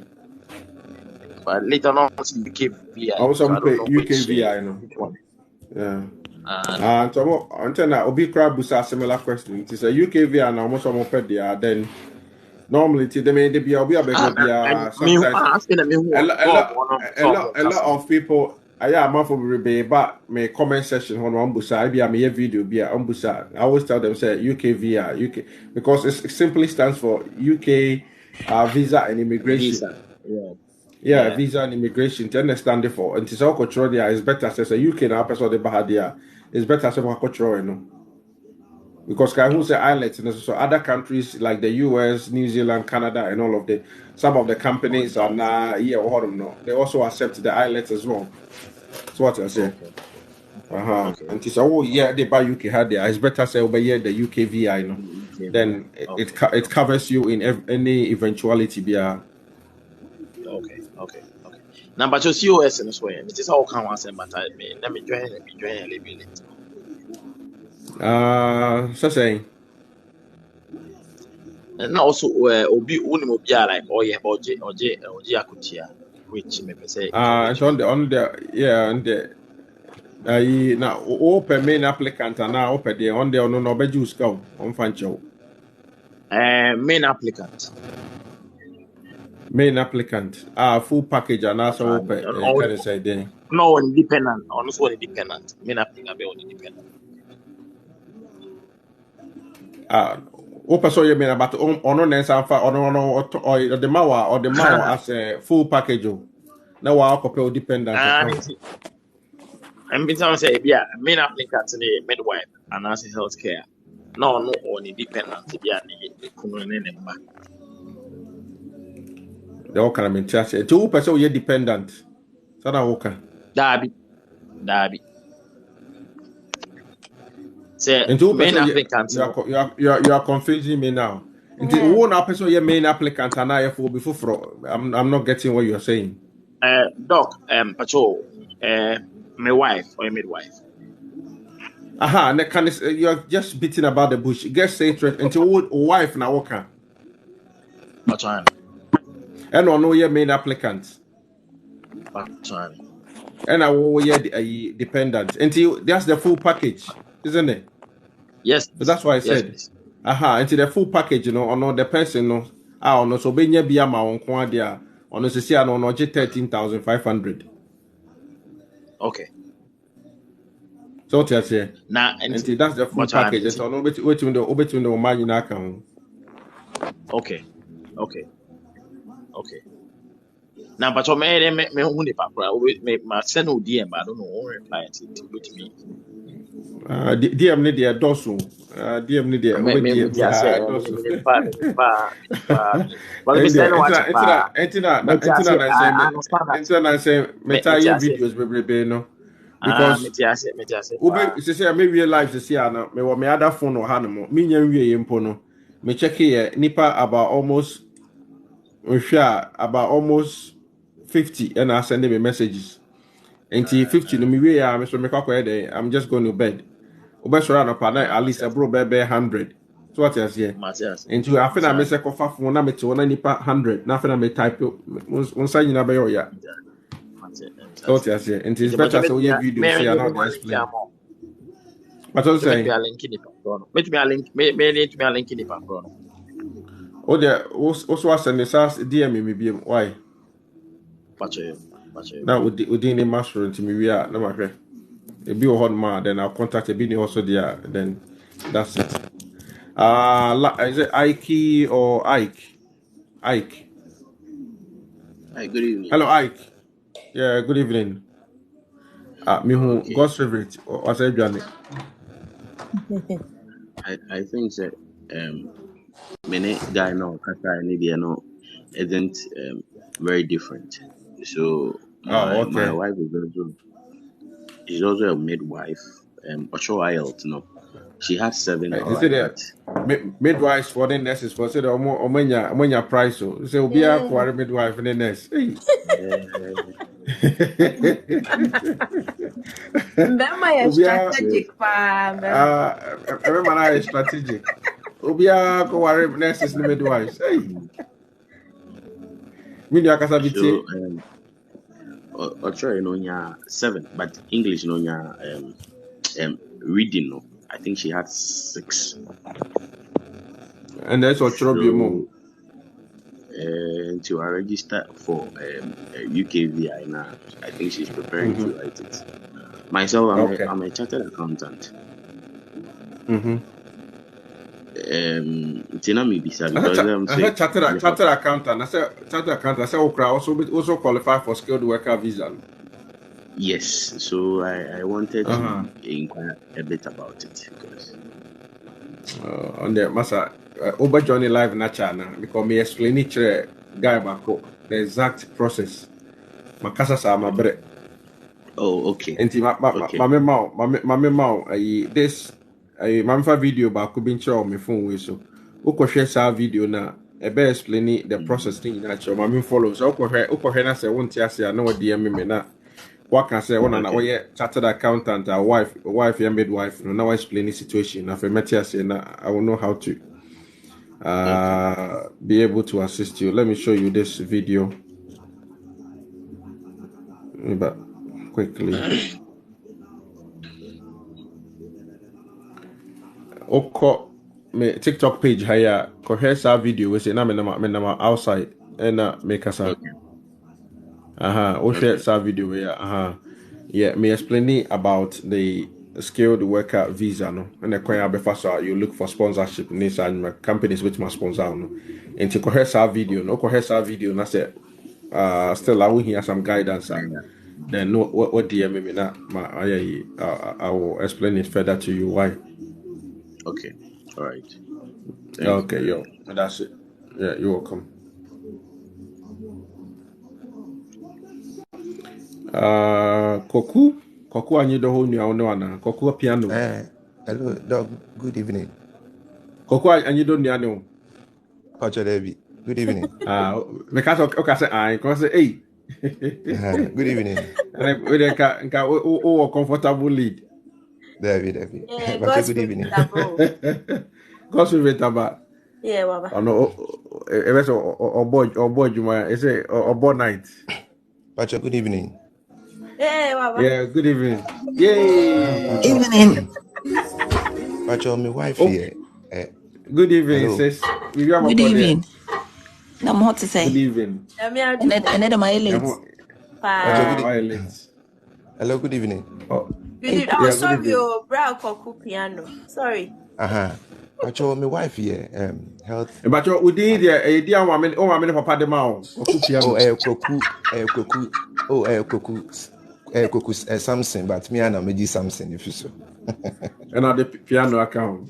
But later on, UKVI. Also, UKVI, no. Yeah. So until now, Obi Crab was a similar question. It is a UKVI and almost almost per day. Then normally, they may be a sometimes a lot of people. Yeah, I'm for rebate, but my comment section on Umbusa, I be a video be a Umbusa. I always tell them say UKVI, UK because it simply stands for UK visa and immigration. Yeah, visa and immigration. To understand it for and it's all cultural there. It's better as a UK now person the Bahadia. It's better as a cultural, you know. Because who say islets, you know, so other countries like the US, New Zealand, Canada, and all of the some of the companies are now they also accept the islets as well. That's what I say. Okay. And it's they buy UK had there. It's better say over here the UKVI, you know. Then it covers you in any eventuality. Okay. Now, but you see COS in this way. It is all come once, but let me join a little bit. So saying. And also, Obi Unimobia like Oje Akutia, which me say. It's on the now open main applicant and now open the on the no be juice go on fancho. Main applicant. Main applicant. Full package and also open. Can say there. No, independent. Also independent. Main applicant be independent. Open so you mean about on Nansa or the Mawa as a full package. Now I copy dependent. I'm being say yeah, main applicant to the midwife and as healthcare. No, on independent. Yeah, the all kind of mentality. 2% you're dependent. So that okay. Darby. Say main applicant. You are confusing me now. Into one person you're main applicant and I for before. I'm not getting what you're saying. Doc, Patrol, my wife or midwife. And can you're just beating about the bush. Get straight into wife now okay. What's on? And I know your main applicant. And I will the dependent. Until that's the full package, isn't it? Yes. But that's why I said. Yes. Until the full package, you know, or no the person no. No so be be a ma on dia. On no see no 13,500. Okay. So what you say? Now until that's the full package. So no between the money na account. Okay. Now, but you may only papra. Me send no DM, but I don't know. Only reply to me. DM need the dosu. DM need the videos no. Because maybe realize this year now. Me other phone or hand me nya wie mpo no. me check here nipa about almost 50 and I send me messages. And 50 no me we am so me kwakwa I'm just going to bed. Obesura no pa na at least a bro be 100. So what is here? And you after me say kofa phone na me to na nipa 100. Na after me type on say nyina be yo ya. So what is here? And it's better so you video say I know explain. What was saying? Make me a link in the background. Oh, there also send the SAS DM me be why? Pache. Now within the master to me we are no matter. A be a hot man, then I'll contact a bit also there. Then that's it. Is it Ike or Ike? Ike. Hi, good evening. Hello, Ike. Yeah, good evening. Me who God's favorite or I said Johnny. I think that many guy no kaka any no isn't very different. So my wife is also a midwife. Ocho IELTS, no. She has 7. Is it midwives for the nurses for say omenya price so say obi akware midwife in the nurse. Mbema strategic pa. Remember na strategic. Obi akware nurses and midwives. Hey. Mini akasa biti. Ocho no nya 7, but English no nya reading no. I think she had 6. And that's what mom. To register for UKVI now. I think she's preparing to write it. Myself, I'm a chartered accountant. Tina me because chartered accountant. I said chartered accountant. I said also qualify for skilled worker visa. Yes, so I wanted to inquire a bit about it because on the massa over Johnny live na channel because me explain it guy back the exact process. Makasa sa mabre. Oh, okay. Enti mama mau this mamfa video ba ko bin on my phone we so uko share sa video na e be explain the process thing na cho mama follow so uko na say won't ya say na wodi me na what can say one and we chartered accountant our wife and midwife no now explain the situation if I say I will know how to be able to assist you. Let me show you this video but quickly. Oko me TikTok page haya ko here's video we say na me outside and make us share that video where yeah, me explaining about the skilled worker visa no and the you look for sponsorship needs and companies which must sponsor no and to correct that video and I said still I will hear some guidance then no what DM me na I will explain it further to you why. Okay, all right. Okay, yo, that's it. Yeah, you're welcome. Koku anyi do ho nua ono ana Koku piano. Hello dog, good evening. Koku anyi do nua no. Pacho Devi. Good evening. Because okay say I come say hey. Good evening. And we nka o comfortable lead. Devi. Good evening. Cause we taba. Yeah, baba. Ono e be so obo juma e say obo night. Pacho, good evening. Hey, baba. Yeah, good evening. Yay. Evening. Pacho, my wife here. Good evening, sis. Good evening. I'm hot to say. Good evening. And my ladies. Hello, good evening. Good evening. Oh, sorry, your brow Koku piano. Sorry. Pacho, my wife here. Health. But we did idea woman papa de mao. Koku Samson, but me and Meji Samson if you so. And the piano account.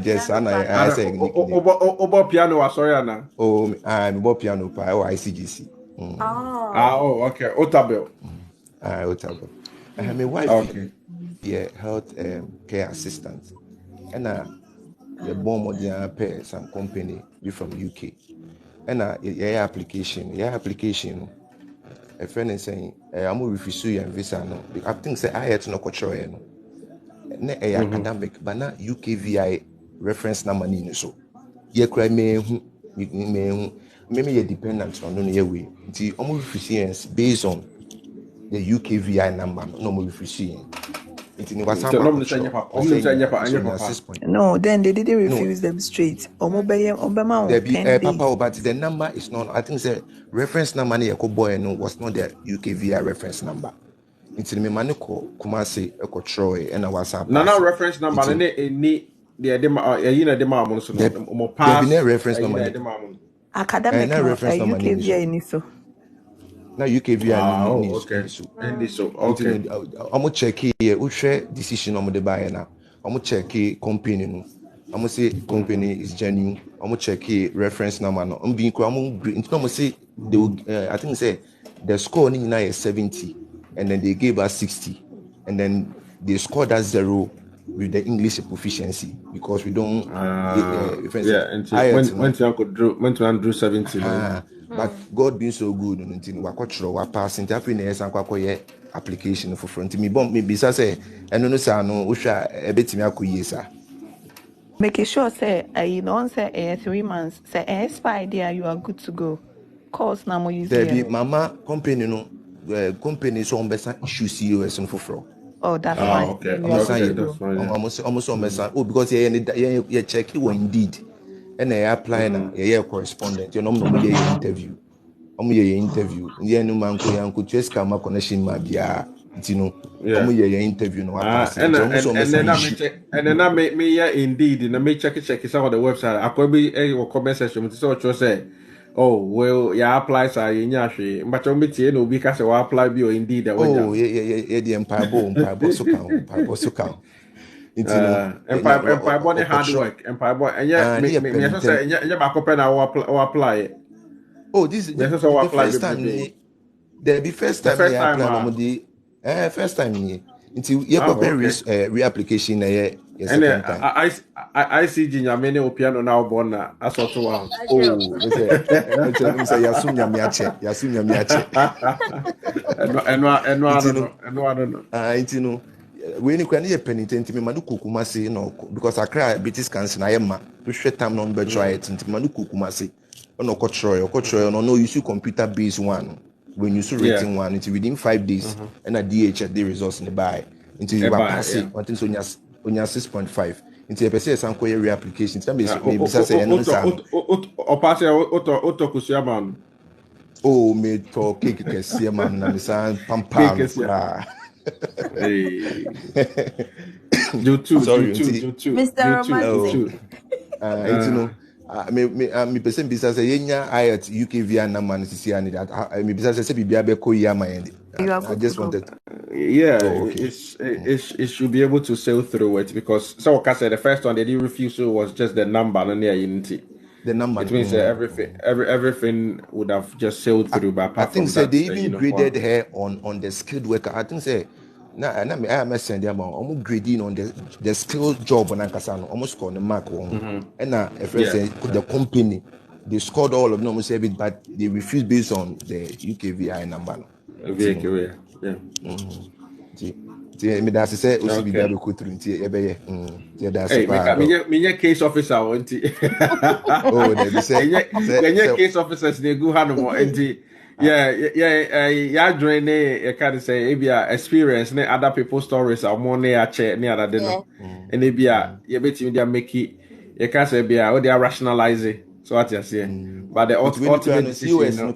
Yes, and I say Obo piano sorry Anna. Oh, I'm Bob piano pa ICGC. Okay. Otabel. Otabel. My wife okay. Yeah, health care assistant. And you born more than pay some company be from UK. And your application. A friend is saying, I'm going to refuse your visa. No, I think say I had to know control. Ne academic, but not UKVI reference number ni so. Ye cry me maybe you're dependent on no way. The refuse based on the UKVI number, no more refuse. No, then they didn't refuse them straight. Papa, but the number is not. I think the reference number was not the UKVI reference number. It's in Maniko, Kumasi, Eko Troy, and a WhatsApp. No reference number. Any the reference number. Academic UKVI in so. Now UKVI okay. I'm check here. We share decision on the buyer now. I'm check company. I'm say company is genuine. I'm check reference number. No, I'm being. I'm say they will. I think say the score now is 70, and then they gave us 60, and then they scored us 0 with the English proficiency because we don't. When to Andrew 70. But God being so good, and we're passing happiness and application for front. Me bomb me bisa say, and no say no, usha a bit me akuyesa. Make sure say you don't say 3 months. Say expire there, you are good to go. Course now more use there be mama company no company so on besa issue COS no for. Oh, that's fine. Okay. That's fine. Almost on besa. Oh, because you check it Indeed. And I apply na correspondent. You know, interview. Interview. No man could just come up connection ma bia. You know, interview no. And then I make me Indeed. And I may check it out on the website. I could be a comment section. So what say? Oh well, apply sa inyashi. But you meet no because you apply bio Indeed. Oh yeah. The empire so count. Empire body hard work. Empire boy, and yeah, me say, back up and I will apply it. Oh, this is the first time. The first time I apply. First time here. Until you have reapplication. I see Ginger many piano now born as sort of one. Oh, Yasunya Miache. And when you can hear penitent, me manuku kumasi no because I cry British cancer na yema to share time non be try it into manuku kumasi no control no use computer based one when you see rating one it's within 5 days and a DHD results in the buy until you pass it until so onya 6.5 into a person some query reapplication that means maybe say no sir o pass auto kusiaman oh me to cake kesi man na san pampa Hey. You too. Mr. Romantic. Me person bisa say yenya ayat UKVI number nsisi ani that me bisa say bibia be ko ya my I just wanted it should be able to sail through it because so like I said the first one they did refusal was just the number and the number it means everything would have just sailed through but I think say they even graded her on the skilled worker. I think say I am send them almost grading on the skilled job on Ankasano, almost scored the mark on. And the company they scored all of them almost everything, but they refused based on the UKVI number. Me that's say we be able to through me case officer oh they say case officers they go hand more join can say experience other people's stories are more near check near other than and you bet you make it you can say they are rationalizing so what you say but the ultimate decision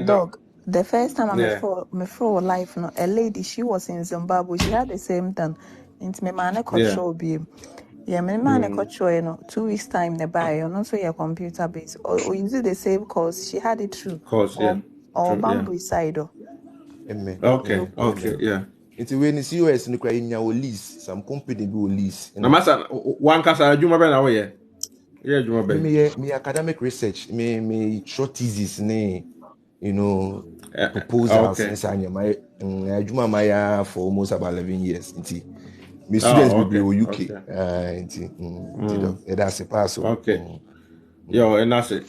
dog. The first time I for life, a lady, she was in Zimbabwe. She had the same thing. Into my man control beam. Yeah, my man control 2 weeks time they buy and also your computer base. Or use the same course. She had it through. Or bamboo side. Okay, yeah. It's when it's US in the lease, some company will lease. No matter one casa Juma Ben away. Yeah, Juma Ben. Me academic research, me short thesis, proposals inside my Juma Maya for almost about 11 years. My students okay. be UK. Okay. That's a pass. Okay. Yo, and that's it.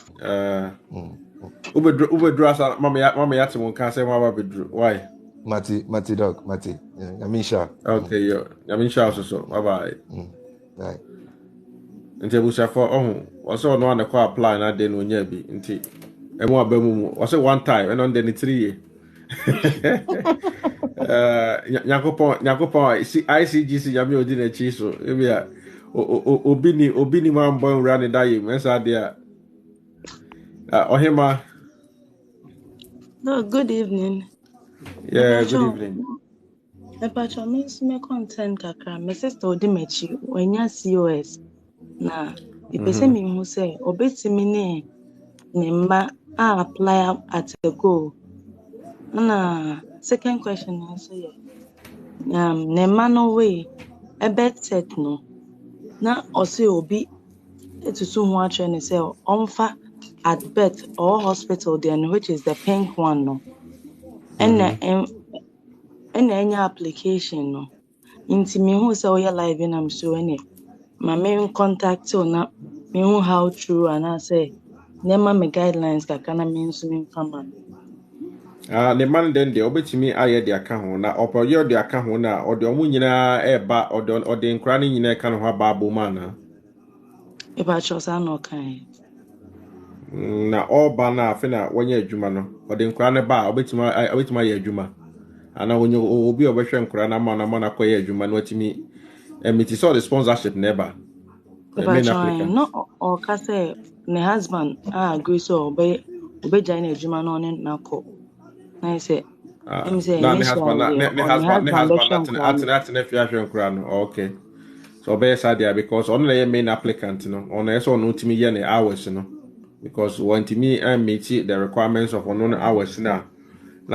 Ubedru asa mama yate mo kan say mama bedru. Why? Mati dog, Mati. Yamisha. Okay, yo. Yamisha so. Bye bye. Bye. Nti busa for also no one kwa apply na dey no nya bi. Nti emu abamu also one time and on the 3 year. Nyakopon ICGC yami odi na chi so. Ebi a obi ni man boy run the day mensa there. Ohima. No, good evening. Yeah, good evening. Epacho me content kakra. My sister Odimechi wenya COS na ipese mi hu say obetimi ne mma apply at a go. Na second question also ne mma no way ebet set no na ose obi etutu hu atre ne say onfa at birth or hospital then which is the pink one no. And any application no. Inti me who say we live in am so any. My main contact na me who how true and I say nema me guidelines kakana me nso me fama. The man then the obetimi aye the account na opo the account na or the omu nyina eba or the nkra ni nyina kan ho aba man na. E ba chosa no kan. Na oba na afi na wonye adwuma no or the nkra ne ba obetimi aye adwuma. Ana wonye obi obehwe nkra na ma na koye adwuma no atimi emiti so the sponsorship never. No or ka say ne husband agree so obe join adwuma no ne nako. Na say him say ne husband at fi ahwe nkra no. Okay. So be sadia because on the main applicant no on so no timi ye ne hours no because want me meet the requirements of on hours na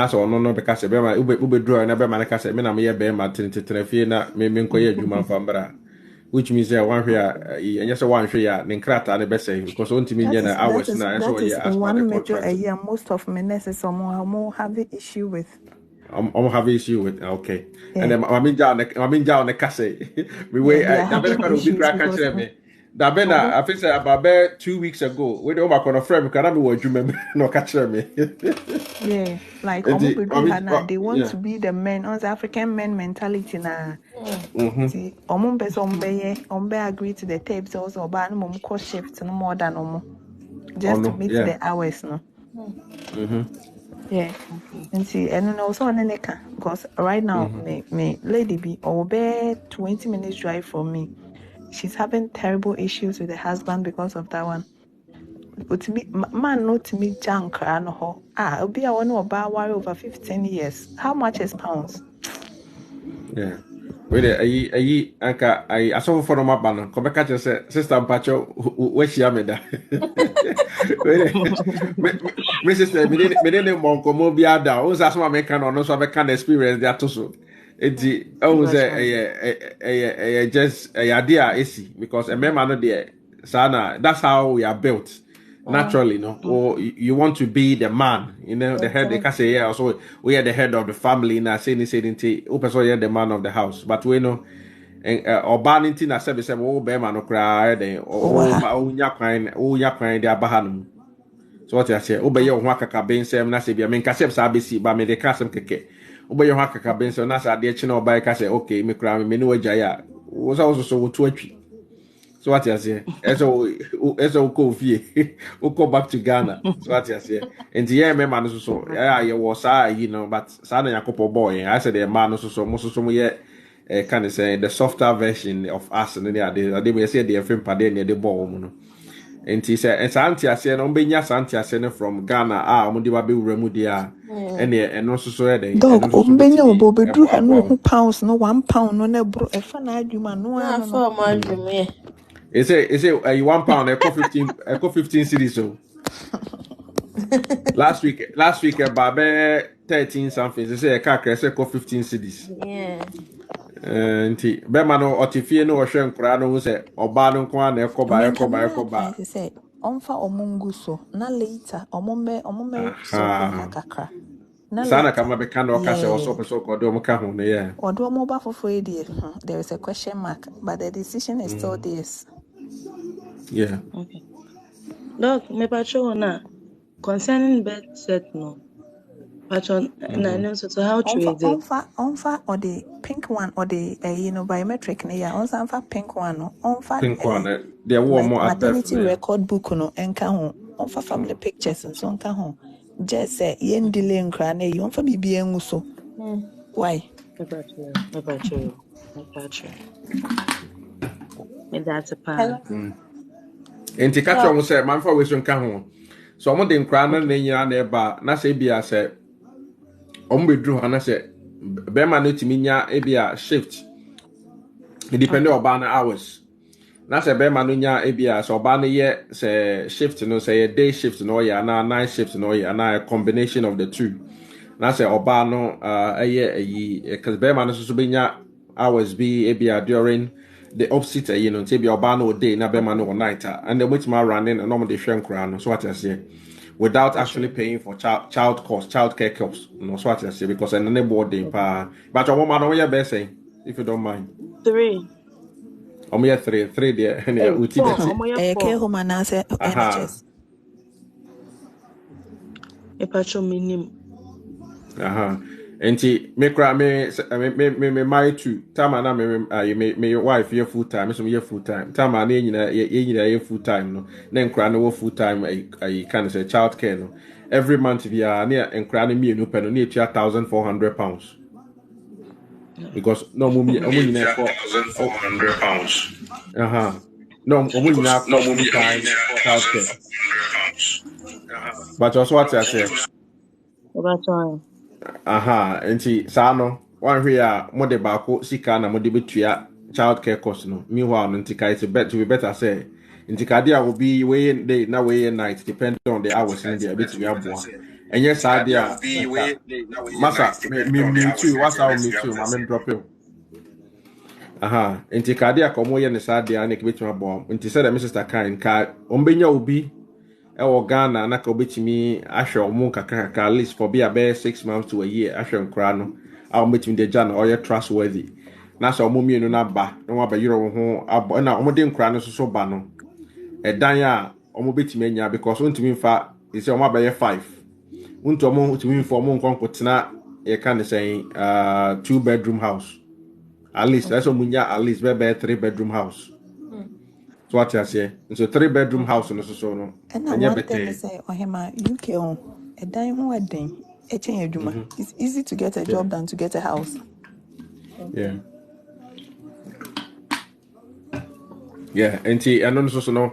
so no because be ma ube draw na be ma ka say me na me ye be ma tintinfie na me nkoye adwuma fambra which means that one here and just one here ne nkrata ne be say because on timi ye na hours na so ye as one major a year most of my nurses some have the issue with I'm having issue with okay. Yeah. And then I mean down the casse. We wait I better kind of be crack catch me. That been I think about 2 weeks ago. We don't back on a frame because I don't what you remember no catch me. Yeah, like they want to be the men on the African men mentality na. See, agree to the tapes also but no more shift no more than just to meet the hours no. Yeah, and see, and also on the because right now, me lady be over 20 minutes drive from me. She's having terrible issues with the husband because of that one. But to me, man, not to me, junk and ho. It'll be a one about over 15 years. How much is pounds? Yeah. Wait, I saw for my banner. Come back and say, Sister Pacho, where she am da. My sister, me didn't want to move beyond that. Also, as my can on, so I can experience that too. It's just a idea easy because a man there, sana. That's how we are built. Naturally, no. Or you want to be the man, you know, the head. They can say, yeah. Also, we are the head of the family. Now, saying, open so you're the man of the house. But we know, or banning na say, oh, be man, no cry, then, oh, yakwain, they are bahanum. So what I say, obey your waka ben sem na say, be men kasem sabisi, ba me de kasem keke. Obey your waka ben so na sa de chino by kase, okay, me cry, me no jaya. Was also so to so what you say? Eso go fie. Go back to Ghana. So what you say? And the year man so yeah, you was you know, but sana yakopo boy. I said the man so most so yeah kind of say the softer version of us and they may say the film pade near the ball no. And he said and Santi I said on benya Santi I said from Ghana omudi ba be wuremu dia and also so there dog ombenya obo bedru ha no pounds no £1 no na bro e fa na adwuma no na for my adwuma. Is it £1 echo 15 cities so last week about 13 something they say a car crash echo 15 cities Yeah. Nti be ma no otifie no ohwe nkura no say oba no nko na ekoba I say onfa omungu so na later omombe so kakra Sana kama bekano okase also person ko do mo ka ho ne yeah. Although mobile for free, there is a question mark, but the decision is still theirs. Yeah. Okay. Doc, me patrol na concerning bed set no. Patron, na know so how to read it. Onfa or the pink one or the biometric onfa pink one no. Onfa Pink one. There were more maternity record book no enka ho. Onfa family pictures and so enka ho. Just say yen delay nkra na yi onfa bibi enwu so. Why? Me patrol. Me that's a pan. Enti ka twa mo say man fa we so nka ho. So mo de nkra na nyina na eba na say bia say bedru ha na say be ma no timi nya ebia shift. It depend on hours. Na say be ma no nya ebia so oba no ye say shift no say a day shift no ya na night shift no ya na a combination of the two. Na say oba no cuz be ma no so be nya hours be ebia during the opposite say be oba no day na be ma no night and then which ma running and normally hwe nkra no so what I say without actually paying for child care costs no so what I say because and then boarding pa but your mama no ya be say if you don't mind 3 3 there and uti care home and answer NHS e patrol minim enti me kra me married to time na me wife here full time so me here full time time na nyina here full time no na nkra no full time I can say child care no every month via na nkra no me no pe no na £1,400 because no mo nyina for £1,400 no mo nyina for time child care but also what I say enti saa no one hwe a mode baako sika na mode betua child care cost no meanwhile no ntika it's better say ntika dia will be way day na way night depending on the hours in there bit me aboa enye saa dia masa me too what's how me too ma me drop you ntika dia komo ye ne saa dia na ke bit me aboa nti say that my sister kan ka ombenya obi ewo Ghana na ka obetimi ahwe omo kakaka at least for be about 6 months to a year ahwe nkra no a obetimi de Ghana or trustworthy na so omo mienu na ba na wa ba yiro ho na omo de nkra no so ba no edan a omo betimi anya because ontimi mfa ise omo ba ye 5 unto omo ontimi mfa omo nkonkotena e kan say 2 bedroom house at least that's omunya at least be 3 bedroom house. So what you say? It's a 3 bedroom house no so no. And I want to say ohema UK on a dime wedding. It's easy to get a job than to get a house. Yeah. Yeah, and no so no.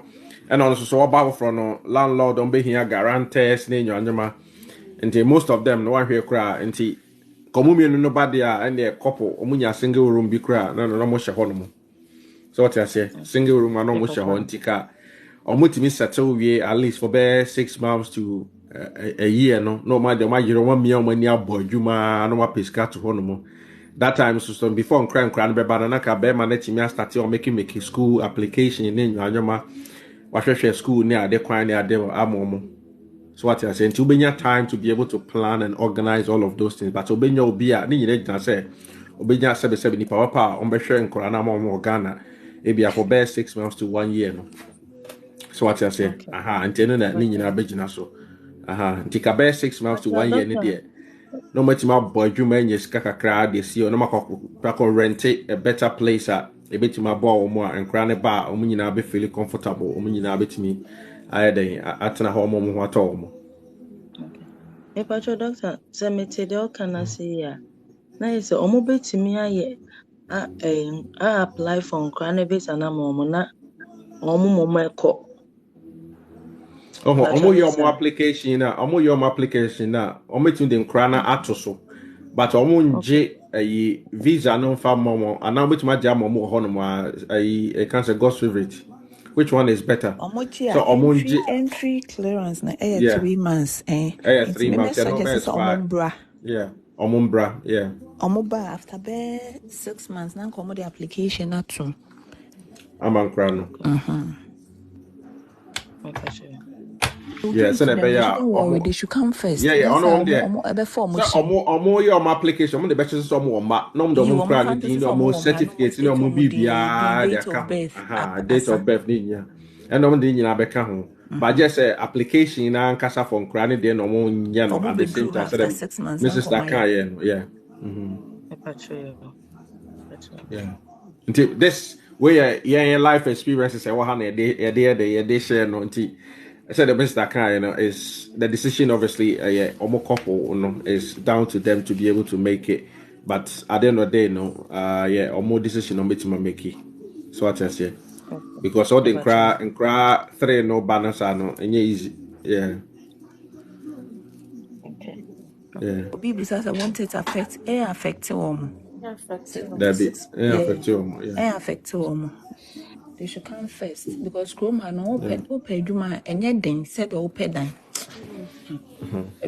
And also so about from no landlord don't be here guarantors na nyanyama. And most of them no one here cry and komumi no nobody and the couple omunya single room bi cry no mo hye hono. So what I say, single room and almost a hontika. Or multi settle we at least for 6 months to a year. No matter my year 1 million when you boy, you ma no pesca to honomo. That time so before crank banana bear managing started or making school application in your ma was school near the crying near them amomo. So what I say, to be your time to be able to plan and organize all of those things, but obey your beer, need to say, obey your 70 power on be sharing Corana more Ghana. Maybe for best 6 months to 1 year no. So what I say, and then that ni na begina so. Take a best 6 months to 1 year ni there. No matter my boy you man yes kakra dey see no makọ rent a better place a bit my boy more and crown bar o nyina be feel comfortable o nyina betimi ayeden atena ho mo ho ato mo. Okay. Patro doctor, say me te de o kana say ya. Na is omo betimi aye I apply for crown visa na mo na omo eko. Omo your application na omo tun den krana atoso but omo nje visa no fa momo and now betuma ja momo ho no I can say God's favorite. Which one is better? So omo entry clearance na 3 months 3 months yeah omumbra yeah omuba after 6 months na komo the application atum aman krano Yeah, send a they shouldn't worry. They should come first. Yeah, I know there. So your application, I'm the best some more. No, the crowd, more certificates, more BBR, date of birth, and I'm the Nabeka. But just application and casa for cranny, then no more, at the same time. 6 months. Mrs. Lakayan, yeah. Yeah. This way, yeah, life experiences, and what they share, no, I said the best that can, is the decision. Obviously, almost couple, is down to them to be able to make it. But at the end of the day, almost decision on which make it. So what I say, because all the cry 3 no balance are no, and easy, yeah. Okay. Yeah. People says I want it affect They should come first because Chroma no open Juma and yet then said open dine.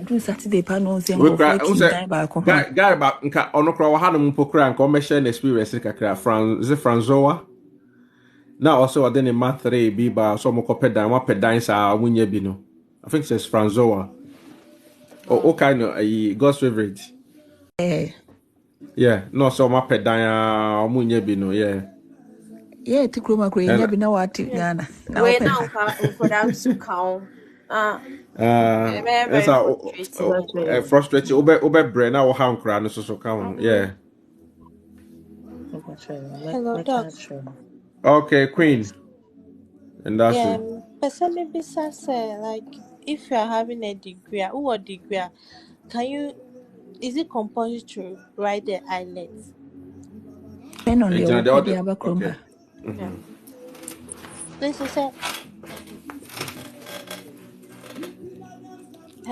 Do Saturday panels and guy about on crowd had a pokra and commission experience Franzoa. Now also I didn't math 3 be by some copper dine, what pedines are when you bino. I think it says Franzoa. Or kind of a God's favorite. Yeah, no, so my pedine when you bino, yeah. Yeah, to Chroma Green, you know what Ghana. Wait now for them to count. That's how frustrated. Obe brain now how cry so count. Yeah. Hello, Doc. Okay, Queen. And that's it. Person maybe say like if you are having a degree, or degree, is it compulsory to write the IELTS? Depend on the other Chroma. Yeah. This is it. I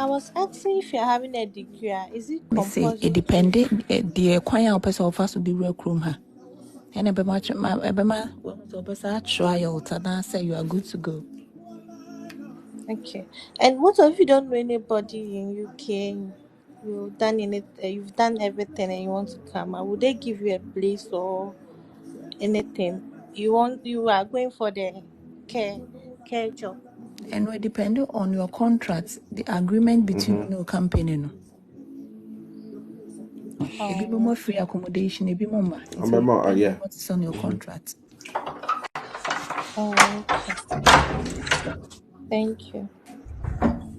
was asking if you're having a degree, is it compulsory? It depends. The choir person offers to be real Chroma. And a trial, and say you are good to go. Okay. And what if you don't know anybody in UK? You've done everything, and you want to come. Would they give you a place or anything? You are going for the care job. And it depends on your contract, the agreement between your company. No. A bit more free accommodation, a bit more. Yeah. What's on your contract? Okay. Thank you.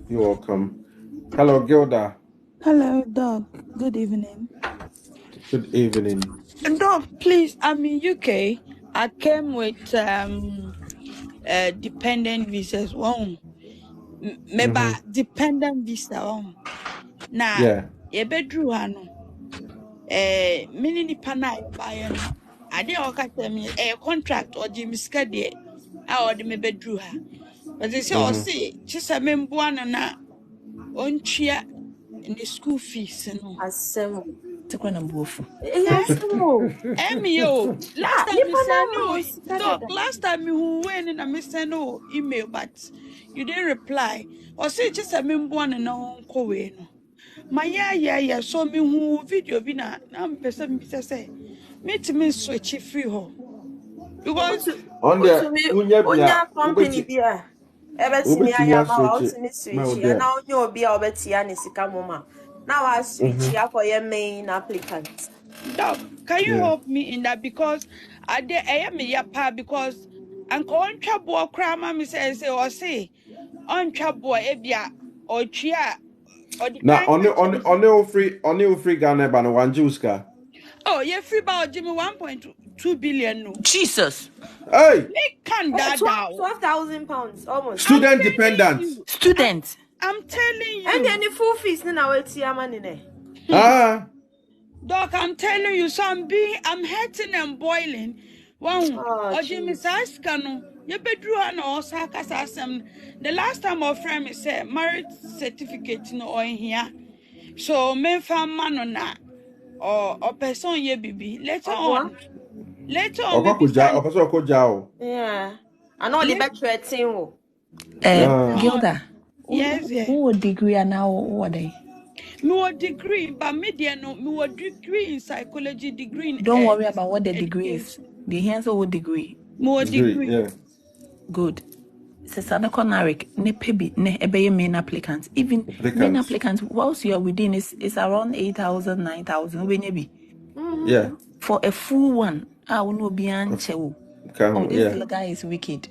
You're welcome. Hello, Gilda. Hello, Doc. Good evening. Good evening. Doc, please, I'm in UK. I came with dependent visas. Maybe dependent visa. Now, your bedroom, mini pana buy I didn't work a contract or Jimmy Scuddy. I ordered my bedroom. But they say, oh, see, just a member on cheer in the school fees. Assemble. Take one and both. Emio, last time you went and I missed no email, but you didn't reply. Or say just a member and no coin. My yeah, saw me who video bina. I'm person say, meet me switch free home. Because on the company beer. Everything I am out in this switch, and now you'll be over Tianisika Mama. Now I switch here for your main applicant. Doc, can you help me in that? Because I am a pa because Uncle on trouble crama me say or say on trouble ebia or chia or the now on free Ghana ban one Juska. Oh, yeah, free about Jimmy 1.2 billion. No. Jesus. Hey, they can't that down. £12,000 almost. Student dependent. Student. I'm telling you. And then the full fees now will see a man in there. Doc, I'm telling you, so I'm hurting and boiling. Wow, Jimmy Saskano, your bedroom or Sakasasam. The last time our friend said marriage certificate in here. So men found man on that. Or person ye baby. Later on. Yeah. I know the better thing. Gilda. Yes. Who degree are now what they? Me degree, but media no. Me degree in psychology, degree in. Don't worry about what the degree is. The hands what degree. More degree. Yeah. Good. Sesame Conaric, ne pebi, ne ebeye main applicants. Even main applicants, whilst you are within, is around 8,000, 9,000. Yeah. For a full one, I will not be anche. Oh, this guy is wicked.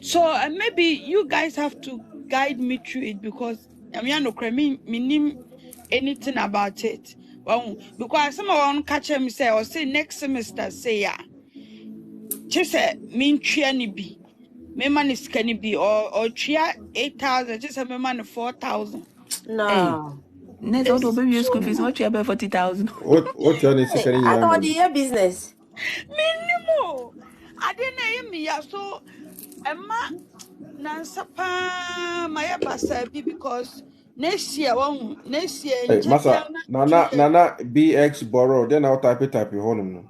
So maybe you guys have to guide me through it because I mean, no meaning anything about it. Well, because some of them catch me say or say next semester say yeah. Just say mean triani be. Me man is can be or tria 8,000. Just say me man 4,000. No. Next all the baby school fees what you about 40,000. What you need to say? I thought the year business. Minimo. I didn't hear me so Emma Nansapa my basabi because next year Hey, Masa, Nana BX borrow, then I'll type honum.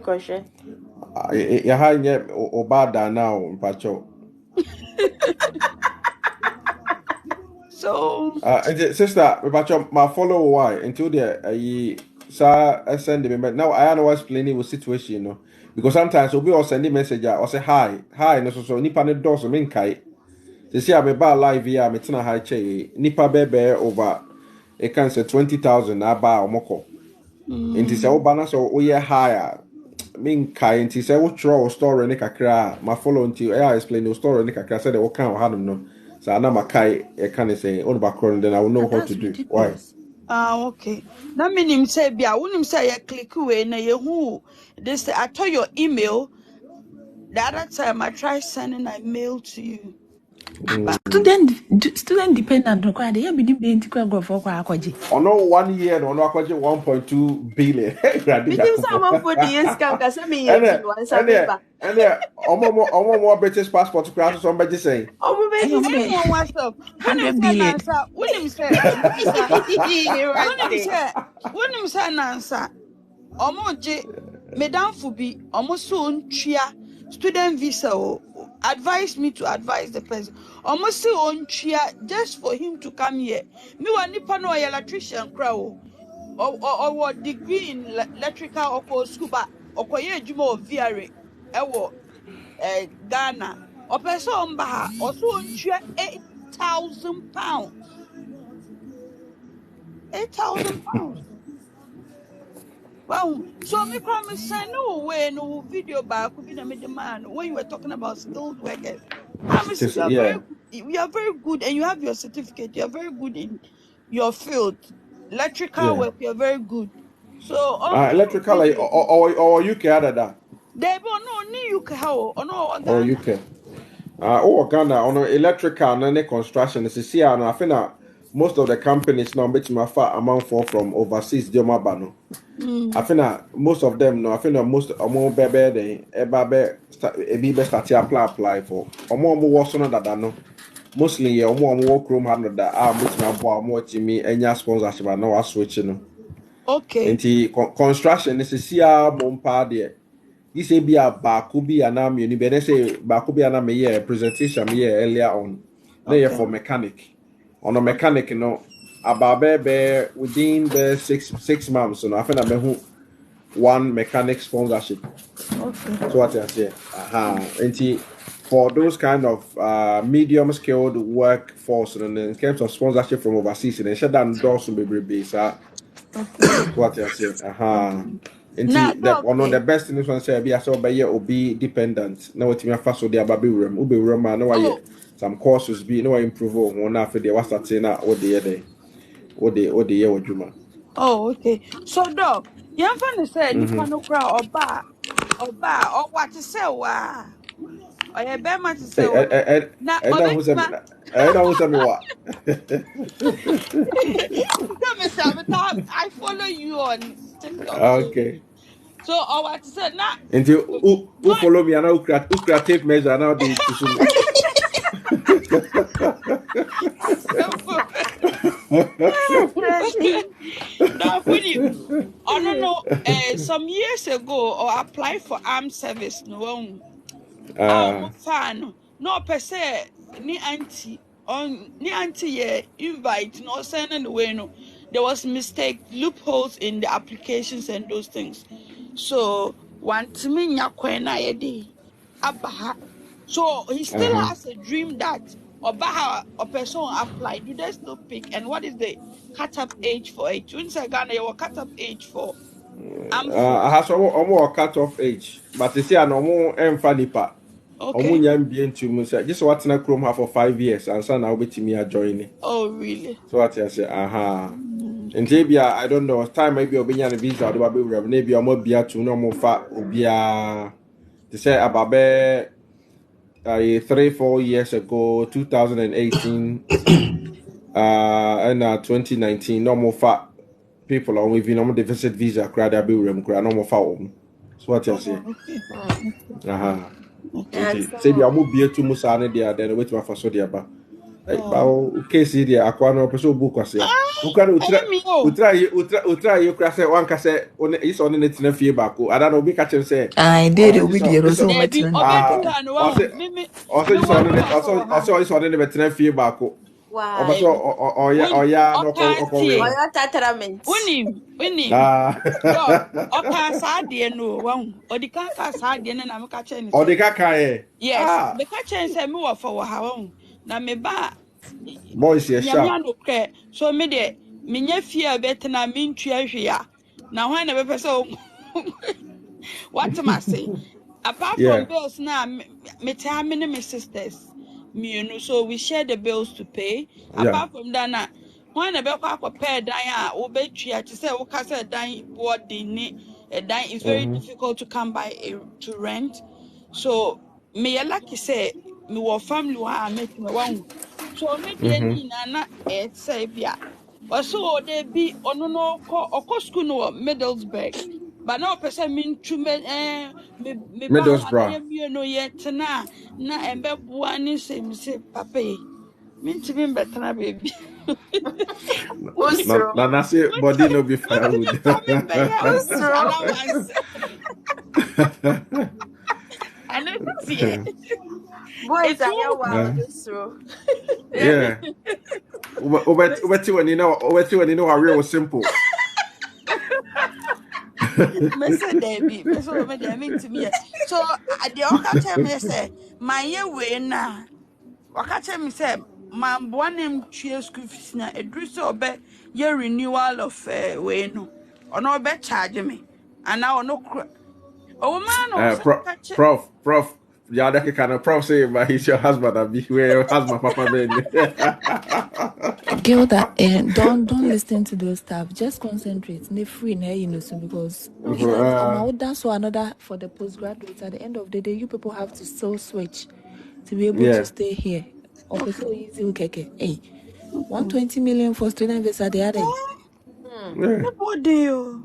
Question. You have Obada now, Pacho. So, sister, Pacho, my follow why until the I send me now. I know what's explaining the situation, you know, because sometimes we'll be all sending message or say hi, no so nipa ne doors mean kai. They say I'm about live here, I'm a high che nipa bebe over a can say 20,000 aba omoko. Inti say obana so oye higher. Mean kai inti say what draw story ne kakra ma follow until I explain the story ne kakra say the what kind of had no. So na makai e can say on background then I will know what to do. Why? Okay. That means say bia wouldn't say you click away na you who this I told your email the other time I tried sending a mail to you. Student dependent no kwade ya bidi be ntikwa gofo kwa akwaje. Ono 1 year no akwaje 1.2 billion. Because someone for the scam ka say me you one paper. And omo British passport to cross somebody saying. Omo be WhatsApp. 100 billion. When him say nansa. Omo je medam fubi omo so ntwia student visa advise me to advise the person. Almost on chia just for him to come here. Me want nipa no electrician crow or degree in electrical or scuba or koye juma of VRA Ghana or person baha or so on chia 8,000 pounds. 8,000 pounds. Wow, so me promise no way no video back could be the man when you were talking about skilled workers. You are very good and you have your certificate. You are very good in your field. Electrical work, you are very good. So electrical or UK other that. They no ni UK how or no or UK. Ghana on electrical and construction is see and I think most of the companies now bet my far amount for from overseas Diomabano. I think most of them no I think most more bebe they start to apply for more was on that no mostly yeah more chrome had that bet my boy more to me any sponsorship and now switching. Okay. And construction is see mompa there. This say be a bakubi and I'm uni but say bakubi and I'm a presentation earlier on. They for mechanic. On a mechanic, you know, about within the six months, you know, I think I'm one mechanic sponsorship. Okay. So what I say, and for those kind of medium skilled workforce, and in terms of sponsorship from overseas, and shut down doors to be based. What I say, one of the best things one say be as well by be dependent. Now what you have first so the baby room, ube room, no why. Some courses be no improve on after they was starting out what the year with Juma. Oh, okay. So dog, you have say you can crowd or what to say wa. Or you better to say I know who's what. I follow you on TikTok. Okay. So I want to say now. Until who follow me and who creative measure now the some years ago or apply for armed service no fan no per se ni auntie invite no send anyway no there was mistake loopholes in the applications and those things so want me nyakwana yedi abaha. So he still has a dream that Obaha a person apply. Do they still pick? And what is the cut-up age for it? When say Ghana, you cut-up age for I have some cut-off age, but they say I no more nipa. Okay. Just what na Chrome have for 5 years, and so now with me joining. Oh, really? So what I say, And maybe I don't know. Time maybe obinya na visa or baby maybe omo bia to no more fat obia. They say ababe 3-4 years ago, 2018 and 2019, no more fat people on with no more visit visa crowd be room crowd no more fat. So what I say. Say be amu bia to musa ne dia then wait my for so dia ba. Okay, see there akwa no person book kwase. Utra you krase wan kase is on net na fie ba ko. Ada no bi ka chem say. I did we dey so much. Also is on net also is on net betre fie ba ko. Wow. Oya no ko Oya tatarament. Unim. Oka sa de no wan. Odika ka sa de na me ka che ni. Odika ka e. Yes, me ka che say me wo for wo ha wan. Na me ba boys here sharp. So me de me nya fie betena me ntua hwea. Na hwan na be pese what am I say? Apart from bills now, me tell me my sisters. Me, so we share the bills to pay. Apart from that, now when a beko pay dine, obetria to say what say dine what they need. A dine is very difficult to come by to rent. So me lucky say me wa family wa make me one. So me dey na say bia. So they be no school no Middlesbrough. But no person mean to me Middlesbrough. No yet na embe buani say papa mean to me better baby. Na say body no be firewood. I know see. Boys are your wild so. Yeah. When you know how real simple. Mr. Debbie, Mr. Debbie to me. So at the Okacha me say, my year way na. Okacha me say, my one name cheer school fees na a dress or be year renewal of way no. Or no be charge me. And now no oh man, Prof. Yeah, that kind of prof say, but he's your husband. I be where your husband, Papa Ben. Gilda, don't listen to those stuff. Just concentrate. They free now, because that's one another for the postgraduates. At the end of the day, you people have to still switch to be able to stay here. Okay, so easy, okay. Hey, 120 million for student visa the other. What deal?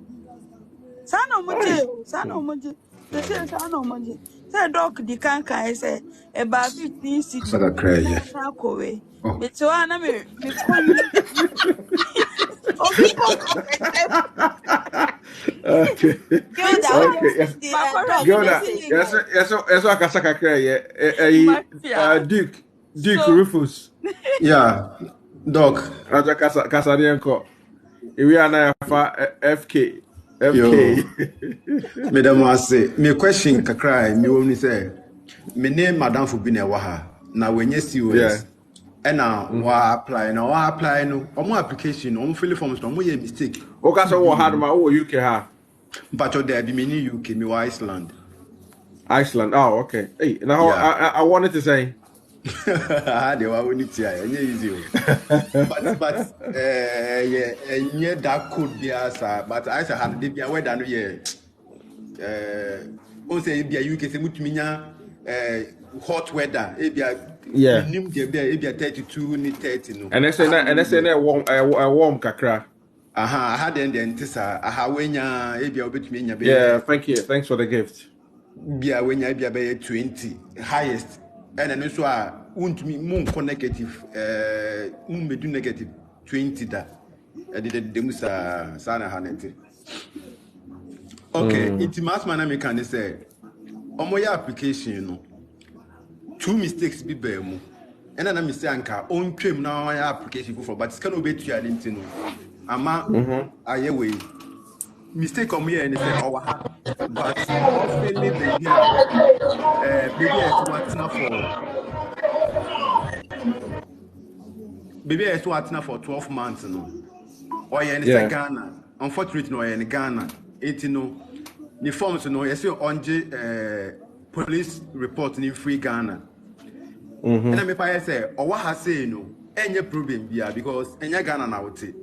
Sano muji. They say sano muji. Say doc di kanka say about 15 cities. Saka cry yeah. But so I me call you. Okay. Yes, I can saka cry yeah. Duke Rufus. Yeah. Doc. Aja Kasadienko. We are now FK. Madam, I say, me question kakra, me only say, me name Madam Fubine Waha. Now when you see us, and now apply no, application, fill forms, no mistake. Okay, so what had my UK ha? But there be many UK, me Iceland. Oh, okay. Hey, now I wanted to say. They were only easy. But yeah, that could be answer. But I had to be aware that say be a UK say much hot weather. Yeah. Minimum be 32 ni 30 no. And I say that warm kakra. I had then tisa wenya obetumi Yeah, thank you. Thanks for the gift. Be a wenya be 20 highest. And then also won't me moon negative medu negative 20 that I did the musa sana hanete. Okay, it must man me can say omoya application 2 mistakes be bemu. And then I say anka on twem na application for but can obey to your no ama aye way mistake on me and say our but often baby is what's for 12 months no or in Ghana unfortunately no in Ghana it no the forms no you see on police report in free Ghana and I me pa say or what has say no any problem here because any Ghana now it.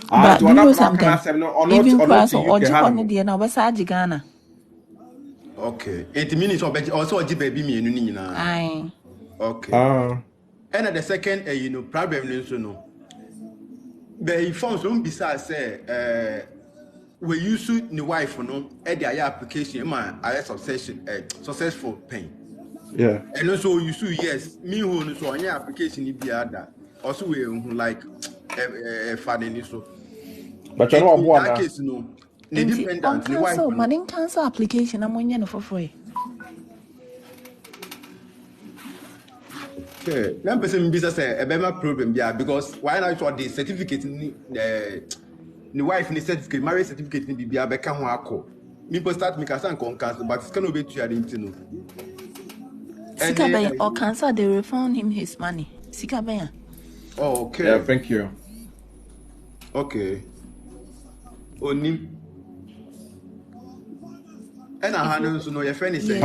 But you know something? Even class or Japan, the na West Ghana. Okay. 8 minutes also baby me no. Aye. Okay. And the second problem is no. The forms don't be say we use the wife no the application man successful pain. Yeah. And also you see yes me who so on your application be other also we like father so. But you know what that case no. The dependent the wife so man cancel application am onye no for free. Okay, one person business say a better problem there because why not for the certificate the wife ni certificate marriage certificate ni bibia be ka ho akọ me post start me can cancel but it's gonna be too identity no Sika ben or cancel they refund him his money Sika ben. Oh okay. Yeah, thank you. Okay. Oni and I handle so no your friend is saying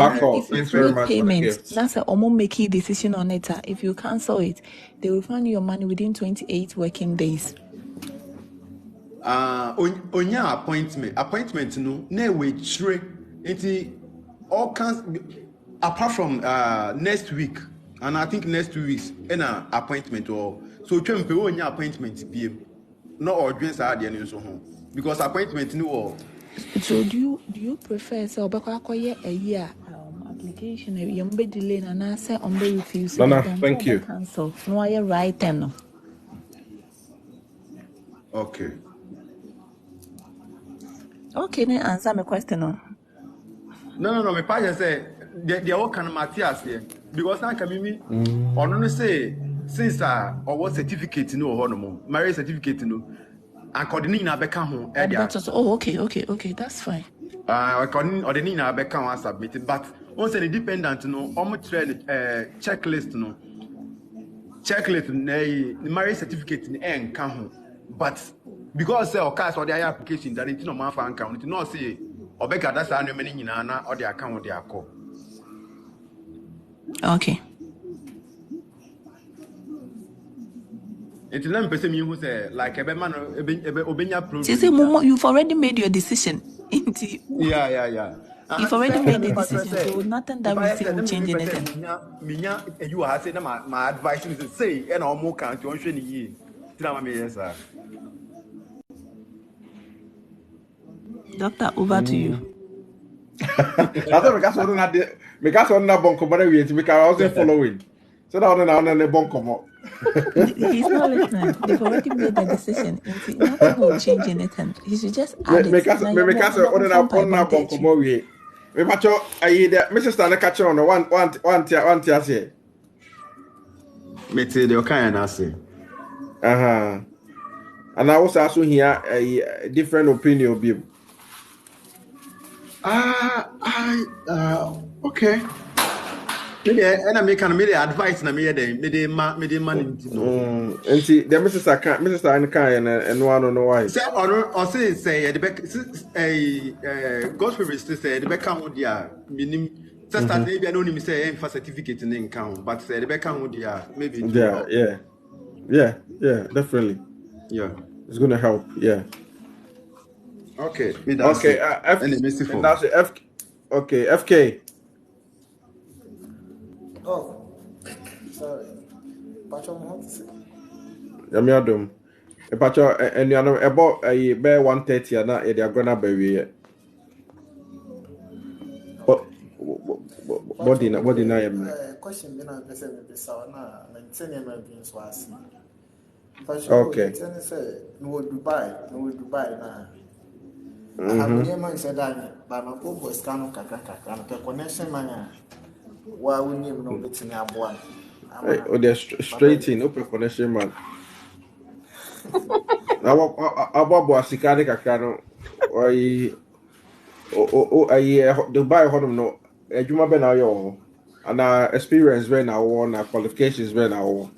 if you make payment that's a almost make a decision on it. If you cancel it they will refund your money within 28 working days. On your appointment no na we three into all kinds apart from next week and I think next 2 weeks an appointment or so twem pe on your appointment be no ordinance ade no so ho because appointment no. So do you prefer say obekwa akoye a year application you be delay na say on be refuse thank you cancel no I right time no. Okay then answer my question no me pa say they all can Matthias here because now can me or no say since or certificate no ho no marriage certificate no according na beka ho okay that's fine according or the na beka ho submit but once the dependent no trade checklist no na marriage certificate ni enka ho but because say occurs or the application that it no man fa account it no say obeka that say no many nyina na or the account dey akọ. Okay. It's not person who say like a man obenya problem. See, you've already made your decision. Yeah. You've already made the decision, so nothing that we say will change anything. Minya, you are saying my advice is to say, and I'm more count to show you. Yes, Doctor, over to you. I thought because on that bonko, but I wasn't following. So now on the bonko. He's not listening. They've already made the decision. Nothing will change anything. He should just add it. Because on that bonko, we match up. I either Mrs. Stanley catch on one tia say. Me say the kind I say. And I was also here a different opinion of you. Okay. And I make advice na me dey money. And see, the Mrs. Stanley and one no why. Say or say the back gospel priest say the back come there minim sister maybe I don't even say for certificate in account but say the back come there maybe yeah definitely it's gonna help okay that's it. FK sorry Pacho mo hot Yami adom Pacho and you know about a bear 130 na e dey gonna be we body na yam question bi na person be say na maintain my beings was okay tell say no Dubai na I man said that by my go scan kakaka the connection man wa we need no betini aboa oh they're straight in open connection man Ababo asikade kakra no. Oyi Dubai hodom no. Ejuma be na yo. Ana experience be na wo na qualifications be na wo.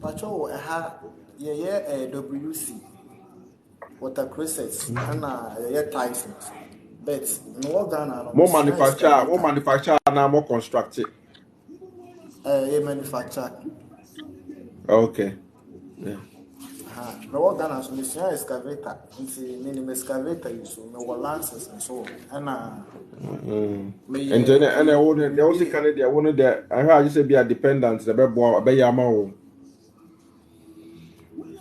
Pacho WC water cruises and Tyson. But no Ghana. More manufacture now more constructed. Manufacture. Okay. Yeah. No Ghana so mission excavator. Minimum excavator use no lances and so on. And then and I wouldn't they also Canada one of the I heard you say be a dependent the be yama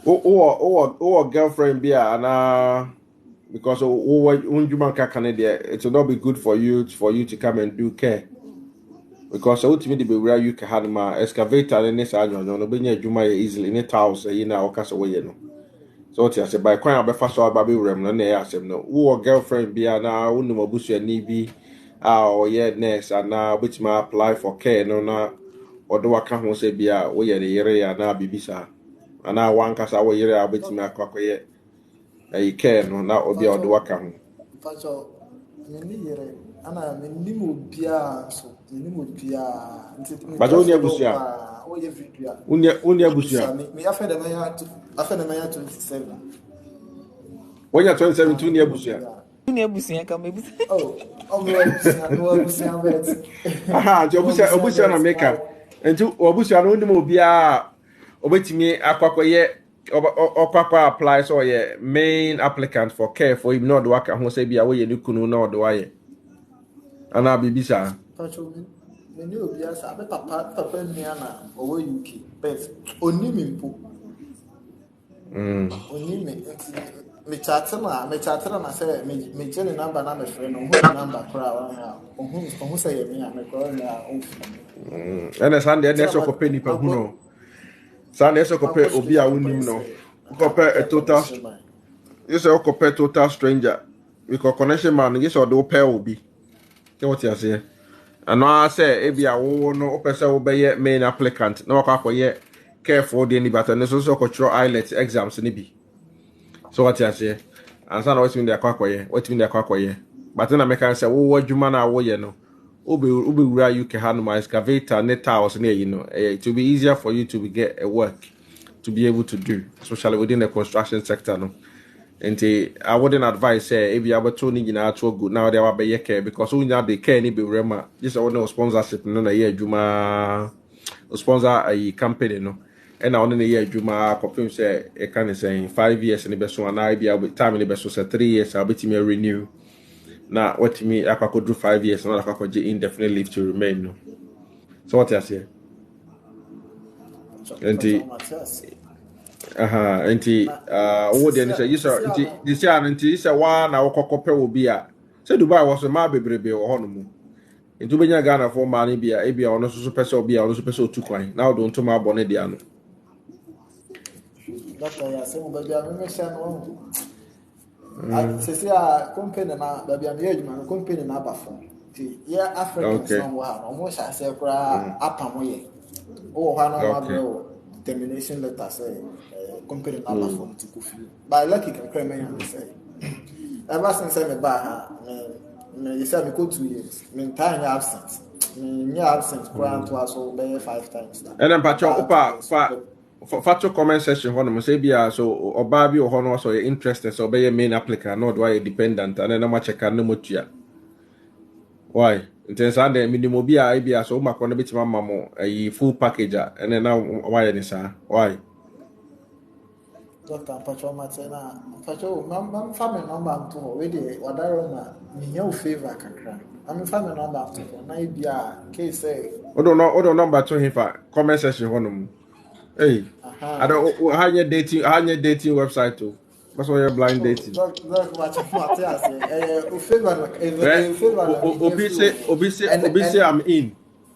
or girlfriend be and because it will not be good for you to come and do care. Because ultimately be where you can have my excavator and this annual no be near Juma easily in 1,000 you know cast away no. So what I say by quite a fast or baby rem no near ask him no or girlfriend be now wouldn't bush your knee or next and now which may apply for care no na or do I can't say be a way the area now be bisa and now one cast away area which may acquire a care no now or be or do I can. Ana minimum bia so minimum bia but only abusia only abusia me after the mayor 27 when you're 27 to near abusia oh abusia bet aha abusia na make enti abusia no ndimo bia obetimi akwakoye okwa apply so ye main applicant for care for him not work ho say bia we ye nukunu na odo Ana bibisa. Pacho me ni obi asa be papa ni ana owo UK but oni mi mpo. Oni me chat na say me jeni number na me friend no hu number kra wa ha. Ohu say ye me me kra na ofu. Ene Sunday na so ko pe nipa hu no. Sunday so ko pe obi a wonim no. Ko pe a total. You say ko pe total stranger. Because connection man you say do pe obi. What you say? And I say, if you are no person will be main applicant, no yet care for the but and also control IELTS exams in be. So what you say? And some always mean they are what mean they are but then I make answer, what you man are no. Ubi where you can handle my excavator net house near you know. It will be easier for you to get a work to be able to do, especially within the construction sector. No. And I wouldn't advise if you have to need to good now they will be care because we have the care ni be rema just no sponsorship no na year juma sponsor a company no and on the year juma confirm say e can say 5 years ni be so and I be time ni be so say 3 years I bet me renew na what me akwa do 5 years na akwa go indefinite leave to remain no so what you say enti wo de ne say you say enti this year enti say wa na wokokope obi a say Dubai was ma bebrebe wo hono mu enti benya Ghana for ma ne bia e bia ono so pese obi a ono so pese otu kwan na wo do ntoma abone dia no doctor ya say mo bia me sha no se se a company na bia me adwuma company na abafo ti ya African some wa no mo sha say kura apamoye o ha no ma bro termination letter say company number from to Kofi. But lucky can cry me and say. Ever since I me back me you say me go 2 years. Me time absent. Me absent grant to us over 5 times now. And then patcho for comment section hono say bia so oba bi hono so you interested so be main applicant not why dependent and then no check no motua. Why? Intense and the minimum bia so ma kono bitima mamo a full package and then now why ni sir? Why? Doctor Pacho Matena, Pacho, mam family number to already wadaroma minya favor kakra. I'm family number to na bia case say. Odo number to him for comment section honum. Hey. I don't how you dating website too. That's why you're blind dating. Doctor Pacho Matena say Obi say I'm in.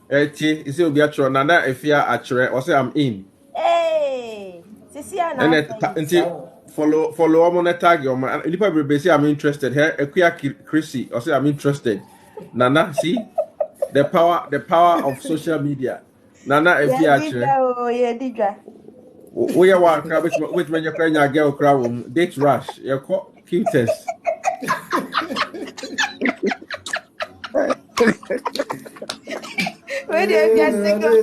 You say Obi atro na na efia atre or say I'm in. Hey. And follow on the tag your man. If I say I'm interested here, Equia Chrissy or say I'm interested. Nana, see the power of social media. Nana, if you We are one which when you're crying your girl crowd date rush. You're cutest. Where you're single.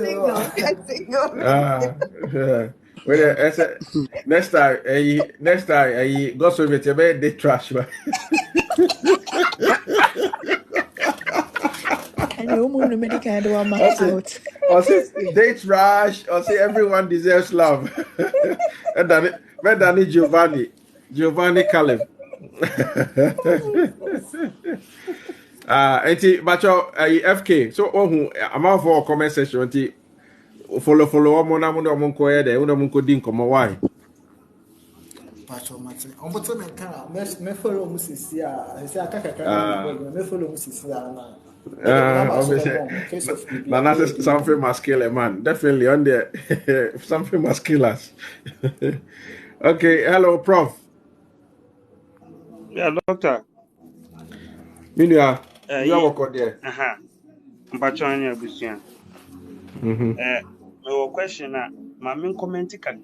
Next time, go so with your bed, date trash. And you want to make kind of out. Or say date rush, or say everyone deserves love. And then it Giovanni Caleb. Bacho FK. So I'm out for a comment session. Follow monko there. Munko din komo why. Bacho mate. Omboto me kan me follow musisi a. Say akaka me follow musisi a na. That's something muscular, man. Definitely on there. Something muscular. Okay, hello, Prof. Yeah, doctor. You are working there. But your question. No question. My main comment is a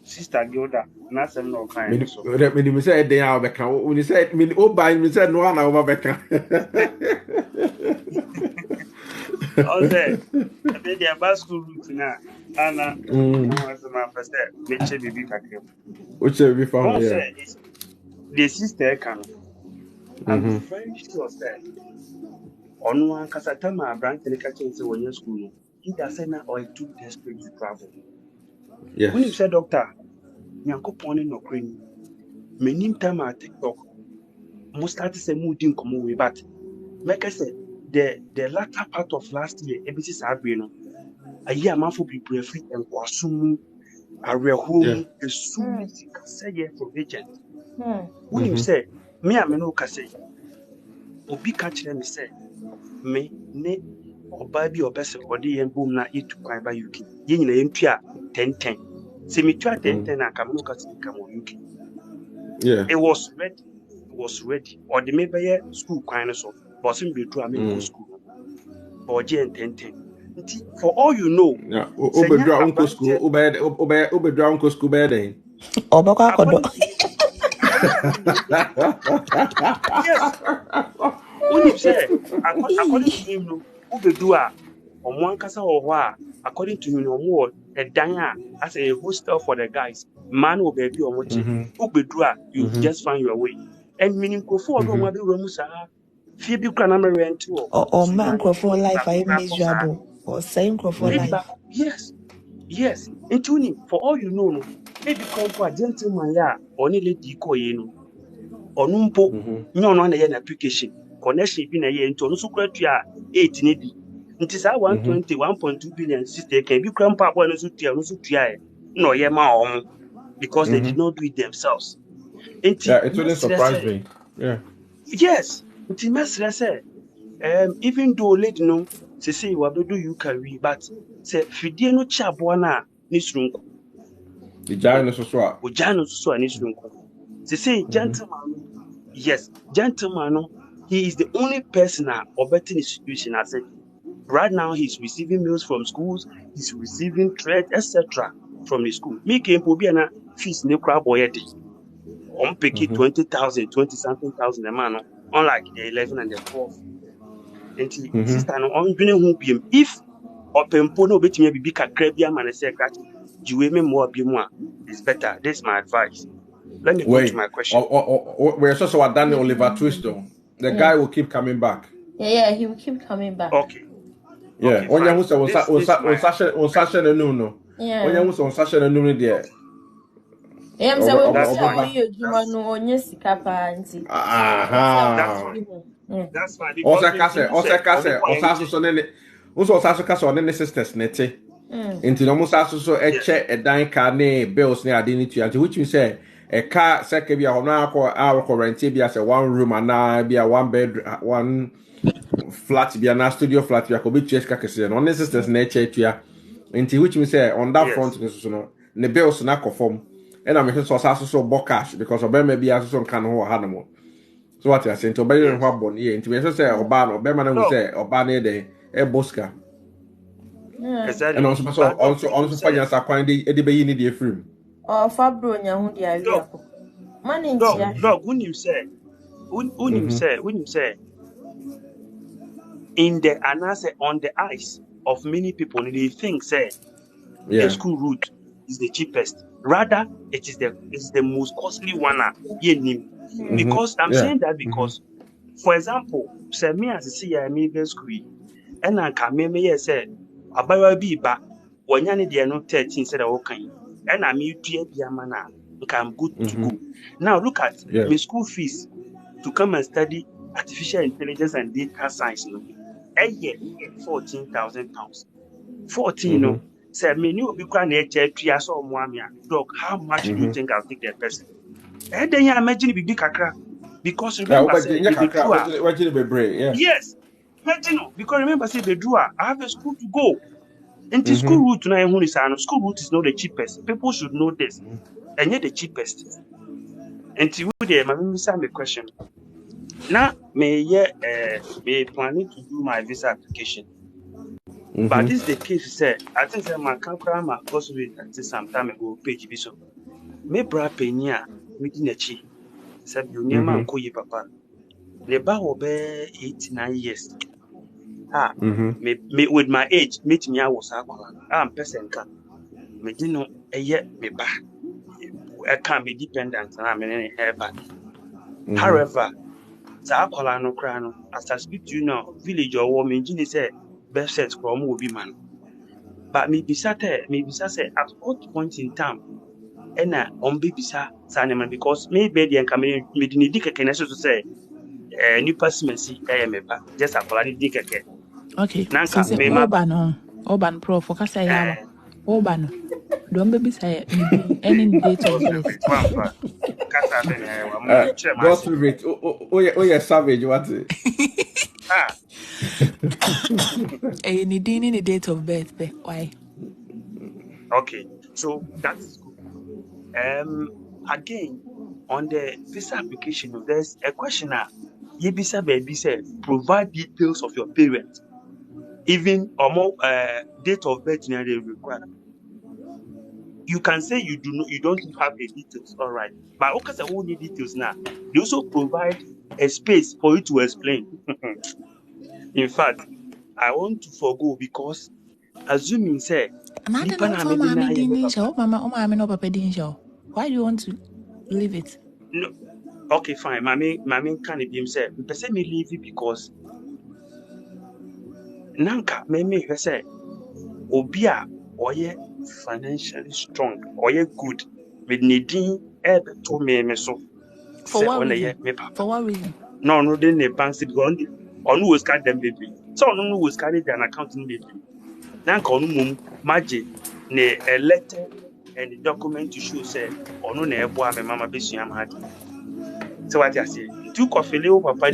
Sister Gilda. Not some no kind. Me say they are back. When you say me buy me say no one over back. All that. They are bad school routine. Anna, was my first step. Which baby kakrim. Which we found here. The sister can. I'm very sure that on one Casatama branch in the kitchen when you're school, he doesn't know or too desperate to travel. Yes. When you said, Doctor, Yanko Pony no cream, many time at TikTok, most started say moving come away, but like I said, the latter part of last year, ABC Sabrina, a year man for people free and Kwasumu, a real home, a soon say for agent. When you say, me, I'm no Cassay. Obi catch them say, me, ne, or baby or best or the end boom na eat to cry by UK. Yin in 10-10. See me try 10-10 and come look at UK. Yeah. It was ready. Or the maybe school kind of but some be true, I mean, school. Or J10-10. For all you know, yeah, Ube drown school, Ube drown school bed. Yes. When you say, according to him, no, Ubedua, or one casa or what, according to him, no more, a danya as a hostel for the guys. Man will be on what Ubedua, you just find your way. And meaning, go forward, no matter Romusa, Phoebe Cranamaran too. Or man for life, I am miserable. Or same for life. Yes. And tuning, for all you know, maybe come for a gentleman, only lady coin. Or numpo, no one an application. Connection being a year into no secret 8 needy. It is our 121.2 billion sister can be grandpa one of the no, yeah, because they did not do it themselves. It really surprised me. Yeah. Yes, it must say, even though lady no, to say what do you carry, but say Fidiano Chabwana Nisrun. The giant is so. Ujano so an Nisrun. To say gentleman. Yes, gentleman, he is the only person or better institution. I said, right now he's receiving meals from schools, he's receiving trade, etc. from the school. Me came to be an fees no crab boy. On picky 20,000, 20-something thousand a man, unlike the 11 and the 12. And sister, on doing who be if open pono bit me be a crabia man, I say, you will more be more. It's better. This is my advice. Let me go to my question. We're also what Daniel Oliver Twist though. The guy will keep coming back. Yeah, he will keep coming back. Okay. Yeah. On your house on Sasha and no. Yeah. On your house on Sasha and no there. Yeah, so that's fine. That's fine. Also kase on the sisters nete. Into no musa so eche edan ka ne bills ne ade ni tuante, which means say a car second be a our quarantine be as a 1 room and be a 1 bed 1 flat be a studio flat be a be church kase no sisters na eche tua. Into which means say on that front so no ne bills na conform. And I'm so cash because of maybe as so can ho hanamo. So what I say to be in what bon here into me say oba no be man who say oba ne dey e boska. Exactly. And also find us a find the be in the frame. Oh, Fabro nya di area ko. Money ntia. Dog, when you say in the answer on the eyes of many people, they think say a school route is the cheapest. Rather, it is the most costly one. Because I'm saying that because, for example, say me as a CI middle school, and I can me say about be back when you are not 13 said okay, and I'm you mana. I'm good to go. Now look at my school fees to come and study artificial intelligence and data science. A year, £14,000. 14, no. Say me new be quite nature so dog. How much do you think I'll take that person? And then you imagine it be kakra. Because remember, say yes, imagine because remember, say the I have a school to go. And the school route now, school route is not the cheapest. People should know this. And yet the cheapest. And to you, my me question. Now, me planning to do my visa application. But this is the case, say, I think that my camera my possibly some time ago page be so. Me bra penya meeting a chi. Said you near man ko ye papa. Le ba wo be 8-9 years. Me with my age, meet me I was I'm person can. Me dino a yet me ba. I can't be dependent and I'm in any back. However, Zakola no crano, as I speak to you now, village or woman, Ginny said, best set from will be man. But me say at what point in time, and on bisa Saneman because maybe the coming meeting the dick can to say, new person see just a polite dick again. Okay, so say Oban Pro for Kasaya, Oban. Don't be say any date of birth. Gospel oh yeah, savage, what's it? Any the date of birth, why? Okay, so that is good. Again, on the visa application, there's a question now. Yebisa baby said, provide details of your parents, even or more date of birth they require. You can say you don't have the details, all right. But okay, who need details now? They also provide a space for you to explain. In fact, I want to forgo because assuming say why do you want to leave it? No, okay, fine. Mommy can be himself. The person me leave it because Nanka me say Obia oye financially strong, oye good. With needing ebe to me so. For what reason? For what reason? No, then the bank said on who carry them baby. So on who carry an accounting baby. Nanka on mum magic ne a letter and the document to show say on ne ebo me mama be am had. So what I say, two coffee papa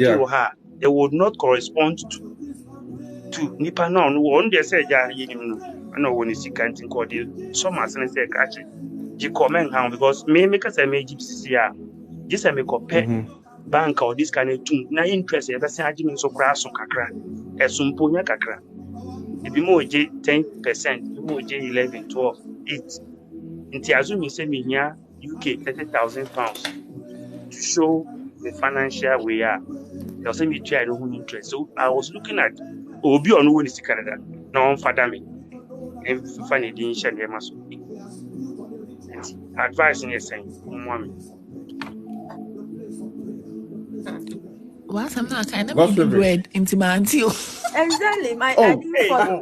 they would not correspond to nipa no one they say ja yinum no no one is canting called some as say catch you comment how because me say me gypsy here just me compare bank or this kind of thing na interest e be say agime so kra so kakra esumponya kakra e bi mo je 10% e mo je 11 12 8 nti azumi say me here UK £30,000 to show the financial way are. They'll say me try no interest. So I was looking at Obi on who is Canada. No one father me. And find it in share them so. Advice in your saying, mommy. What's I'm not kind of bread into my auntie. Exactly, I didn't follow.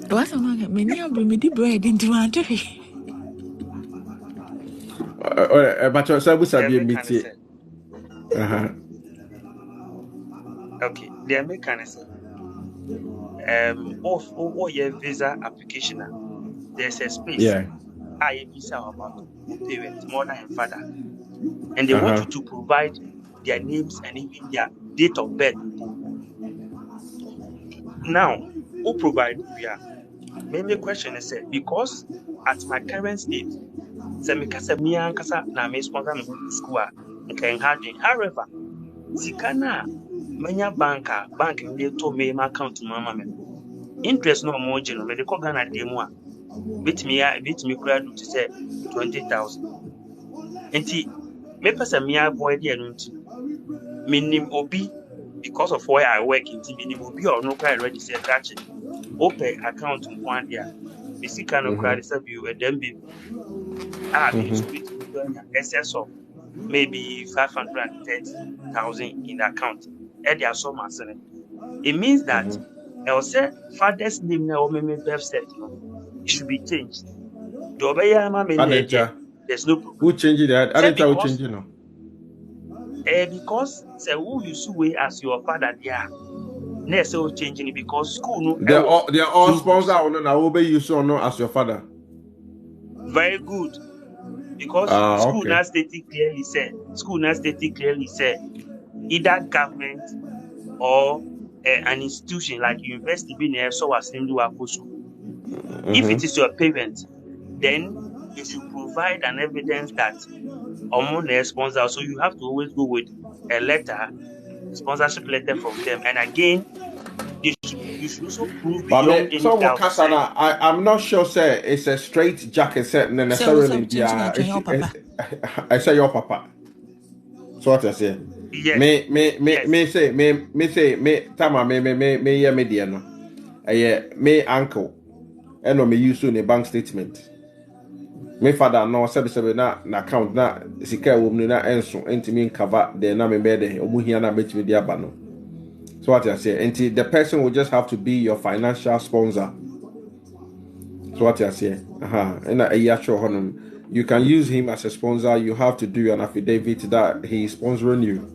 What's I'm not many of me the bread into my auntie. But your service are being meeting. Okay, the American say of your visa application, there's a space. Yeah. I visa about parents, mother and father, and they want you to provide their names and even their date of birth. Now, who provide? Yeah. Maybe the question is because at my current state, Say me kasa me ankasa na me sponsor me school a nkan hardin. However, sikana manya bank me to me my account mama me. Interest no more general me de ko Ghana demo a bit me kura do to say 20,000. Enti me pesa me avoid there no nti minim obi because of where I work nti minim obi or no quite ready say catch it. Open account one there. Me sika no cry say you a dem be me so bit me do excess of maybe 530,000 in the account. And they are so massive. It means that I will say father's name now me birth set, it should be changed. There's no problem. Who changed that? I didn't tell you change no. Because say who you see as your father there. Next so changing it because school no. They are all sponsor or no now obey you so no as your father. Very good. Because school now stated clearly said either government or an institution like university being there so as them do a school. If it is your parent, then you should provide an evidence that a sponsor. So you have to always go with a letter, sponsorship letter from them. And again, you should also prove beyond any doubt. I'm not sure, sir. It's a straight jacket set necessarily. I say your papa. So what I say? Yes. Me say tama me yeah media no. Me uncle. And no me use in a bank statement. Me father no sebe na account na sika wo mu na enso entimi cover the na me bede omuhia na betimi dia ba no. So what I say, and the person will just have to be your financial sponsor. So what I say, and you can use him as a sponsor. You have to do an affidavit that he is sponsoring you.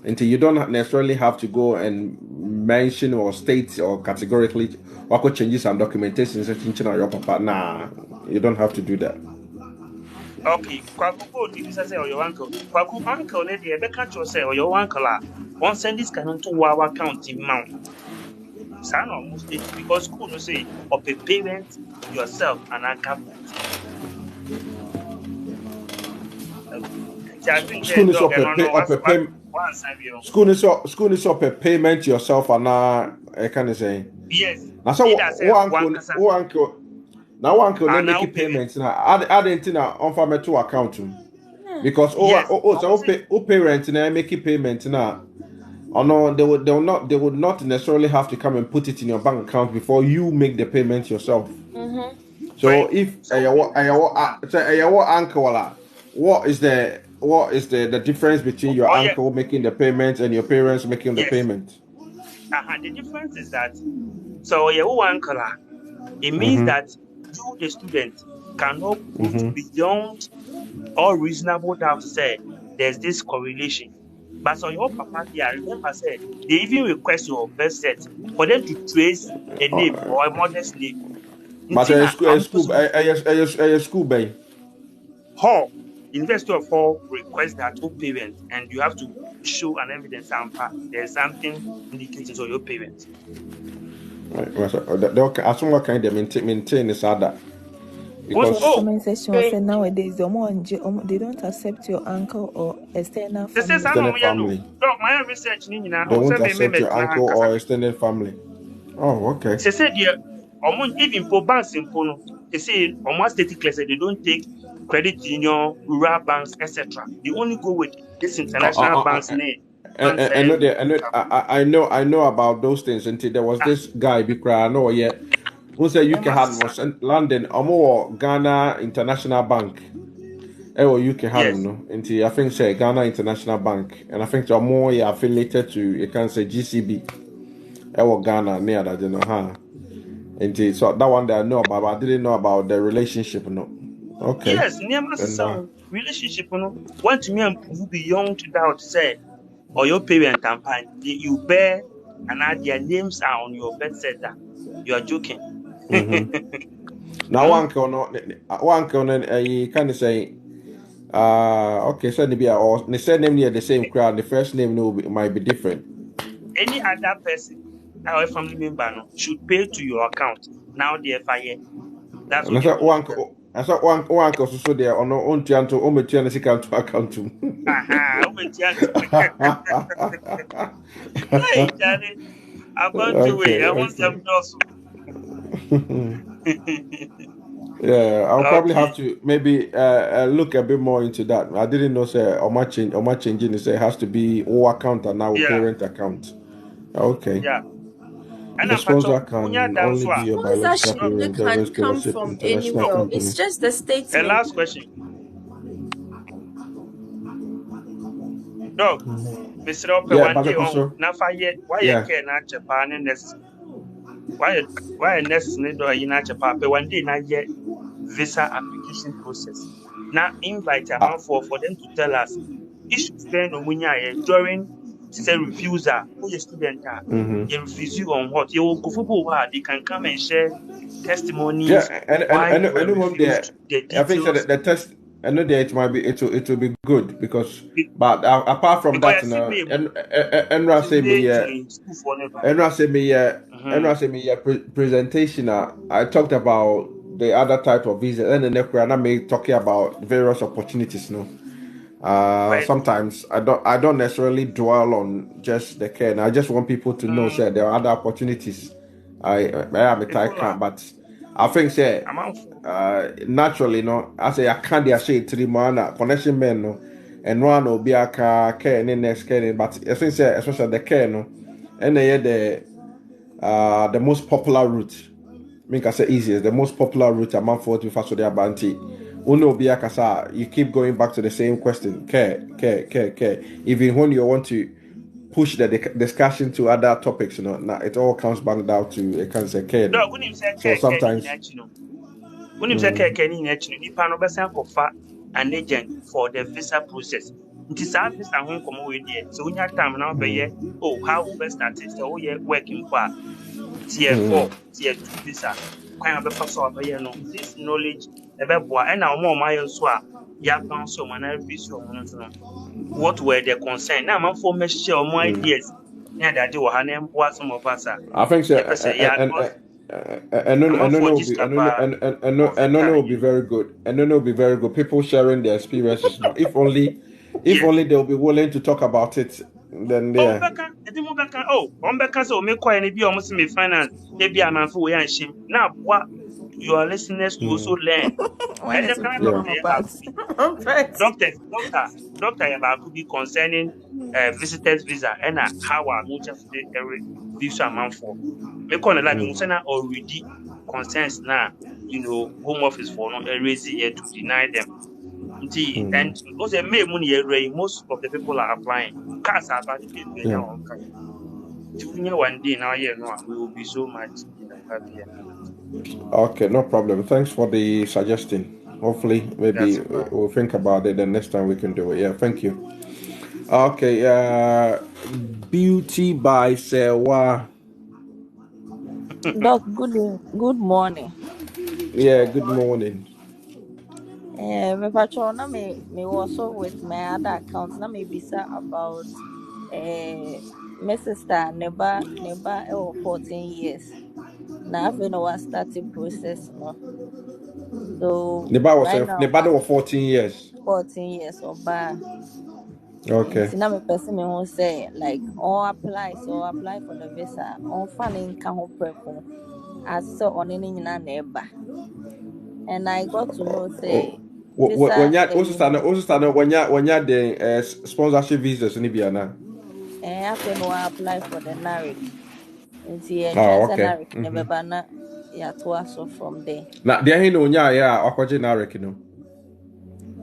Until you don't necessarily have to go and mention or state or categorically or could change some documentation on your papa. Nah, you don't have to do that. Okay, Kwaku, did you say or your uncle? Kwaku uncle, lady, can't you say or your uncle? One send this canon to our county mount. Son almost because school will say of a parent yourself and a government. School is up a payment yourself and I can say yes. Now so one uncle now uncle let make payments now. I didn't on for me to account because parents now make payment now. Oh no, they would not necessarily have to come and put it in your bank account before you make the payment yourself. So if your uncle, what is the difference between your uncle making the payment and your parents making the payment? The difference is that so your uncle, it means that you, the student, cannot prove beyond all reasonable doubt to say there's this correlation. But so your papa here, remember said they even request your birth set for them to trace a name or a mother's name. But a school bay. How University of Hall request that two parents, and you have to show an evidence and there's something indicating to your parents. As soon as kind of maintain this other. Because comment section said nowadays they don't accept your uncle or external family. My research they won't accept your uncle or extended family. Oh, okay. They said even for banks in Pono, they say almost static they don't take credit union, rural banks, etc. They only go with this international banks name. I know about those things until there was this guy Bikra, I know yet. Who said UK had was London or more Ghana International Bank. UK had no into I think say Ghana International Bank, and I think they're more affiliated to you can say GCB. Ghana near that you know into so that one that I know about, but I didn't know about the relationship no. Okay. Yes, near my relationship no want to me and prove beyond doubt say or your parent campaign you bear and their names are on your birth center. You are joking. Now one can you kind of say okay, so maybe or the same name near the same crowd, the first name might be different. Any other person or family member should pay to your account now the FIA. That's what I saw one cause so there on on Tianto, on Metiana to account to. Aha, hey, Johnny, I'm going to wait. I want some also. Yeah, I'll probably Okay. have to maybe look a bit more into that. I didn't know say or my changing it has to be all account and now Yeah, parent account. Okay. yeah. And The I'm patch sponsor unya can only dance. be a biological Sponsorship parent, the can other come scholarship from international No. anywhere. company. It's just the A statement. last question. Dog, Mr. Ope Yeah, one but day on also Nafa yet why you yeah. care not Japan and this why necessary do you not Japan one day not yet visa application process. Now invite a man for them to tell us issues then during say refusal who your student are you refuse you on what you will go for they can come and share testimonies Yeah, why they and were one there, refused, the I think so details. the test. I know that it might be it will be good because, but apart from Because that, I see me Enra say me May yeah, school for never. Enra say me yeah, Mm-hmm. presentation. I talked about the other type of visa, and the next and I may talking about various opportunities. No, sometimes I don't necessarily dwell on just the care. And I just want people to know that there are other opportunities. I am a type can't, but I think say naturally no. I say I can't say 3 months connection men no, and one will be a care and next care, but I think say especially the care no, and the most popular route. Make I say easiest, the most popular route among 40 for the Abanti. Uno be akasa, you keep going back to the same question. Care. Even when you want to push the discussion to other topics, now it all comes back down to a cancer care. Dog, when you say So care in sometimes actually, when you say care in actually, nipa no besa kofa an agent for the visa process. It is our visa home come away there. So when you have time now, be how we best start it. So we working for tier 4, tier 2 visa. Kwan be pass over here no. This knowledge ebe boa and now more my so a ya bounce so man refuse so no. What were the concern? Now man for me share more ideas. Yeah, that do ha na boa some of us. I think so, Yeah, person, yeah, and I'm out no for will this be kapa and no will be very good. And no will be very good. People sharing their experiences now. If only they'll be willing to talk about it, then yeah. Ombeka so me kwa ni bi omo se me finance e bi amanfo we anhim na boa your listeners to also learn. When And the is kind okay, of Mama doctor Pat? doctor ya could be concerning visitors visa and how I no just every visa amanfo me kwa na like mo na already concerns na home office for no raise here to deny them. And also most of the people are applying. Cars are about to be Yeah. one day now, we will be so much happier. Okay, no problem. Thanks for the suggestion. Hopefully, maybe we'll think about it. Then next time we can do it. Yeah, thank you. Okay, Beauty by Sewa. Doc, good morning. Yeah, good morning. Me patrol na me was so with my other account na me bisa about my sister neba 14 years. Na after no was starting process no. So right now Neba was 14 years. 14 years oba. Okay. Na me person me who say like apply for the visa on funding can ho preko as so on any na neba. And I got to know say visa when you the sponsorship visas in Ibiana. after no apply for the NARIC. Nti chance Okay. NARIC never na ya to aso from there. Na dia hin no nya ya akwaje NARIC no.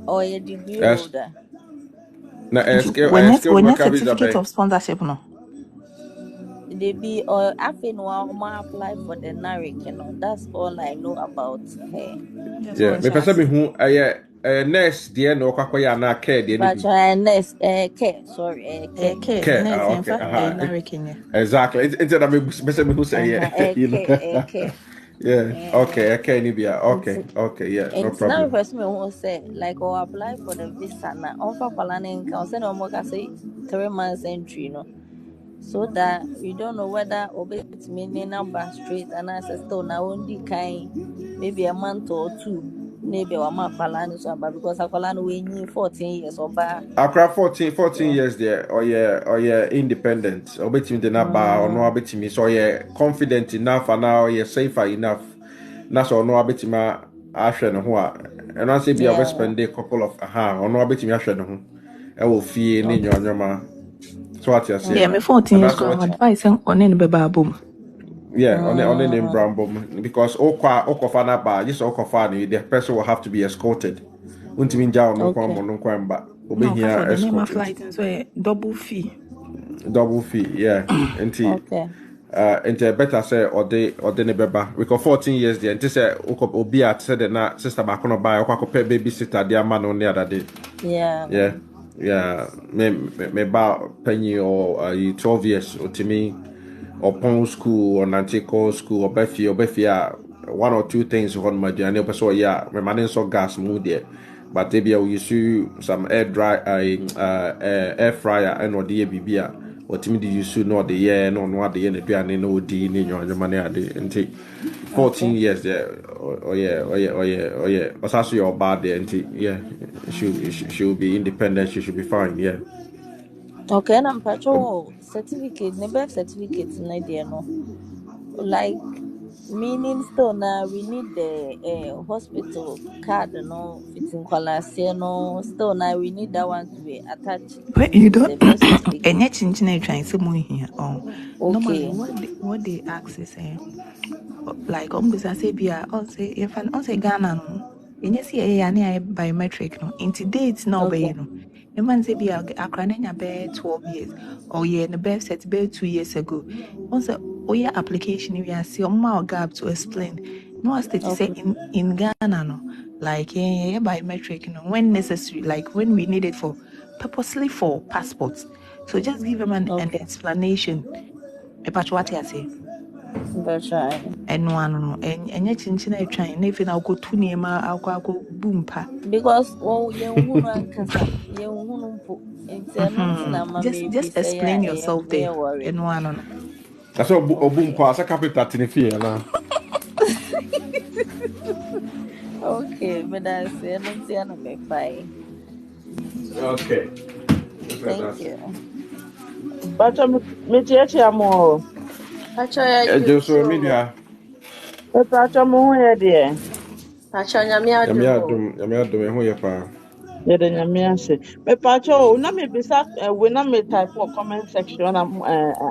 Or a degree holder. Na When your certificate of sponsorship no. They be or after no apply for the NARIC, that's all I know about her. Yeah, me person me hu nurse dear no kwakwaya na care dear but nurse care sorry care nurse in okay fact exactly it's that me person me who say care yeah okay care ni bia okay yeah no problem. Now person me who say like or apply for the visa na on for planning can say no more say 3 months entry so that we don't know whether obet meaning number straight and as still now only kind maybe a month or 2 maybe wa ma kwala ni so aba because akwala no we nyi 14 years oba. Akra 14 years there or yeah independent. Obetimi de na ba or no abetimi so yeah confident enough and now yeah safer enough. Na so no abetimi ahwe ne ho a. And I say be a spend a couple of or no abetimi ahwe ne ho. E wo fie ni nyonyoma. So what you say? Yeah, me 14 years ago advice on any beba boom. Yeah, on the name Brambo because Okofa na ba just Okofa the person will have to be escorted. Untimin down no kwamba. No, the name of flight is double fee. Double fee, yeah. Okay. Into better say or the beba. We got 14 years there. Until say Obi at said that na sister back on buy or pay babysitter their man on the other day. Yeah. Yeah. Me ba penny or 12 years or to me. Or Pong school or Nantico school or Beffia, one or two things on my journey. So yeah, my man so gas mood there. But maybe I will use some air fryer and or the BBA or timidly you should know the year no what the end and no D in your money and take 14 years there. Oh yeah. Or also your bad there and yeah, she will be independent, she should be fine, yeah. Okay, and I'm patrol certificate, the birth certificate na there no. Like meaning still now we need the hospital card no fitting quality no still now we need that one to be attached. But you don't and yet in trying some more here. Okay. Normally what they ask is like say be also if an also Ghana no and you see a biometric no into dates no be no. The man say be akranenya be 12 years or yeah the birth set be 2 years ago. Also your application we are see more gap to explain. No state say in Ghana no like yeah biometric no when necessary like when we need it for purposely for passports. So just give them an explanation about what you say. That's right. And one and yet chinchina trying if I'll go to near I'll go boom pa. Because just explain yourself there and one. That's all boom pass a capital in fear now. Okay, but that's it. Bye. Okay. Thank you. But me teacher more. Just so media. But I mo here there. Pacho nyame ho ye pa. Yeah, the nyame ase. Me pacho na me bisa we na me type for comment section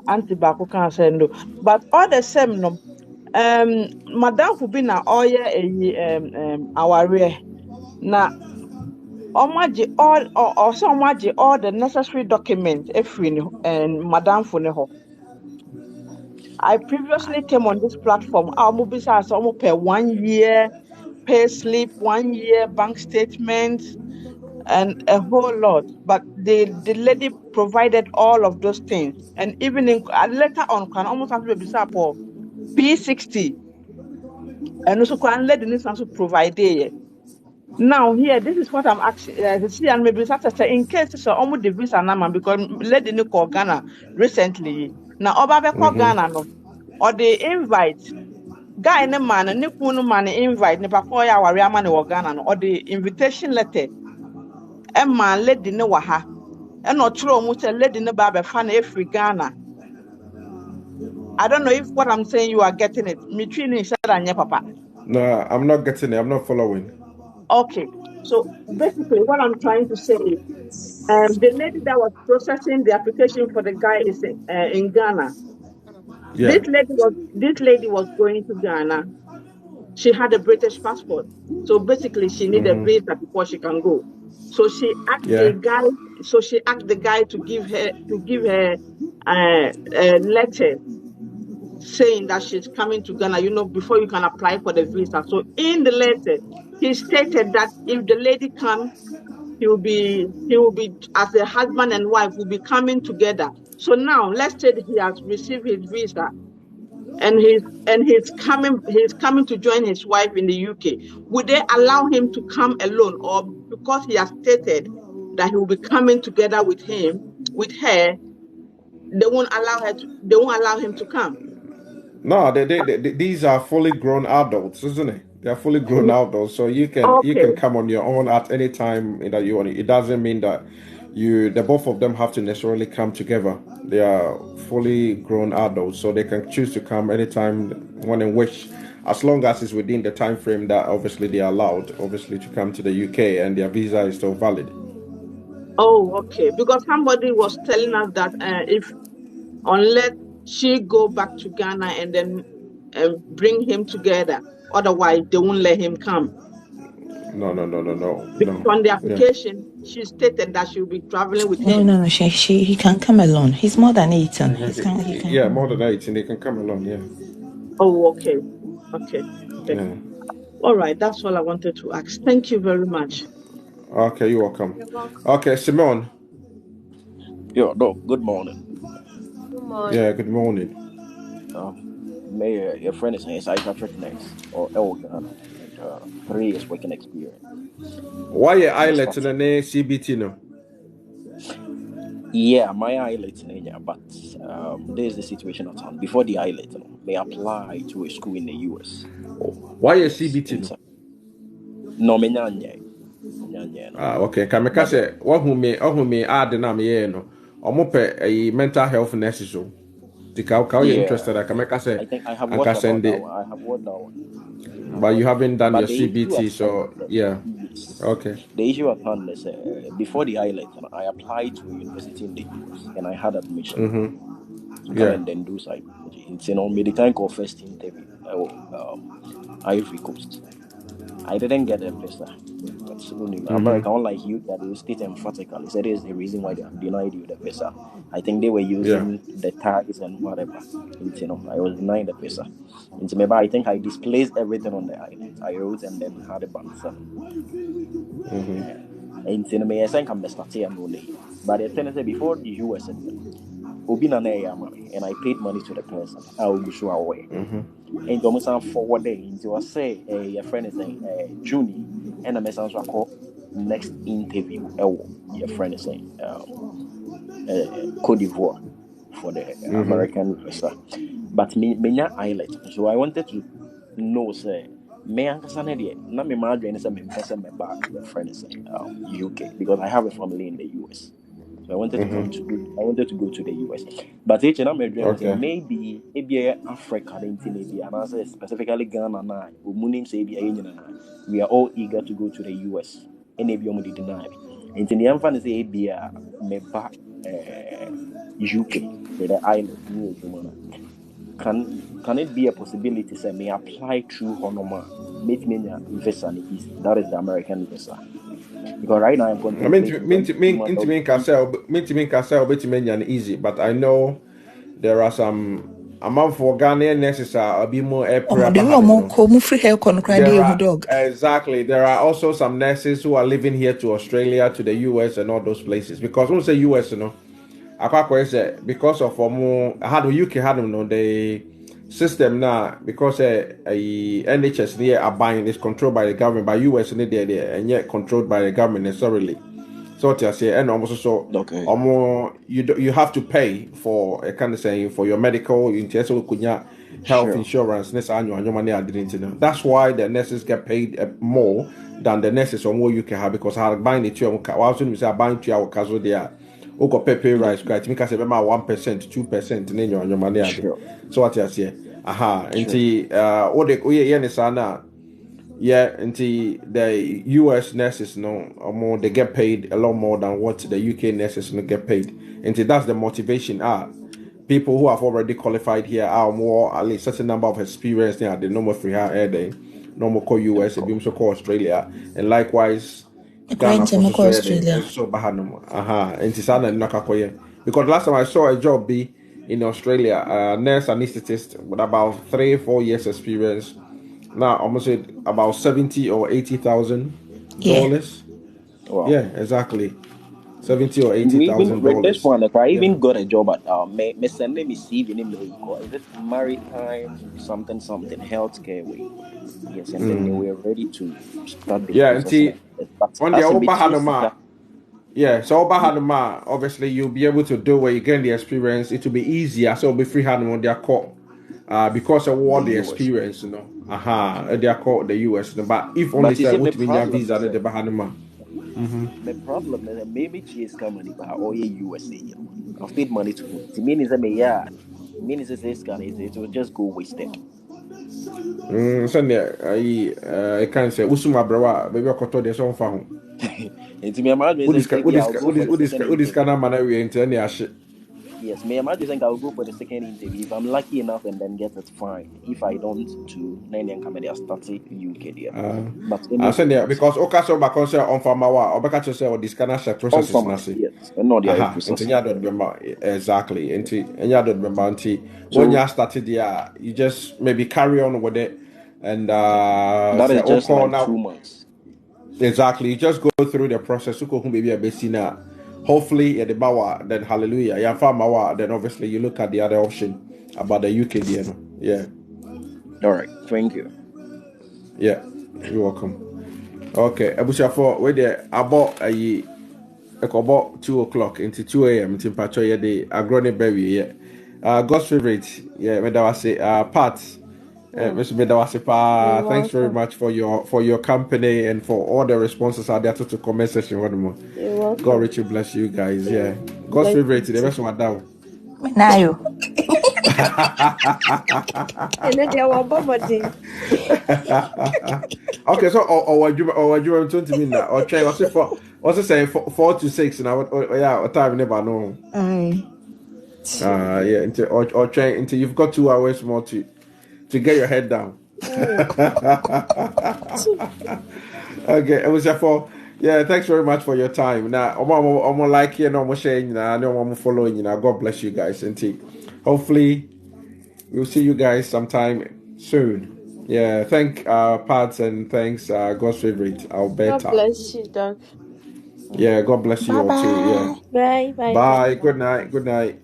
anti back can send. But all the same no madam fu bi na oye aware na omaji all the necessary documents and madam fu ne ho. I previously came on this platform. Our movies are almost per 1 year pay slip, 1 year bank statement, and a whole lot. But the lady provided all of those things. And even later on, can almost have to be for P60. And also can let the needs also provide it. Now here, this is what I'm asking. See, and maybe in case so almost the visa number because lady no call Ghana recently. Now Oba call Ghana no. Or the invite guy ne man ne kunu man invite ne papa ya wari ama ne Ghana no or the invitation letter e man lady ne wa ha e no tro mu say lady ne ba be fa na every Ghana. I don't know if what I'm saying you are getting it. Me twin said anya papa. No, I'm not getting it. I'm not following. Okay. So basically what I'm trying to say is the lady that was processing the application for the guy is in Ghana. Yeah. This lady was going to Ghana. She had a British passport, so basically she needed a visa before she can go. So she asked the guy to give her a letter saying that she's coming to Ghana. Before you can apply for the visa. So in the letter, he stated that if the lady comes, he will be as a husband and wife will be coming together. So now let's say that he has received his visa and he's coming to join his wife in the UK. Would they allow him to come alone, or because he has stated that he will be coming together with her, they won't allow him to come? No, these are fully grown adults, isn't it? They're fully grown out though, so you can come on your own at any time that you want. It doesn't mean that the both of them have to necessarily come together. They are fully grown adults, so they can choose to come anytime when and wish, as long as it's within the time frame that obviously they are allowed, obviously, to come to the UK and their visa is still valid. Oh, okay. Because somebody was telling us that unless she go back to Ghana and then bring him together, otherwise they won't let him come. No. Because on the application, she stated that she will be traveling with him. No. He can come alone. He's more than 18. He can. Yeah, more than 18. They can come alone. Yeah. Oh, okay. Yeah. All right. That's all I wanted to ask. Thank you very much. Okay, you're welcome. Okay, Simone. Yo, good morning. Good morning. Yeah, good morning. Your friend is saying psychiatric nurse or Ghana, 3 years working experience. Why your eyelets in the CBT no? Yeah, my eyelets in Kenya, but there's the situation at hand. Before the eyelets, may apply to a school in the US. Why your CBT no? No, okay. Kameka say what who me add na me no. Omo pe a mental health nurses so. How you interested? Kameka say I think I have what about that one. I have what that one. But you haven't done your CBT, so yeah. Okay. The issue at hand is before the island, I applied to a university in the US and I had admission. Yeah. And then do psychology. It's medical call first interview. Ivory Coast. I didn't get a visa. But America, unlike you, that they state emphatically said is the reason why they have denied you the visa. I think they were using the tags and whatever. I was denied the visa. I think I displaced everything on the island. I wrote and then had a band 7. And I think I'm the starter but the thing is before the US and I paid money to the person. I will show away. And almost forward day into say your friend is saying June and a message call next interview. Your friend is saying Cote d'Ivoire for the American visa. But me island. So I wanted to know say me na me margin is a me person me back your friend is saying UK because I have a family in the US. So I wanted to go to the US. But maybe Africa maybe and I say specifically Ghana now. We are all eager to go to the US. And maybe only deny. And in the end say me back UK the island. Can it be a possibility say may apply through Honoma make me visa that is the American visa? Because right now I'm going to easy, but I know there are some amount for Ghanaian nurses are a bit more exactly. There are also some nurses who are living here to Australia, to the US and all those places. Because when we say US, because of how the UK had the system now, because NHS near are buying is controlled by the government, by US and and yet controlled by the government necessarily. So to say, and almost so you have to pay for a kind of saying for your medical health insurance. That's why the nurses get paid more than the nurses on what you can have because I buying it to your buying to our casual there. Oko pay rise quite me say 1%, 2% in your money. So what you say? What the US nurses more they get paid a lot more than what the UK nurses get paid. That's the motivation. People who have already qualified here are more at least certain number of experience there. The normal free hire day, normal call US, and so call Australia, and likewise. Ghana so because last time I saw a job be in Australia, nurse anesthetist with about 3-4 years experience. Now almost about $70,000 or $80,000. Wow. Yeah, exactly. $70,000 or $80,000. With this one, I even got a job at me send me CV in Mexico. Is it maritime something healthcare way? Yes, and then they were ready to start the process. On the Obahanoma. Yeah, so Obahanoma, obviously you'll be able to do where you gain the experience. It will be easier, so it'll be free hand on their call. because of all the experience, you know. They are called the US, but if only say what mean visa the Bahanama. The problem is that maybe GS company or USA, you know, I've paid money to him. The meaning is that it will just go wasted. Sunday, I can't say Usuma Brawa, maybe I could tell there's some found. It's me, imagine this kind of manner we enter any shit. Yes, me imagine I'll go for the second interview. If I'm lucky enough and then get it, fine. If I don't, to then come and start UK there. But I said there because Okaso Bakonse on Famawa or Bakacho say or this kind of process is nasi. Yes, and not the exactly. And you don't remember when you started there, you just maybe carry on with it and that is just like 2 months. Exactly, you just go through the process. You can be a besina. Hopefully, at the Bawa, then hallelujah. Yeah, Mawa, then obviously you look at the other option about the UK DNA. Yeah. All right. Thank you. Yeah, you're welcome. Okay, Abusha for where there about about 2 o'clock into 2 a.m. into Pachoya de Agrone Berry. Yeah. God's favorite. Yeah, when I say Pat. Mr. Bedawasipa, thanks very much for your company and for all the responses out there to comment session. God richly bless you guys. Yeah, God's favorite. The rest of my down. Nayo. Okay, so or you 20 minutes or try what's it say 4 to 6 now? Yeah, what time never know. Yeah, or try until you've got 2 hours more to get your head down. Okay, it was for thanks very much for your time. Now, I'm like you know, I'm sharing now, I know I'm following you now. God bless you guys and hopefully we'll see you guys sometime soon. Yeah, thank Pats and thanks God's favorite Alberta. God bless you, Doc. Yeah, God bless you all too. Yeah. Bye. Bye. Good night. Good night.